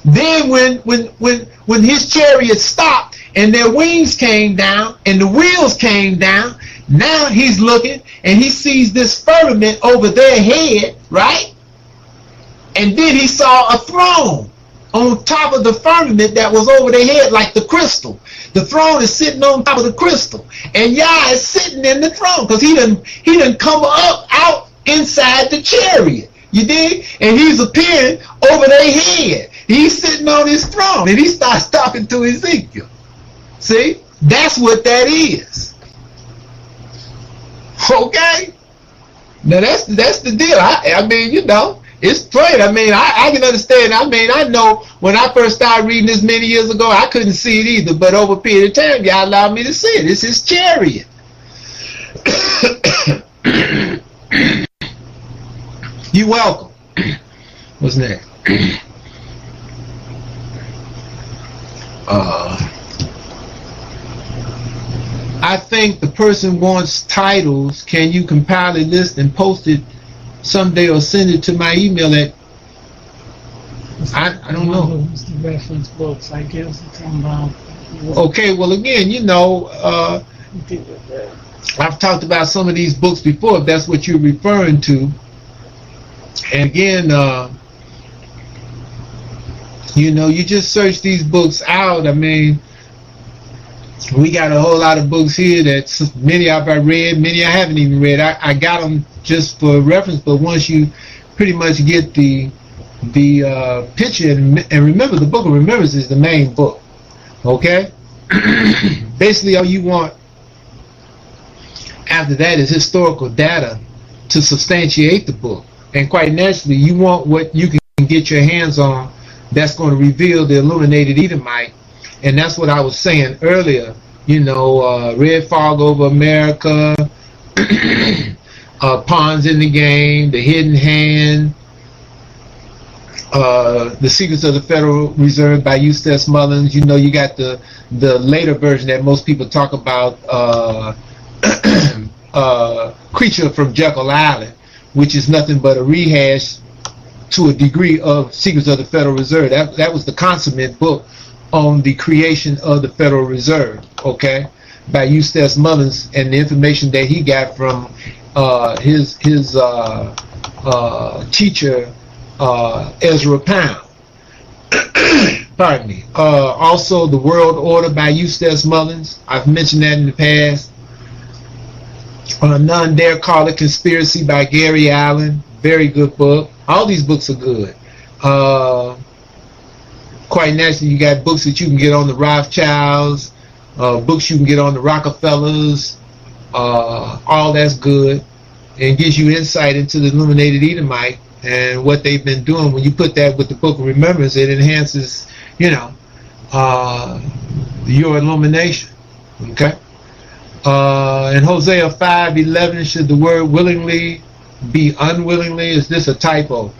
[SPEAKER 1] Then when his chariot stopped and their wings came down and the wheels came down, now he's looking and he sees this firmament over their head, right? And then he saw a throne on top of the firmament that was over their head, like the crystal. The throne is sitting on top of the crystal, and Yah is sitting in the throne, because he done come up out inside the chariot. You dig? And he's appearing over their head. He's sitting on his throne, and he starts talking to Ezekiel. See? That's what that is. Okay? Now that's the deal. I mean, you know, it's plain. I mean, I can understand. I mean, I know when I first started reading this many years ago, I couldn't see it either. But over a period of time, Y'all allowed me to see it. It's his chariot. You welcome. What's next? I think the person wants titles. Can you compile a list and post it someday, or send it to my email at I don't know.
[SPEAKER 2] The reference books, I guess.
[SPEAKER 1] Okay, well again, you know, I've talked about some of these books before, if that's what you're referring to. And again, you know, you just search these books out. I mean, we got a whole lot of books here that many I've read, many I haven't even read. I got them just for reference, but once you pretty much get the picture, and remember, the book of remembrance is the main book. Okay? Basically all you want after that is historical data to substantiate the book, and quite naturally you want what you can get your hands on that's going to reveal the illuminated Edomite. And that's what I was saying earlier, you know, Red Fog Over America, Pawns in the Game, The Hidden Hand, The Secrets of the Federal Reserve by Eustace Mullins. You know, you got the later version that most people talk about, Creature from Jekyll Island, which is nothing but a rehash to a degree of Secrets of the Federal Reserve. That was the consummate book on the creation of the Federal Reserve, okay, by Eustace Mullins, and the information that he got from his teacher, Ezra Pound. Pardon me. Also, The World Order by Eustace Mullins. I've mentioned that in the past. None Dare Call It Conspiracy by Gary Allen. Very good book. All these books are good. Quite naturally, you got books that you can get on the Rothschilds, books you can get on the Rockefellers. All that's good, and gives you insight into the illuminated Edomite and what they've been doing. When you put that with the Book of Remembrance, it enhances, you know, your illumination. Okay. In Hosea 5:11, should the word willingly be unwillingly? Is this a typo?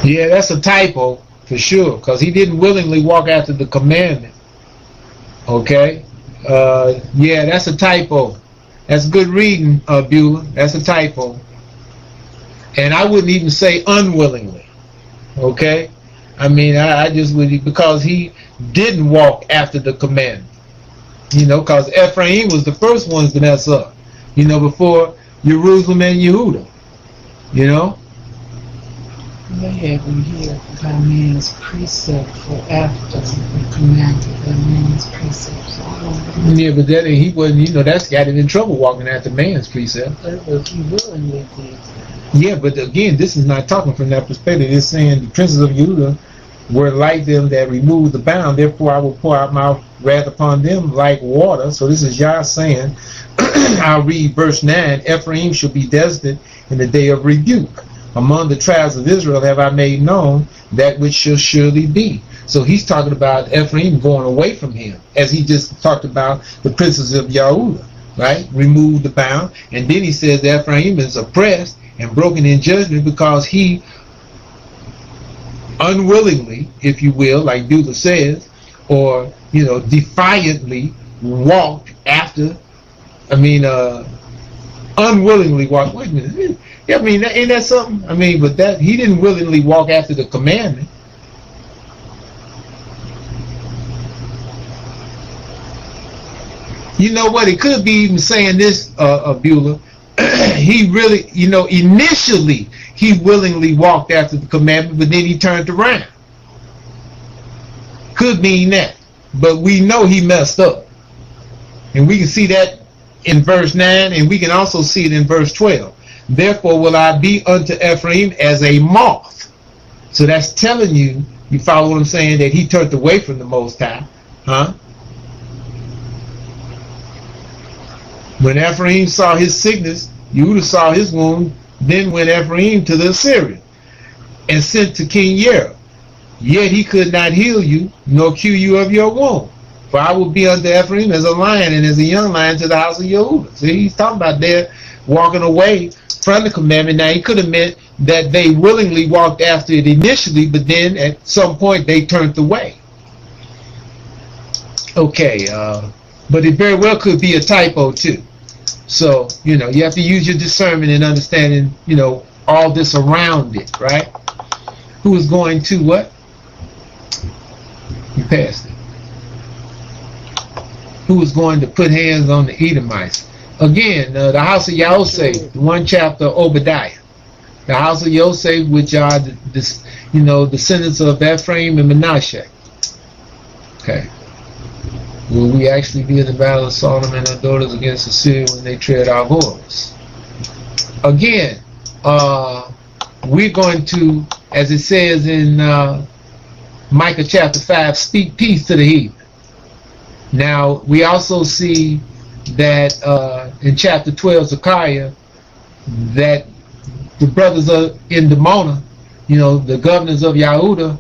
[SPEAKER 1] Yeah, that's a typo for sure, because he didn't willingly walk after the commandment. Okay? Yeah, that's a typo. That's good reading, Beulah. That's a typo. And I wouldn't even say unwillingly. Okay? I mean, I just would, because he didn't walk after the commandment. You know, because Ephraim was the first ones to mess up. You know, before Jerusalem and Yehuda. You know?
[SPEAKER 2] They haven't here by man's precept for after the commanded by man's precept. So
[SPEAKER 1] yeah, but that he wasn't, you know, that's got him in trouble walking after man's precept.
[SPEAKER 2] But he willingly did.
[SPEAKER 1] Yeah, but again, this is not talking from that perspective. It's saying the princes of Judah were like them that removed the bound. Therefore, I will pour out my wrath upon them like water. So this is Yah saying, I'll read verse 9, Ephraim shall be desolate in the day of rebuke. Among the tribes of Israel have I made known that which shall surely be. So he's talking about Ephraim going away from him, as he just talked about the princes of Yehuda, right? Remove the bound. And then he says that Ephraim is oppressed and broken in judgment because he unwillingly, if you will, like Beulah says, or, you know, defiantly walked after, unwillingly walked. Wait a minute. I mean, ain't that something? I mean, but that he didn't willingly walk after the commandment. You know what? It could be even saying this, Beulah. He really, you know, initially he willingly walked after the commandment, but then he turned around. Could mean that. But we know he messed up. And we can see that in verse 9, and we can also see it in verse 12. Therefore will I be unto Ephraim as a moth. So that's telling you, you follow what I'm saying, that he turned away from the Most High. Huh? When Ephraim saw his sickness, Yehuda saw his wound, then went Ephraim to the Assyrian, and sent to King Yerah. Yet he could not heal you, nor cure you of your wound. For I will be unto Ephraim as a lion, and as a young lion to the house of Yehuda. See, he's talking about there walking away from the commandment. Now, he could have meant that they willingly walked after it initially, but then at some point they turned away. Okay, but it very well could be a typo too. So, you know, you have to use your discernment and understanding, you know, all this around it, right? Who is going to what? You passed it. Who is going to put hands on the Edomites? Again, the house of Yosef, one chapter, Obadiah. The house of Yosef, which are the descendants of Ephraim and Manasseh. Okay. Will we actually be in the battle of Solomon and our daughters against Assyria when they tread our borders? Again, we're going to, as it says in Micah chapter 5, speak peace to the heathen. Now, we also see that in chapter 12, Zechariah, that the brothers in Dimona, you know, the governors of Yehuda,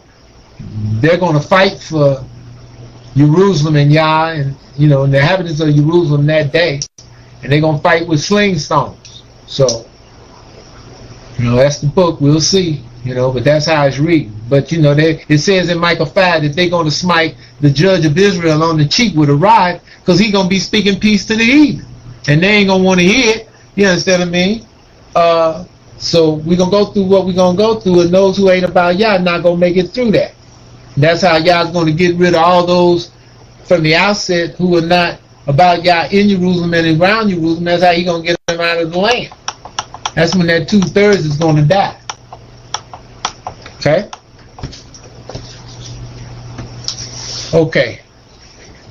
[SPEAKER 1] they're going to fight for Jerusalem and Yah, and, you know, and the inhabitants of Jerusalem that day, and they're going to fight with sling stones. So, you know, that's the book. We'll see, you know, but that's how it's reading. But, you know, it says in Micah 5 that they're going to smite the judge of Israel on the cheek with a rod, because he's going to be speaking peace to the heathen. And they ain't going to want to hear it. You understand what I mean? So we're going to go through what we're going to go through, and those who ain't about Yah not going to make it through that. And that's how Yah's going to get rid of all those from the outset who are not about Yah in Jerusalem and around Jerusalem. That's how he's going to get them out of the land. That's when that 2/3 is going to die. Okay? Okay.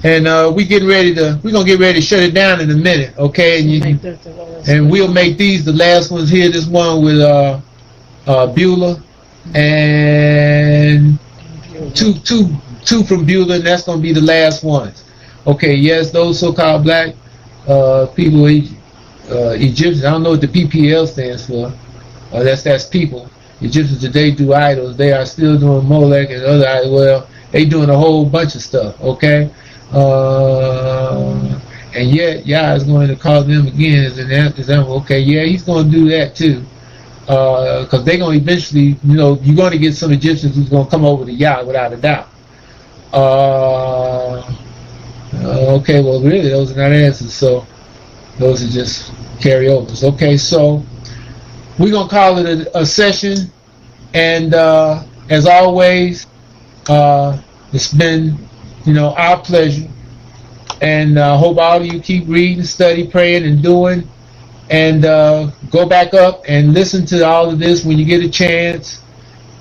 [SPEAKER 1] And we're gonna get ready to shut it down in a minute, okay? And we'll make these the last ones here. This one with Beulah and two from Beulah, and that's gonna be the last ones. Okay, yes, those so-called black people, Egyptians. I don't know what the PPL stands for. That's people. Egyptians today do idols. They are still doing Molech and other idols. Well, they doing a whole bunch of stuff. Okay. And yet Yah is going to call them again as an example. Okay, yeah, he's going to do that too, because they're going to eventually, you're going to get some Egyptians who's going to come over to Yah without a doubt. Okay, well, really, those are not answers, so those are just carryovers. Okay, so we're going to call it a session, and as always, it's been our pleasure, and hope all of you keep reading, study, praying, and doing, and go back up and listen to all of this when you get a chance.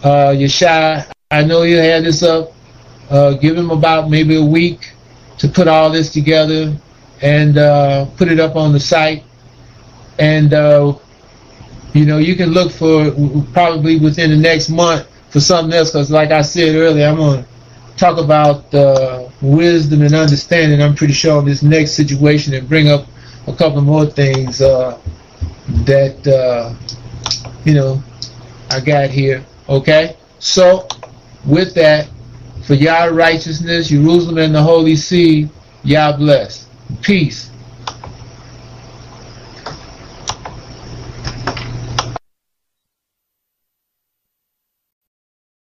[SPEAKER 1] Yeshai, I know you had this up. Give him about maybe a week to put all this together and put it up on the site, and you can look for probably within the next month for something else, because like I said earlier, I'm going to talk about wisdom and understanding, I'm pretty sure, in this next situation, and bring up a couple more things that I got here. Okay, so with that, for Yah righteousness, Jerusalem and the Holy See, Yah bless. Peace.